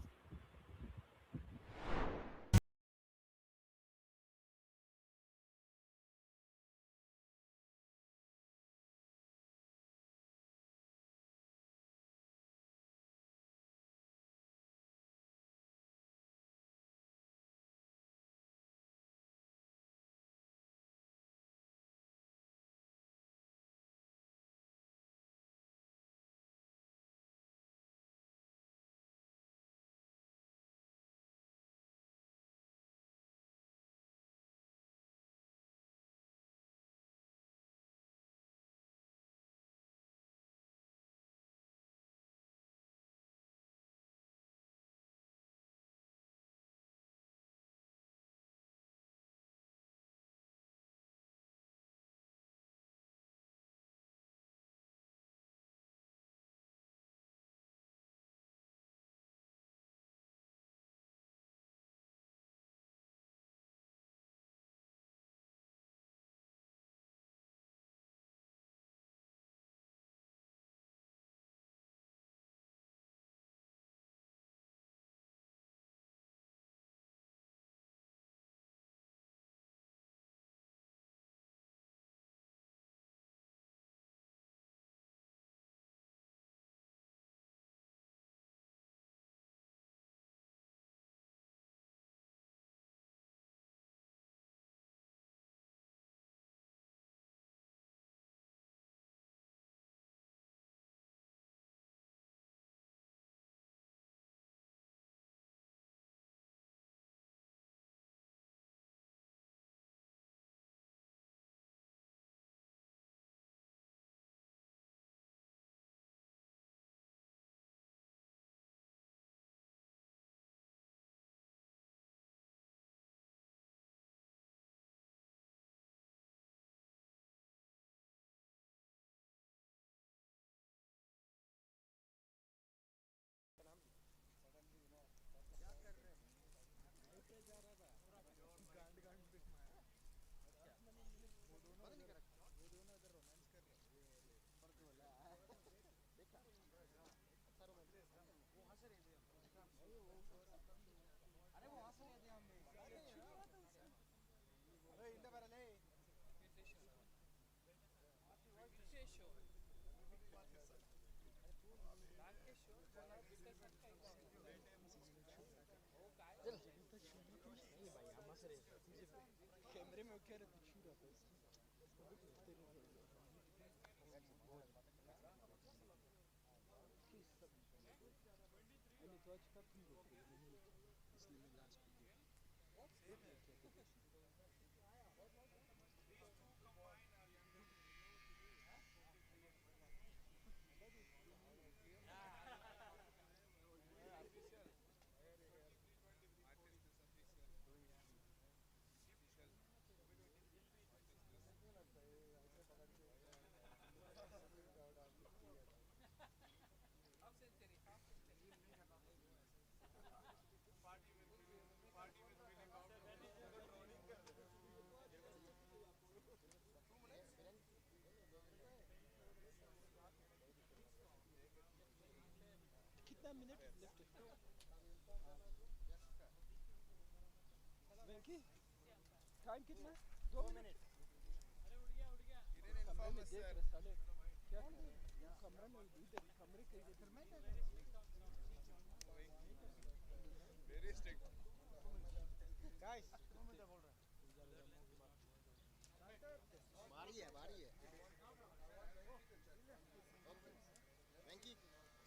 भारी है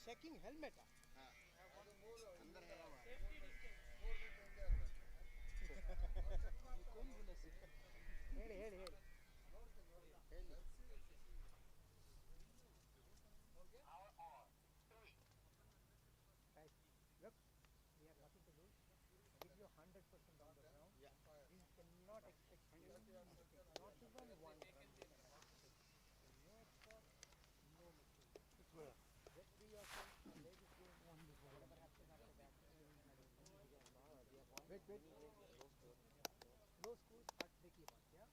checking helmet ಹೇಳಿ ಹೇಳಿ ಹೇಳಿ Guys, look, we have nothing to lose. Give you 100% on the ground. We cannot expect anything, not even one run. No extra, no mistake. Just be yourself and play this game. Whatever happens after that. Wait, wait. Low scores are tricky ones, yeah?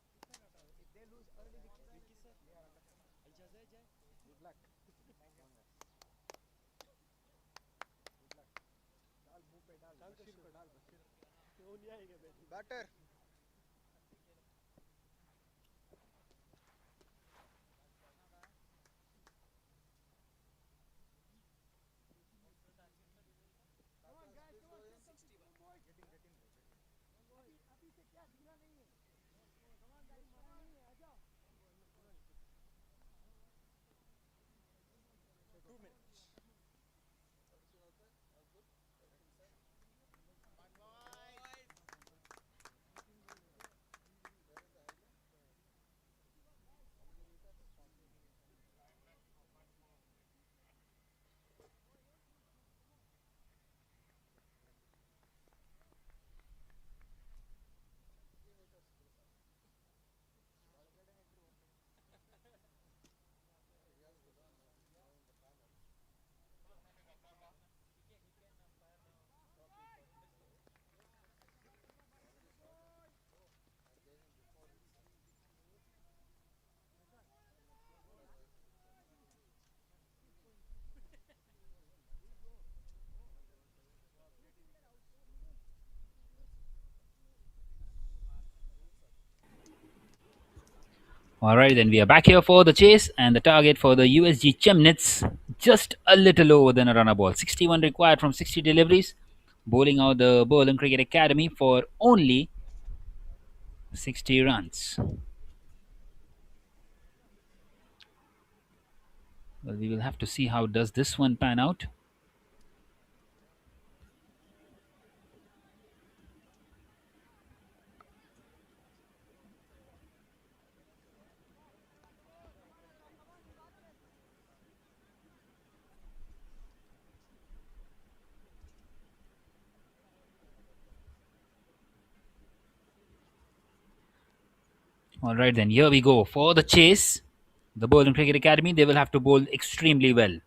If they lose early wickets, they are under pressure. Good luck. Good luck. डाल मुंह पे डाल बशीर को डाल बशीर वो नहीं आएगा batter अभी से क्या ढीला नहीं है आ जाओ 2 minutes Alright, then we are back here for the chase, and the target for the USG Chemnitz just a little lower than a runner ball. 61 required from 60 deliveries, bowling out the Berlin Cricket-Akademie for only 60 runs. Well, we will have to see how does this one pan out. Alright, then here we go for the chase. The Berlin Cricket-Akademie, they will have to bowl extremely well.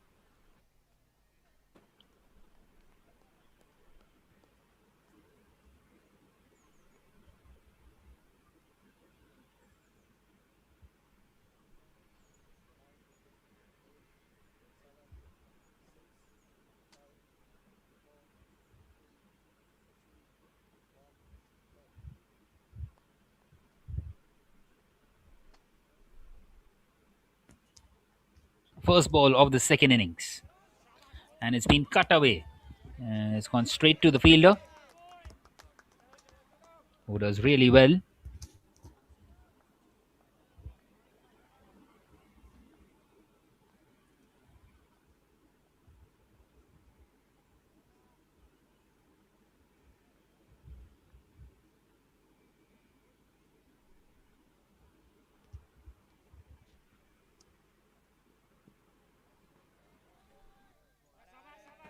First ball of the second innings, and it's been cut away. It's gone straight to the fielder, who does really well.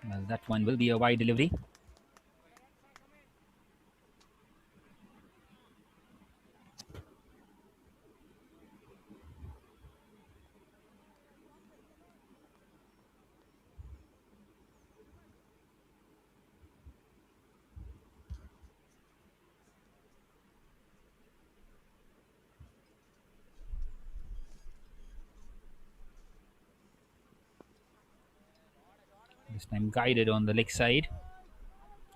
Well, that one will be a wide delivery. This time guided on the leg side,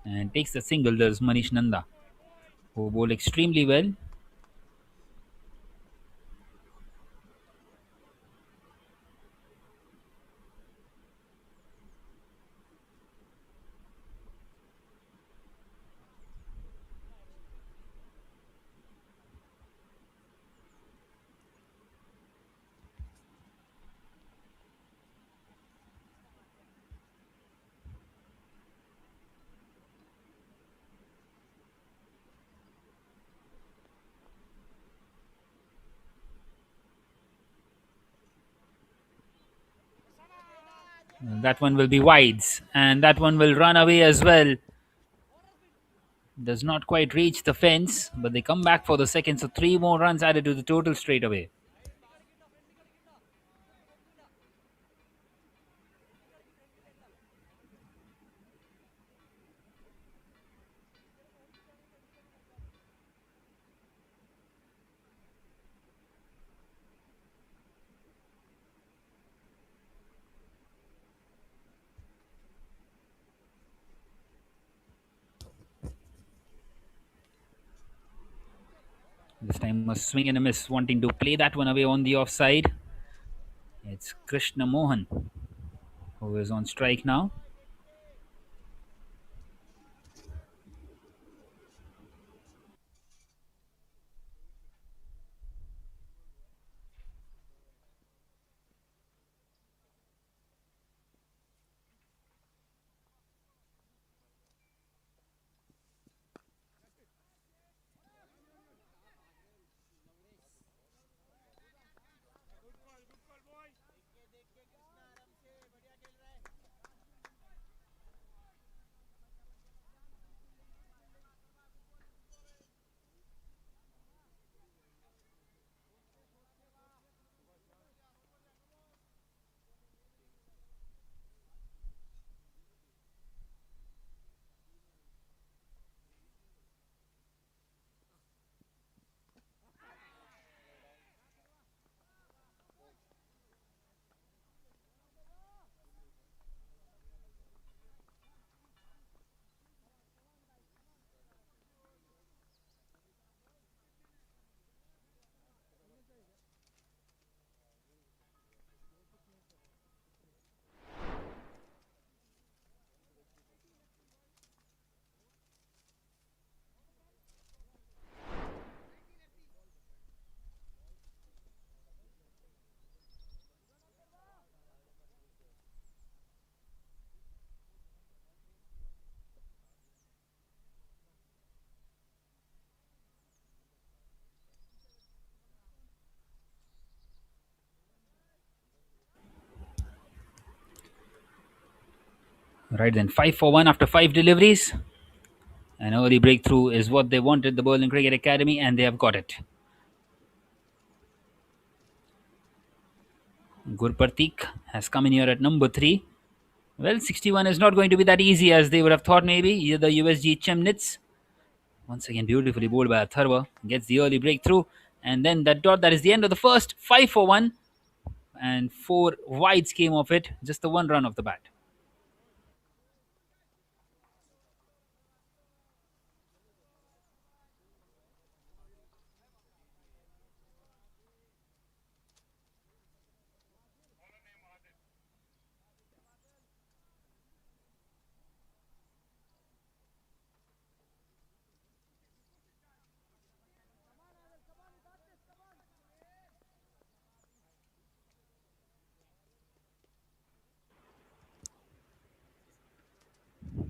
and takes the single. There's Manish Nanda, who bowled extremely well. That one will be wides, and that one will run away as well. Does not quite reach the fence, but they come back for the second, so 3 more runs added to the total straight away. This time a swing and a miss, wanting to play that one away on the offside. It's Krishna Mohan who is on strike now. Right then, 5 for 1 after 5 deliveries. An early breakthrough is what they wanted, the Berlin Cricket Academy, and they have got it. Gurpartik has come in here at number 3. Well, 61 is not going to be that easy as they would have thought maybe. Either the USG Chemnitz. Once again, beautifully bowled by Atharva. Gets the early breakthrough. And then that dot, that is the end of the first. 5 for 1. And 4 wides came off it. Just the 1 run off the bat.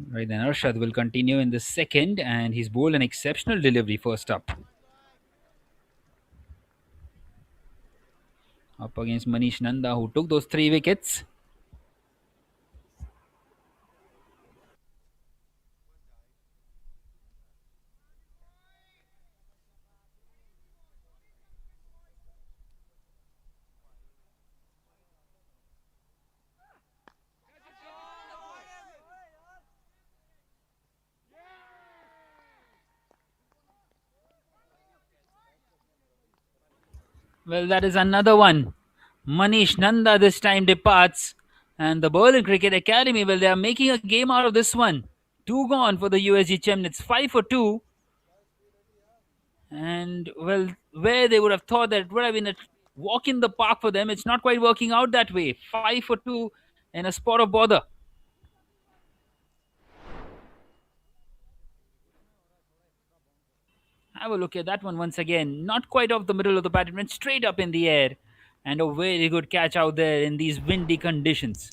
Right then, Arshad will continue in the second, and he's bowled an exceptional delivery first up. Up against Manish Nanda, who took those 3 wickets. Well, that is another one. Manish Nanda this time departs, and the Berlin Cricket Academy, well, they are making a game out of this one. 2 gone for the USG Chemnitz, 5 for 2. And, well, where they would have thought that it would have been a walk in the park for them, it's not quite working out that way. 5 for 2 in a spot of bother. Have a look at that one once again. Not quite off the middle of the bat, it went straight up in the air. And a very good catch out there in these windy conditions.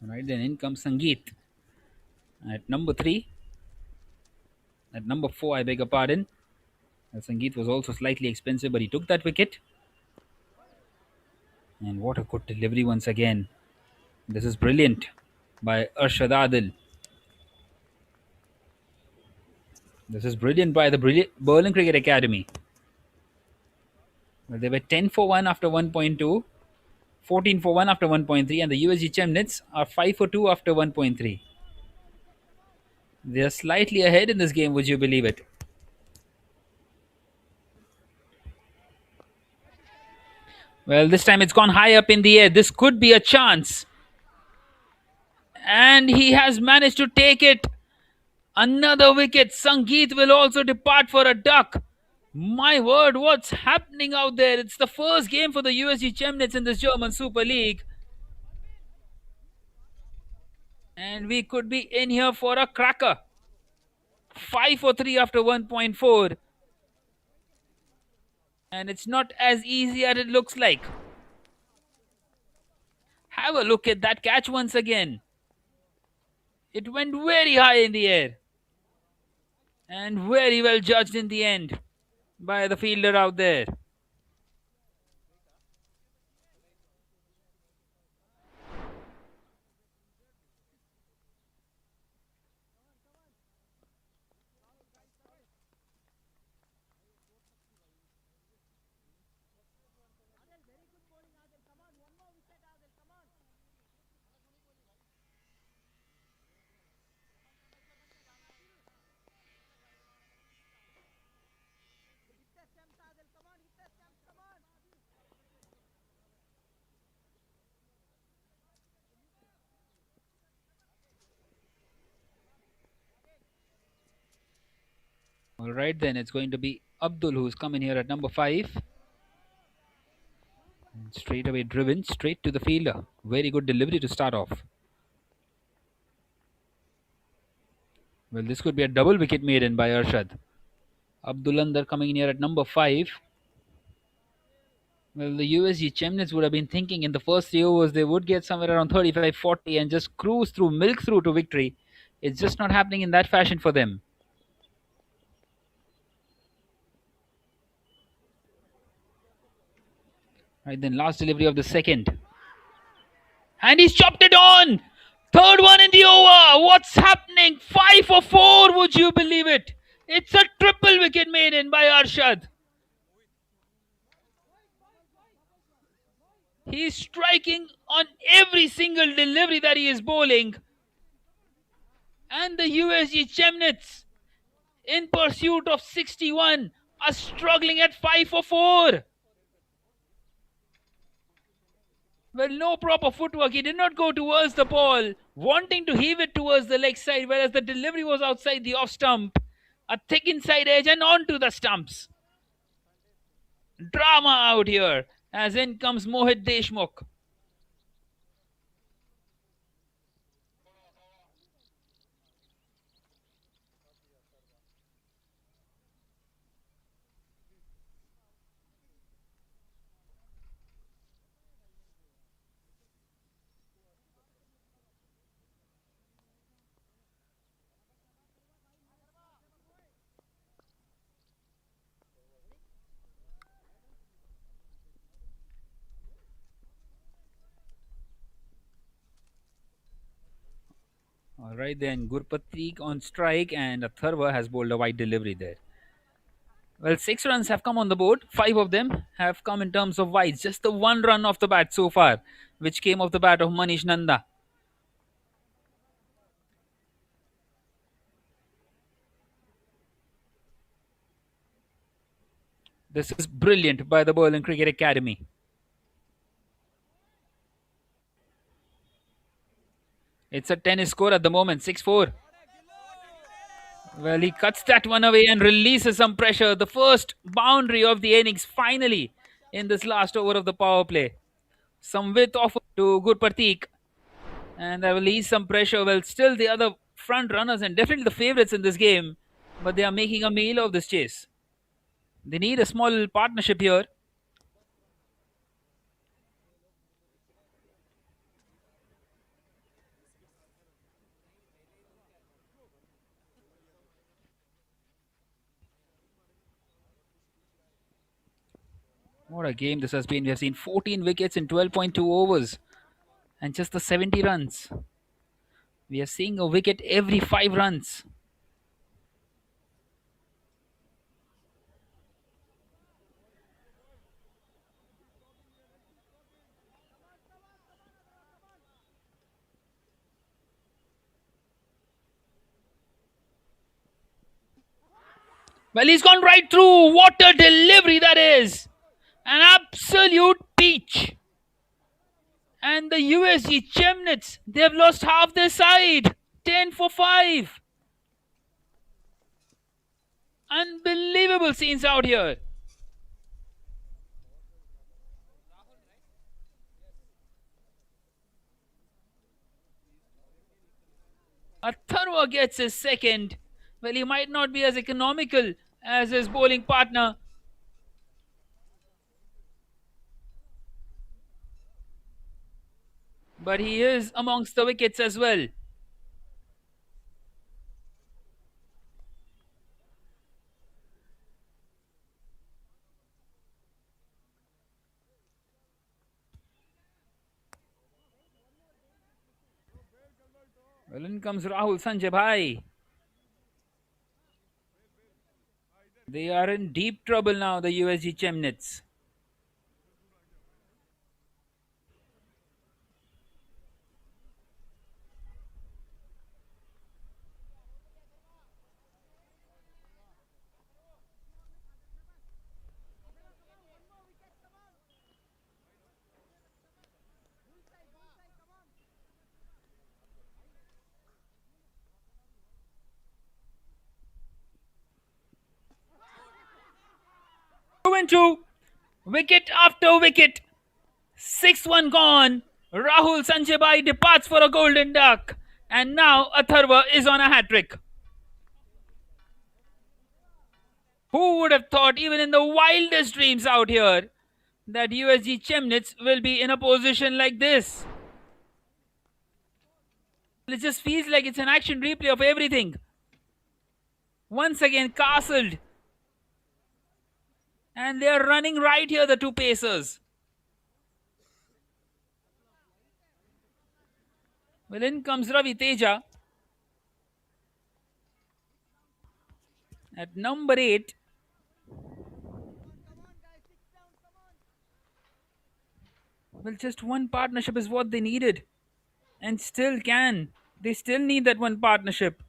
Right then, in comes Sangeet at number 3. At number 4, I beg your pardon. Sangeet was also slightly expensive, but he took that wicket. And what a good delivery once again. This is brilliant by Arshad Adil. This is brilliant by the Berlin Cricket Academy. Well, they were 10 for 1 after 1.2, 14 for 1 after 1.3, and the USG Chemnitz are 5 for 2 after 1.3. They are slightly ahead in this game, would you believe it? Well, this time it's gone high up in the air. This could be a chance. And he has managed to take it. Another wicket. Sangeet will also depart for a duck. My word, what's happening out there? It's the first game for the USG Chemnitz in this German Super League. And we could be in here for a cracker. 5 for 3 after 1.4. And it's not as easy as it looks like. Have a look at that catch once again. It went very high in the air. And very well judged in the end by the fielder out there. All right, then it's going to be Abdul who's coming here at number 5. And straight away driven straight to the fielder. Very good delivery to start off. Well, this could be a double wicket maiden by Arshad. Abdul Andar coming in here at number 5. Well, the USG Chemnitz would have been thinking in the first 3 overs they would get somewhere around 35-40 and just cruise through, milk through to victory. It's just not happening in that fashion for them. Right then, last delivery of the second. And he's chopped it on! Third one in the over! What's happening? 5 for 4, would you believe it? It's a triple wicket maiden by Arshad. He's striking on every single delivery that he is bowling. And the USG Chemnitz, in pursuit of 61, are struggling at 5 for 4. Well, no proper footwork. He did not go towards the ball, wanting to heave it towards the leg side, whereas the delivery was outside the off stump. A thick inside edge and onto the stumps. Drama out here, as in comes Mohit Deshmukh. Alright then, Gurpreet on strike and Atharva has bowled a wide delivery there. Well, 6 runs have come on the board. 5 of them have come in terms of wides. Just the 1 run off the bat so far, which came off the bat of Manish Nanda. This is brilliant by the Berlin Cricket Academy. It's a tennis score at the moment, 6-4. Well, he cuts that one away and releases some pressure. The first boundary of the innings finally in this last over of the power play. Some width off to Gurpreet. And that will ease some pressure. Well, still the other front runners and definitely the favourites in this game. But they are making a meal of this chase. They need a small partnership here. What a game this has been. We have seen 14 wickets in 12.2 overs and just the 70 runs. We are seeing a wicket every 5 runs. Well, he's gone right through. What a delivery that is! An absolute peach. And the USG Chemnitz, they have lost half their side. 10 for 5. Unbelievable scenes out here. Atharva gets his second. Well, he might not be as economical as his bowling partner. But he is amongst the wickets as well. Well, in comes Rahul Sanjay Bhai. They are in deep trouble now, the USG Chemnitz. Two, wicket after wicket. 6-1 gone. Rahul Sanjay Bhai departs for a golden duck. And now Atharva is on a hat-trick. Who would have thought, even in the wildest dreams out here, that USG Chemnitz will be in a position like this? It just feels like it's an action replay of everything. Once again, castled. And they are running right here, the two pacers. Well, in comes Ravi Teja. At number 8. Well, just one partnership is what they needed. And still can. They still need that one partnership.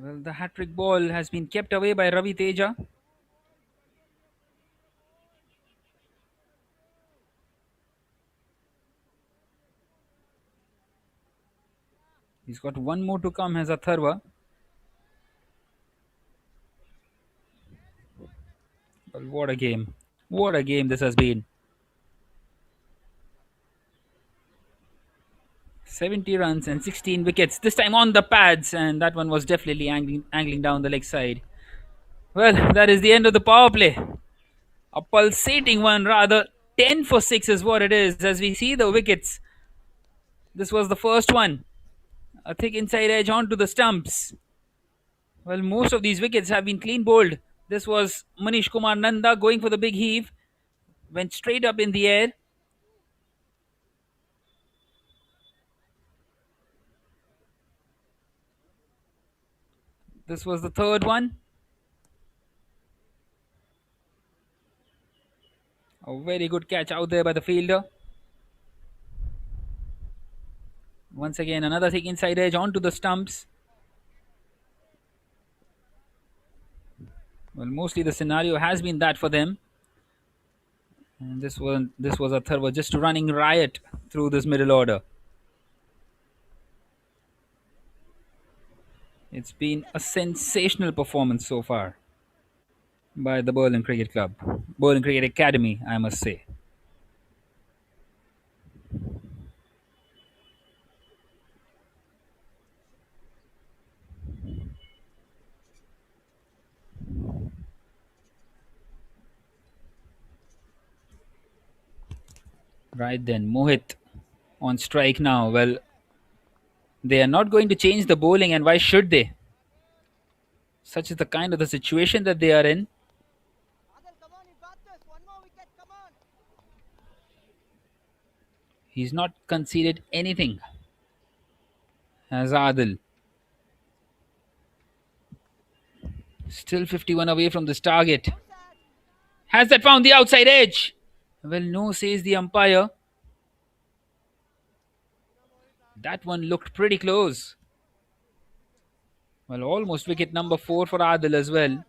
Well, the hat-trick ball has been kept away by Ravi Teja. He's got one more to come as Atharva. Well, what a game. What a game this has been. 70 runs and 16 wickets. This time on the pads, and that one was definitely angling down the leg side. Well, that is the end of the power play. A pulsating one, rather. 10 for 6 is what it is as we see the wickets. This was the first one. A thick inside edge onto the stumps. Well, most of these wickets have been clean bowled. This was Manish Kumar Nanda going for the big heave. Went straight up in the air. This was the third one. A very good catch out there by the fielder. Once again, another thick inside edge onto the stumps. Well, mostly the scenario has been that for them. And this was Atharva just running riot through this middle order. It's been a sensational performance so far by the Berlin Cricket Club. Berlin Cricket Academy, I must say. Right then, Mohit on strike now. Well, they are not going to change the bowling, and why should they? Such is the kind of the situation that they are in. Adil, come on, you got this. One more wicket, come on. He's not conceded anything. As Adil. Still 51 away from this target. Outside. Has that found the outside edge? Well, no, says the umpire. That one looked pretty close. Well, almost wicket number 4 for Adil as well.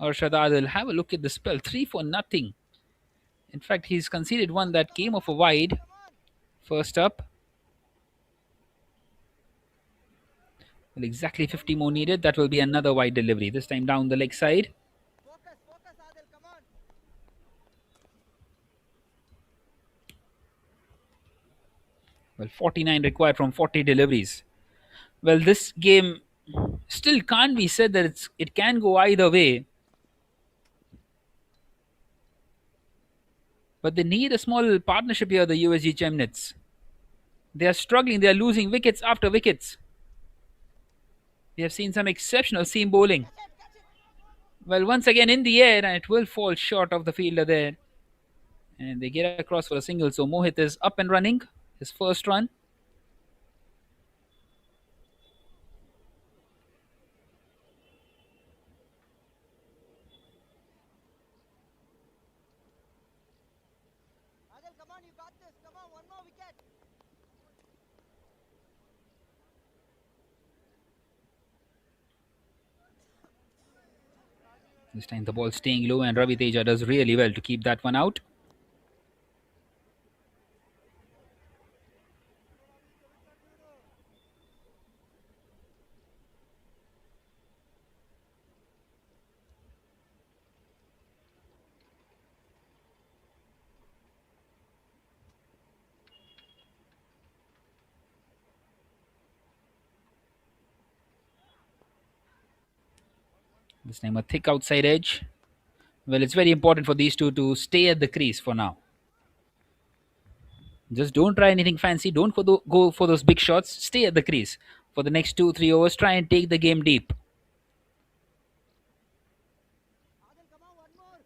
Arshad Adil, have a look at the spell. 3 for nothing. In fact, he's conceded one that came off a wide. Come on. First up. Well, exactly 50 more needed. That will be another wide delivery. This time down the leg side. Focus, focus, Adil, come on. Well, 49 required from 40 deliveries. Well, this game still can't be said that it can go either way. But they need a small partnership here, the USG Chemnitz. They are struggling. They are losing wickets after wickets. We have seen some exceptional seam bowling. Catch it, catch it. Well, once again in the air, and it will fall short of the fielder there. And they get across for a single. So Mohit is up and running. His first run. Adil, come on, you got this. Come on, one more wicket. This time the ball staying low, and Ravi Teja does really well to keep that one out. This time a thick outside edge. Well, it's very important for these two to stay at the crease for now. Just don't try anything fancy. Don't go for those big shots. Stay at the crease for the next 2-3 overs. Try and take the game deep. Adil, come on, one more.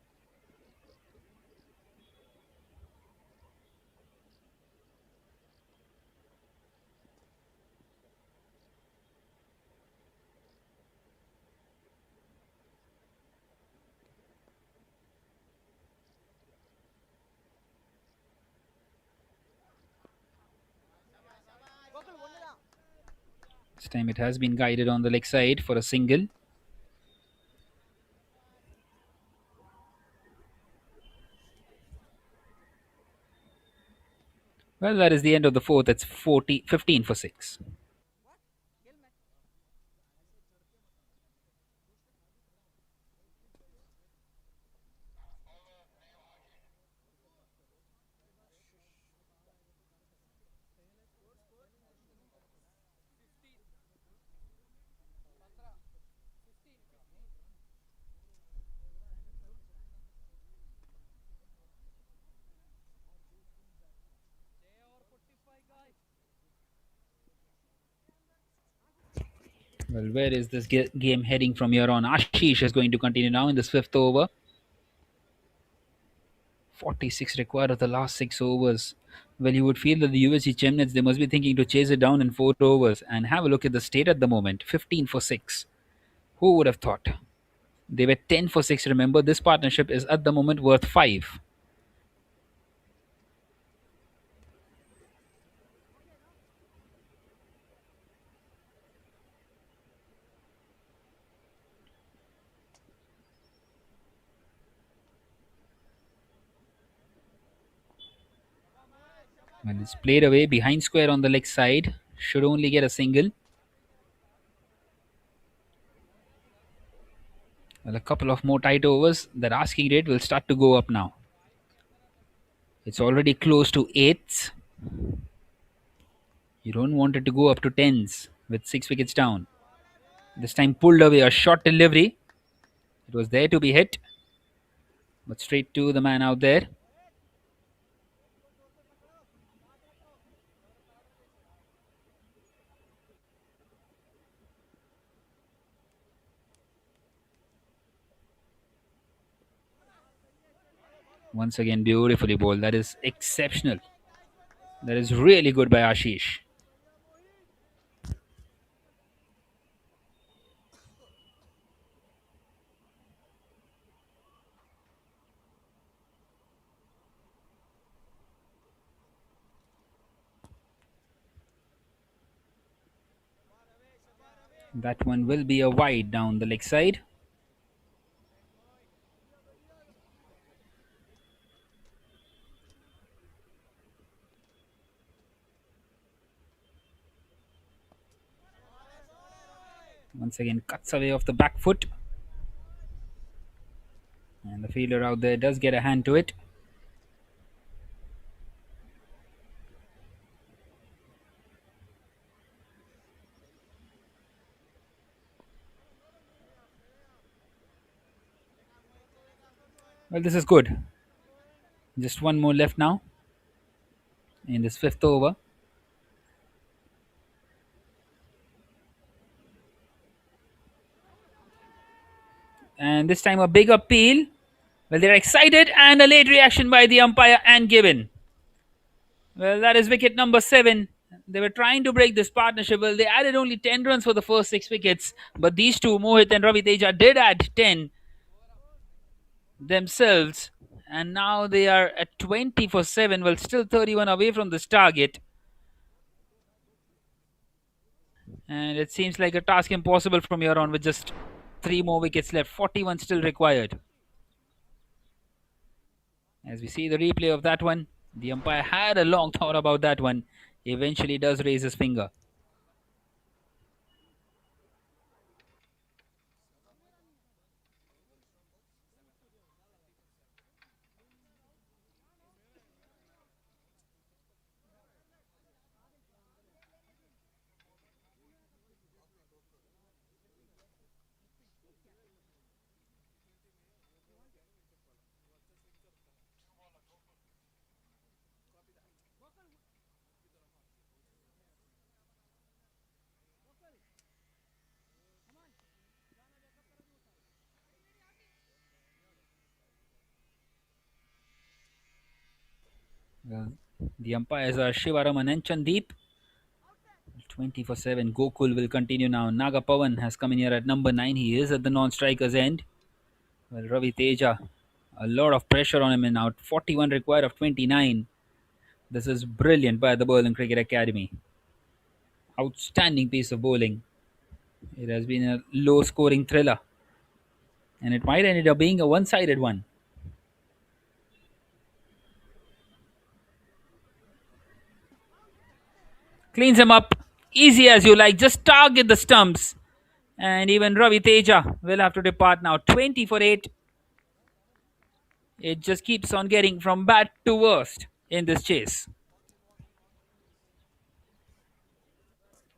Gokul, one down. This time it has been guided on the leg side for a single. Well, that is the end of the fourth. It's 15 for 6. What? Kill me. Well, where is this game heading from here on? Ashish is going to continue now in this fifth over. 46 required of the last 6 overs. Well, you would feel that the USG Chemnitz, they must be thinking to chase it down in 4 overs. And have a look at the state at the moment. 15 for 6. Who would have thought? They were 10 for 6. Remember, this partnership is at the moment worth 5. Well, it's played away behind square on the leg side. Should only get a single. Well, a couple of more tight overs. That asking rate will start to go up now. It's already close to 8s. You don't want it to go up to 10s with 6 wickets down. This time pulled away, a short delivery. It was there to be hit. But straight to the man out there. Once again, beautifully bowled. That is exceptional. That is really good by Ashish. That one will be a wide down the leg side. Once again, cuts away off the back foot. And the fielder out there does get a hand to it. Well, this is good. Just one more left now in this fifth over. And this time a big appeal. Well, they're excited and a late reaction by the umpire and given. Well, that is wicket number 7. They were trying to break this partnership. Well, they added only 10 runs for the first 6 wickets. But these two, Mohit and Ravi Teja, did add 10 themselves. And now they are at 20 for 7. Well, still 31 away from this target. And it seems like a task impossible from here on with just 3 more wickets left. 41 still required. As we see the replay of that one, the umpire had a long thought about that one. Eventually does raise his finger. Well, the umpires are Shivaraman and Chandeep. 20 for 7. Gokul will continue now. Naga Pawan has come in here at number 9. He is at the non-striker's end. Well, Ravi Teja, a lot of pressure on him and out. 41 required of 29. This is brilliant by the Berlin Cricket Academy. Outstanding piece of bowling. It has been a low-scoring thriller. And it might end up being a one-sided one. Cleans him up. Easy as you like. Just target the stumps. And even Ravi Teja will have to depart now. 20 for 8. It just keeps on getting from bad to worst in this chase.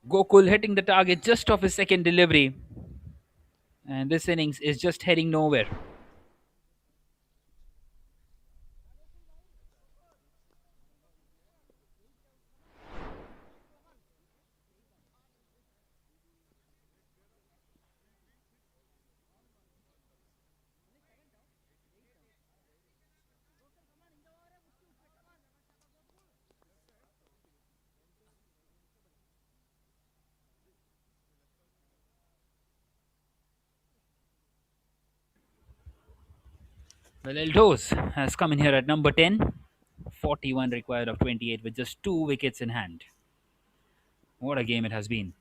Gokul hitting the target just off his second delivery. And this innings is just heading nowhere. Well, Eldos has come in here at number 10. 41 required of 28 with just 2 wickets in hand. What a game it has been.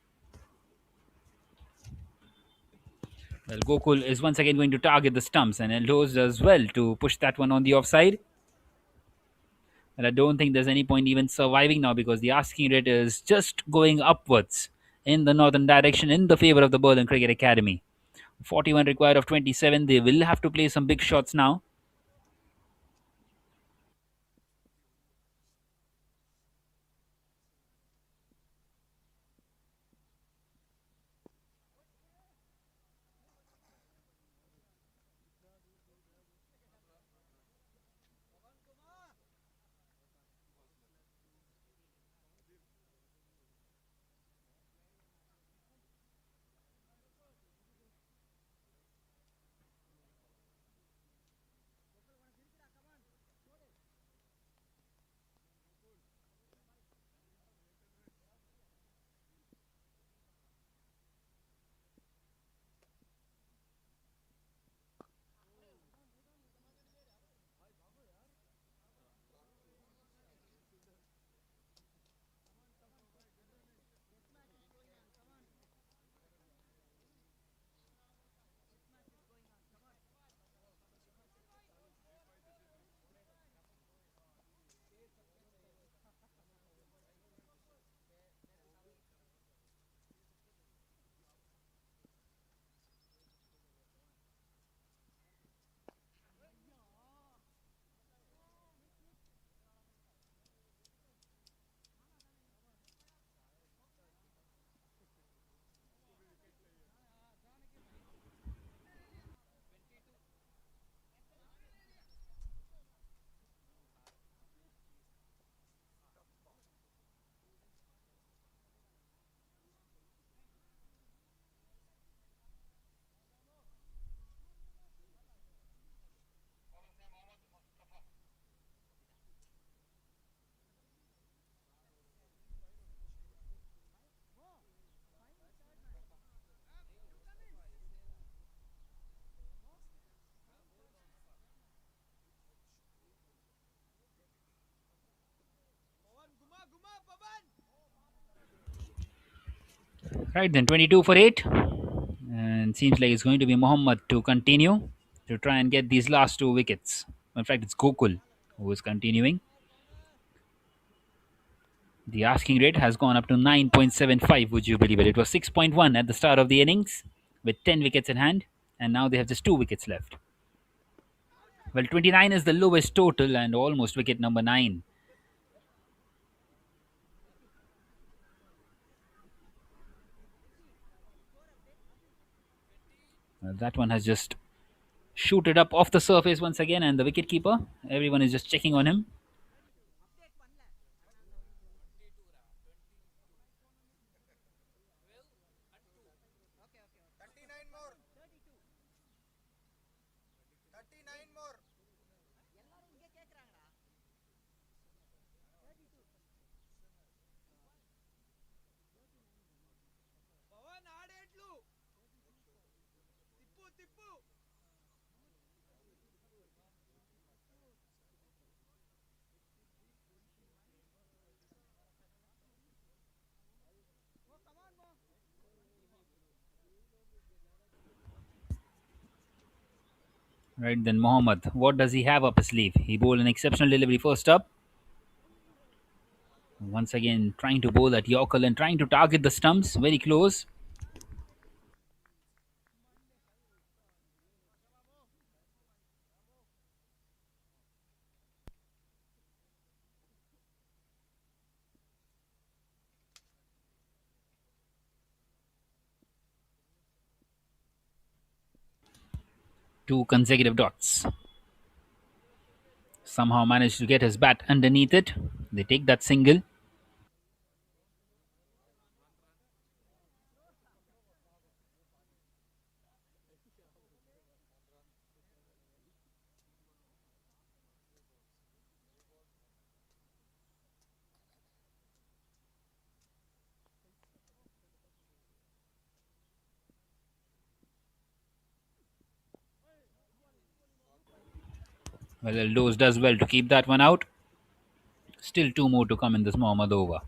Well, Gokul is once again going to target the stumps, and Eldos does well to push that one on the offside. And I don't think there's any point even surviving now because the asking rate is just going upwards in the northern direction in the favor of the Berlin Cricket Academy. 41 required of 27. They will have to play some big shots now. Right then, 22 for 8. And seems like it's going to be Mohammad to continue to try and get these last two wickets. In fact, it's Gokul who is continuing. The asking rate has gone up to 9.75, would you believe it? It was 6.1 at the start of the innings with 10 wickets in hand, and now they have just 2 wickets left. Well, 29 is the lowest total and almost wicket number 9. Well, that one has just shooted up off the surface once again, and the wicketkeeper, everyone is just checking on him. Right then, Mohammad, what does he have up his sleeve? He bowled an exceptional delivery first up. Once again, trying to bowl that Yorker and trying to target the stumps very close. Two consecutive dots. Somehow managed to get his bat underneath it. They take that single. Well, Eldos does well to keep that one out. Still two more to come in this Mohammad over.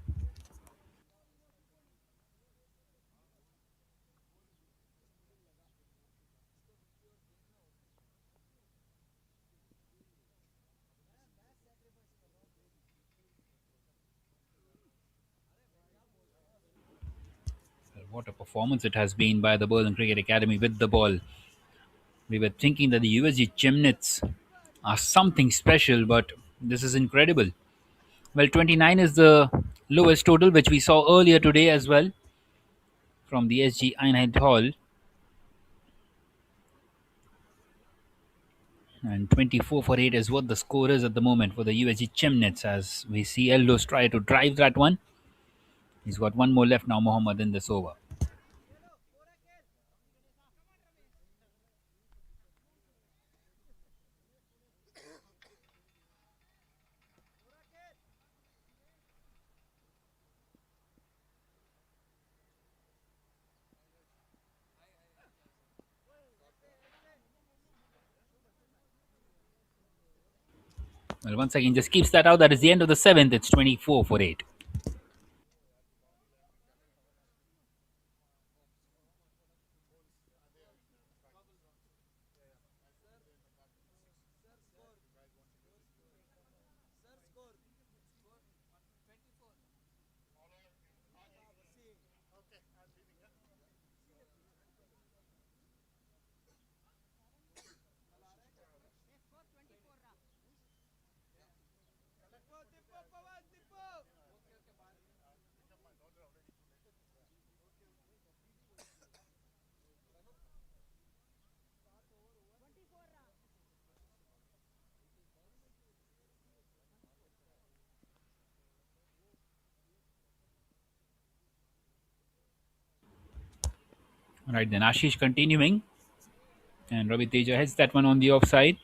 Well, what a performance it has been by the Berlin Cricket Academy with the ball. We were thinking that the USG Chemnitz are something special, but this is incredible. Well, 29 is the lowest total, which we saw earlier today as well from the SG Einheit Hall. And 24 for 8 is what the score is at the moment for the USG Chemnitz as we see Eldos try to drive that one. He's got one more left now, Mohammad, in this over. Well, once again, just keeps that out. That is the end of the seventh. It's 24 for 8. Right then, Ashish continuing. And Ravi Teja hits that one on the offside.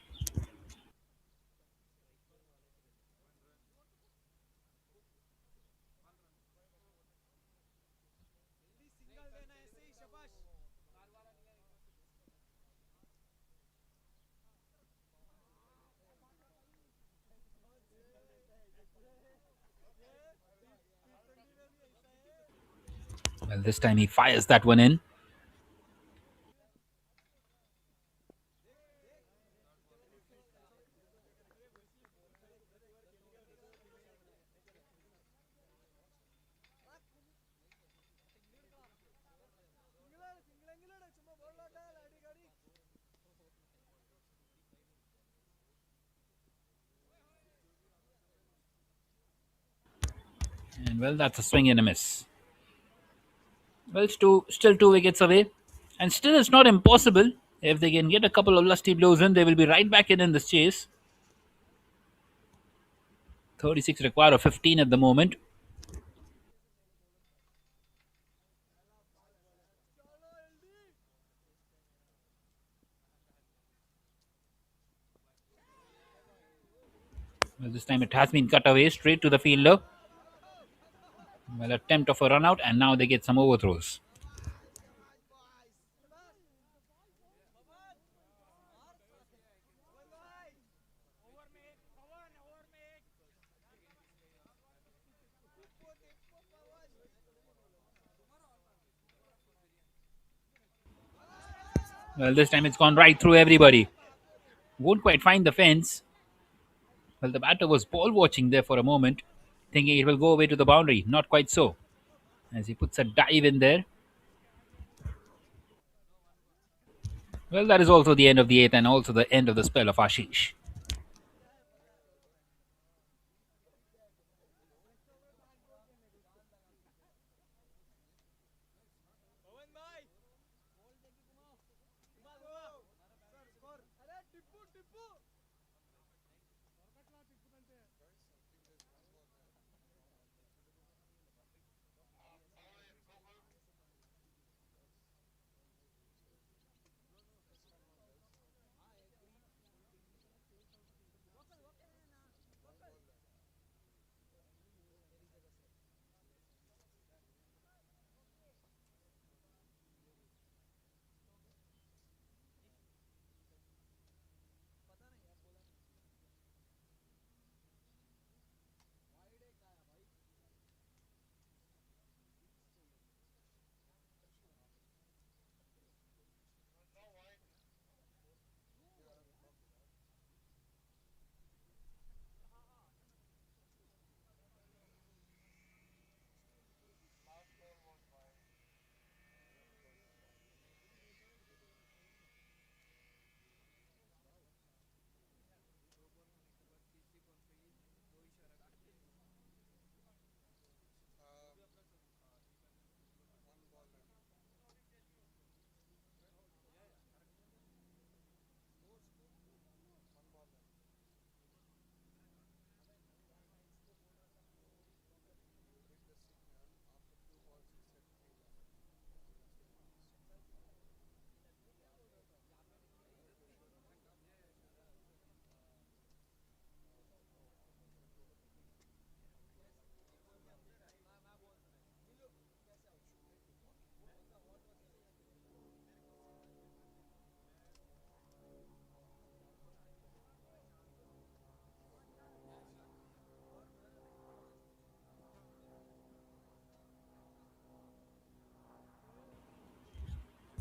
Well, this time he fires that one in. And well, that's a swing and a miss. Well, still 2 wickets away. And still, it's not impossible. If they can get a couple of lusty blows in, they will be right back in this chase. 36 require of 15 at the moment. Well, this time it has been cut away straight to the fielder. Well, attempt of a run out, and now they get some overthrows. Well, this time it's gone right through everybody. Won't quite find the fence. Well, the batter was ball watching there for a moment, thinking it will go away to the boundary. Not quite so, as he puts a dive in there. Well, that is also the end of the eighth and also the end of the spell of Ashish.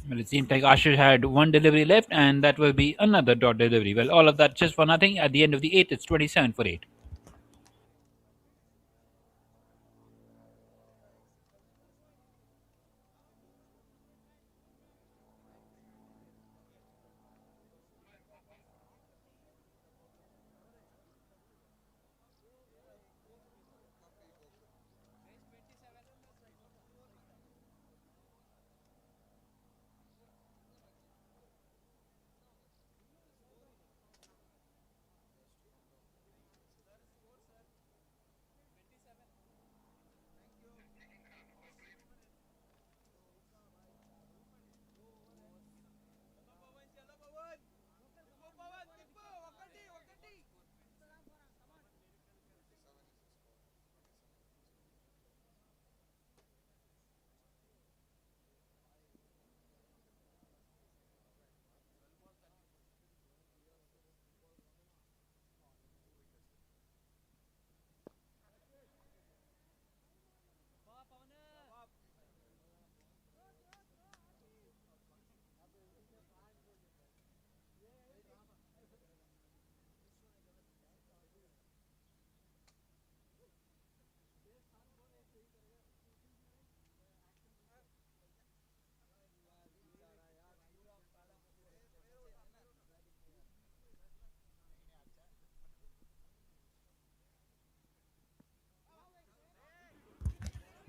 Well, it seems like Ashish had one delivery left, and that will be another dot delivery. Well, all of that just for nothing. At the end of the eighth, it's 27 for 8.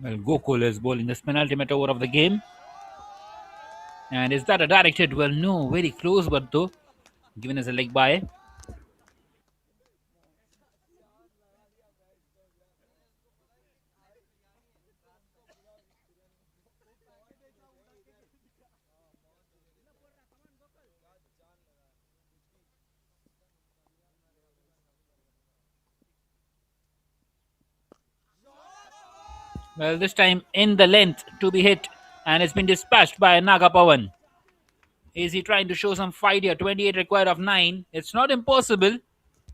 Well, Gokul is bowling this penultimate over of the game. And is that a directed? Well, no, very close, but though, given as a leg by. Well, this time in the length to be hit, and it's been dispatched by Nagapavan. Is he trying to show some fight here? 28 required of 9. It's not impossible.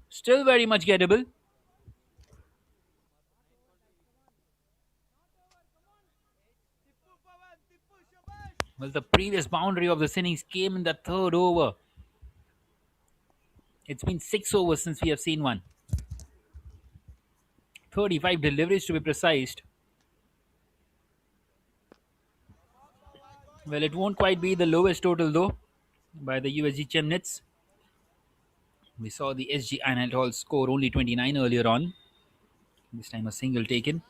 Still very much gettable. Well, the previous boundary of this innings came in the third over. It's been 6 overs since we have seen one. 35 deliveries to be precise. Well, it won't quite be the lowest total though by the USG Chemnitz. We saw the SG Einheit all score only 29 earlier on. This time a single taken.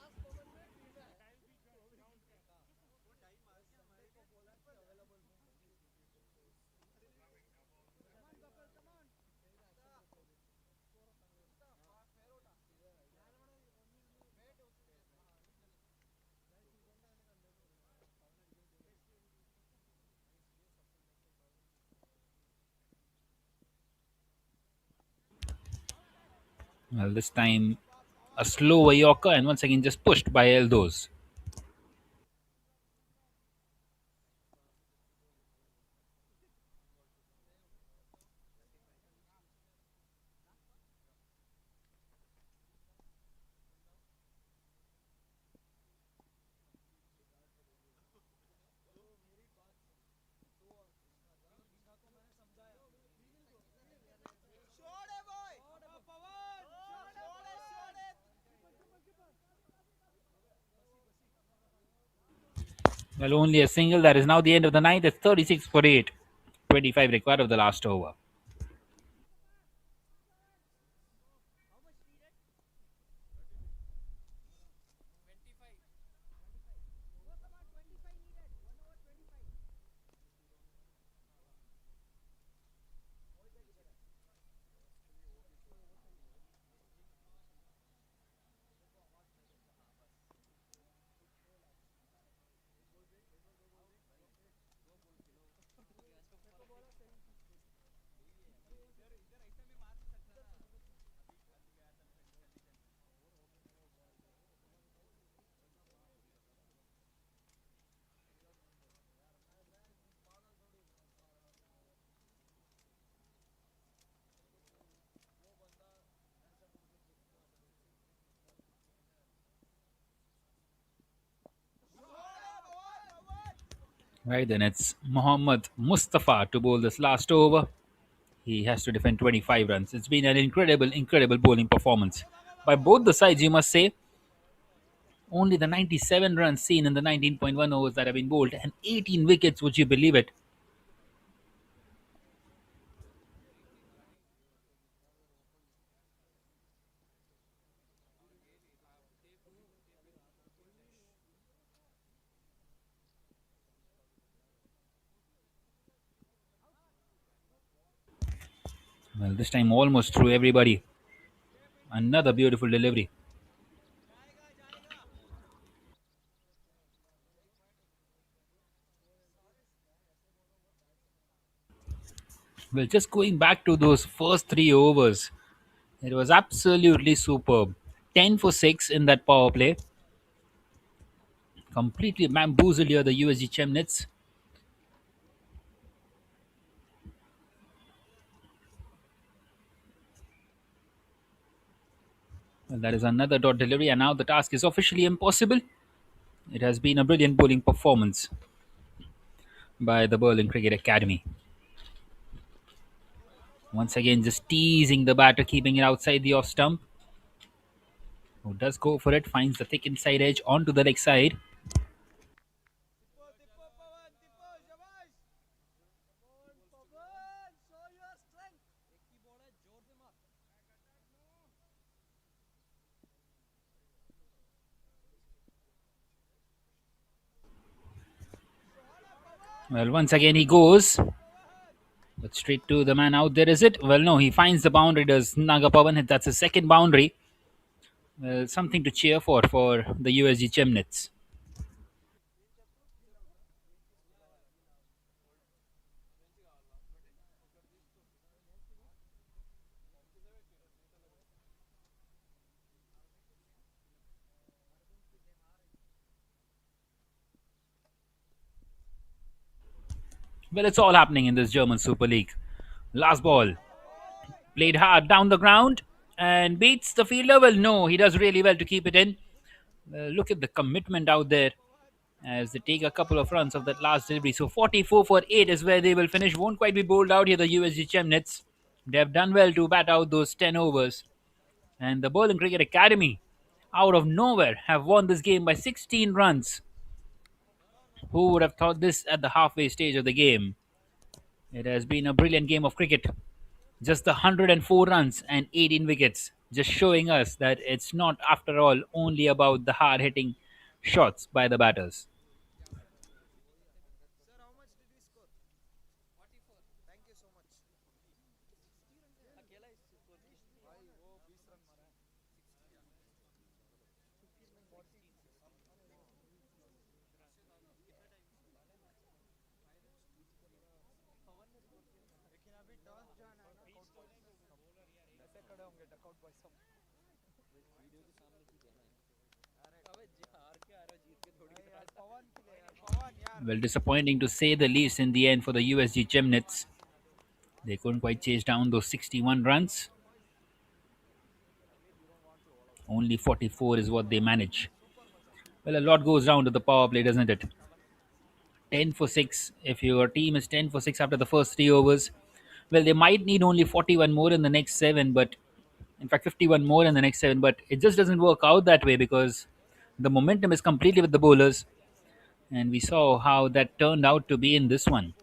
Well, this time a slower Yorker and once again just pushed by Eldos. Well, only a single. That is now the end of the ninth. It's 36 for 8. 25 required of the last over. Right then, it's Mohammad Mustafa to bowl this last over. He has to defend 25 runs. It's been an incredible bowling performance by both the sides, you must say. Only the 97 runs seen in the 19.1 overs that have been bowled and 18 wickets, would you believe it? Well, this time almost through everybody. Another beautiful delivery. Well, just going back to those first 3 overs, it was absolutely superb. 10 for 6 in that power play. Completely bamboozled here the USG Chemnitz. Well, that is another dot delivery, and now the task is officially impossible. It has been a brilliant bowling performance by the Berlin Cricket Academy. Once again, just teasing the batter, keeping it outside the off stump. Who does go for it, finds the thick inside edge onto the leg side. Well, once again he goes, but straight to the man out there, is it? Well, no, he finds the boundary, does Nagapavan. That's his second boundary. Well, something to cheer for the USG Chemnitz. Well, it's all happening in this German Super League. Last ball, played hard down the ground and beats the fielder. Well, no, he does really well to keep it in. Look at the commitment out there as they take a couple of runs of that last delivery. So 44 for 8 is where they will finish. Won't quite be bowled out here, the USG Chemnitz. They have done well to bat out those 10 overs. And the Berlin Cricket Academy, out of nowhere, have won this game by 16 runs. Who would have thought this at the halfway stage of the game? It has been a brilliant game of cricket. Just the 104 runs and 18 wickets, just showing us that it's not, after all, only about the hard hitting shots by the batters. ऐसे खड़े होंगे dugout भाई सब नहीं यार पवन के लिए यार पवन यार Well, disappointing to say the least in the end for the USG Chemnitz. They couldn't quite chase down those 61 runs. Only 44 is what they manage. Well, a lot goes down to the power play, doesn't it? 10 for 6. If your team is 10 for 6 after the first 3 overs, well, they might need only 41 more in the next 7, but in fact, 51 more in the next 7, but it just doesn't work out that way because the momentum is completely with the bowlers, and we saw how that turned out to be in this one.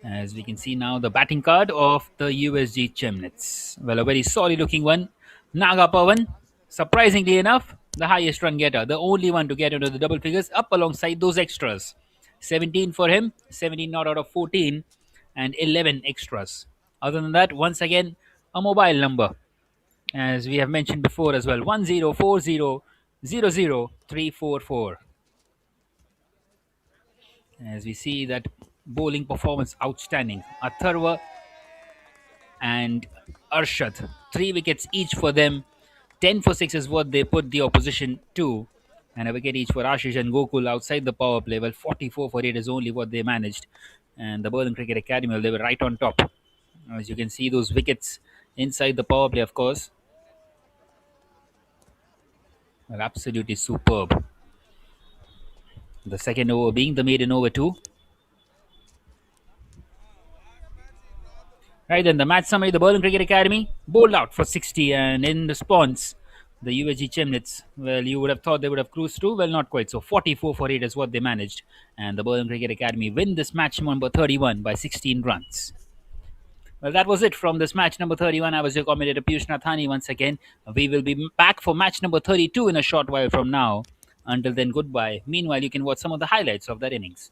As we can see now, the batting card of the USG Chemnitz. Well, a very sorry looking one. Naga Pavan, surprisingly enough, the highest run getter, the only one to get into the double figures, up alongside those extras. 17 for him, 17 not out of 14, and 11 extras. Other than that, once again, a mobile number, as we have mentioned before as well, 1040 00344. As we see that bowling performance outstanding. Atharva and Arshad. 3 wickets each for them. 10 for 6 is what they put the opposition to. And a wicket each for Ashish and Gokul outside the power play. Well, 44 for 8 is only what they managed. And the Berlin Cricket Academy, well, they were right on top. As you can see, those wickets inside the power play, of course, are absolutely superb. The second over being the maiden over, too. Right then, the match summary, the Berlin Cricket Academy bowled out for 60, and in response, the USG Chemnitz, well, you would have thought they would have cruised through. Well, not quite so. 44 for 8 is what they managed, and the Berlin Cricket Academy win this match number 31 by 16 runs. Well, that was it from this match number 31. I was your commentator Piyush Nathani once again. We will be back for match number 32 in a short while from now. Until then, goodbye. Meanwhile, you can watch some of the highlights of that innings.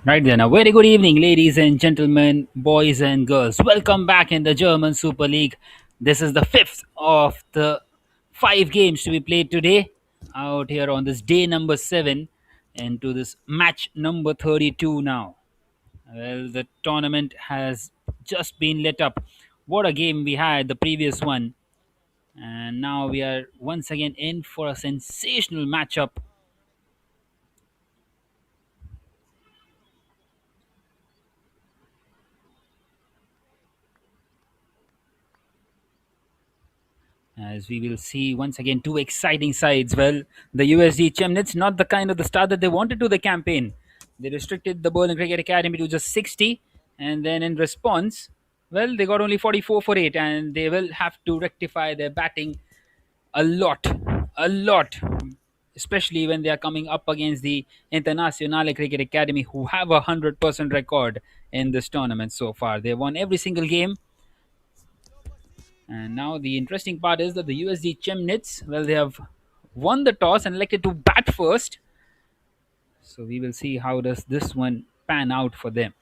Right then, a very good evening, ladies and gentlemen, boys and girls. Welcome back in the German Super League. This is the fifth of the 5 games to be played today, out here on this day number 7, into this match number 32 now. Well, the tournament has just been lit up. What a game we had, the previous one. And now we are once again in for a sensational matchup. As we will see once again, two exciting sides. Well, the USD Chemnitz, not the kind of the start that they wanted to the campaign. They restricted the Berlin Cricket-Akademie to just 60, and then in response, well, they got only 44 for 8, and they will have to rectify their batting a lot, a lot, especially when they are coming up against the Internationale Cricket-Akademie, who have a 100% record in this tournament so far. They won every single game. And now the interesting part is that the USD Chemnitz, well, they have won the toss and elected to bat first. So we will see how does this one pan out for them.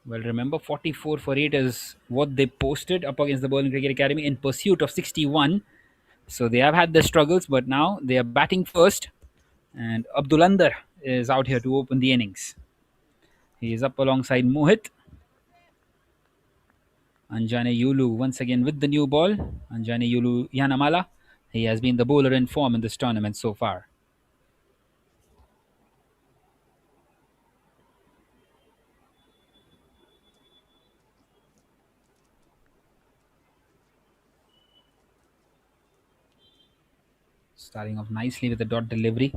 Well, remember 44 for 8 is what they posted up against the Berlin Cricket-Akademie in pursuit of 61. So they have had their struggles, but now they are batting first. And Abdulander is out here to open the innings. He is up alongside Mohit. Anjane Yulu once again with the new ball. Anjane Yulu Yanamala. He has been the bowler in form in this tournament so far. Starting off nicely with the dot delivery.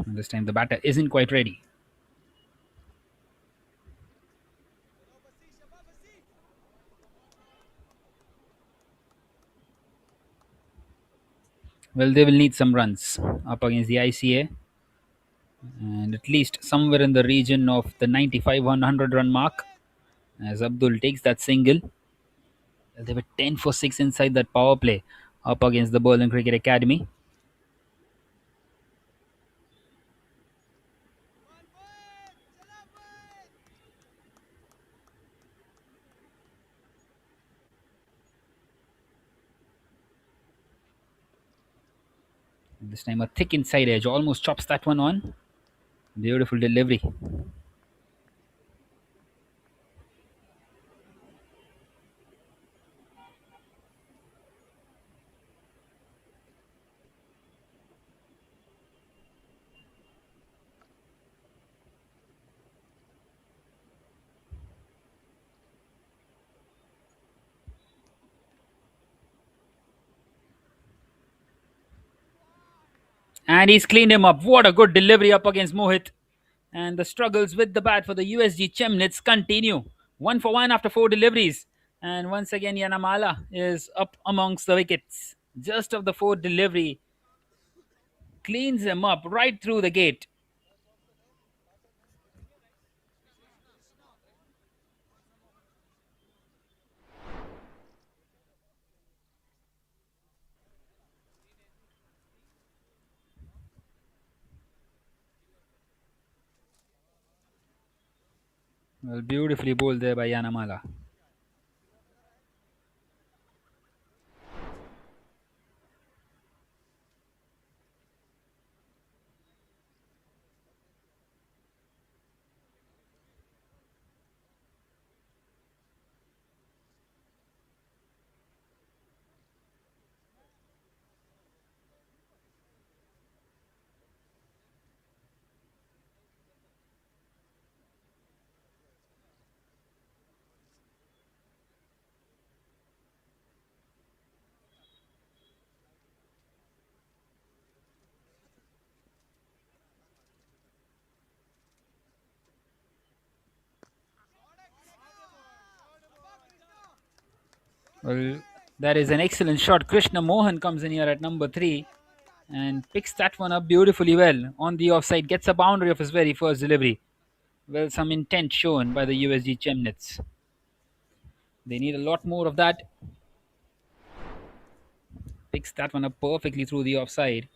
And this time the batter isn't quite ready. Well, they will need some runs up against the ICA. And at least somewhere in the region of the 95-100 run mark. As Abdul takes that single. They were 10 for 6 inside that power play up against the Berlin Cricket-Akademie. This time a thick inside edge almost chops that one on. Beautiful delivery. And he's cleaned him up. What a good delivery up against Mohit. And the struggles with the bat for the USG Chemnitz continue. 1 for 1 after 4 deliveries. And once again, Yanamala is up amongst the wickets. just of the fourth delivery, cleans him up right through the gate. Well, beautifully bowled there by Yanamala. Well, that is an excellent shot. Krishna Mohan comes in here at number 3 and picks that one up beautifully well on the offside. Gets a boundary of his very first delivery. Well, some intent shown by the USG Chemnitz. They need a lot more of that. Picks that one up perfectly through the offside.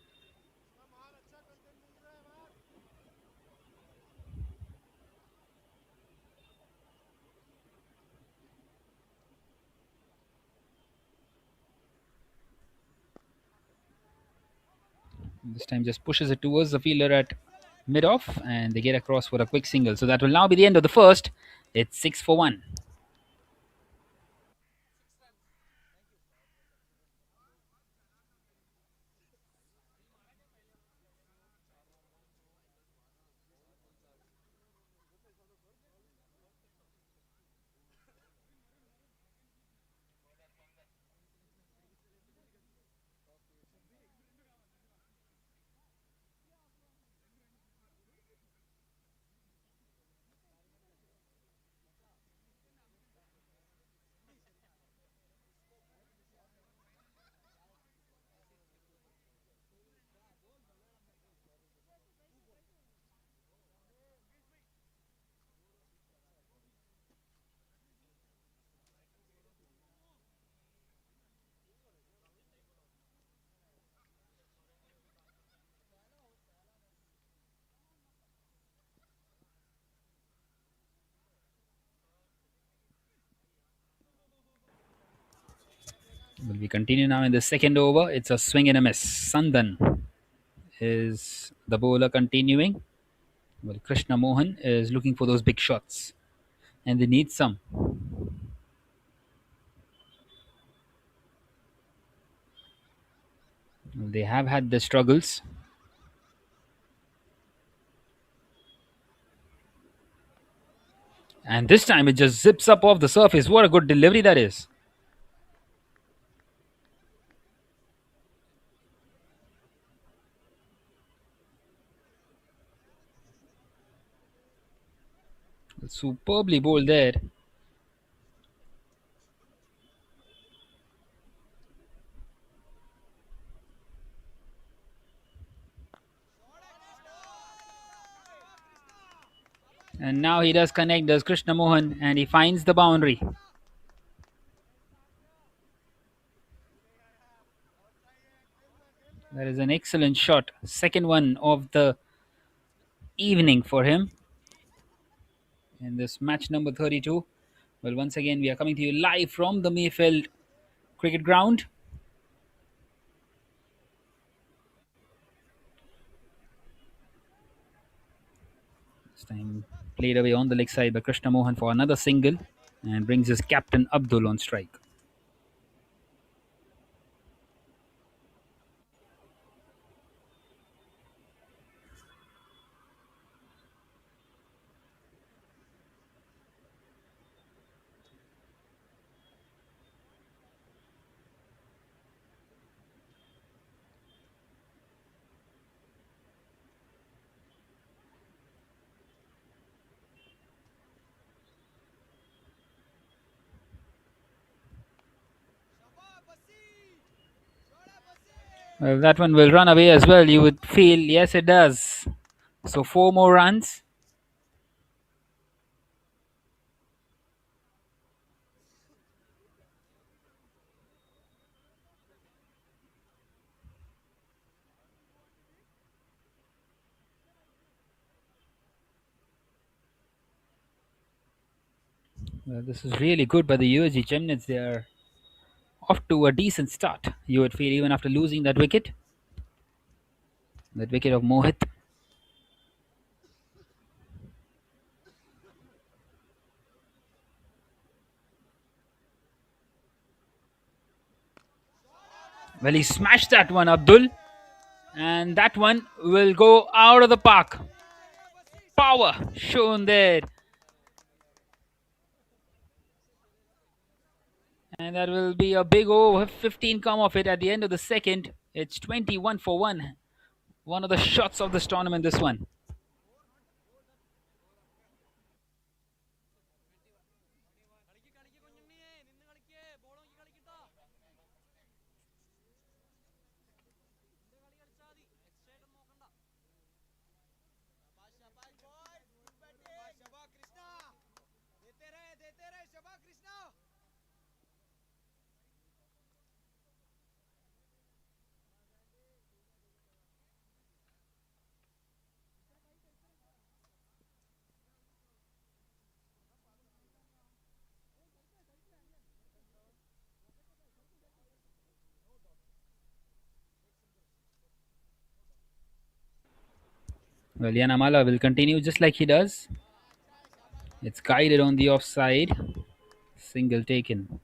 This time just pushes it towards the fielder at mid-off and they get across for a quick single. So that will now be the end of the first. It's 6 for 1. Will we continue now in the second over? It's a swing and a miss. Sandan is the bowler continuing. Well, Krishna Mohan is looking for those big shots and they need some. Well, they have had the struggles. And this time it just zips up off the surface. What a good delivery that is. Superbly bowled there. And now he does connect, does Krishna Mohan, and he finds the boundary. That is an excellent shot. Second one of the evening for him in this match number 32. Well, once again, we are coming to you live from the Maifeld cricket ground. This time played away on the leg side by Krishna Mohan for another single and brings his captain Abdul on strike. Well, that one will run away as well. You would feel, yes, it does. So 4 more runs. Well, this is really good by the USG Chemnitz. They are off to a decent start. You would feel even after losing that wicket of Mohit. Well, he smashed that one, Abdul. And that one will go out of the park. Power shown there. And that will be a big over. 15 come off it at the end of the second. It's 21 for 1. One of the shots of this tournament, this one. Well, Yanamala will continue just like he does. It's guided on the offside. Single taken.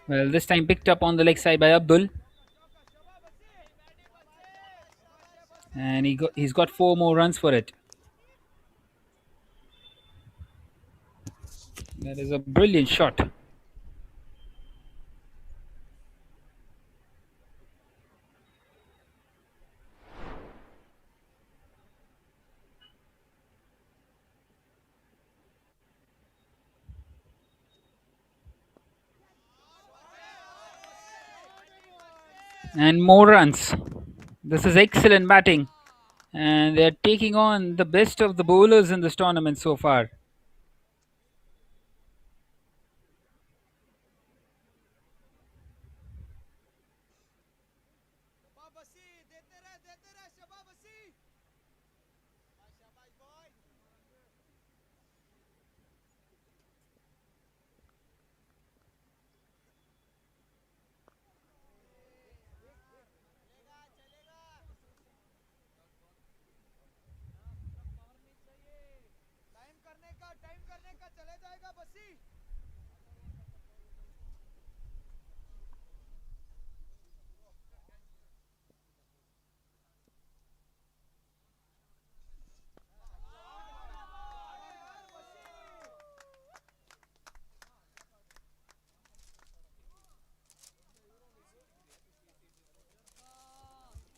Well, this time picked up on the leg side by Abdul. And he's got 4 more runs for it. That is a brilliant shot. And more runs. This is excellent batting. And they're taking on the best of the bowlers in this tournament so far.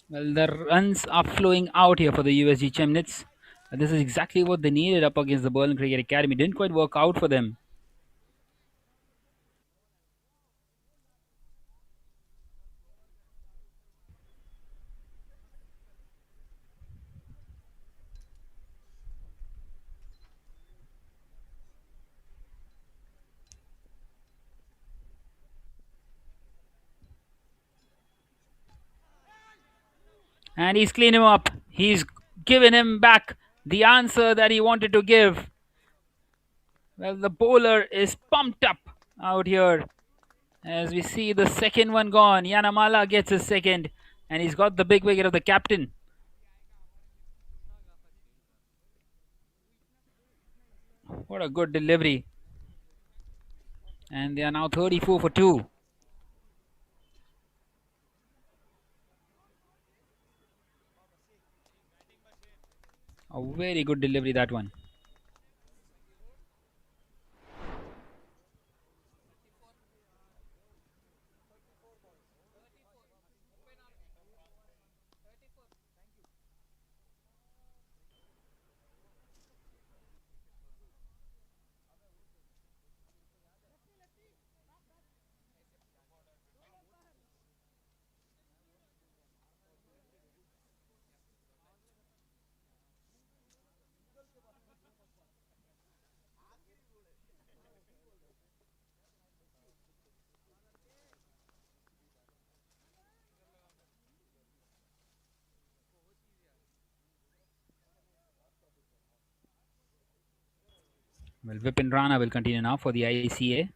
Well, the runs are flowing out here for the USG Chemnitz. This is exactly what they needed up against the Berlin Cricket-Akademie. Didn't quite work out for them. And he's cleaned him up. He's given him back the answer that he wanted to give. Well, the bowler is pumped up out here. As we see the second one gone. Yanamala gets his second. And he's got the big wicket of the captain. What a good delivery. And they are now 34 for 2. A very good delivery, that one. Well, Vipin Rana will continue now for the ICA.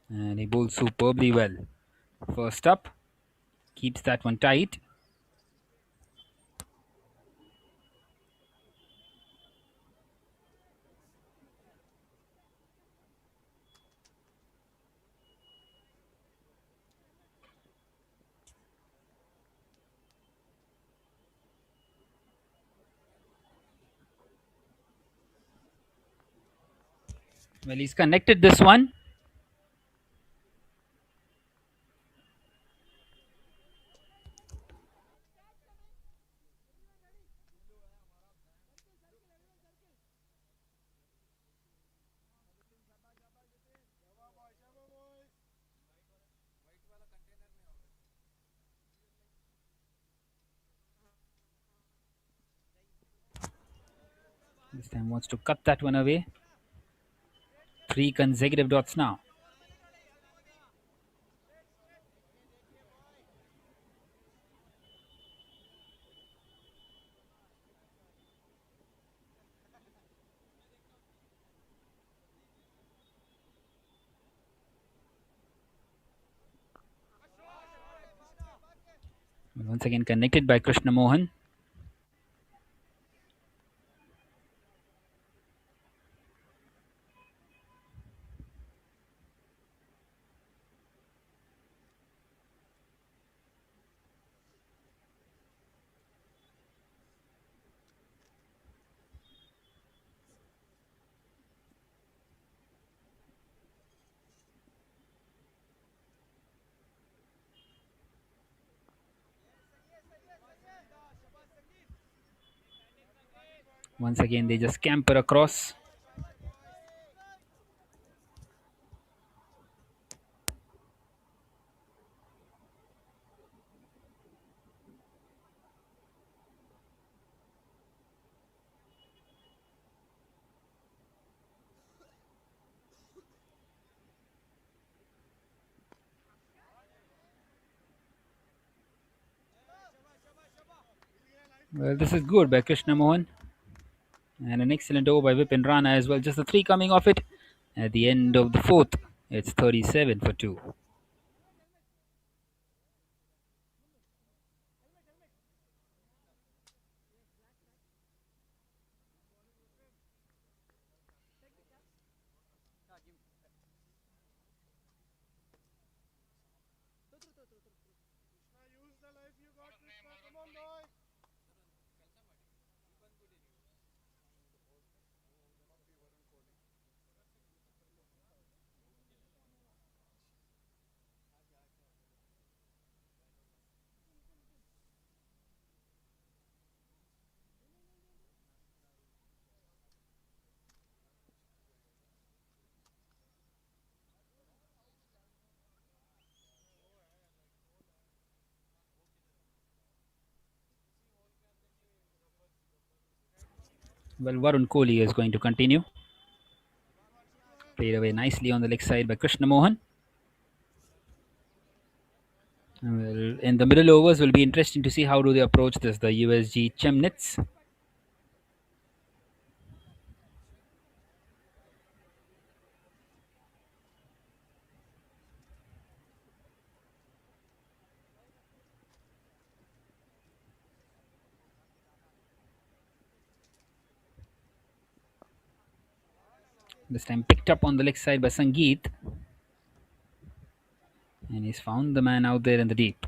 And he bowls superbly well. First up, keeps that one tight. Well, he's connected this one. This time wants to cut that one away. 3 consecutive dots now. Once again connected by Krishna Mohan. Once again, they just scamper across. Well, this is good by Krishna Mohan. And an excellent over by Vipin Rana as well. Just the 3 coming off it. At the end of the 4th, it's 37 for 2. Well, Varun Kohli is going to continue. Played away nicely on the leg side by Krishna Mohan. Well, in the middle overs will be interesting to see how do they approach this, the USG Chemnitz. This time picked up on the leg side by Sangeet. And he's found the man out there in the deep.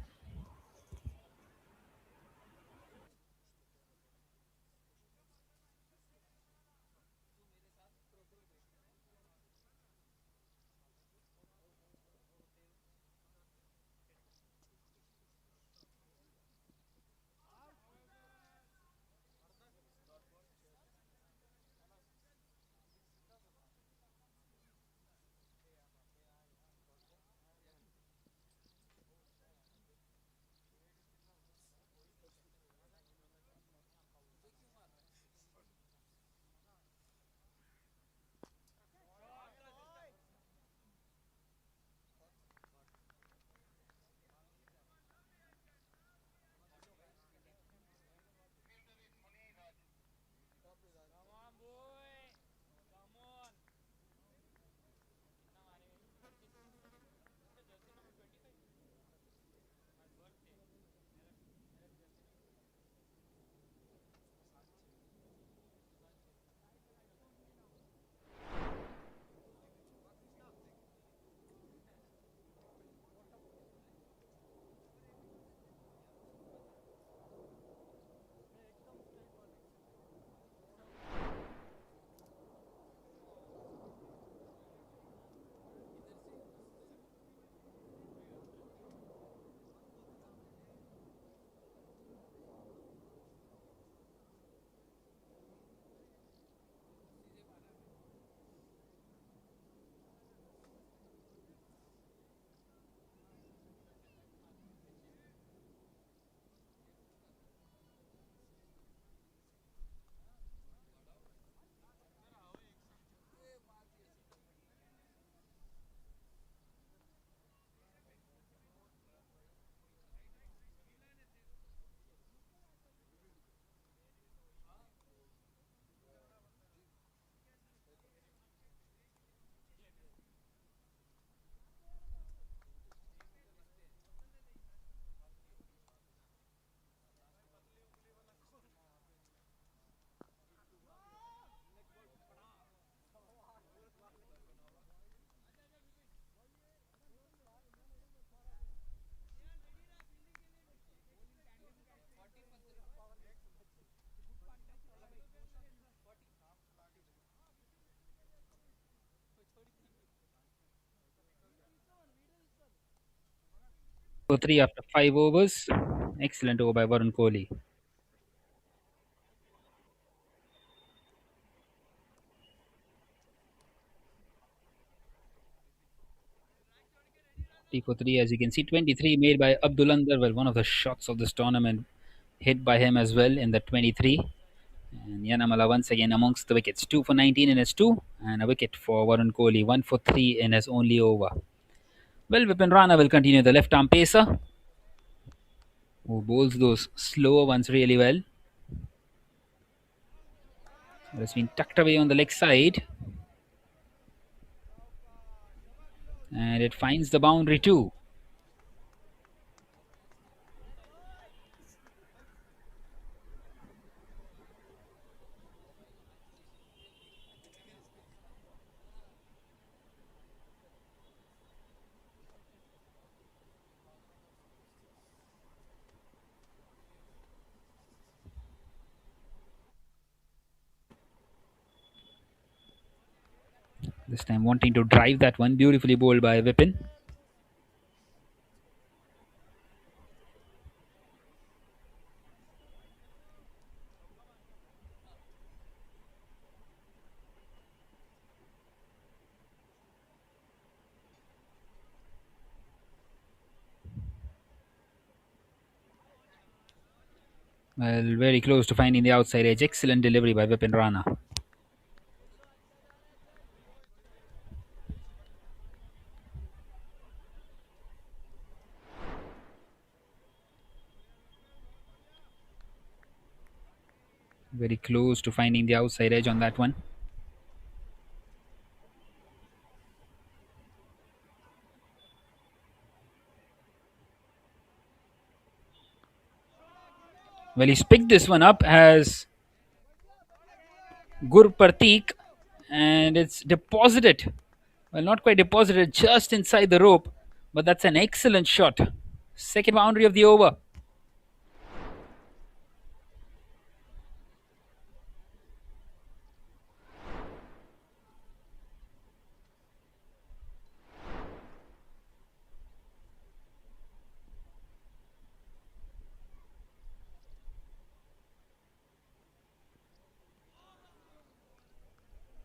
for 3 after 5 overs. Excellent over by Varun Kohli. T for 3, as you can see, 23 made by Abdul Andar. Well, one of the shots of this tournament hit by him as well in the 23. And Yanamala once again amongst the wickets. 2 for 19 in his 2, and a wicket for Varun Kohli. 1 for 3 in his only over. Well, Vipin Rana will continue, the left arm pacer, who bowls those slower ones really well. It's been tucked away on the leg side. And it finds the boundary too. This time wanting to drive that one. Beautifully bowled by Vipin. Well, very close to finding the outside edge. Excellent delivery by Vipin Rana. Very close to finding the outside edge on that one. Well, he's picked this one up as Gurpratik, and it's deposited. Well, not quite deposited, just inside the rope, but that's an excellent shot. Second boundary of the over.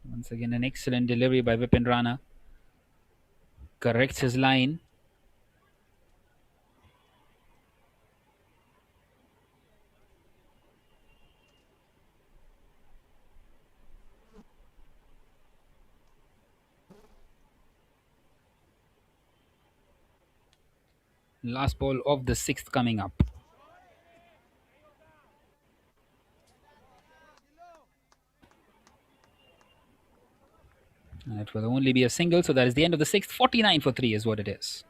Once again, an excellent delivery by Vipin Rana. Corrects his line. Last ball of the 6th coming up. And it will only be a single, so that is the end of the 6th. 49 for 3 is what it is.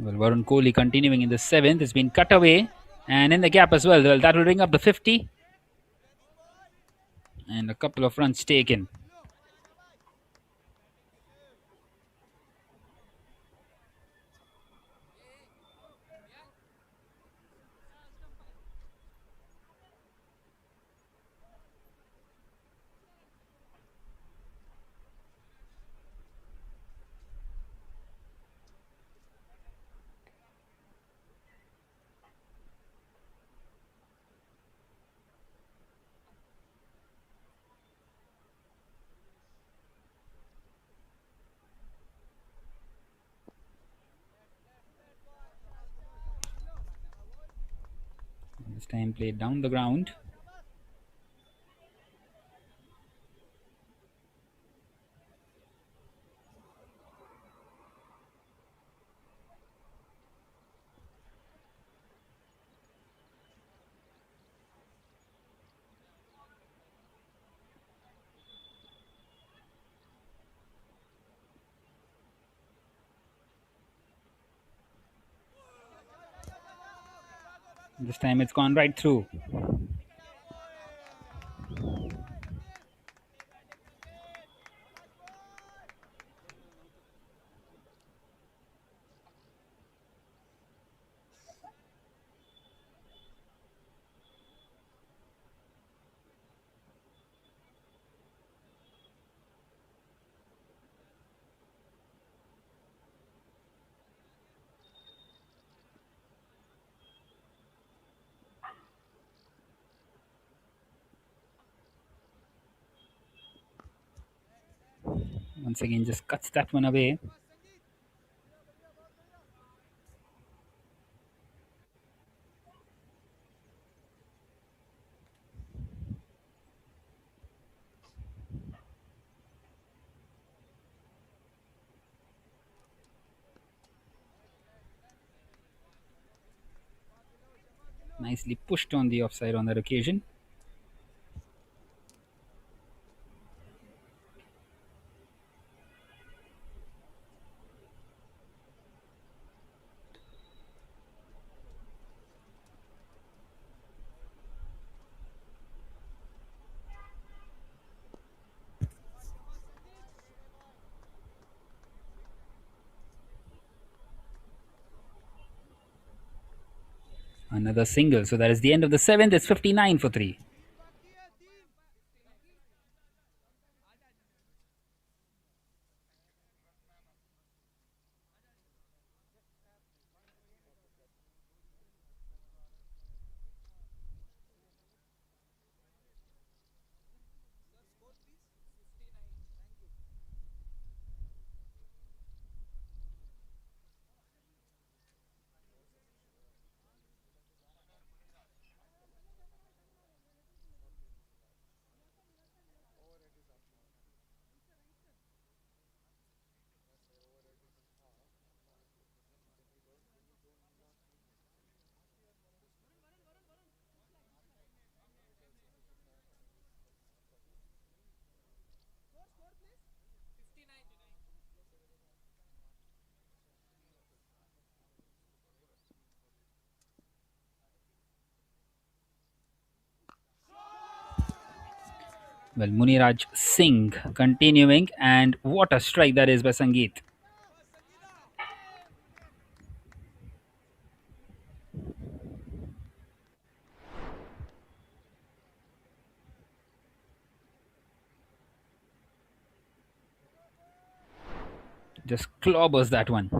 Well, Varun Kohli continuing in the 7th. It's been cut away and in the gap as well. Well, that will bring up the 50. And a couple of runs taken. This time played down the ground. This time it's gone right through. Once again, just cuts that one away. Nicely pushed on the offside on that occasion. Another single. So that is the end of the seventh. It's 59 for 3. Well, Muniraj Singh continuing, and what a strike that is by Sangeet. Just clobbers that one.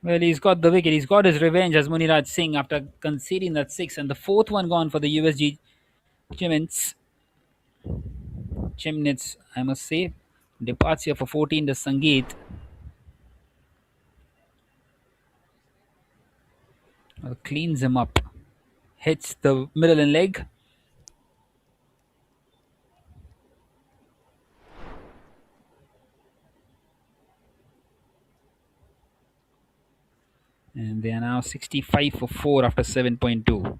Well, he's got the wicket. He's got his revenge as Muniraj Singh after conceding that 6, and the fourth one gone for the USG Chemnitz. Chemnitz, I must say. Departs here for 14 to Sangeet. Cleans him up. Hits the middle and leg. And they are now 65 for 4 after 7.2.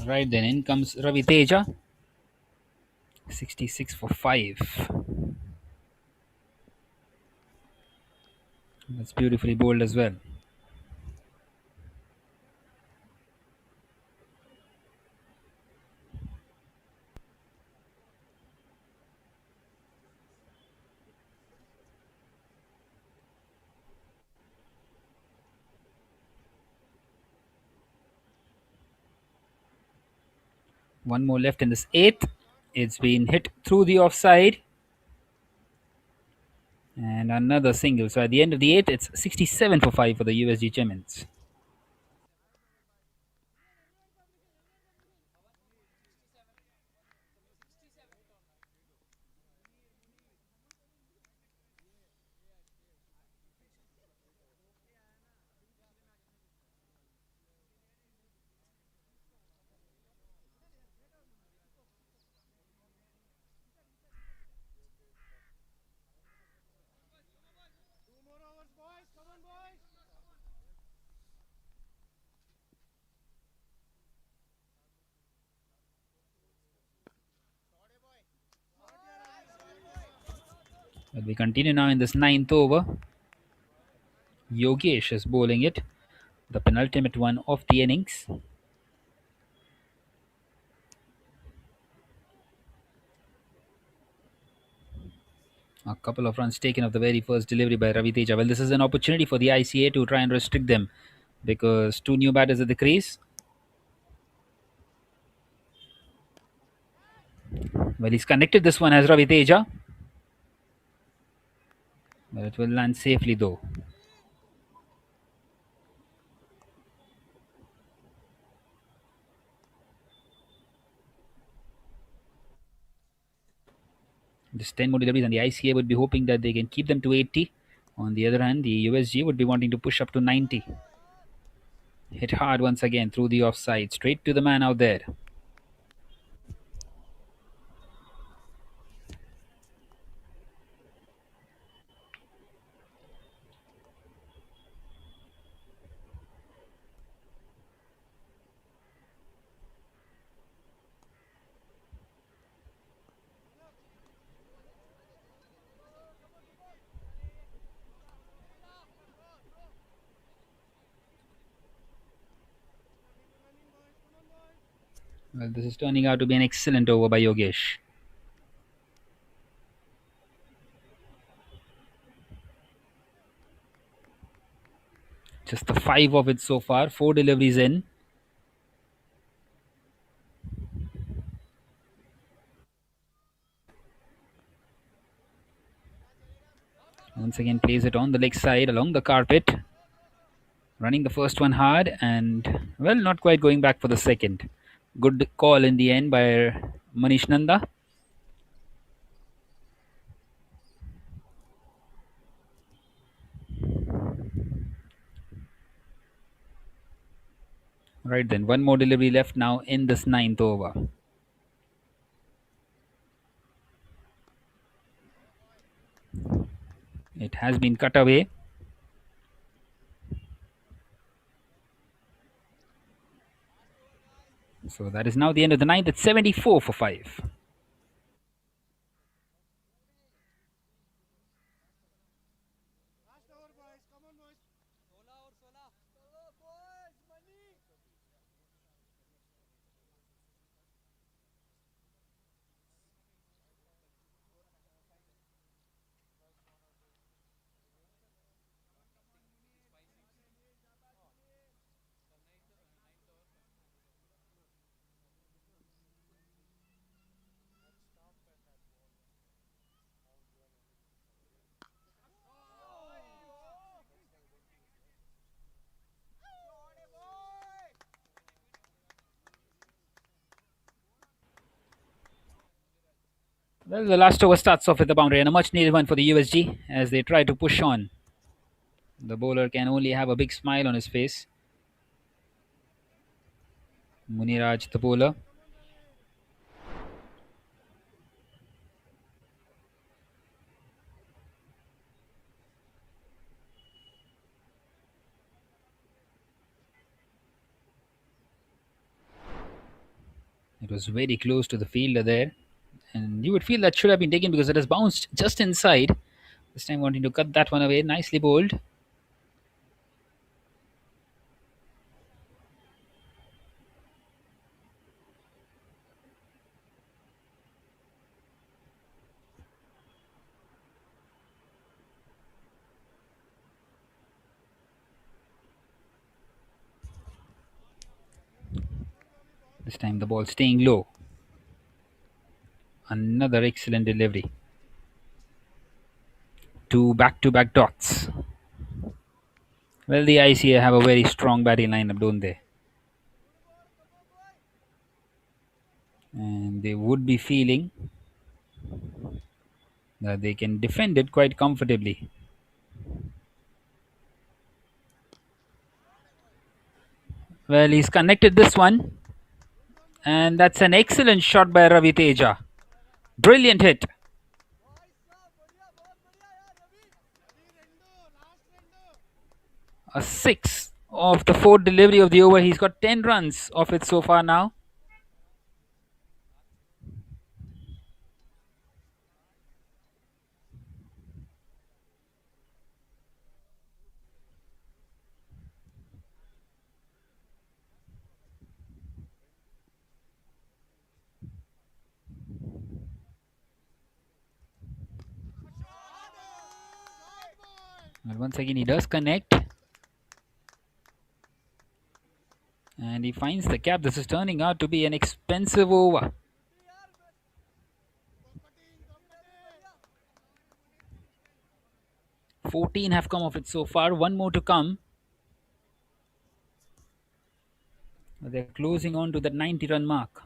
Right then, in comes Ravi Teja. 66 for 5. That's beautifully bowled as well. One more left in this eighth. It's been hit through the offside. And another single. So at the end of the eighth, it's 67 for 5 for the USG Chemnitz. But we continue now in this ninth over. Yogesh is bowling it, the penultimate one of the innings. A couple of runs taken off the very first delivery by Ravi Teja. Well, this is an opportunity for the ICA to try and restrict them because two new batters at the crease. Well, he's connected this one as Ravi Teja. But it will land safely though. Just 10 more deliveries, and the ICA would be hoping that they can keep them to 80. On the other hand, the USG would be wanting to push up to 90. Hit hard once again through the offside, straight to the man out there. Well, this is turning out to be an excellent over by Yogesh. Just the 5 of it so far, 4 deliveries in. Once again plays it on the leg side along the carpet. Running the first one hard and, well, not quite going back for the second. Good call in the end by Manish Nanda. Right then, one more delivery left now in this ninth over. It has been cut away. So that is now the end of the ninth. It's 74 for 5. Well, the last over starts off with a boundary and a much needed one for the USG as they try to push on. The bowler can only have a big smile on his face. Muniraj, the bowler. It was very close to the fielder there. And you would feel that should have been taken because it has bounced just inside. This time wanting to cut that one away. Nicely bowled. This time the ball staying low. Another excellent delivery. Two back-to-back dots. Well, the ICA have a very strong batting lineup, don't they? And they would be feeling that they can defend it quite comfortably. Well, he's connected this one. And that's an excellent shot by Ravi Teja. Brilliant hit. A six of the fourth delivery of the over. He's got 10 runs off it so far now. Well, once again, he does connect. And he finds the cap. This is turning out to be an expensive over. 14 have come of it so far. One more to come. They're closing on to that 90-run mark.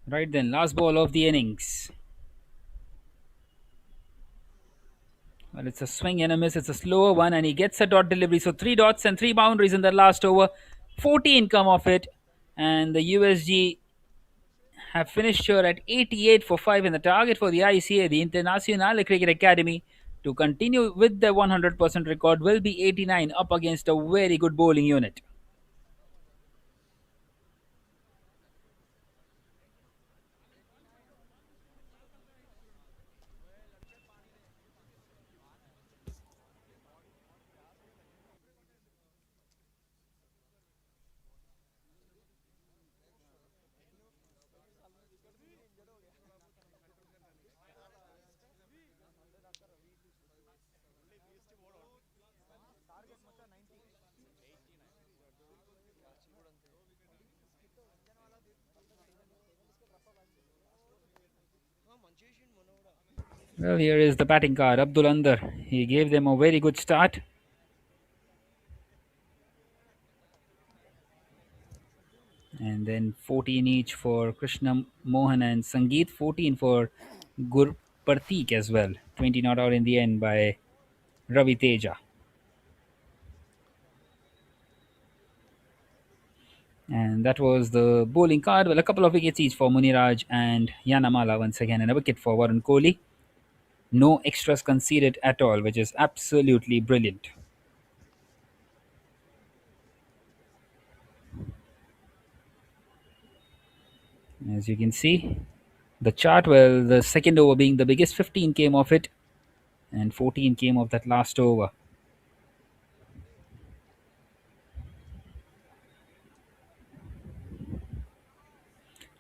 Right then, last ball of the innings. Well, it's a swing and a miss. It's a slower one, and he gets a dot delivery. So 3 dots and 3 boundaries in the last over. 14 come off it, and the USG have finished here at 88 for 5 in the target for the ICA, the Internationale Cricket Academy, to continue with their 100% record will be 89 up against a very good bowling unit. Well, here is the batting card. Abdul Andar. He gave them a very good start. And then 14 each for Krishna Mohan and Sangeet. 14 for Gurpartik as well. 20 not out in the end by Ravi Teja. And that was the bowling card. Well, a couple of wickets each for Muniraj and Yanamala once again, and a wicket for Varun Kohli. No extras conceded at all, which is absolutely brilliant. As you can see, the chart, well, the second over being the biggest, 15 came off it, and 14 came off that last over.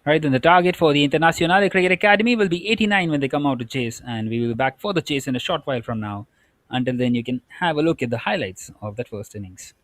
Right, then the target for the Internationale Cricket Academy will be 89 when they come out to chase, and we will be back for the chase in a short while from now. Until then, you can have a look at the highlights of that first innings.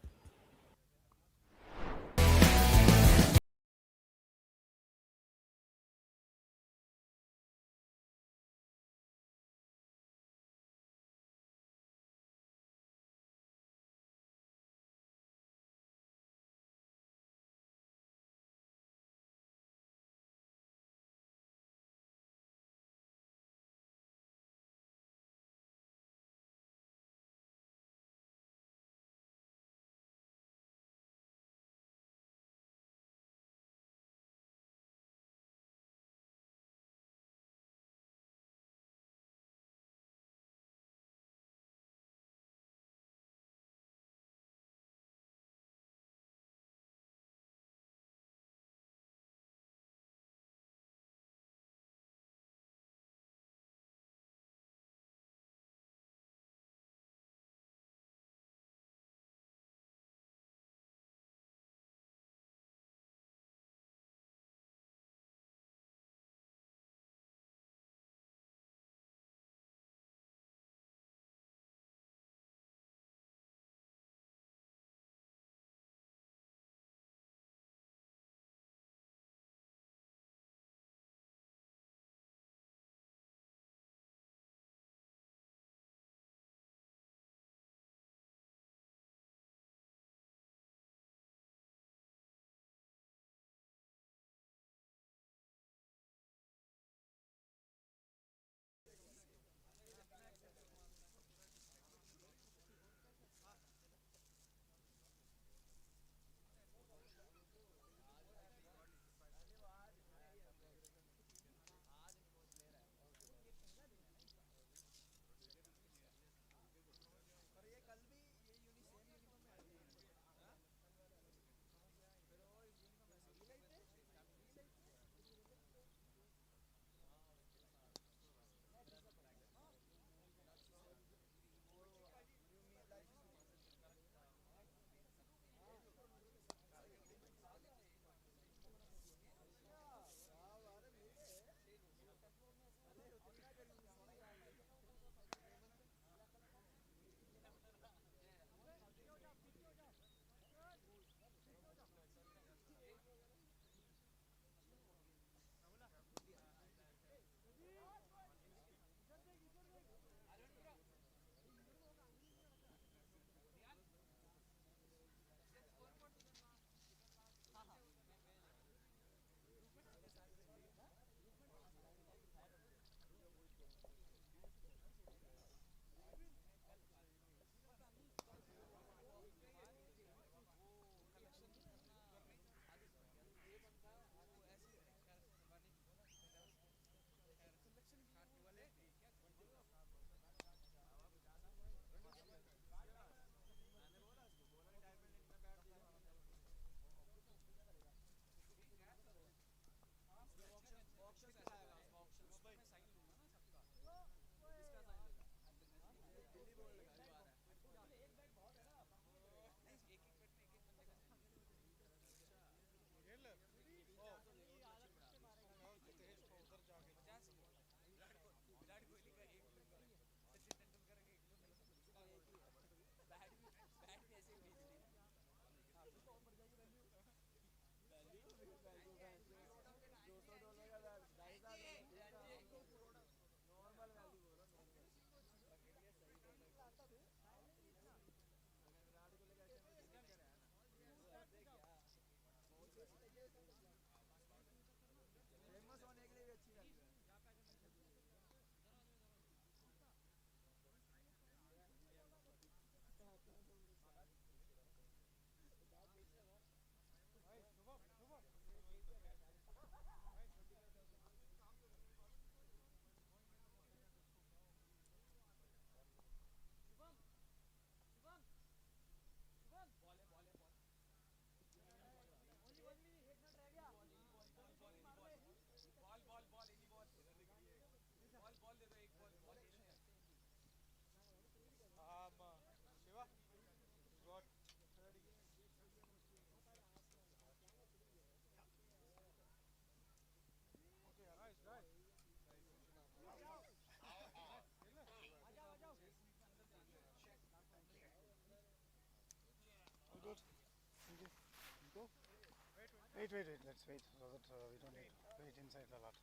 Wait, wait, wait. Let's wait so that we don't need to wait inside a lot.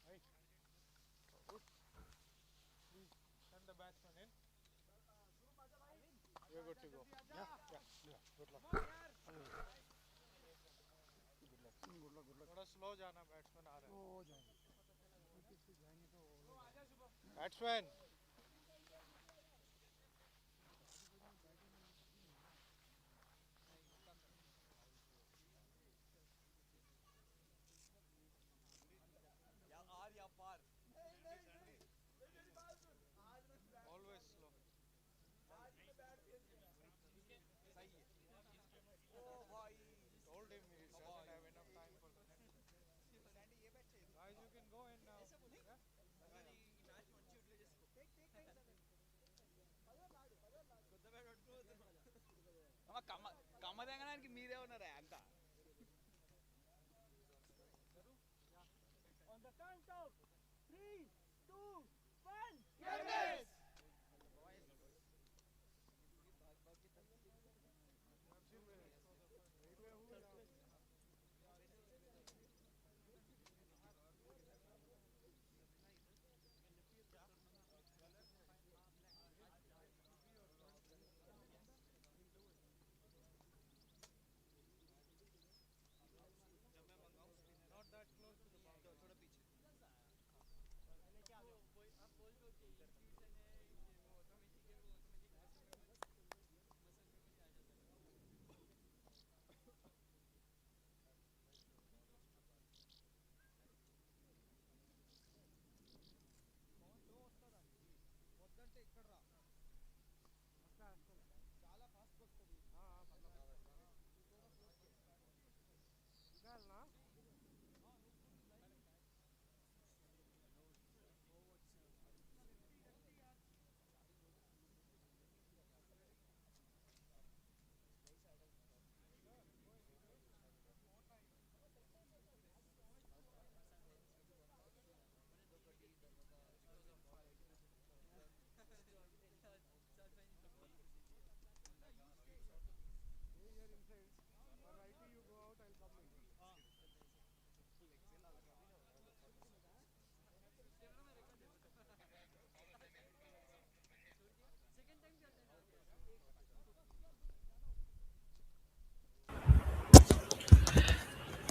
Right. Good. Please send the batsman in. We're good to go. Yeah, yeah, yeah. Good luck. Good luck. Good luck. Good luck. थोड़ा slow जाना batsman आ रहा है. हो जाएंगे. Wicket से जाएंगे तो batsman. Always slow. Told him he doesn't have enough time for the next. Guys, you can go in now. Yeah? కమ్మదెంగడానికి మీరే ఉన్నారా అంతా On the count of 3, 2, 1. Chemnitz! Not that close to the boundary. थोड़ा पीछे. చాలా fast వస్తుంది వినాలనా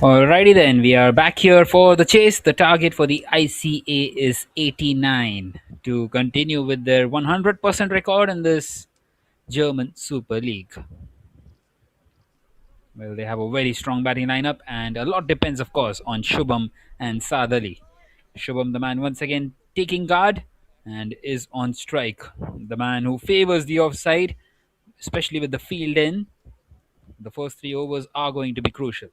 Alrighty then, we are back here for the chase. The target for the ICA is 89 to continue with their 100% record in this German Super League. Well, they have a very strong batting lineup, and a lot depends, of course, on Shubham and Saad Ali. Shubham, the man once again taking guard and is on strike. The man who favors the offside, especially with the field in. The first 3 overs are going to be crucial.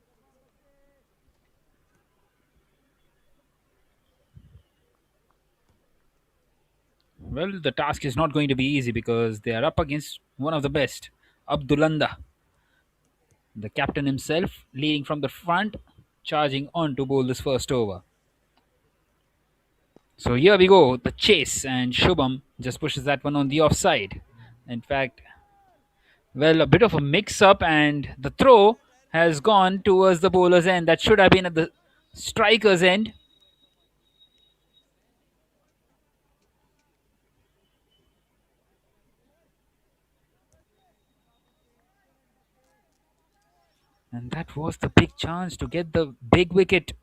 Well, the task is not going to be easy because they are up against one of the best, Abdulanda, the captain himself, leading from the front, charging on to bowl this first over. So here we go, the chase, and Shubham just pushes that one on the offside. In fact, well, a bit of a mix up, and the throw has gone towards the bowler's end. That should have been at the striker's end. And that was the big chance to get the big wicket.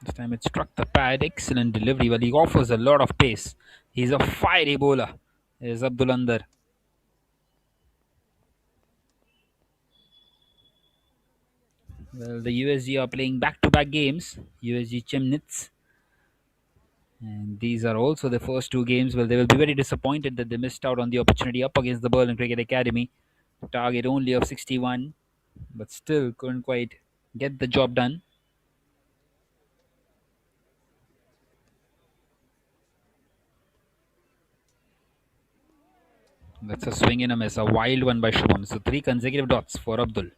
This time it struck the pad. Excellent delivery. Well, he offers a lot of pace. He's a fiery bowler. Is Abdul. Well, the USG are playing back-to-back games. USG Chemnitz. And these are also the first 2 games. Well, they will be very disappointed that they missed out on the opportunity up against the Berlin Cricket-Akademie. Target only of 61. But still couldn't quite get the job done. That's a swing and a miss. A wild one by Shubham. So 3 consecutive dots for Abdul.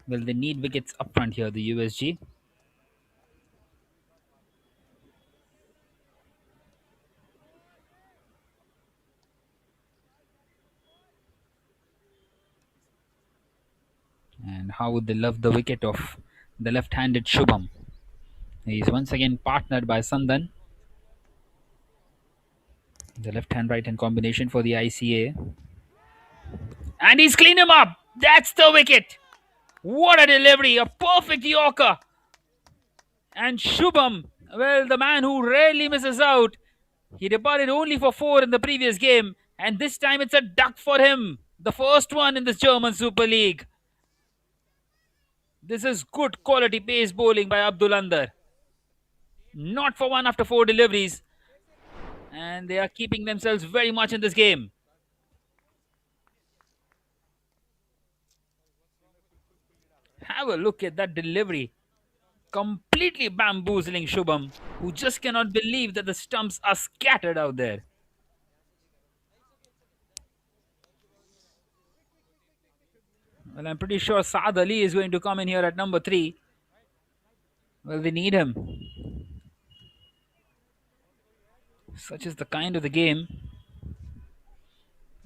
Well, they need wickets up front here, the USG. And how would they love the wicket of the left-handed Shubham? He is once again partnered by Sandan, the left-hand right-hand combination for the ICA. And he's cleaned him up. That's the wicket. What a delivery. A perfect Yorker. And Shubham, well, the man who rarely misses out. He departed only for 4 in the previous game. And this time it's a duck for him. The first one in this German Super League. This is good quality pace bowling by Abdul Andar. Not for one after 4 deliveries. And they are keeping themselves very much in this game. Have a look at that delivery. Completely bamboozling Shubham, who just cannot believe that the stumps are scattered out there. Well, I'm pretty sure Saad Ali is going to come in here at number 3. Well, they need him. Such is the kind of the game.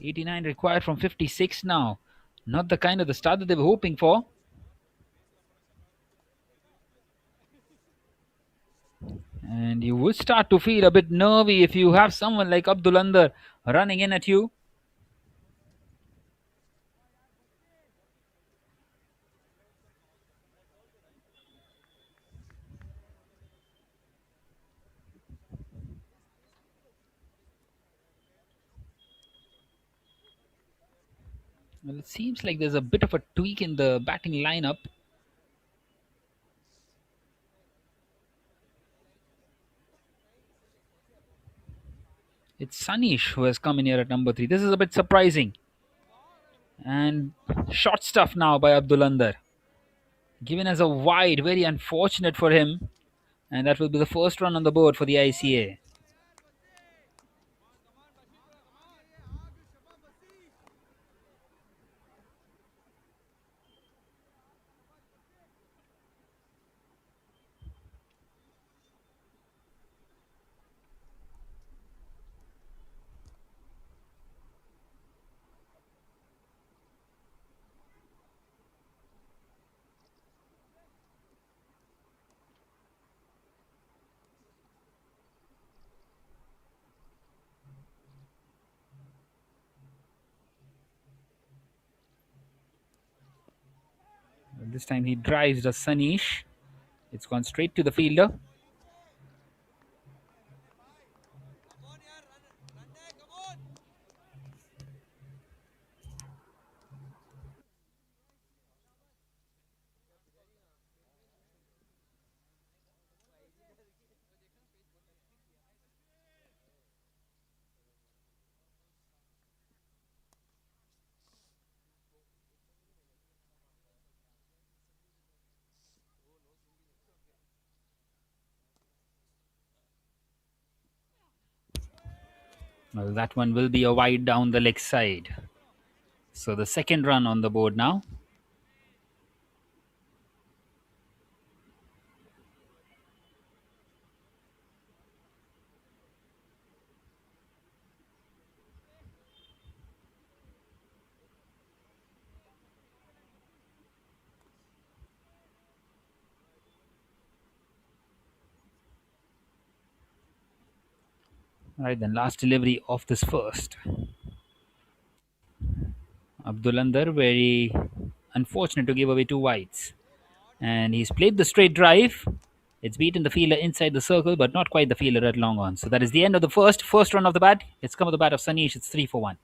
89 required from 56 now. Not the kind of the start that they were hoping for. And you would start to feel a bit nervy if you have someone like Abdul Andar running in at you. Well, it seems like there's a bit of a tweak in the batting lineup. It's Sanish who has come in here at number 3. This is a bit surprising. And short stuff now by Abdul Andar. Given as a wide, very unfortunate for him. And that will be the first run on the board for the ICA. This time he drives the Sanish. It's gone straight to the fielder. Well, that one will be a wide down the leg side. So the second run on the board now. Right then, last delivery of this first. Abdul Andar very unfortunate to give away 2 wides. And he's played the straight drive. It's beaten the fielder inside the circle, but not quite the fielder at long on. So that is the end of the first run of the bat. It's come with the bat of Sanish. It's 3 for 1.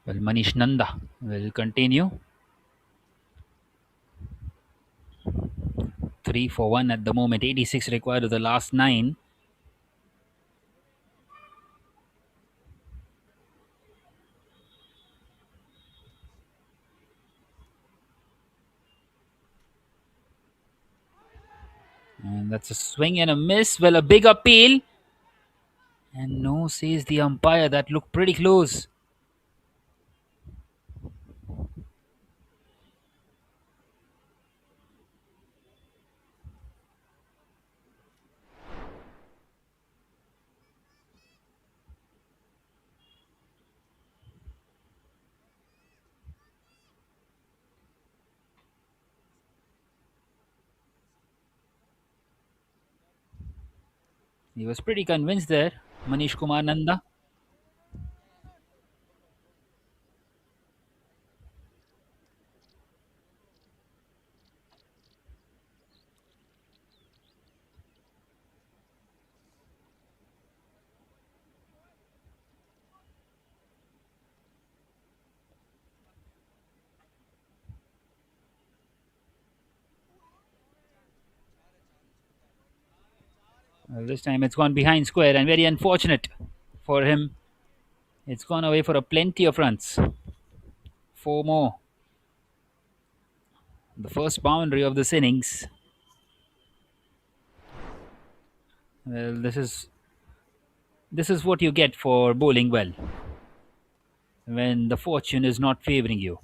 Well, Manish Nanda will continue. 3 for 1 at the moment. 86 required of the last 9. And that's a swing and a miss. Well, a big appeal. And no, says the umpire. That looked pretty close. He was pretty convinced there, Manish Kumar Nanda. Well, this time it's gone behind square and very unfortunate for him. It's gone away for a plenty of runs. 4 more. The first boundary of this innings. Well, this is what you get for bowling well when the fortune is not favoring you.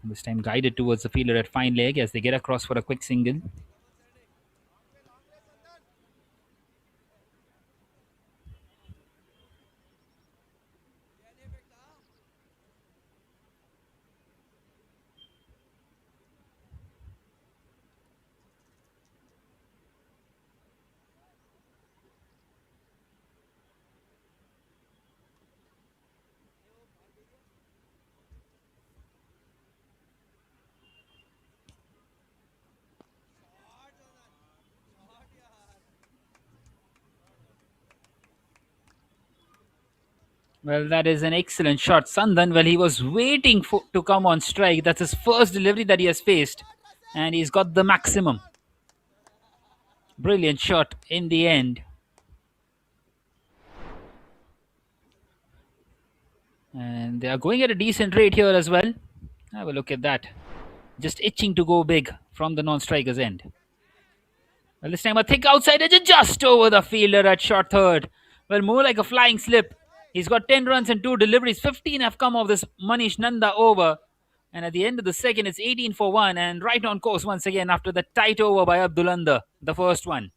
This time guided towards the fielder at fine leg as they get across for a quick single. Well, that is an excellent shot. Sandan, well, he was waiting to come on strike. That's his first delivery that he has faced. And he's got the maximum. Brilliant shot in the end. And they are going at a decent rate here as well. Have a look at that. Just itching to go big from the non-striker's end. Well, this time a thick outside edge just over the fielder at short third. Well, more like a flying slip. He's got 10 runs and 2 deliveries. 15 have come off this Manish Nanda over. And at the end of the second, it's 18 for 1 and right on course once again after the tight over by Abdulanda, the first one.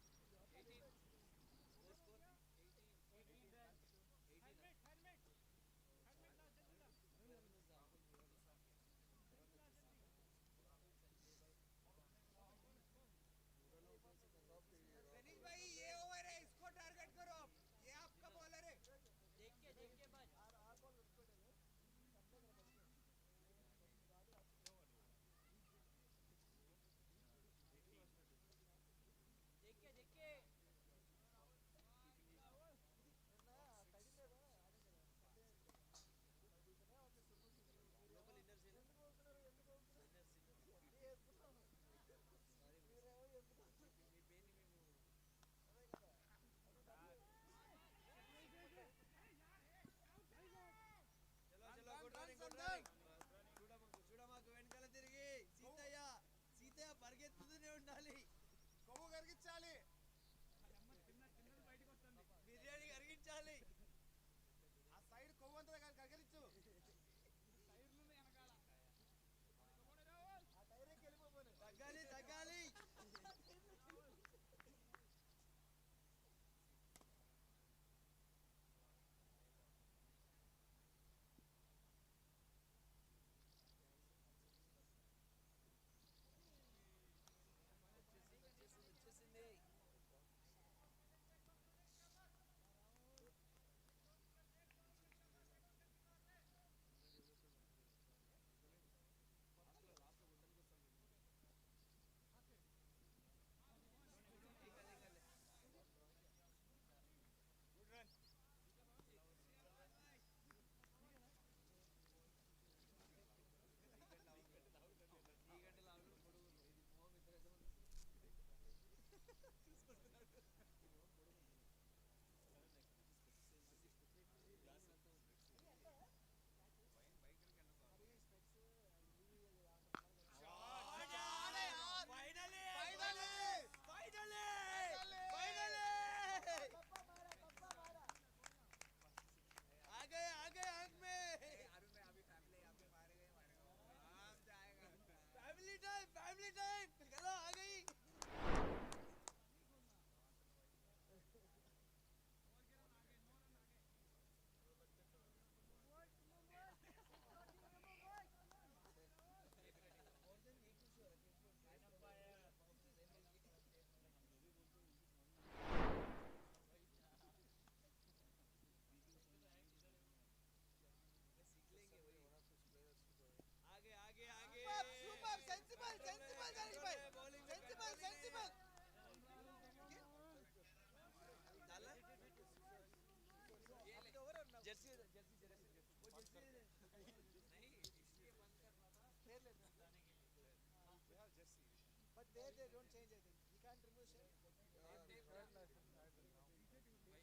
But they don't change anything. He can't remove shirt. Shirt license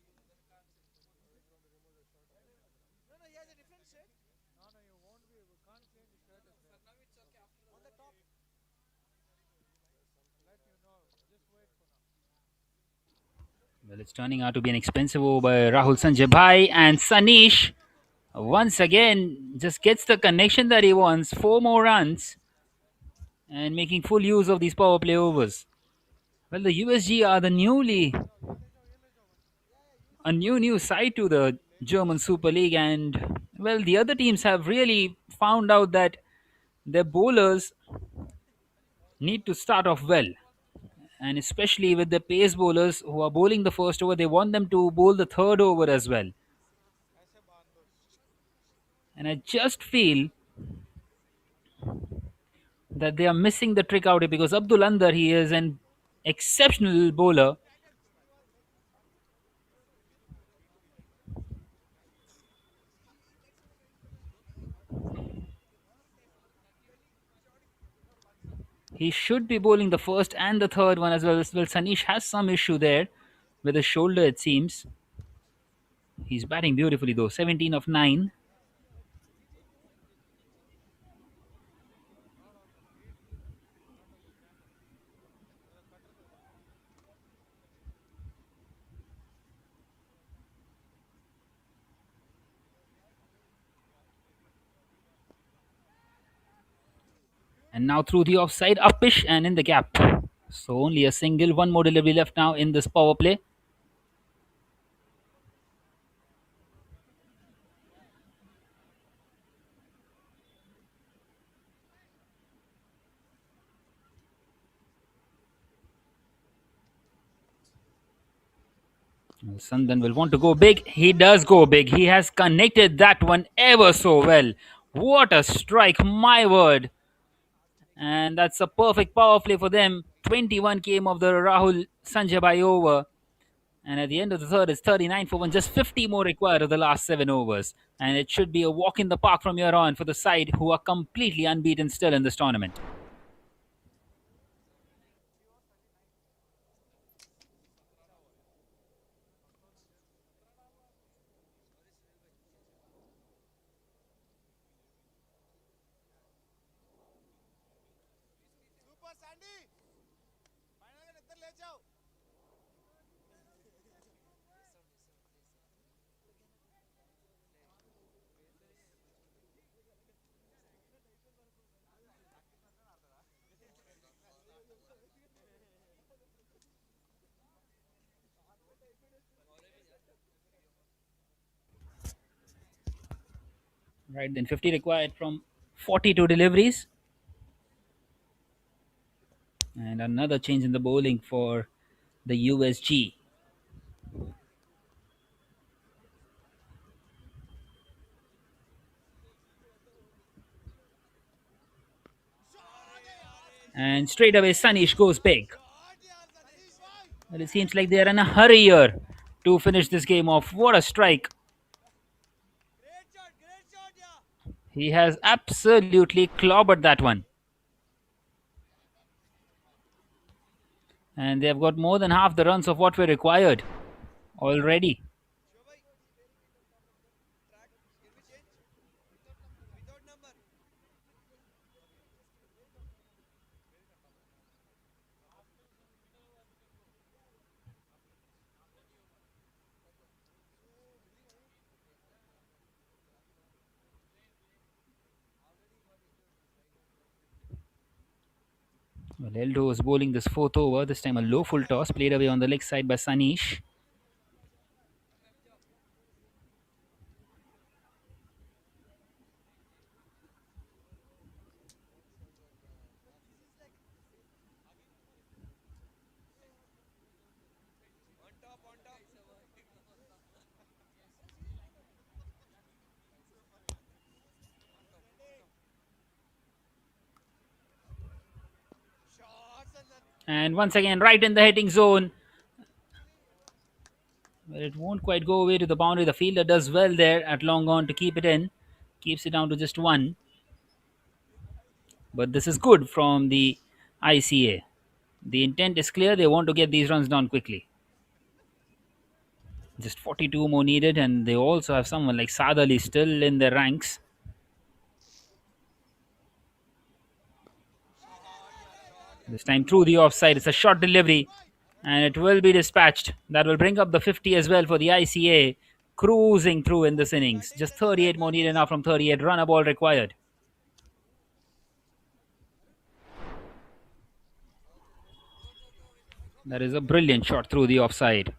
idle now. No, no, he has a different shirt No, no, you won't be. We can't change the shirt as well. on the top. Let you know. Just wait for now. Well, it's turning out to be an expensive over by Rahul Sanjay Bhai, and Sanish once again just gets the connection that he wants. 4 more runs and making full use of these power play overs. Well, the USG are the a new side to the German Super League, and well, the other teams have really found out that their bowlers need to start off well, and especially with the pace bowlers who are bowling the first over, they want them to bowl the third over as well. ऐसे बांध दो. And I just feel that they are missing the trick out here because Abdul Andar, he is an exceptional bowler. He should be bowling the first and the third one as well. Well, Sanish has some issue there with his shoulder, it seems. He's batting beautifully though. 17 of 9. And now through the offside, uppish and in the gap. So only a single, one more delivery left now in this power play. Well, Sandan will want to go big. He does go big. He has connected that one ever so well. What a strike, my word. And that's a perfect power play for them. 21 came of the Rahul Sanjay over. And at the end of the third, it's 39 for 1. Just 50 more required of the last 7 overs. And it should be a walk in the park from here on for the side who are completely unbeaten still in this tournament. Super Sandy. Final में नितर ले जाओ. Right then, 50 required from 42 deliveries. And another change in the bowling for the USG. And straight away, Sanish goes big. Well, it seems like they are in a hurry here to finish this game off. What a strike! Great shot, yeah. He has absolutely clobbered that one. And they've got more than half the runs of what were required already. Show bhai. Track. Can we change? Without number. Well, Eldo was bowling this fourth over. This time a low full toss played away on the leg side by Sanish. On top, on top. Shots and then And once again, right in the hitting zone. Well, it won't quite go away to the boundary. The fielder does well there at long on to keep it in. keeps it down to just 1. But this is good from the ICA. The intent is clear. They want to get these runs down quickly. Just 42 more needed, and they also have someone like Sadali still in their ranks. This time through the offside. It's a short delivery, and it will be dispatched. That will bring up the 50 as well for the ICA. Cruising through in this innings. Just 38 more needed now from 38. Run a ball required. That is a brilliant shot through the offside.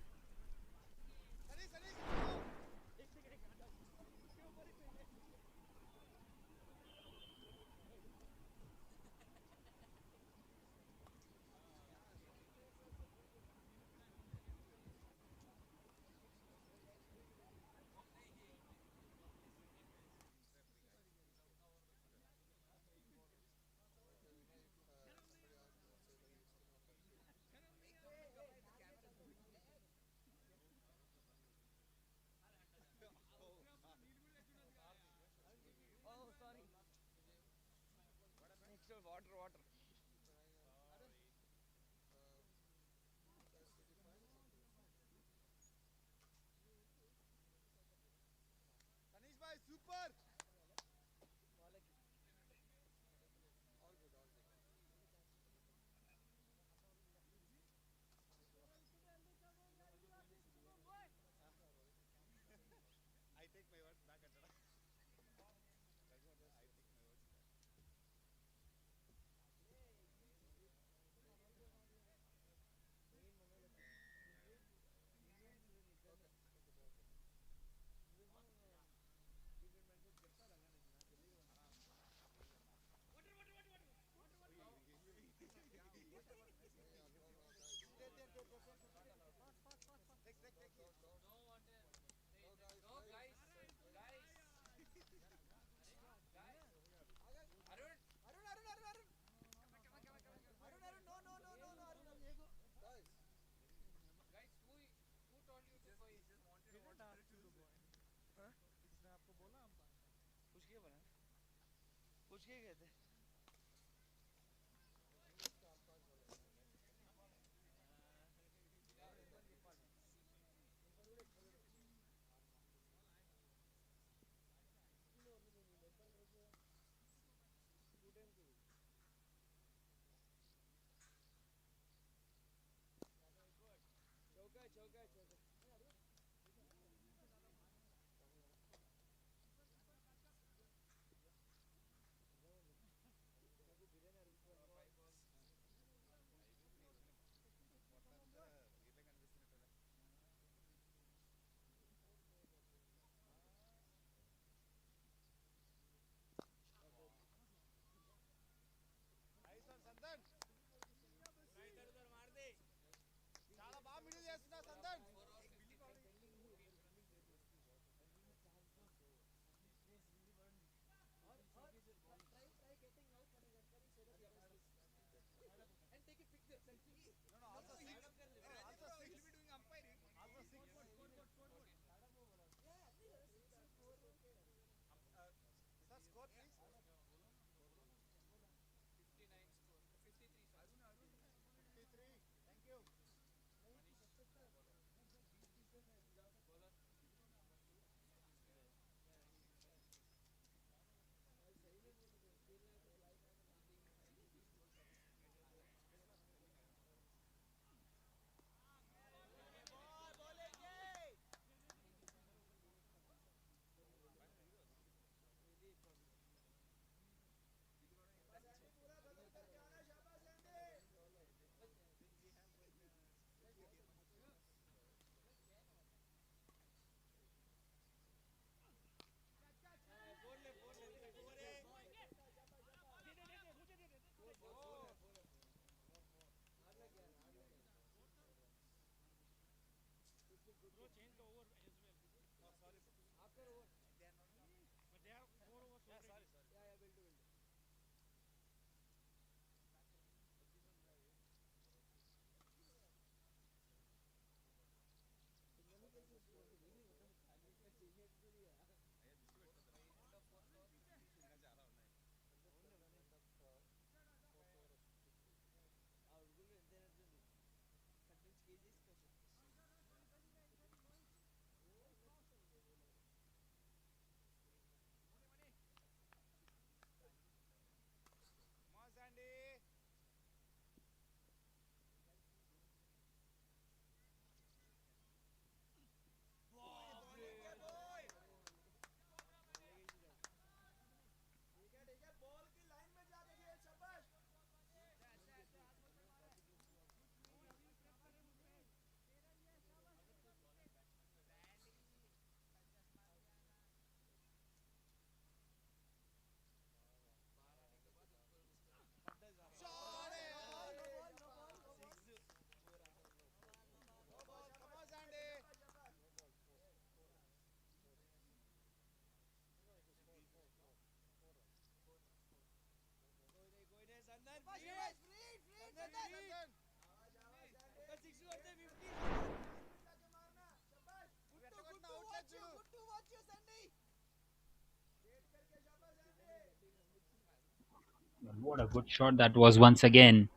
What a good shot that was once again.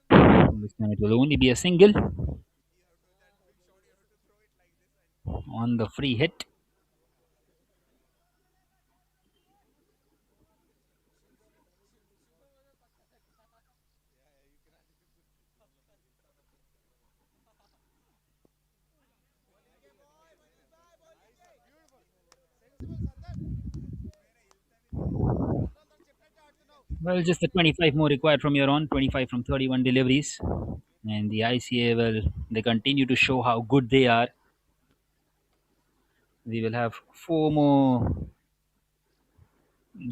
This time it will only be a single on the free hit. Well, just the 25 more required from here on, 25 from 31 deliveries. And the ICA will, they continue to show how good they are. We will have 4 more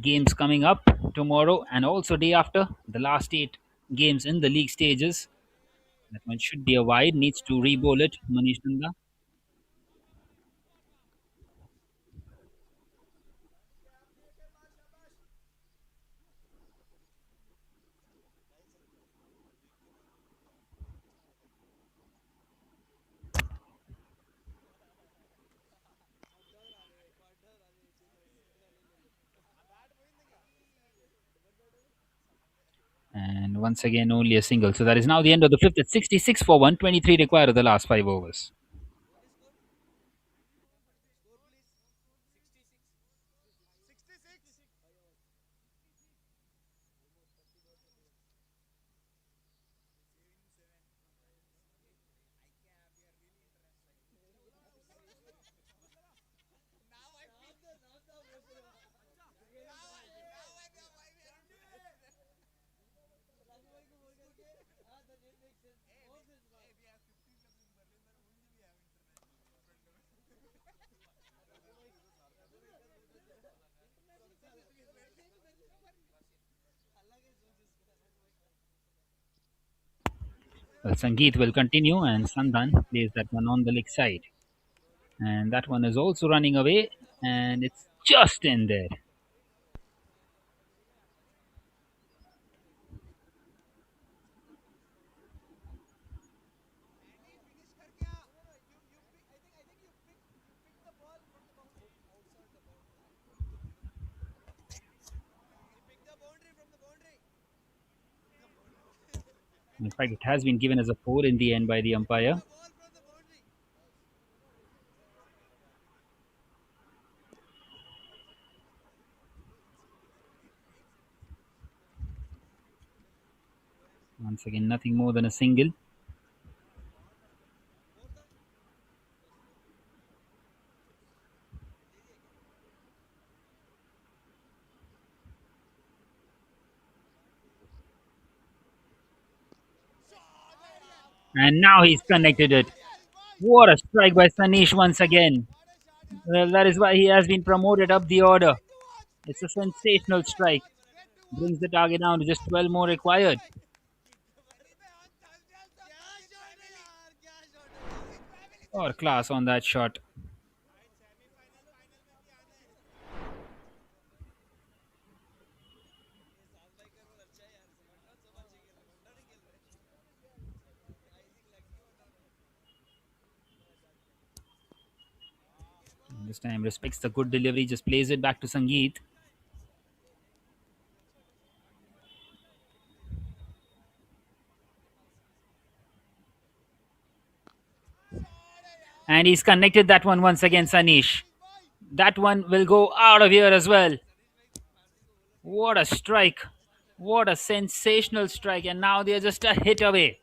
games coming up tomorrow and also day after. The last 8 games in the league stages. That one should be a wide, needs to re-bowl it, Manish Nanda. And once again, only a single. So that is now the end of the fifth. It's 66 for 123 required of the last 5 overs. Well, Sangeet will continue, and Sandan plays that one on the leg side. And that one is also running away, and it's just in there. In fact, it has been given as a 4 in the end by the umpire. Once again, nothing more than a single. And now he's connected it. What a strike by Sanish once again. Well, that is why he has been promoted up the order. It's a sensational strike. Brings the target down to just 12 more required. Or class on that shot. This time respects the good delivery, just plays it back to Sangeet. And he's connected that one once again, Sanish. That one will go out of here as well. What a strike. What a sensational strike. And now they're just a hit away.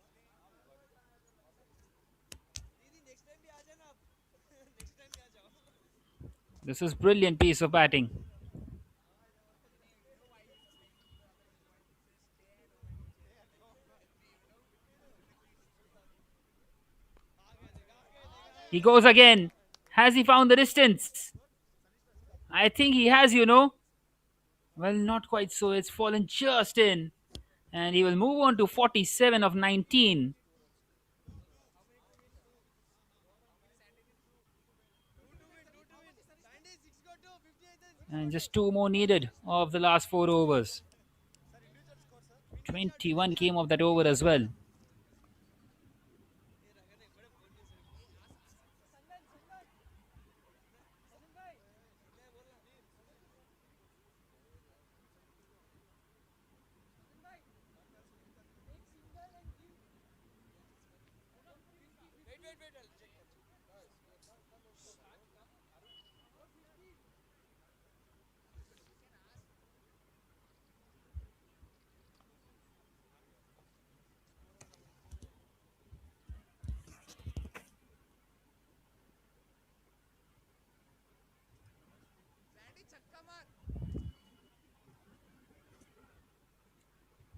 This is brilliant piece of batting. He goes again. Has he found the distance? I think he has, you know. Well, not quite so. It's fallen just in. And he will move on to 47 of 19. And just 2 more needed of the last 4 overs. 21 came off that over as well.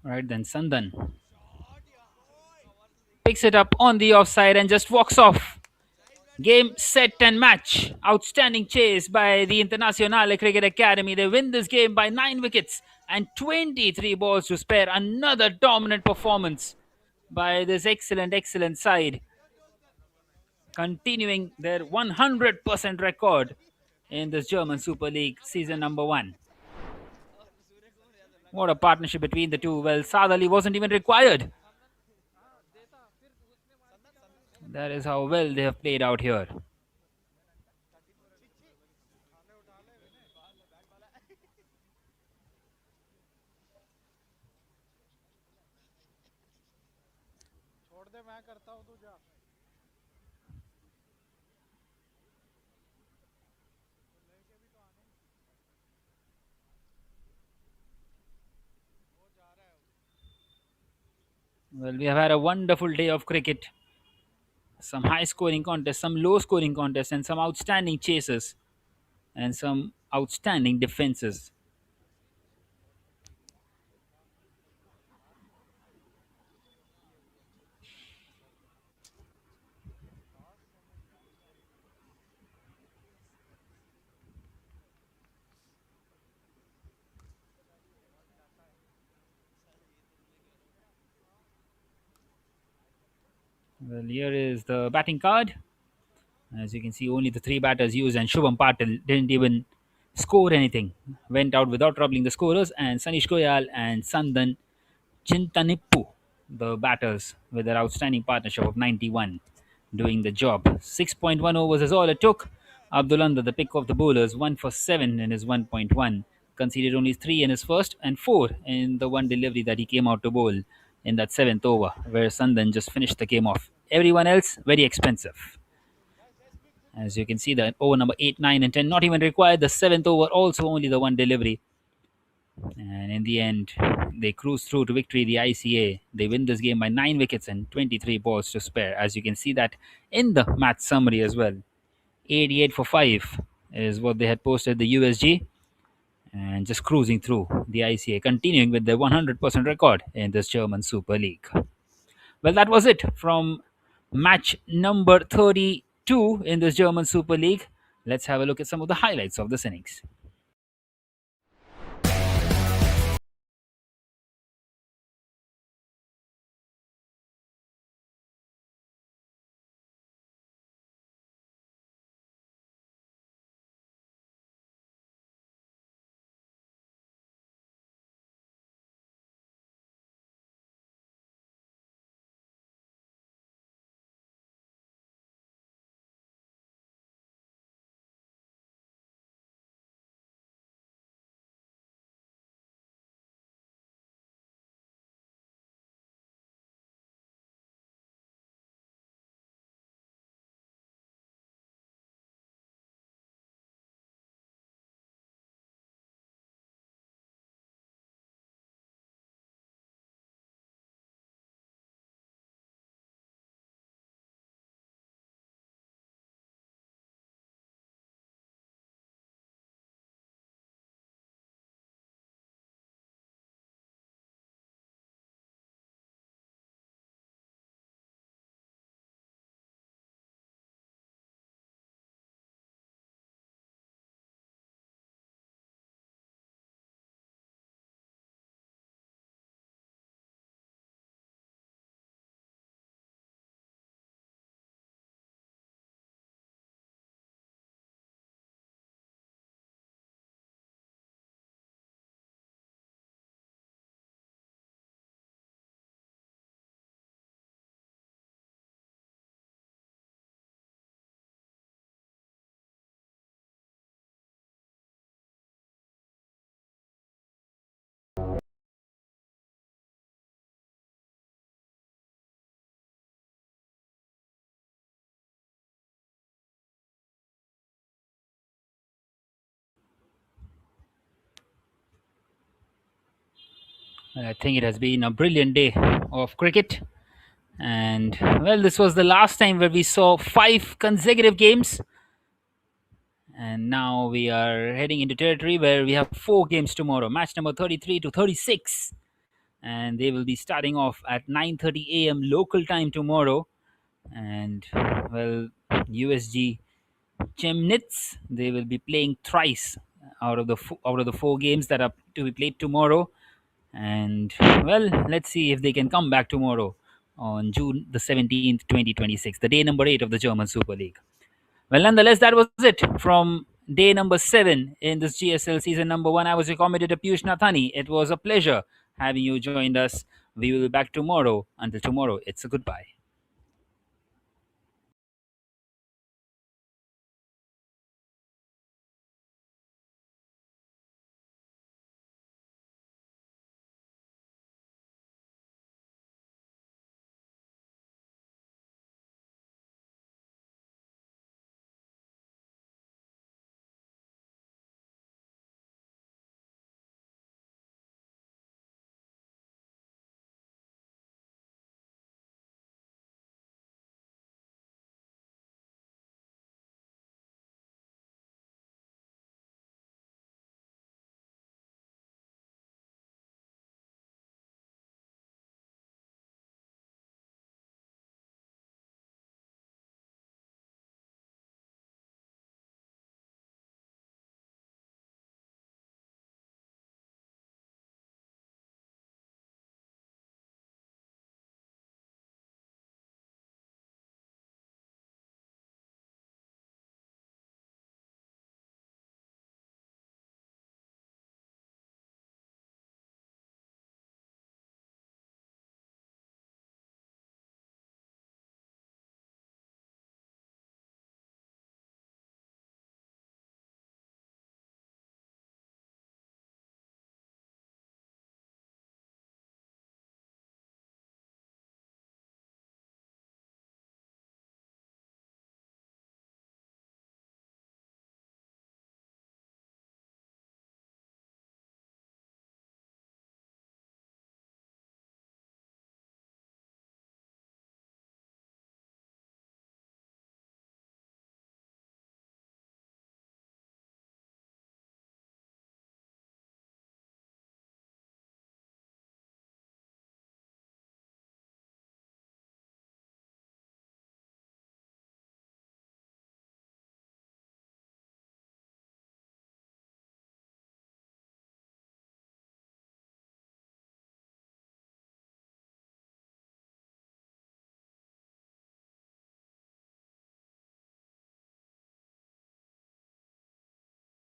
Right then, Sandan picks it up on the offside and just walks off. Game, set, and match. Outstanding chase by the Internationale Cricket-Akademie. They win this game by 9 wickets and 23 balls to spare. Another dominant performance by this excellent side, continuing their 100% record in this German Super League season number 1. What a partnership between the two. Well, Saad Ali wasn't even required. That is how well they have played out here. छोड़ दे मैं करता हूँ तू जा लेके भी तो आने वो जा रहा है Well, we have had a wonderful day of cricket. Some high scoring contests, some low scoring contests, and some outstanding chases and some outstanding defenses. Well, here is the batting card. As you can see, only the 3 batters used, and Shubham Patil didn't even score anything. Went out without troubling the scorers, and Sanish Goyal and Sandan Chintanippu, the batters, with their outstanding partnership of 91, doing the job. 6.1 overs is all it took. Abdulanda, the pick of the bowlers, 1 for 7 in his 1.1. Conceded only 3 in his first and 4 in the one delivery that he came out to bowl in that 7th over, where Sandan just finished the game off. Everyone else, very expensive. As you can see, the over number 8, 9, and 10 not even required. The 7th over also only the one delivery. And in the end, they cruise through to victory. The ICA, they win this game by 9 wickets and 23 balls to spare. As you can see that in the match summary as well. 88 for 5 is what they had posted the USG. And just cruising through the ICA, continuing with their 100% record in this German Super League. Well, that was it from match number 32 in this German Super League. Let's have a look at some of the highlights of this innings. I think it has been a brilliant day of cricket. And, well, this was the last time where we saw 5 consecutive games. And now we are heading into territory where we have 4 games tomorrow. Match number 33 to 36. And they will be starting off at 9:30 a.m. local time tomorrow. And, well, USG Chemnitz, they will be playing thrice out of the 4 games that are to be played tomorrow. And, well, let's see if they can come back tomorrow on June the 17th, 2026, the day number 8 of the German Super League. Well, nonetheless, that was it from day number 7 in this GSL season number 1. I was your commentator Piyush Nathani. It was a pleasure having you joined us. We will be back tomorrow. Until tomorrow, it's a goodbye.